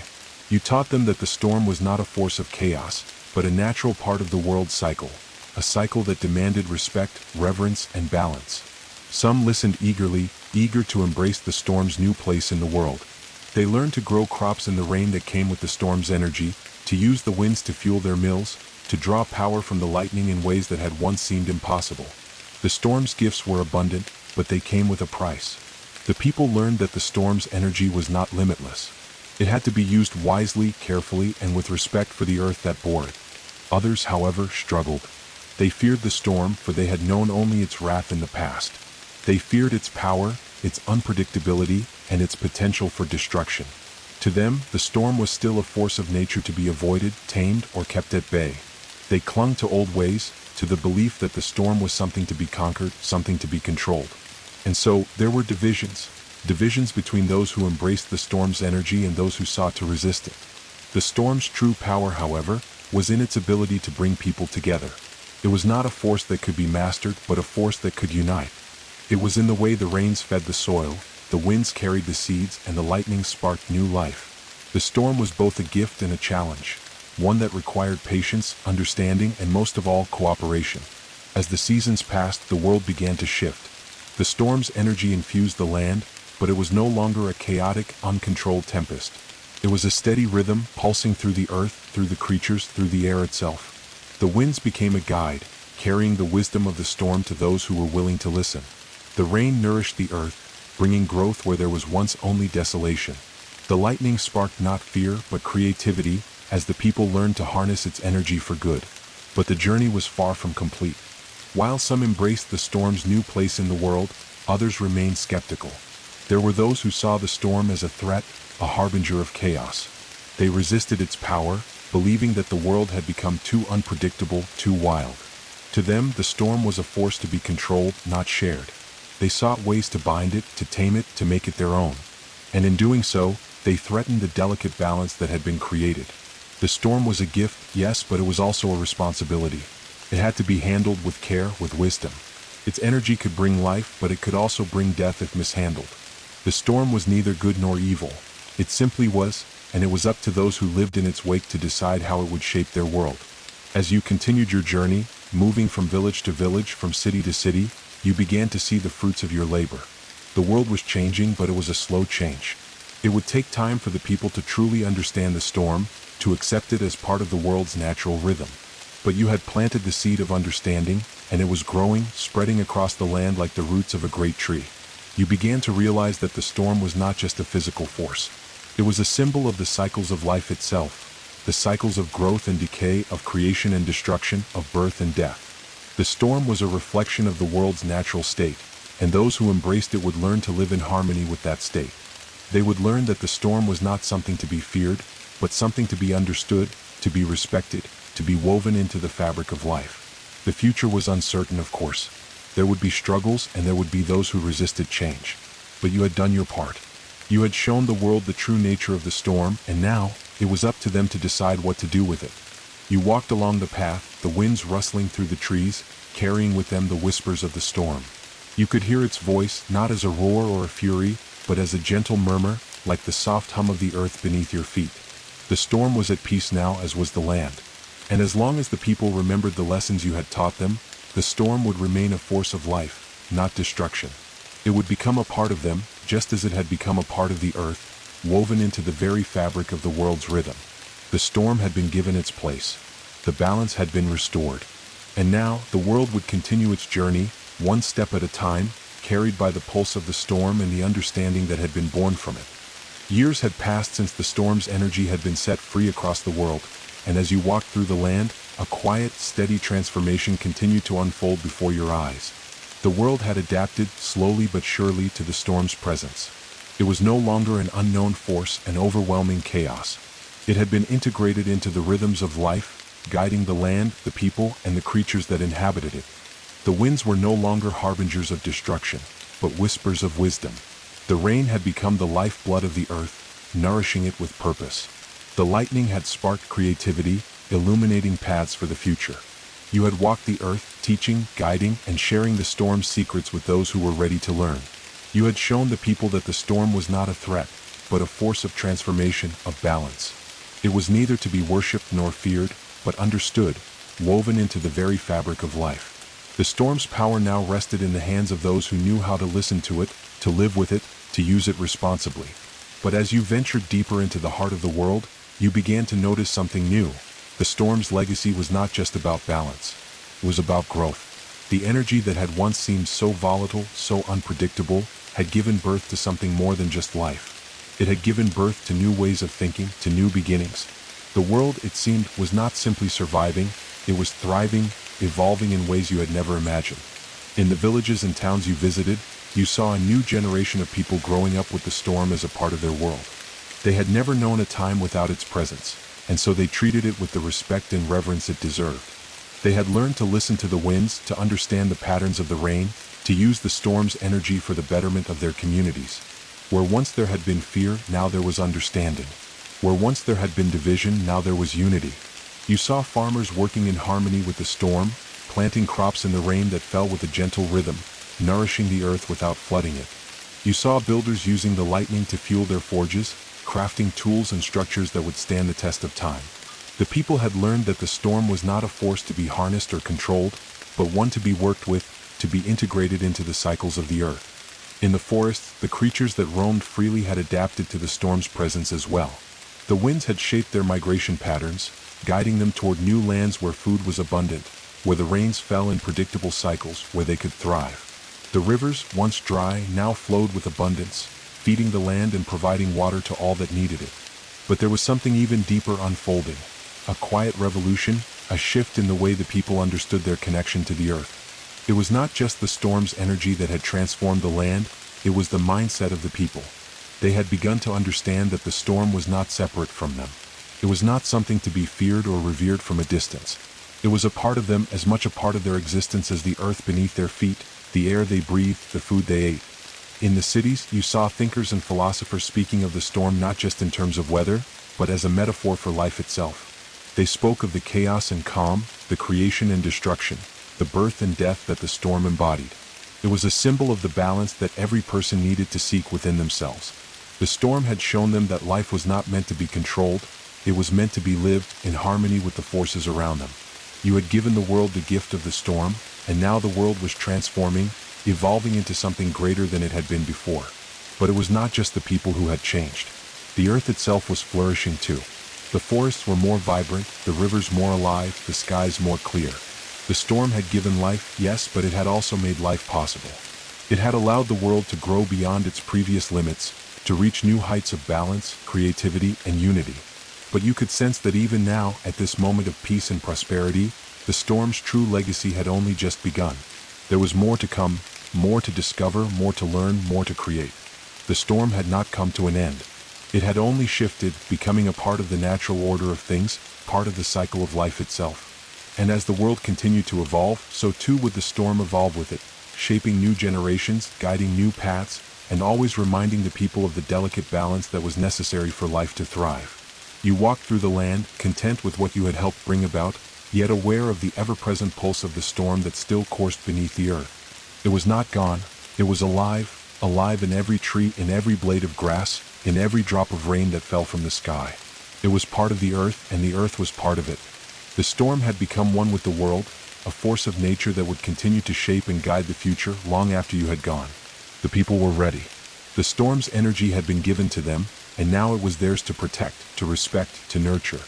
You taught them that the storm was not a force of chaos, but a natural part of the world's cycle, a cycle that demanded respect, reverence, and balance. Some listened eagerly, eager to embrace the storm's new place in the world. They learned to grow crops in the rain that came with the storm's energy, to use the winds to fuel their mills, to draw power from the lightning in ways that had once seemed impossible. The storm's gifts were abundant, but they came with a price. The people learned that the storm's energy was not limitless. It had to be used wisely, carefully, and with respect for the earth that bore it. Others, however, struggled. They feared the storm, for they had known only its wrath in the past. They feared its power, its unpredictability, and its potential for destruction. To them, the storm was still a force of nature to be avoided, tamed, or kept at bay. They clung to old ways, to the belief that the storm was something to be conquered, something to be controlled. And so, there were divisions. Divisions between those who embraced the storm's energy and those who sought to resist it. The storm's true power, however, was in its ability to bring people together. It was not a force that could be mastered, but a force that could unite. It was in the way the rains fed the soil, the winds carried the seeds, and the lightning sparked new life. The storm was both a gift and a challenge, one that required patience, understanding, and most of all, cooperation. As the seasons passed, the world began to shift. The storm's energy infused the land, but it was no longer a chaotic, uncontrolled tempest. It was a steady rhythm, pulsing through the earth, through the creatures, through the air itself. The winds became a guide, carrying the wisdom of the storm to those who were willing to listen. The rain nourished the earth, bringing growth where there was once only desolation. The lightning sparked not fear, but creativity, as the people learned to harness its energy for good. But the journey was far from complete. While some embraced the storm's new place in the world, others remained skeptical. There were those who saw the storm as a threat, a harbinger of chaos. They resisted its power, believing that the world had become too unpredictable, too wild. To them, the storm was a force to be controlled, not shared. They sought ways to bind it, to tame it, to make it their own. And in doing so, they threatened the delicate balance that had been created. The storm was a gift, yes, but it was also a responsibility. It had to be handled with care, with wisdom. Its energy could bring life, but it could also bring death if mishandled. The storm was neither good nor evil. It simply was, and it was up to those who lived in its wake to decide how it would shape their world. As you continued your journey, moving from village to village, from city to city, you began to see the fruits of your labor. The world was changing, but it was a slow change. It would take time for the people to truly understand the storm, to accept it as part of the world's natural rhythm. But you had planted the seed of understanding, and it was growing, spreading across the land like the roots of a great tree. You began to realize that the storm was not just a physical force. It was a symbol of the cycles of life itself, the cycles of growth and decay, of creation and destruction, of birth and death. The storm was a reflection of the world's natural state, and those who embraced it would learn to live in harmony with that state. They would learn that the storm was not something to be feared, but something to be understood, to be respected, to be woven into the fabric of life. The future was uncertain, of course. There would be struggles, and there would be those who resisted change. But you had done your part. You had shown the world the true nature of the storm, and now, it was up to them to decide what to do with it. You walked along the path, the winds rustling through the trees, carrying with them the whispers of the storm. You could hear its voice, not as a roar or a fury, but as a gentle murmur, like the soft hum of the earth beneath your feet. The storm was at peace now, as was the land. And as long as the people remembered the lessons you had taught them, the storm would remain a force of life, not destruction. It would become a part of them, just as it had become a part of the earth, woven into the very fabric of the world's rhythm. The storm had been given its place. The balance had been restored. And now, the world would continue its journey, one step at a time, carried by the pulse of the storm and the understanding that had been born from it. Years had passed since the storm's energy had been set free across the world, and as you walked through the land, a quiet, steady transformation continued to unfold before your eyes. The world had adapted, slowly but surely, to the storm's presence. It was no longer an unknown force, an overwhelming chaos. It had been integrated into the rhythms of life, guiding the land, the people, and the creatures that inhabited it. The winds were no longer harbingers of destruction, but whispers of wisdom. The rain had become the lifeblood of the earth, nourishing it with purpose. The lightning had sparked creativity, illuminating paths for the future. You had walked the earth, teaching, guiding, and sharing the storm's secrets with those who were ready to learn. You had shown the people that the storm was not a threat, but a force of transformation, of balance. It was neither to be worshipped nor feared, but understood, woven into the very fabric of life. The storm's power now rested in the hands of those who knew how to listen to it, to live with it, to use it responsibly. But as you ventured deeper into the heart of the world, you began to notice something new. The storm's legacy was not just about balance. It was about growth. The energy that had once seemed so volatile, so unpredictable, had given birth to something more than just life. It had given birth to new ways of thinking, to new beginnings. The world, it seemed, was not simply surviving, it was thriving, evolving in ways you had never imagined. In the villages and towns you visited, you saw a new generation of people growing up with the storm as a part of their world. They had never known a time without its presence, and so they treated it with the respect and reverence it deserved. They had learned to listen to the winds, to understand the patterns of the rain, to use the storm's energy for the betterment of their communities. Where once there had been fear, now there was understanding. Where once there had been division, now there was unity. You saw farmers working in harmony with the storm, planting crops in the rain that fell with a gentle rhythm, nourishing the earth without flooding it. You saw builders using the lightning to fuel their forges, crafting tools and structures that would stand the test of time. The people had learned that the storm was not a force to be harnessed or controlled, but one to be worked with, to be integrated into the cycles of the earth. In the forests, the creatures that roamed freely had adapted to the storm's presence as well. The winds had shaped their migration patterns, guiding them toward new lands where food was abundant, where the rains fell in predictable cycles, where they could thrive. The rivers, once dry, now flowed with abundance, feeding the land and providing water to all that needed it. But there was something even deeper unfolding. A quiet revolution, a shift in the way the people understood their connection to the earth. It was not just the storm's energy that had transformed the land, it was the mindset of the people. They had begun to understand that the storm was not separate from them. It was not something to be feared or revered from a distance. It was a part of them, as much a part of their existence as the earth beneath their feet, the air they breathed, the food they ate. In the cities, you saw thinkers and philosophers speaking of the storm not just in terms of weather, but as a metaphor for life itself. They spoke of the chaos and calm, the creation and destruction, the birth and death that the storm embodied. It was a symbol of the balance that every person needed to seek within themselves. The storm had shown them that life was not meant to be controlled, it was meant to be lived in harmony with the forces around them. You had given the world the gift of the storm, and now the world was transforming, evolving into something greater than it had been before. But it was not just the people who had changed. The earth itself was flourishing too. The forests were more vibrant, the rivers more alive, the skies more clear. The storm had given life, yes, but it had also made life possible. It had allowed the world to grow beyond its previous limits, to reach new heights of balance, creativity, and unity. But you could sense that even now, at this moment of peace and prosperity, the storm's true legacy had only just begun. There was more to come, more to discover, more to learn, more to create. The storm had not come to an end. It had only shifted, becoming a part of the natural order of things, part of the cycle of life itself. And as the world continued to evolve, so too would the storm evolve with it, shaping new generations, guiding new paths, and always reminding the people of the delicate balance that was necessary for life to thrive. You walked through the land, content with what you had helped bring about, yet aware of the ever-present pulse of the storm that still coursed beneath the earth. It was not gone, it was alive, alive in every tree, in every blade of grass, in every drop of rain that fell from the sky. It was part of the earth, and the earth was part of it. The storm had become one with the world, a force of nature that would continue to shape and guide the future long after you had gone. The people were ready. The storm's energy had been given to them, and now it was theirs to protect, to respect, to nurture.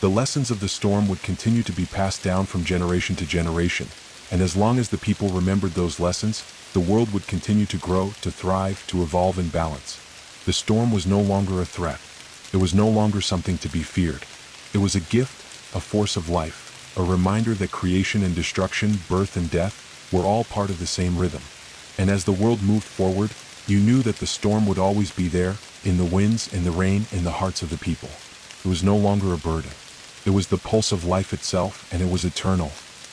The lessons of the storm would continue to be passed down from generation to generation, and as long as the people remembered those lessons, the world would continue to grow, to thrive, to evolve in balance. The storm was no longer a threat. It was no longer something to be feared. It was a gift, a force of life, a reminder that creation and destruction, birth and death, were all part of the same rhythm. And as the world moved forward, you knew that the storm would always be there, in the winds, in the rain, in the hearts of the people. It was no longer a burden. It was the pulse of life itself, and it was eternal,